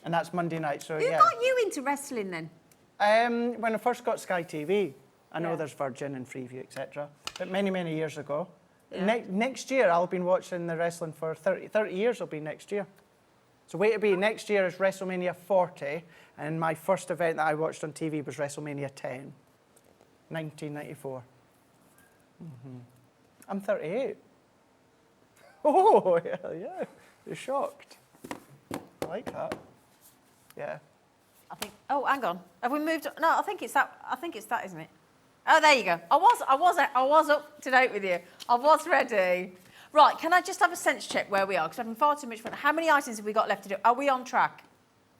D: And that's Monday night, so
I: Who
D: yeah.
I: got you into wrestling then?
D: When I first got Sky TV, I know
I: Yeah.
D: there's Virgin and Freeview, etc. But many, many years ago.
I: Yeah.
D: Next year, I'll be watching the wrestling for 30 years, it'll be next year. So wait to be, next year is WrestleMania 40, and my first event that I watched on TV was WrestleMania 10, 1994. I'm 38. Oh, yeah, you're shocked. I like that. Yeah.
I: I think. Oh, hang on. Have we moved? No, I think it's that. I think it's that, isn't it? Oh, there you go. I was up to date with you. I was ready. Right. Can I just have a sense check where we are? Because we're having far too much fun. How many items have we got left to do? Are we on track?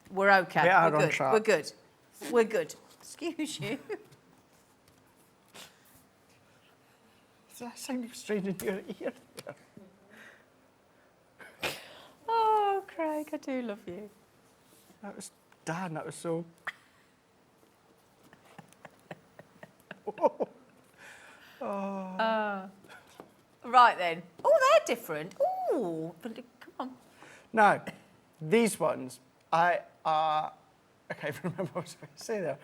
I: We're okay.
D: We are
I: We're
D: on
I: good.
D: track.
I: We're good. We're good. Excuse you.
D: Does that sound strange in your ear?
I: Oh, Craig, I do love you.
D: That was Dan. That was so.
I: Right then. Oh, they're different. Oh, but come on.
D: Now, these ones, I can't remember what I was going to say there.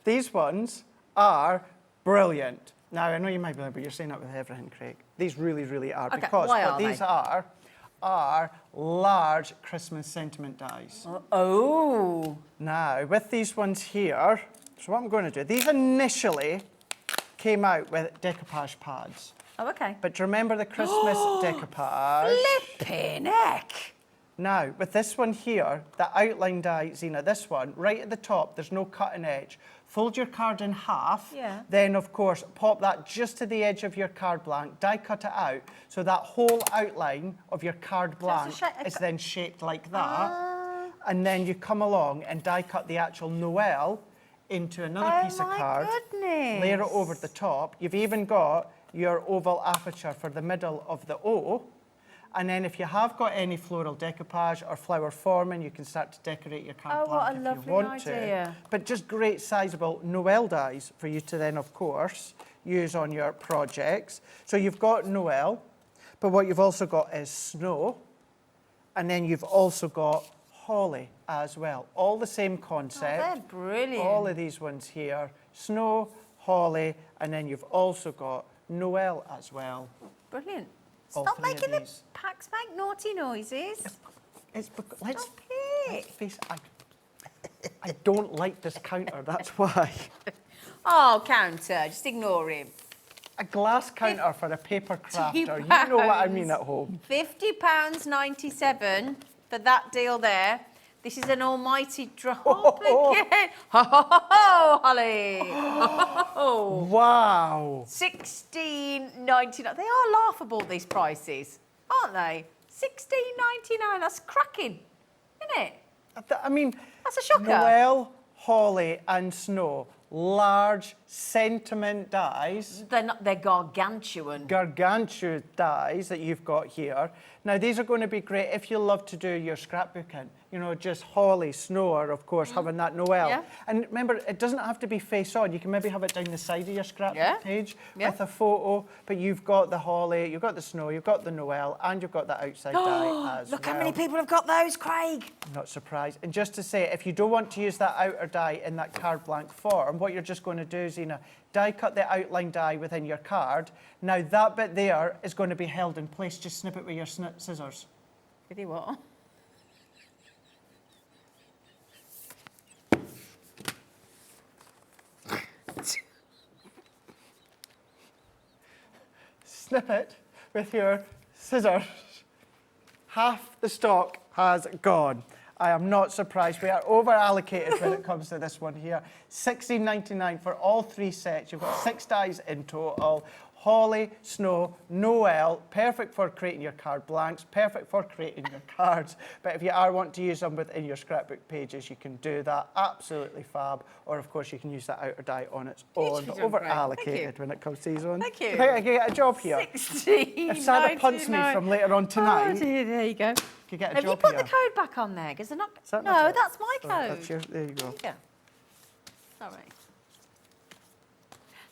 D: These ones are brilliant. Now, I know you might be like, but you're saying that with everything, Craig. These really, really are.
I: Okay,
D: Because
I: why
D: what
I: are
D: these
I: they?
D: are large Christmas sentiment dies.
I: Oh.
D: Now, with these ones here, so what I'm going to do, these initially came out with decoupage pads.
I: Oh, okay.
D: But do you remember the Christmas decoupage?
I: Flipping heck.
D: Now, with this one here, the outline die, Zena, this one, right at the top, there's no cutting edge. Fold your card in half.
I: Yeah.
D: Then, of course, pop that just to the edge of your card blank, die cut it out, so that whole outline of your card blank is then shaped like that. And then you come along and die cut the actual Noel into another piece of card.
I: Goodness.
D: Layer it over the top. You've even got your oval aperture for the middle of the O. And then if you have got any floral decoupage or flower forming, you can start to decorate your card blank if you want
I: idea.
D: to. But just great sizable Noel dies for you to then, of course, use on your projects. So you've got Noel, but what you've also got is snow. And then you've also got holly as well. All the same concept.
I: Oh, they're brilliant.
D: All of these ones here, snow, holly, and then you've also got Noel as well.
I: Brilliant.
D: All
I: Stop
D: three of
I: making the
D: these.
I: packs make naughty noises.
D: Let's
I: Stop it.
D: let's face it, I don't like this counter, that's why.
I: Oh, counter. Just ignore him.
D: A glass counter for a paper crafter, you know what I mean at home.
I: £50.97 for that deal there. This is an almighty drop again. Ho, ho, ho, ho, Holly. Ho, ho, ho.
D: Wow.
I: $16.99. They are laughable, these prices, aren't they? $16.99. That's cracking, isn't it?
D: I mean,
I: That's a shocker.
D: Noel, holly and snow, large sentiment dies.
I: They're gargantuan.
D: Gargantuan dies that you've got here. Now, these are going to be great if you love to do your scrapbooking. You know, just holly, snow, or of course having that Noel.
I: Yeah.
D: And remember, it doesn't have to be face on. You can maybe have it down the side of your scrapbook page
I: Yeah.
D: with a photo. But you've got the holly, you've got the snow, you've got the Noel, and you've got the outside die as
I: Look
D: well.
I: how many people have got those, Craig.
D: Not surprised. And just to say, if you don't want to use that outer die in that card blank form, what you're just going to do, Zena, die cut the outline die within your card. Now that bit there is going to be held in place. Just snip it with your scissors.
I: Did he what?
D: Snip it with your scissors. Half the stock has gone. I am not surprised. We are over allocated when it comes to this one here. $16.99 for all 3 sets. You've got 6 dies in total. Holly, Snow, Noel, perfect for creating your card blanks, perfect for creating your cards. But if you are wanting to use them within your scrapbook pages, you can do that. Absolutely fab. Or, of course, you can use that outer die on its own. But over allocated when it comes to these ones.
I: Thank you.
D: I think I can get a job here.
I: 16.
D: If Sara punts me from later on tonight,
I: Oh dear, there you go.
D: you get a
I: Have
D: job
I: you put
D: here.
I: the code back on there? Because they're not.
D: Is that
I: No,
D: not it?
I: that's my
D: Oh,
I: code.
D: that's your, there you go.
I: Yeah. Sorry.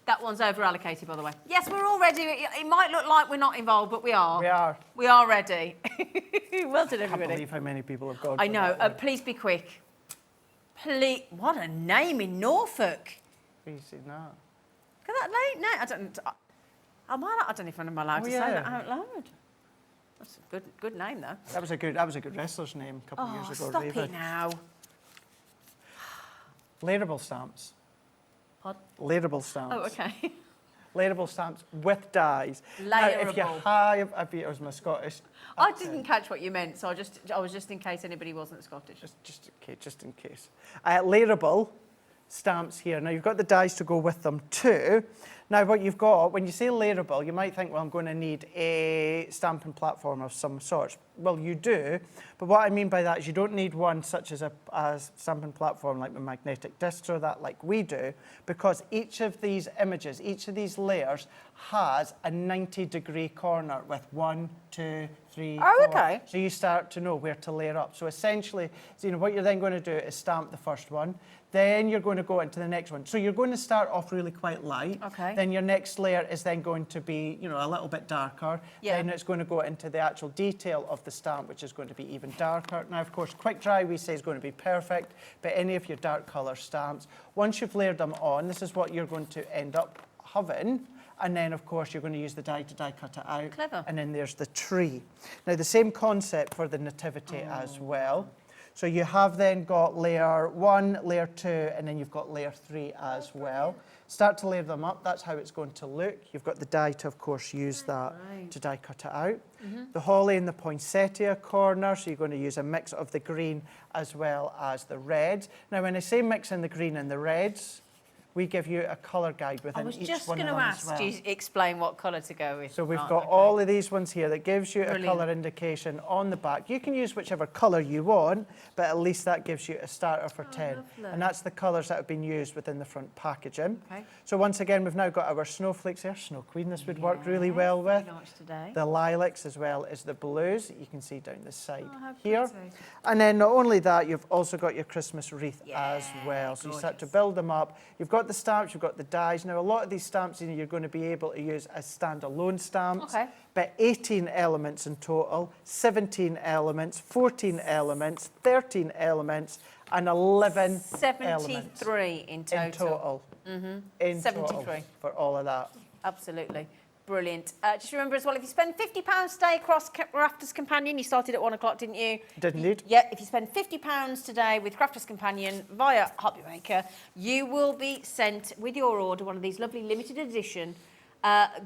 I: That one's over allocated, by the way. Yes, we're all ready. It might look like we're not involved, but we are.
D: We are.
I: We are ready. Well done,
D: I can't
I: everybody.
D: believe how many people have gone.
I: I
D: for
I: know.
D: that one.
I: Please be quick. Please. What a name in Norfolk.
D: Have you seen that?
I: Look at that name. I don't know if I'm allowed
D: Oh,
I: to
D: yeah.
I: say that out loud. That's a good name, though.
D: That was a good wrestler's name a couple of years ago.
I: Stop
D: David.
I: it now.
D: Layerable stamps.
I: Pardon?
D: Layerable stamps.
I: Oh, okay.
D: Layerable stamps with dies. Now, if you
I: Layerable.
D: have, it was my Scottish.
I: I didn't catch what you meant, so I was just in case anybody wasn't Scottish.
D: Just in case. Layerable stamps here. Now, you've got the dies to go with them too. Now, what you've got, when you say layerable, you might think, well, I'm going to need a stamping platform of some sort. Well, you do, but what I mean by that is you don't need one such as a stamping platform like the magnetic discs or that like we do, because each of these images, each of these layers has a 90-degree corner with 1, 2, 3,
I: Oh,
D: 4.
I: okay.
D: So you start to know where to layer up. So essentially, what you're then going to do is stamp the first one. Then you're going to go into the next one. So you're going to start off really quite light.
I: Okay.
D: Then your next layer is then going to be, a little bit darker.
I: Yeah.
D: Then it's going to go into the actual detail of the stamp, which is going to be even darker. Now, of course, quick dry we say is going to be perfect, but any of your dark colour stamps, once you've layered them on, this is what you're going to end up having. And then, of course, you're going to use the die to die cut it out.
I: Clever.
D: And then there's the tree. Now, the same concept for the nativity as well. So you have then got layer 1, layer 2, and then you've got layer 3 as well. Start to layer them up. That's how it's going to look. You've got the die to, of course, use that to die cut it out. The holly and the poinsettia corner, so you're going to use a mix of the green as well as the reds. Now, when I say mix in the green and the reds, we give you a colour guide within
I: I was
D: each
I: just
D: one
I: going
D: of
I: to
D: them as
I: ask
D: well.
I: you explain what colour to go with.
D: So we've
I: Right,
D: got
I: okay.
D: all of these ones here that gives you
I: Brilliant.
D: a colour indication on the back. You can use whichever colour you want, but at least that gives you a starter for 10.
I: lovely.
D: And that's the colours that have been used within the front packaging.
I: Okay.
D: So once again, we've now got our snowflakes here. Snow Queen, this would work really well with.
I: Very nice today.
D: The lilacs as well as the blues that you can see down the side
I: Oh, how
D: here.
I: pretty.
D: And then not only that, you've also got your Christmas wreath as
I: Yeah,
D: well. So you start to
I: gorgeous.
D: build them up. You've got the stamps, you've got the dies. Now, a lot of these stamps you're going to be able to use as standalone stamps.
I: Okay.
D: But 18 elements in total, 17 elements, 14 elements, 13 elements, and 11 elements
I: 73 in total.
D: in total. In
I: 73.
D: total for all of that.
I: Absolutely. Brilliant. Just remember as well, if you spend £50 today across Crafters Companion, you started at 1 o'clock, didn't you?
D: Did indeed.
I: Yeah, if you spend £50 today with Crafters Companion via HobbyMaker, you will be sent with your order one of these lovely limited edition,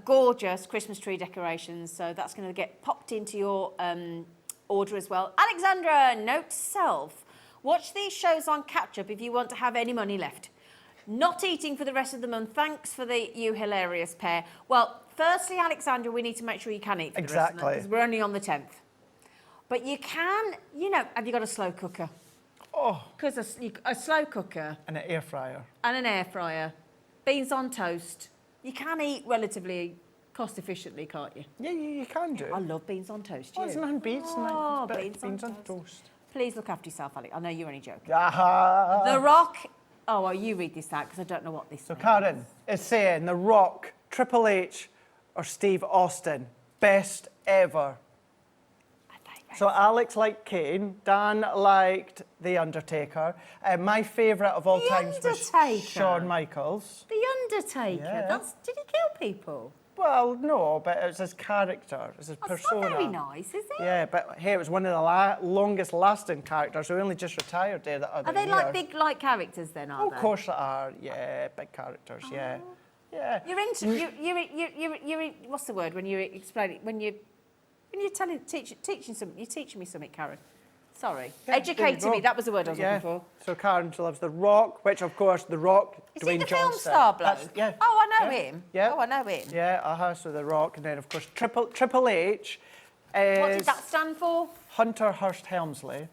I: gorgeous Christmas tree decorations. So that's going to get popped into your order as well. Alexandra, note to self, watch these shows on catch up if you want to have any money left. Not eating for the rest of the month. Thanks for you hilarious pair. Well, firstly, Alexandra, we need to make sure you can eat for the rest of the month
D: Exactly.
I: because we're only on the 10th. But you can, have you got a slow cooker?
D: Oh,
I: Because a slow cooker
D: and an air fryer.
I: and an air fryer, beans on toast, you can eat relatively cost efficiently, can't you?
D: Yeah, you can do.
I: I love beans on toast.
D: Oh,
I: You?
D: there's nothing beats
I: Oh,
D: beans
I: beans
D: on
I: on
D: toast.
I: Please look after yourself, Alex. I know you're only joking.
D: Aha.
I: The Rock. Oh, well, you read this out because I don't know what this
D: So
I: means.
D: Karen is saying The Rock, Triple H, or Steve Austin, best ever. So Alex liked Kane, Dan liked The Undertaker. My favourite of all
I: The
D: times was
I: Undertaker?
D: Shawn Michaels.
I: The Undertaker.
D: Yeah.
I: Did he kill people?
D: Well, no, but it's his character, it's his
I: That's
D: persona.
I: not very nice, is it?
D: Yeah, but hey, it was one of the longest lasting characters who only just retired there the other
I: Are they
D: year.
I: like big characters then, are
D: Oh,
I: they?
D: of course they are, yeah, big characters, yeah. Yeah.
I: You're into, you're what's the word when you're explaining, when you're teaching me something, Karen. Sorry.
D: Yeah,
I: Educating me, that was the word I was looking for.
D: So Karen loves The Rock, which of course The Rock,
I: Is
D: Dwayne
I: he the
D: Johnson.
I: film star bloke?
D: Yeah.
I: Oh, I know
D: Yeah.
I: him.
D: Yeah.
I: Oh, I know him.
D: Yeah, so The Rock, and then of course Triple H is
I: What did that stand for?
D: Hunter Hearst Helmsley.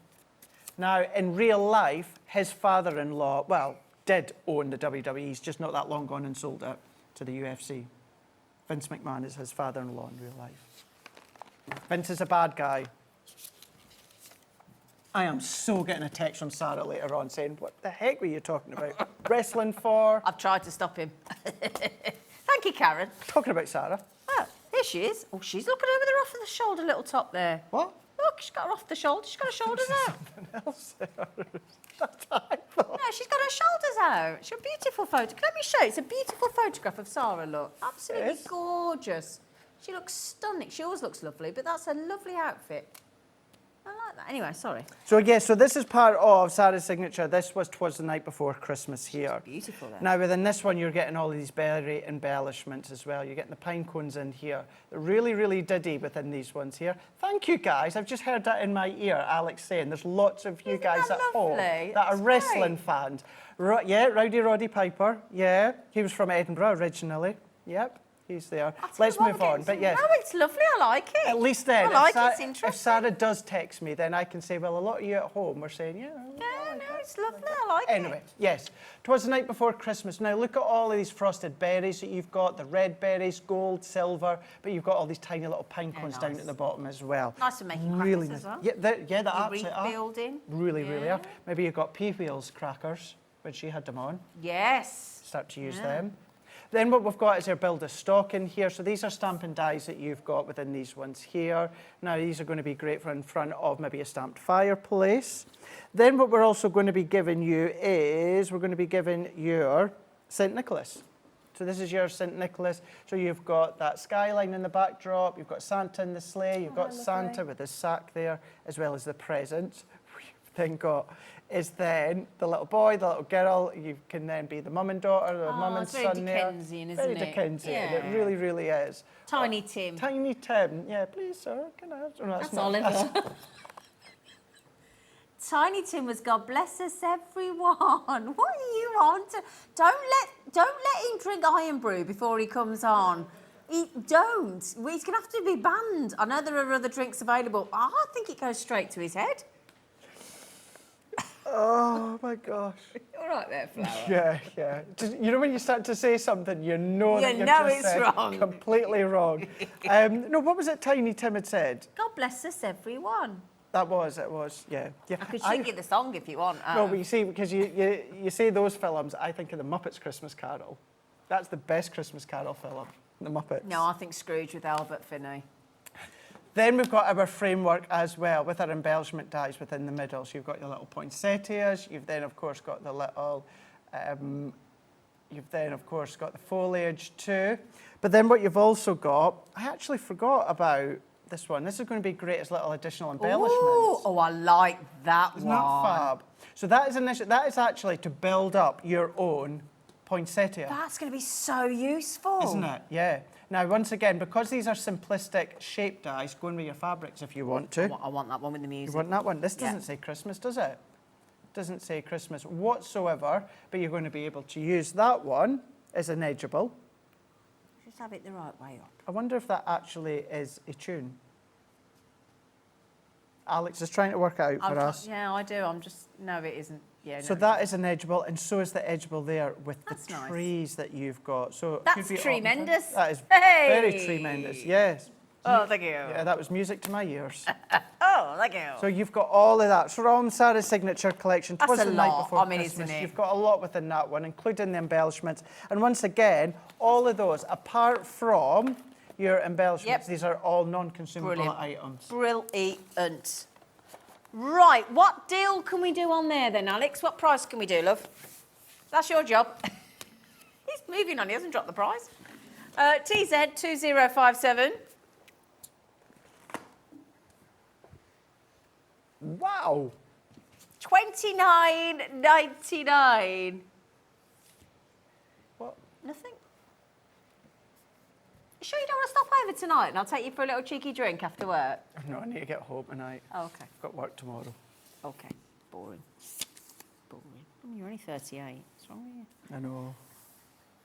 D: Now, in real life, his father-in-law, well, did own the WWE. He's just not that long gone and sold it to the UFC. Vince McMahon is his father-in-law in real life. Vince is a bad guy. I am so getting a text from Sarah later on saying, what the heck were you talking about? Wrestling for?
I: I've tried to stop him. Thank you, Karen.
D: Talking about Sarah.
I: Oh, here she is. Oh, she's looking over there off of the shoulder little top there.
D: What?
I: Look, she's got her off the shoulder. She's got her shoulders out.
D: Something else. That's what I thought.
I: No, she's got her shoulders out. She's a beautiful photo. Let me show you. It's a beautiful photograph of Sarah, look. Absolutely
D: Yes.
I: gorgeous. She looks stunning. She always looks lovely, but that's a lovely outfit. I like that. Anyway, sorry.
D: So yeah, so this is part of Sara's signature. This was Twas the Night Before Christmas here.
I: Beautiful then.
D: Now within this one, you're getting all of these berry embellishments as well. You're getting the pine cones in here. They're really, really diddy within these ones here. Thank you guys. I've just heard that in my ear, Alex saying there's lots of you
I: Isn't
D: guys
I: that
D: at home
I: lovely?
D: that are
I: That's
D: wrestling
I: great.
D: fans. Yeah, Rowdy Roddy Piper. Yeah, he was from Edinburgh originally. Yep, he's there. Let's move on. But yes.
I: No, it's lovely. I like it.
D: At least then,
I: I like
D: if,
I: it. It's
D: if
I: interesting.
D: Sarah does text me, then I can say, well, a lot of you at home are saying, yeah.
I: No, it's lovely. I like
D: Anyway, yes, 'Twas the Night Before Christmas. Now look at all of these frosted berries that you've got, the red berries, gold, silver, but you've got all these tiny little pine cones down
I: nice.
D: at the bottom as well.
I: Nice for making
D: really
I: crackers as well.
D: Yeah, they're
I: You're
D: absolutely are.
I: rebuilding.
D: Really, really
I: Yeah.
D: are. Maybe you've got Pea Wheels crackers, when she had them on.
I: Yes.
D: Start to use them. Then what we've got is our build a stock in here. So these are stamping dies that you've got within these ones here. Now these are going to be great for in front of maybe a stamped fireplace. Then what we're also going to be giving you is we're going to be giving your St. Nicholas. So this is your St. Nicholas. So you've got that skyline in the backdrop, you've got Santa in the sleigh, you've got Santa with his sack there, as well as the presents. We've then got is then the little boy, the little girl. You can then be the mum and daughter, the mum and
I: it's very
D: son there.
I: Dickensian, isn't
D: Very
I: it?
D: Dickensian. It
I: Yeah.
D: really, really is.
I: Tiny Tim.
D: Tiny Tim. Yeah, please, sir. Can I have? Oh, no,
I: That's
D: not-
I: Oliver. Tiny Tim was God bless us everyone. What are you on to? Don't let him drink iron brew before he comes on. Don't. He's gonna have to be banned. I know there are other drinks available. I think it goes straight to his head.
D: Oh my gosh.
I: All right there, Flower.
D: Yeah, yeah. Just, you know when you start to say something, you know that
I: You
D: you've
I: know
D: just
I: it's
D: said
I: wrong.
D: completely wrong. No, what was it Tiny Tim had said?
I: God bless us everyone.
D: It was, yeah. Yeah.
I: I could sing you the song if you want.
D: No, but you see, because you say those films, I think of the Muppets Christmas Carol. That's the best Christmas Carol film, the Muppets.
I: No, I think Scrooge with Albert Finney.
D: Then we've got our framework as well, with our embellishment dies within the middle. So you've got your little poinsettias. You've then, of course, got the little... you've then, of course, got the foliage too. But then what you've also got... I actually forgot about this one. This is going to be great as little additional embellishments.
I: Ooh, oh, I like that
D: Isn't
I: one.
D: that fab? So that is actually to build up your own poinsettia.
I: That's going to be so useful.
D: Isn't it? Yeah. Now, once again, because these are simplistic shape dies, go in with your fabrics if you want to.
I: I want that one with the music.
D: You want that one? This doesn't say Christmas, does it? Doesn't say Christmas whatsoever, but you're going to be able to use that one as an edgeable.
I: Just have it the right way up.
D: I wonder if that actually is a tune. Alex is trying to work out for us.
I: Yeah, I do. I'm just... No, it isn't. Yeah,
D: So
I: no,
D: that is an edgeable, and so is the edgeable there with
I: That's
D: the
I: nice.
D: trees that you've got. So it
I: That's
D: could be
I: tremendous.
D: That is
I: Hey!
D: very tremendous, yes.
I: Oh, thank you.
D: Yeah, that was music to my ears.
I: Oh, thank you.
D: So you've got all of that. So from Sara's signature collection,
I: That's
D: Twas
I: a
D: the Night
I: lot.
D: Before
I: I mean,
D: Christmas.
I: isn't it?
D: You've got a lot within that one, including the embellishments. And once again, all of those, apart from your embellishments,
I: Yep.
D: these are all non-consumable
I: Brilliant.
D: items.
I: Brilliant. Right, what deal can we do on there then, Alex? What price can we do, love? That's your job. You He's moving on, he hasn't dropped the price. TZ2057.
D: Wow.
I: $29.99.
D: What?
I: Nothing? You sure you don't want to stop over tonight and I'll take you for a little cheeky drink after work?
D: No, I need to get home tonight.
I: Oh, okay.
D: I've got work tomorrow.
I: Okay. Boring. You're only 38. What's wrong with you?
D: I know.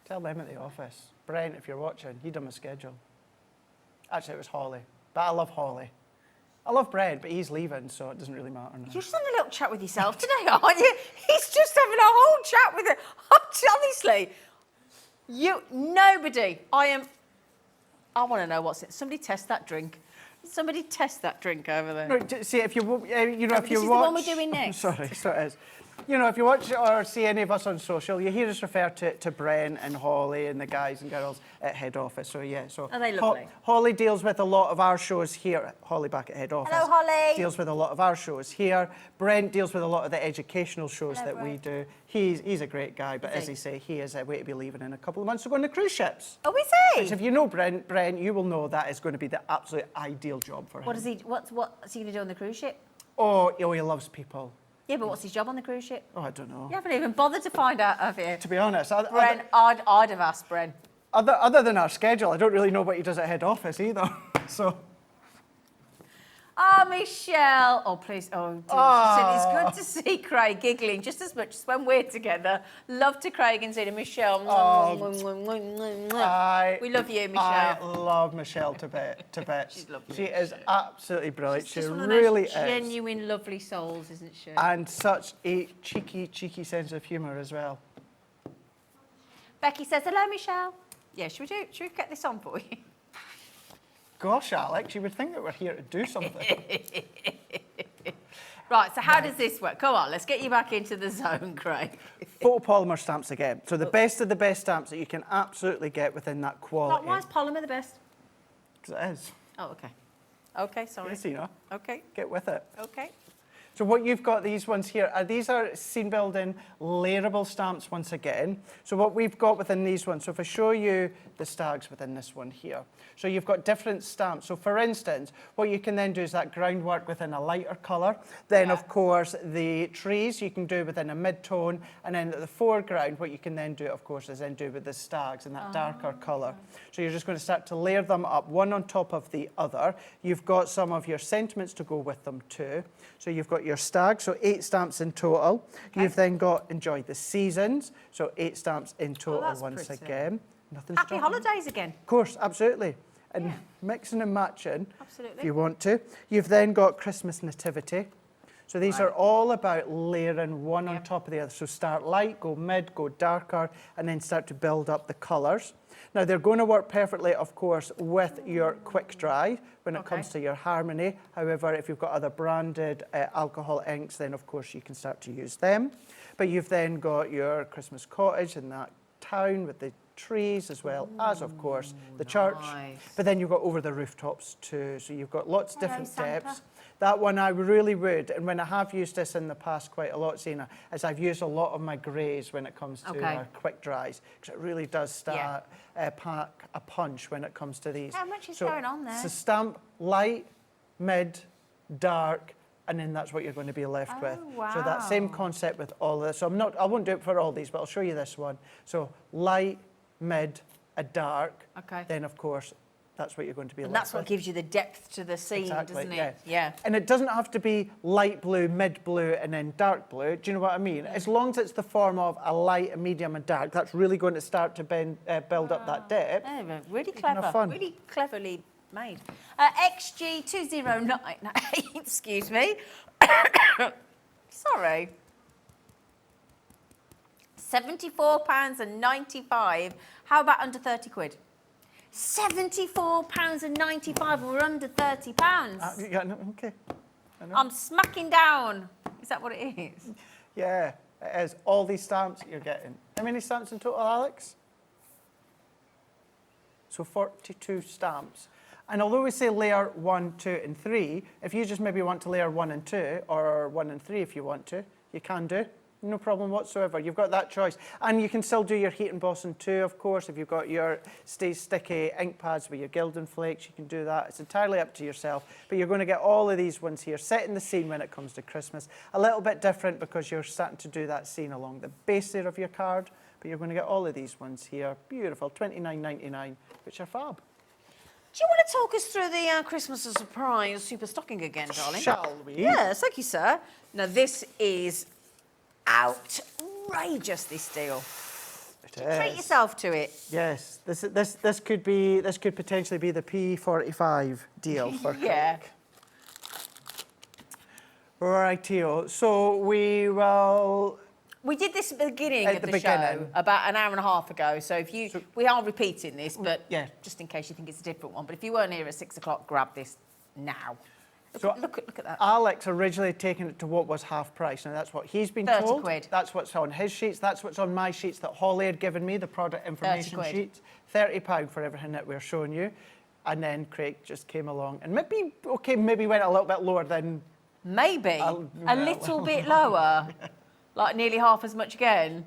D: Tell them at the office. Brent, if you're watching, he done my schedule. Actually, it was Holly. But I love Holly. I love Brent, but he's leaving, so it doesn't really matter now.
I: You're just having a little chat with yourself today, aren't you? He's just having a whole chat with it. Honestly, nobody. I want to know what's it. Somebody test that drink. Somebody test that drink over there.
D: No, see, if you if you
I: this
D: watch...
I: is the one we're doing next.
D: Sorry, so it is. You know, if you watch or see any of us on social, you hear us refer to Brent and Holly and the guys and girls at head office. So, yeah. So
I: Are they lovely?
D: Holly deals with a lot of our shows here. Holly back at head office.
I: Hello, Holly.
D: Deals with a lot of our shows here. Brent deals with a lot of the educational shows
I: Hello,
D: that we
I: Brent.
D: do. He's a great guy, but as
I: he?
D: he say, he is way to be leaving in a couple of months to go on the cruise ships.
I: Oh, is he?
D: Which, if you know Brent, you will know that is going to be the absolute ideal job for him.
I: What's he going to do on the cruise ship?
D: Oh, he loves people.
I: Yeah, but what's his job on the cruise ship?
D: Oh, I don't know.
I: You haven't even bothered to find out, have you?
D: To be honest,
I: Brent, I'd have asked Brent.
D: other than our schedule, I don't really know what he does at head office either. So.
I: Oh, Michelle. Oh, please. Oh, dear. She said it's good to see Craig giggling just as much as when we're together. Love to Craig and say to Michelle. We love you, Michelle.
D: I love Michelle to bits.
I: She's lovely.
D: She is absolutely brilliant.
I: She's
D: She
I: just one of
D: really
I: those
D: is.
I: genuine, lovely souls, isn't she?
D: And such a cheeky sense of humour as well.
I: Becky says, hello, Michelle. Yeah, should we get this on for you?
D: Gosh, Alex, you would think that we're here to do something.
I: Right, so how does this work? Come on, let's get you back into the zone, Craig.
D: Photopolymer stamps again. So the best of the best stamps that you can absolutely get within that quality.
I: Why is polymer the best?
D: Because it is.
I: Oh, okay. Okay, sorry.
D: Yes, you know.
I: Okay,
D: Get with it.
I: okay.
D: So what you've got, these ones here, these are scene building layerable stamps once again. So what we've got within these ones, so if I show you the stags within this one here. So you've got different stamps. So for instance, what you can then do is that groundwork within a lighter colour. Then of course the trees you can do within a mid-tone. And then at the foreground, what you can then do, of course, is then do with the stags in that darker colour. So you're just going to start to layer them up one on top of the other. You've got some of your sentiments to go with them too. So you've got your stag, so 8 stamps in total. Okay. You've then got enjoy the seasons, so 8 stamps in total once
I: pretty.
D: again. Nothing's
I: Happy
D: stopping.
I: holidays again.
D: Of course, absolutely. And mixing and matching,
I: Absolutely.
D: if you want to. You've then got Christmas nativity. So these are all about layering one on top of the other. So start light, go mid, go darker, and then start to build up the colours. Now, they're going to work perfectly, of course, with your quick dry when it comes to your Harmony. However, if you've got other branded alcohol inks, then, of course, you can start to use them. But you've then got your Christmas cottage in that town with the trees, as well as, of course, the church. But then you've got over the rooftops too. So you've got lots of different depths. That one I really would, and when I have used this in the past quite a lot, Zena, is I've used a lot of my greys when it comes to our quick dries, because it really does start pack a punch when it comes to these.
I: How much is going on there?
D: So stamp light, mid, dark, and then that's what you're going to be left with.
I: Wow.
D: So that same concept with all of this. So I won't do it for all these, but I'll show you this one. So light, mid, a dark.
I: Okay.
D: Then of course, that's what you're going to be
I: And
D: left
I: that's what
D: with.
I: gives you the depth to the scene, doesn't it? Yeah.
D: And it doesn't have to be light blue, mid blue, and then dark blue. Do you know what I mean? As long as it's the form of a light, a medium, and dark, that's really going to start to build up that depth.
I: Oh, really
D: Kind of
I: clever.
D: fun.
I: Really cleverly made. XG20998, excuse me. Sorry. £74.95. How about under 30 quid? £74.95. We're under £30.
D: Yeah, no, okay.
I: I'm smacking down. Is that what it is?
D: Yeah, it is. All these stamps you're getting. How many stamps in total, Alex? So 42 stamps. And although we say layer 1, 2, and 3, if you just maybe want to layer 1 and 2, or 1 and 3 if you want to, you can do. No problem whatsoever. You've got that choice. And you can still do your heat embossing too, of course. If you've got your stay sticky ink pads with your Gildan flakes, you can do that. It's entirely up to yourself. But you're going to get all of these ones here, setting the scene when it comes to Christmas. A little bit different because you're starting to do that scene along the base there of your card. But you're going to get all of these ones here. Beautiful, $29.99, which are fab.
I: Do you want to talk us through the Christmas surprise super stocking again, darling?
D: Shall we?
I: Yes, thank you, sir. Now, this is outrageous, this deal. Treat yourself to it.
D: Yes, this could potentially be the P45 deal for
I: Yeah.
D: Craig. Rightio. So we will.
I: We did this at the beginning
D: At
I: of
D: the
I: the
D: beginning.
I: show, about an hour and a half ago. So if we are repeating this, but
D: Yeah.
I: just in case you think it's a different one. But if you weren't here at 6 o'clock, grab this now. Look at that.
D: Alex originally taken it to what was half price. Now that's what he's been
I: 30
D: told.
I: quid.
D: That's what's on his sheets. That's what's on my sheets that Holly had given me, the product information
I: 30 quid.
D: sheet. £30 for everything that we're showing you. And then Craig just came along and maybe went a little bit lower than.
I: Maybe a
D: well.
I: little bit lower, like nearly half as much again.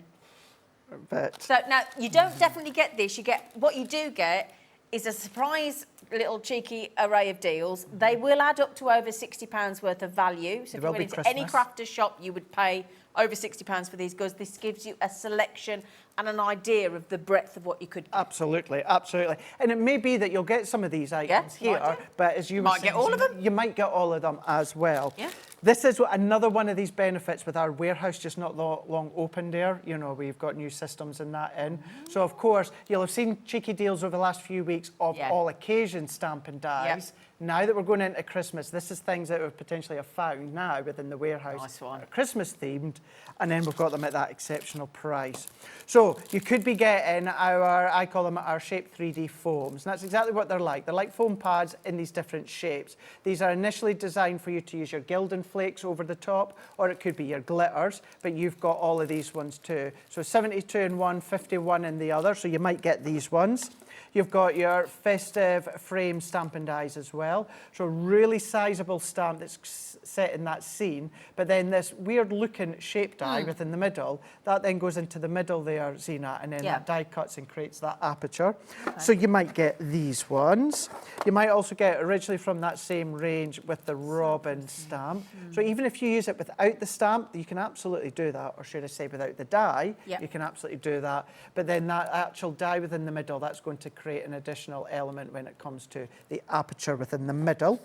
D: But
I: So now you don't definitely get this. What you do get is a surprise little cheeky array of deals. They will add up to over £60 worth of value. So if
D: There
I: you
D: will
I: went
D: be
I: into any
D: Christmas.
I: crafter's shop, you would pay over £60 for these goods. This gives you a selection and an idea of the breadth of what you could get.
D: Absolutely, absolutely. And it may be that you'll get some of these items
I: might
D: here,
I: do.
D: but as you were
I: Might get
D: saying,
I: all of them.
D: you might get all of them as well.
I: Yeah.
D: This is another one of these benefits with our warehouse just not long open there. You know, we've got new systems and that in. So, of course, you'll have seen cheeky deals over the last few weeks of
I: Yeah.
D: all occasion stamp and dies. Now that we're going into Christmas, this is things that we potentially have found now within the warehouse.
I: Nice one.
D: That are Christmas themed, and then we've got them at that exceptional price. So you could be getting I call them our Shape 3D foams, and that's exactly what they're like. They're like foam pads in these different shapes. These are initially designed for you to use your Gildan flakes over the top, or it could be your glitters, but you've got all of these ones too. So 72 in one, 51 in the other, so you might get these ones. You've got your festive frame stamp and dies as well. So really sizable stamp that's set in that scene. But then this weird looking shape die within the middle, that then goes into the middle there, Zena, and then that die cuts and creates that aperture. Okay. So you might get these ones. You might also get originally from that same range with the robin stamp. So even if you use it without the stamp, you can absolutely do that. Or should I say without the die, you can absolutely do that. But then that actual die within the middle, that's going to create an additional element when it comes to the aperture within the middle.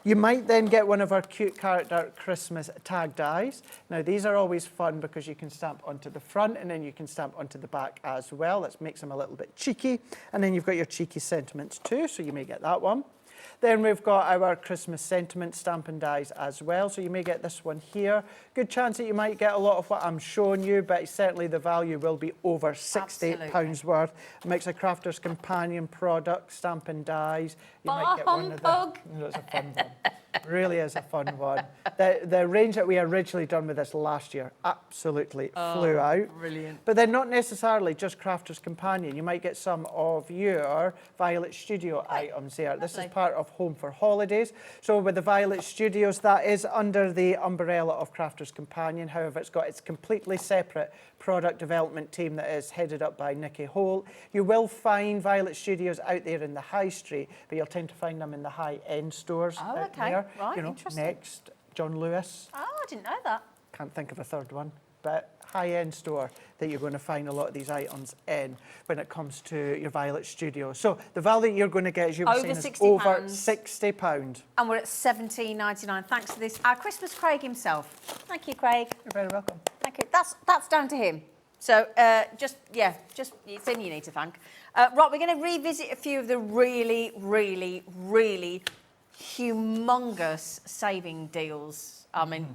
D: You might then get one of our cute character Christmas tag dies. Now these are always fun because you can stamp onto the front and then you can stamp onto the back as well. That makes them a little bit cheeky. And then you've got your cheeky sentiments too, so you may get that one. Then we've got our Christmas sentiment stamp and dies as well. So you may get this one here. Good chance that you might get a lot of what I'm showing you, but certainly the value will be over £68 worth. Mix of Crafter's Companion product, stamp and dies. You might get one of them. It's a fun one. Really is a fun one. The range that we originally done with this last year absolutely flew out.
I: Brilliant.
D: But then not necessarily just Crafter's Companion. You might get some of your Violet Studio items there. This is part of Home for Holidays. So with the Violet Studios, that is under the umbrella of Crafter's Companion. However, it's got its completely separate product development team that is headed up by Nikki Holt. You will find Violet Studios out there in the high street, but you'll tend to find them in the high-end stores out there.
I: Right,
D: you know,
I: interesting.
D: Next, John Lewis.
I: Oh, I didn't know that.
D: Can't think of a third one, but high-end store that you're going to find a lot of these items in when it comes to your Violet Studio. So the value you're going to get, as you were
I: Over
D: saying, is
I: £60.
D: over £60.
I: And we're at $17.99 thanks to this. Our Christmas Craig himself. Thank you, Craig.
D: You're very welcome.
I: Thank you. That's down to him. So just it's him you need to thank. Right, we're going to revisit a few of the really, really, really humongous saving deals. I mean,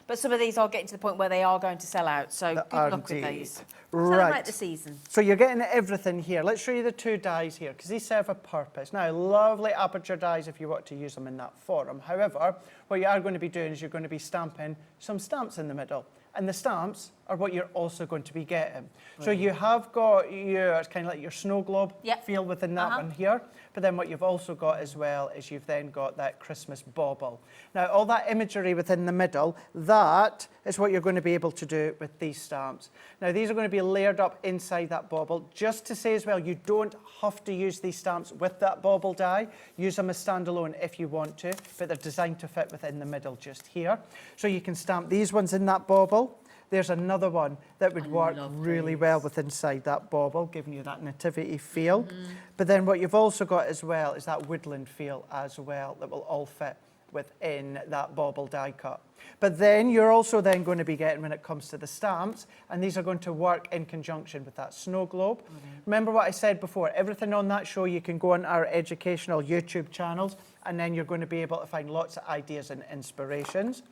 I: but some of these are getting to the point where they are going to sell out. So good luck with these. Celebrate the season.
D: So you're getting everything here. Let's show you the two dies here because these serve a purpose. Now, lovely aperture dies if you want to use them in that form. However, what you are going to be doing is you're going to be stamping some stamps in the middle. And the stamps are what you're also going to be getting. So you have got it's kind of like your snow globe feel within that one here. But then what you've also got as well is you've then got that Christmas bauble. Now, all that imagery edgery within the middle, that is what you're going to be able to do with these stamps. Now, these are going to be layered up inside that bauble. Just to say as well, you don't have to use these stamps with that bauble die. Use them as standalone if you want to, but they're designed to fit within the middle just here. So you can stamp these ones in that bauble. There's another one that would work really well with inside that bauble, giving you that nativity feel. But then what you've also got as well is that woodland feel as well that will all fit within that bauble die cut. But then you're also then going to be getting, when it comes to the stamps, and these are going to work in conjunction with that snow globe. Remember what I said before, everything on that show you can go on our educational YouTube channels, and then you're going to be able to find lots of ideas and inspirations.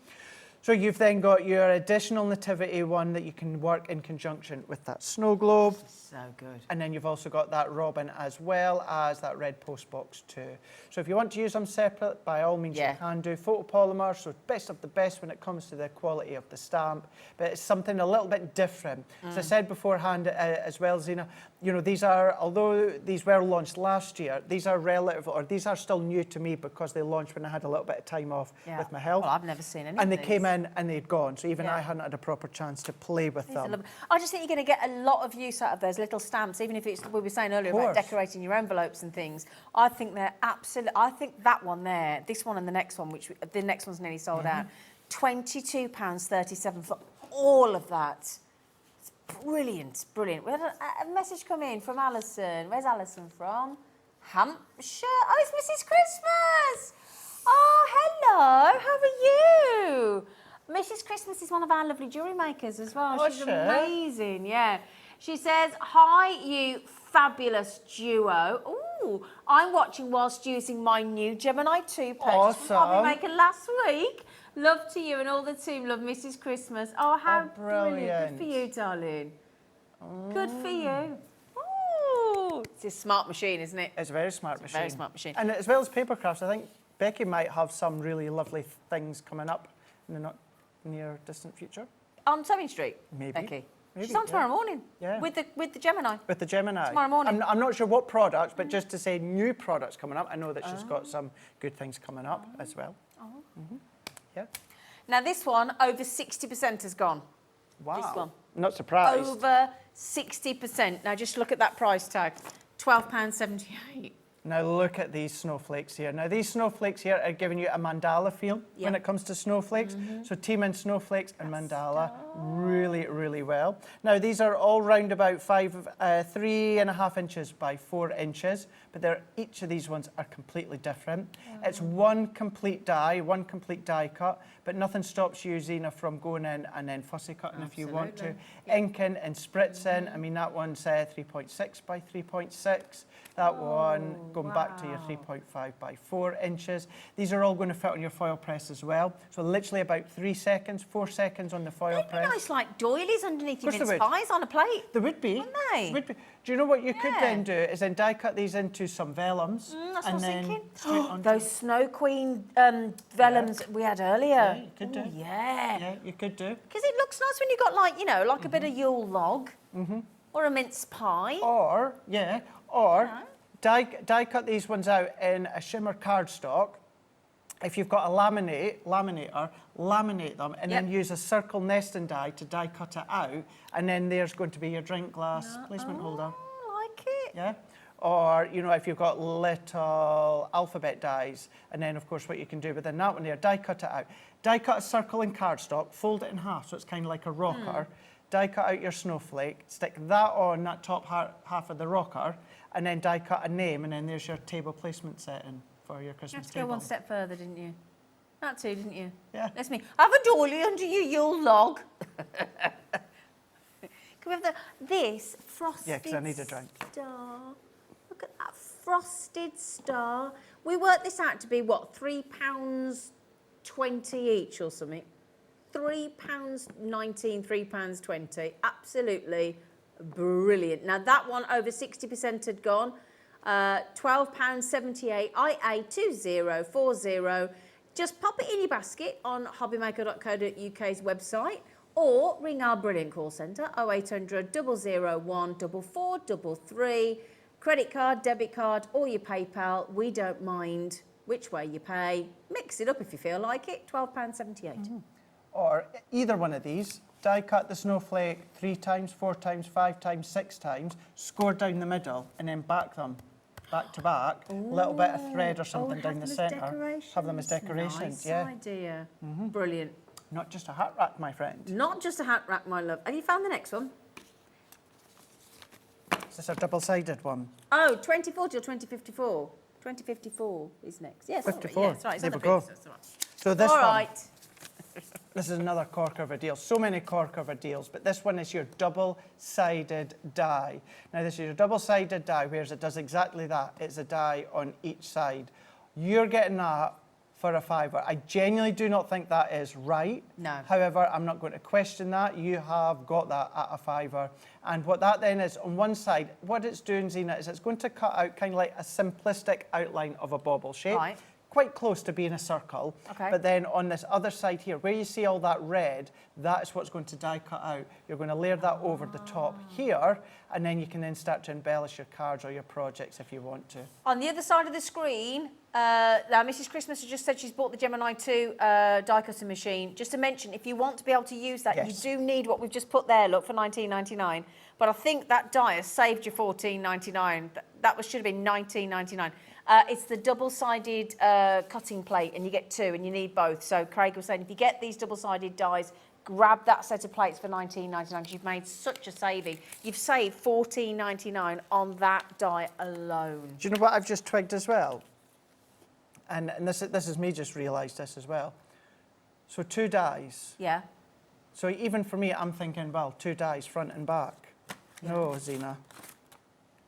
D: So you've then got your additional nativity one that you can work in conjunction with that snow globe.
I: So good.
D: And then you've also got that robin as well as that red post box too. So if you want to use them separate, by all means you can do. Photopolymer, so best of the best when it comes to the quality of the stamp, but it's something a little bit different. As I said beforehand as well, Zena, you know, these are, although these were launched last year, these are relative, or these are still new to me because they launched when I had a little bit of time off with my health.
I: Well, I've never seen any
D: And they
I: of these.
D: came in and they'd gone, so even I hadn't had a proper chance to play with them.
I: I just think you're going to get a lot of use out of those little stamps, even if it's, we were saying earlier about decorating your envelopes and things. I think they're absolutely, I think that one there, this one and the next one, which the next one's nearly sold out, £22.37 for all of that. It's brilliant, brilliant. We had a message come in from Alison. Where's Alison from? Hampshire. Oh, it's Mrs. Christmas. Oh, hello. How are you? Mrs. Christmas is one of our lovely jewellery makers as well.
D: Oh,
I: she's amazing, yeah. She says, hi, you fabulous duo. Ooh, I'm watching whilst using my new Gemini 2 purchase from HobbyMaker last week. Love to you and all the team. Love Mrs. Christmas. Oh, how brilliant. Good for you, darling. Good for you. Ooh. It's a smart machine, isn't it?
D: It's a very smart machine.
I: Very smart machine.
D: And as well as paper crafts, I think Becky might have some really lovely things coming up in the not near distant future.
I: On Sewing Street,
D: Maybe.
I: Becky.
D: Maybe,
I: She's on tomorrow morning.
D: Yeah.
I: With the Gemini.
D: With the Gemini.
I: Tomorrow morning.
D: I'm not sure what products, but just to say new products coming up. I know that she's got some good things coming up as well. Yeah.
I: Now this one, over 60% has gone.
D: Wow.
I: This one.
D: Not surprised.
I: Over 60%. Now just look at that price tag, £12.78.
D: Now look at these snowflakes here. Now these snowflakes here are giving you a mandala feel when it comes to snowflakes. So Team in Snowflakes and mandala really, really well. Now these are all round about 3.5 inches by 4 inches, but each of these ones are completely different. It's one complete die cut, but nothing stops you, Zena, from going in and then fussy cutting if you want to. Inking and spritzing. I mean, that one's 3.6 by 3.6. That one going back to your 3.5 by 4 inches. These are all going to fit on your foil press as well. So literally about 3 seconds, 4 seconds on the foil press.
I: Nice like doilies underneath your
D: Of course
I: mince pies on a plate.
D: There would be.
I: Wouldn't they?
D: Would be. Do you know what you could then do is then die cut these into some vellums.
I: That's what I was
D: then
I: thinking.
D: straight onto-
I: Those Snow Queen vellums we had earlier.
D: Yeah, you could do.
I: Yeah.
D: Yeah, you could do.
I: Because it looks nice when you've got like, you know, like a bit of Yule log or a mince pie.
D: Or die cut these ones out in a shimmer cardstock. If you've got a laminator, laminate them and then use a circle nesting die to die cut it out, and then there's going to be your drink glass placement holder.
I: I like it.
D: Yeah. Or, you know, if you've got little alphabet dies, and then, of course, what you can do within that one there, die cut it out. Die cut a circle in cardstock, fold it in half so it's kind of like a rocker. Die cut out your snowflake, stick that on that top half of the rocker, and then die cut a name, and then there's your table placement setting for your Christmas
I: You
D: table.
I: had to go one step further, didn't you? That too, didn't you?
D: Yeah.
I: That's me. Have a doily under your Yule log. Can we have this frosted
D: Yeah, because I need a drink.
I: star? Look at that frosted star. We worked this out to be, what, £3.20 each or something? £3.19, £3.20. Absolutely brilliant. Now, that one, over 60% had gone. £12.78, IA2040. Just pop it in your basket on hobbymaker.co.uk's website, or ring our brilliant call centre, 0800 001 4433. Credit card, debit card, or your PayPal. We don't mind. which way you pay, mix it up if you feel like it, £12.78.
D: Or either one of these, die cut the snowflake 3 times, 4 times, 5 times, 6 times, score down the middle and then back them back to back, a little bit of thread or something down the centre. Have them as decorations,
I: Nice
D: yeah.
I: idea. Brilliant.
D: Not just a hat rack, my friend.
I: Not just a hat rack, my love. Have you found the next one?
D: Is this a double-sided one?
I: Oh, 2040 or 2054? 2054 is next. Yes,
D: 54.
I: Yeah, sorry, it's
D: There
I: other
D: we go.
I: bits, that's all right.
D: So this
I: All
D: one,
I: right.
D: this is another core cover deal. So many core cover deals, but this one is your double-sided die. Now, this is your double-sided die, whereas it does exactly that. It's a die on each side. You're getting that for a £5. I genuinely do not think that is right.
I: No.
D: However, I'm not going to question that. You have got that at a £5. And what that then is, on one side, what it's doing, Zena, is it's going to cut out kind of like a simplistic outline of a bobble shape.
I: Right.
D: Quite close to being a circle.
I: Okay.
D: But then on this other side here, where you see all that red, that's what's going to die cut out. You're going to layer that over the top here, and then you can then start to embellish your cards or your projects if you want to.
I: On the other side of the screen, now Mrs. Christmas has just said she's bought the Gemini 2 die cutting machine. Just to mention, if you want to be able to use that,
D: Yes.
I: you do need what we've just put there, look, for £19.99. But I think that die has saved you £14.99. That should have been £19.99. It's the double-sided cutting plate, and you get 2, and you need both. So Craig was saying, if you get these double-sided dies, grab that set of plates for £19.99 because you've made such a saving. You've saved £14.99 on that die alone.
D: Do you know what I've just twigged as well? And this is me just realised this as well. So 2 dies.
I: Yeah.
D: So even for me, I'm thinking, well, 2 dies front and back. No, Zena.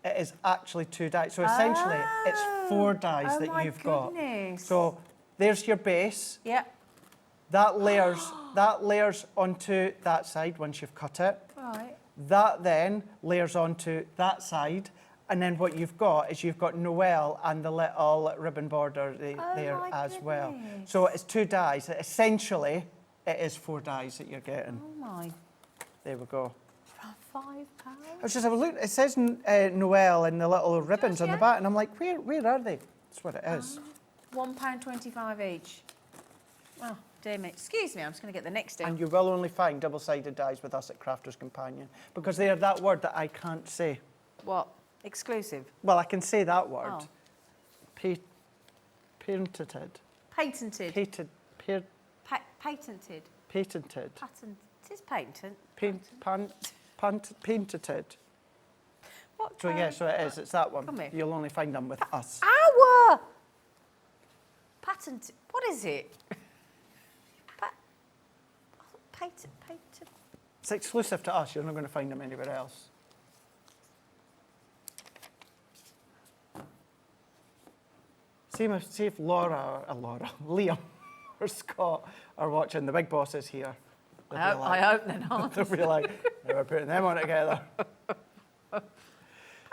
D: It is actually 2 dies. So essentially, it's 4 dies
I: Oh
D: that
I: my
D: you've got.
I: goodness.
D: So there's your base.
I: Yeah.
D: That layers onto that side once you've cut it.
I: Right.
D: That then layers onto that side. And then what you've got is you've got Noel and the little ribbon border there
I: my
D: as well.
I: goodness.
D: So it's 2 dies. Essentially, it is 4 dies that you're getting.
I: Oh my,
D: There we go.
I: £5?
D: I was just having a look. It says Noel and the little ribbons on the
I: yeah.
D: back, and I'm like, where are they? That's what it is.
I: £1.25 each. Oh, dear me. Excuse me, I'm just going to get the next deal.
D: And you will only find double-sided dies with us at Crafters Companion because they are that word that I can't say.
I: What? Exclusive?
D: Well, I can say that word.
I: Oh.
D: Patented.
I: Patented.
D: Patented.
I: Patented.
D: Patented.
I: Patent. It is patent.
D: Patented.
I: What?
D: So yeah, so it is. It's that one.
I: Come here.
D: You'll only find them with us.
I: Our patent. What is it? Patent.
D: It's exclusive to us. You're not going to find them anywhere else. See if Liam or Scott are watching. The big bosses here.
I: I hope they're not.
D: They'll be like, we're putting them on together.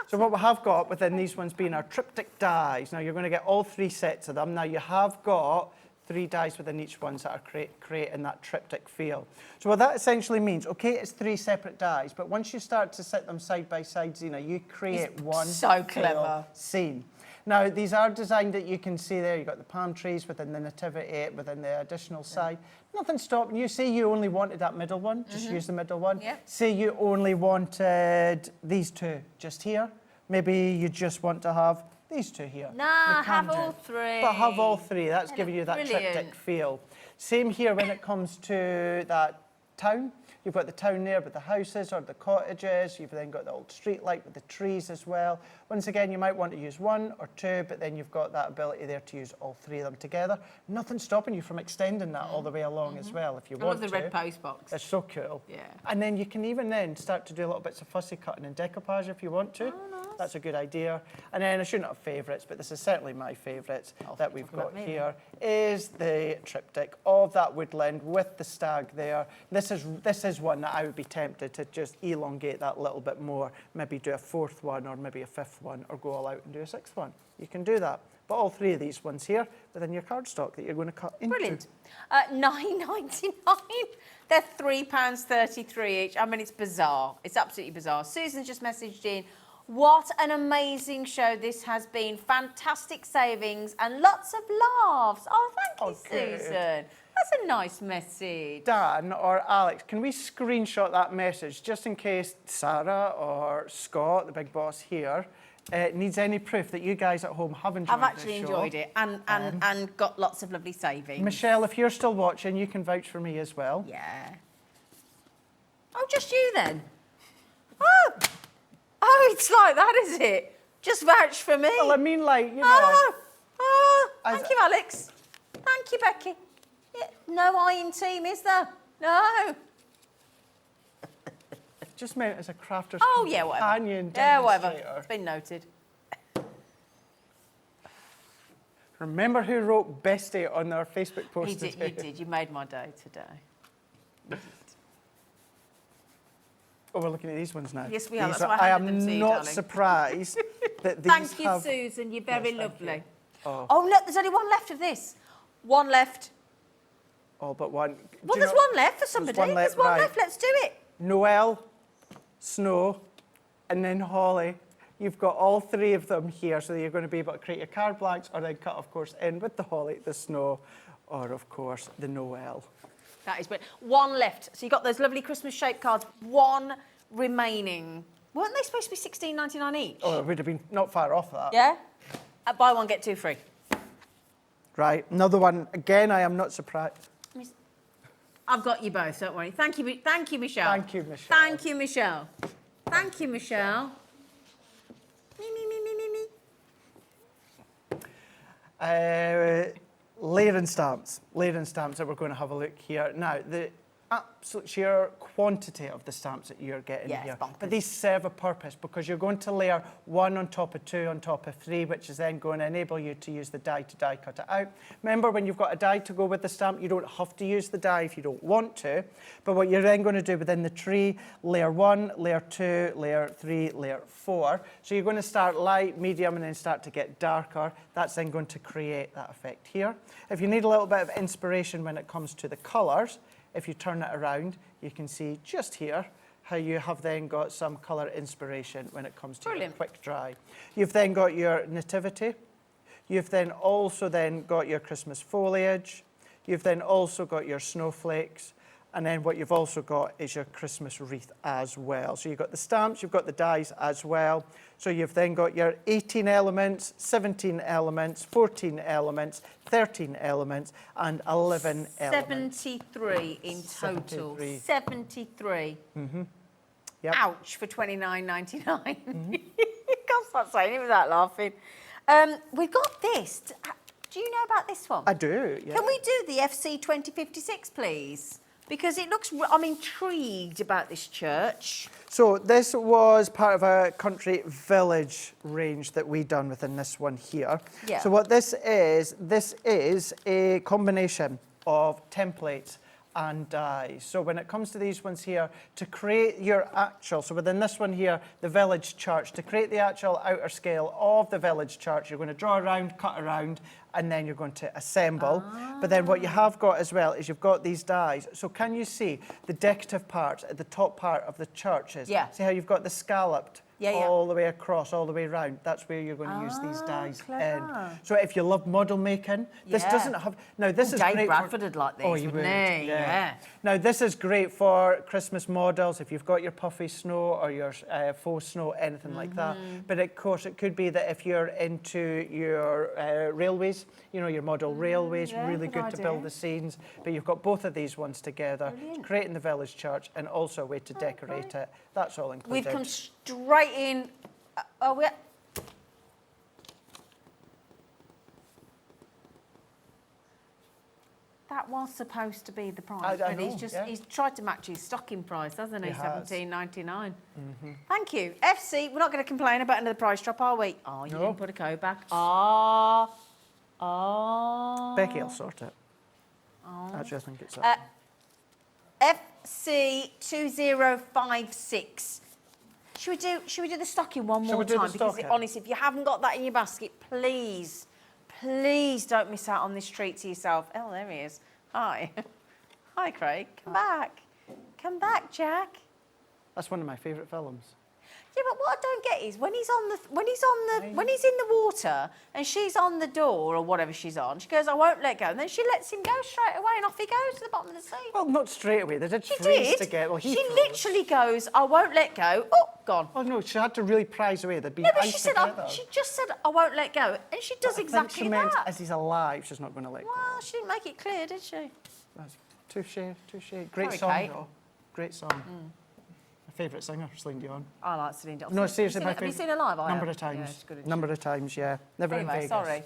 D: So what we have got within these ones being our triptych dies. Now you're going to get all 3 sets of them. Now you have got 3 dies within each one that are creating that triptych feel. So what that essentially means, okay, it's 3 separate dies, but once you start to set them side by side, Zena, you create one
I: so clever
D: scene. Now, these are designed that you can see there. You've got the palm trees within the nativity, within the additional side. Nothing stopping you. Say you only wanted that middle one, just use the middle one.
I: Yeah.
D: Say you only wanted these 2 just here. Maybe you just want to have these 2 here.
I: Nah,
D: You can
I: have
D: do.
I: all 3.
D: But have all 3. That's
I: They
D: giving you
I: look
D: that
I: brilliant.
D: triptych feel. Same here when it comes to that town. You've got the town there with the houses or the cottages. You've then got the old street light with the trees as well. Once again, you might want to use 1 or 2, but then you've got that ability there to use all 3 of them together. Nothing stopping you from extending that all the way along as well if you
I: I
D: want
I: love
D: to.
I: the red post box.
D: It's so cool.
I: Yeah.
D: And then you can even then start to do little bits of fussy cutting and decoupage if you want to.
I: Oh, nice.
D: That's a good idea. And then I shouldn't have favourites, but this is certainly my favourites that we've got here, is the triptych of that woodland with the stag there. This is one that I would be tempted to just elongate that a little bit more, maybe do a 4th one or maybe a 5th one, or go all out and do a 6th one. You can do that. But all 3 of these ones here within your cardstock that you're going to cut into.
I: Brilliant. £9.99. They're £3.33 each. I mean, it's bizarre. It's absolutely bizarre. Susan just messaged in, What an amazing show this has been. Fantastic savings and lots of laughs. Oh, thank you,
D: good.
I: Susan. That's a nice message.
D: Dan or Alex, can we screenshot that message just in case Sarah or Scott, the big boss here, needs any proof that you guys at home have enjoyed
I: I've actually
D: this show?
I: enjoyed it and got lots of lovely savings.
D: Michelle, if you're still watching, you can vouch for me as well.
I: Yeah. Oh, just you then? Oh, it's like that, is it? Just vouch for me.
D: Well, I mean, like, you know...
I: Thank you, Alex. Thank you, Becky. Yeah, no I in team, is there? No.
D: Just meant as a crafter's
I: Oh, yeah, whatever.
D: companion
I: Yeah, whatever.
D: demonstrator.
I: It's been noted.
D: Remember who wrote Bestie on our Facebook post
I: You did,
D: today?
I: you did. You made my day today.
D: Oh, we're looking at these ones now.
I: Yes, we are.
D: These
I: That's why I handed them
D: am
I: to you,
D: not
I: darling.
D: surprised that these
I: Thank you,
D: have...
I: Susan. You're very
D: Yes, thank
I: lovely.
D: you. Oh.
I: Oh, look, there's only one left of this. One left.
D: All but one.
I: Well,
D: Do you
I: there's
D: know-
I: one left for somebody.
D: one
I: There's
D: left,
I: one
D: right.
I: left. Let's do it.
D: Noel, Snow, and then Holly. You've got all three of them here, so you're going to be able to create your card blanks or then cut, of course, in with the Holly, the Snow, or, of course, the Noel.
I: That is brilliant. One left. So you got those lovely Christmas-shaped cards. One remaining. Weren't they supposed to be $16.99 each?
D: Oh, it would have been not far off that.
I: Yeah? Buy one, get two free.
D: Right, another one. Again, I am not surprised.
I: I've got you both, don't worry. Thank you, Michelle.
D: Thank you, Michelle.
I: Thank you, Michelle. Thank you, Michelle. Me, me, me, me, me, me.
D: Layering stamps. Layering stamps that we're going to have a look here. Now, the absolute sheer quantity of the stamps that you're getting
I: Yeah,
D: here.
I: it's bonkers.
D: But these serve a purpose because you're going to layer one on top of two on top of three, which is then going to enable you to use the die to die cut it out. Remember, when you've got a die to go with the stamp, you don't have to use the die if you don't want to. But what you're then going to do within the tree, layer one, layer two, layer three, layer four. So you're going to start light, medium, and then start to get darker. That's then going to create that effect here. If you need a little bit of inspiration when it comes to the colours, if you turn it around, you can see just here how you have then got some colour inspiration when it comes to your quick dry. You've then got your nativity. You've then also then got your Christmas foliage. You've then also got your snowflakes. And then what you've also got is your Christmas wreath as well. So you've got the stamps, you've got the dies as well. So you've then got your 18 elements, 17 elements, 14 elements, 13 elements, and 11 elements.
I: 73 in total.
D: 73.
I: 73.
D: Mm-hmm. Yep.
I: Ouch for $29.99. Can't stop saying it without laughing. We've got this. Do you know about this one?
D: I do, yeah.
I: Can we do the FC 2056, please? Because it looks, I'm intrigued about this church.
D: So this was part of a country village range that we done within this one here.
I: Yeah.
D: So what this is a combination of templates and dies. So when it comes to these ones here, to create your actual, so within this one here, the village church, to create the actual outer scale of the village church, you're going to draw around, cut around, and then you're going to assemble. But then what you have got as well is you've got these dies. So can you see the decorative parts at the top part of the churches?
I: Yeah.
D: See how you've got the scalloped
I: Yeah, yeah.
D: all the way across, all the way around? That's where you're going to use these dies in.
I: clever.
D: So if you love model making, this
I: Yeah.
D: doesn't have... Now this is
I: Dave
D: great
I: Bradford
D: for...
I: would like these,
D: Oh, you
I: wouldn't
D: would,
I: he? Yeah.
D: Now this is great for Christmas models, if you've got your puffy snow or your faux snow, anything like that. But of course, it could be that if you're into your railways, you know, your model railways,
I: yeah,
D: really
I: good
D: good to build
I: idea.
D: the scenes. But you've got both of these ones together,
I: Brilliant.
D: creating the village church and also a way to decorate it. That's all included.
I: We've come straight in. That was supposed to be the price,
D: I
I: but
D: know,
I: he's just
D: yeah.
I: he's tried to match his stocking price, hasn't he?
D: He has.
I: $17.99. Thank you. FC, we're not going to complain about another price drop, are we? Oh, you
D: No.
I: didn't put a code back.
D: Becky will sort it. Actually, I think it's...
I: FC 2056. Should we do the stocking one
D: Shall
I: more
D: we do the
I: time? Because
D: stocking?
I: honestly, if you haven't got that in your basket, please don't miss out on this treat to yourself. Oh, there he is. Hi. Hi, Craig. Come back. Come back, Jack.
D: That's one of my favourite films.
I: Yeah, but what I don't get is when he's in the water and she's on the door or whatever she's on, she goes, I won't let go. And then she lets him go straight away and off he goes to the bottom of the sea.
D: Well, not straight away. They did
I: She
D: freeze
I: did.
D: to get. Well, he
I: She
D: froze.
I: literally goes, I won't let go. Oh, gone.
D: Oh no, she had to really prise away. They'd be
I: No, but
D: iced
I: she said,
D: together.
I: she just said, I won't let go. And she does
D: I think
I: exactly
D: she meant
I: that.
D: as he's alive, she's not going to let go.
I: Well, she didn't make it clear, did she?
D: That's touche, touche. Great
I: Sorry,
D: song,
I: Kate.
D: though. Great song. My favourite singer, Celine Dion.
I: I like Celine Dion.
D: No, seriously, my
I: Have you
D: favourite.
I: seen her live? I
D: Number
I: have.
D: of times.
I: Yeah, she's good, isn't
D: Number of times, yeah. Never in
I: Anyway,
D: Vegas.
I: sorry.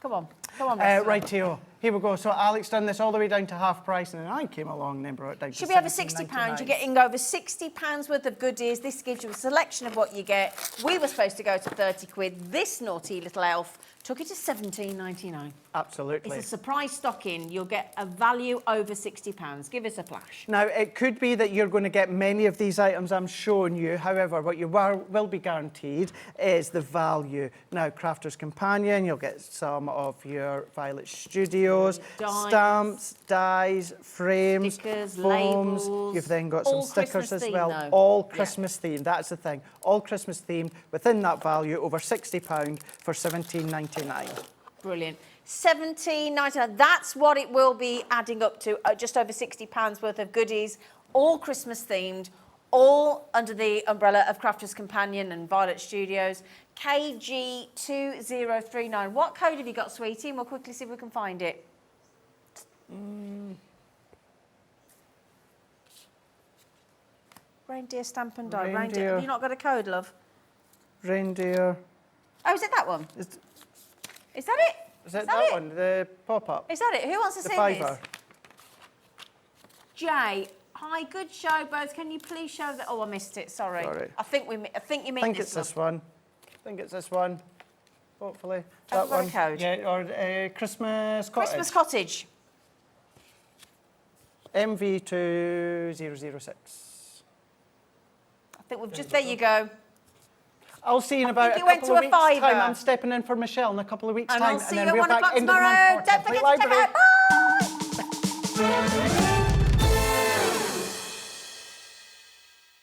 I: Come on, rest of it.
D: Rightio. Here we go. So Alex done this all the way down to half price, and then I came along and then brought it down
I: Should
D: to
I: be over £60.
D: £17.99.
I: You're getting over £60 worth of goodies. This gives you a selection of what you get. We were supposed to go to 30 quid. This naughty little elf took it to £17.99.
D: Absolutely.
I: It's a surprise stocking. You'll get a value over £60. Give us a flash.
D: Now, it could be that you're going to get many of these items I'm showing you. However, what you will be guaranteed is the value. Now, Crafter's Companion, you'll get some of your Violet Studios,
I: Dies.
D: stamps, dies, frames,
I: Stickers,
D: foams.
I: labels.
D: You've then got
I: All
D: some stickers
I: Christmas
D: as
I: themed,
D: well.
I: though.
D: All
I: Yeah.
D: Christmas themed, that's the thing. All Christmas themed within that value, over £60 for £17.99.
I: Brilliant. £17.99. That's what it will be adding up to. Just over £60 worth of goodies, all Christmas themed, all under the umbrella of Crafter's Companion and Violet Studios. KG2039. What code have you got, sweetie? And we'll quickly see if we can find it. Reindeer stamp and die. Reindeer.
D: Reindeer.
I: Have you not got a code, love?
D: Reindeer.
I: Oh, is it that one? Is that it?
D: Is that that
I: it?
D: one, the pop-up?
I: Is that it? Who wants to
D: The
I: see
D: fiver.
I: this? Jay, hi, good show, both. Can you please show that? Oh, I missed it. Sorry.
D: Sorry.
I: I think you
D: I
I: mean
D: think
I: this
D: it's this
I: one.
D: one. I think it's this one. Hopefully.
I: Have
D: That
I: you got a
D: one.
I: code?
D: Yeah, or Christmas Cottage.
I: Christmas Cottage.
D: MV2006.
I: I think we've just. There you go.
D: I'll see you in about a
I: think it went
D: couple
I: to
D: of
I: a
D: weeks' time.
I: fiver.
D: I'm stepping in for Michelle in a couple of weeks'
I: And
D: time.
I: I'll see
D: and then
I: you at
D: we're
I: 1
D: back
I: o'clock
D: into the
I: tomorrow.
D: month for
I: Don't
D: Complete
I: forget to check
D: Library.
I: out. Bye.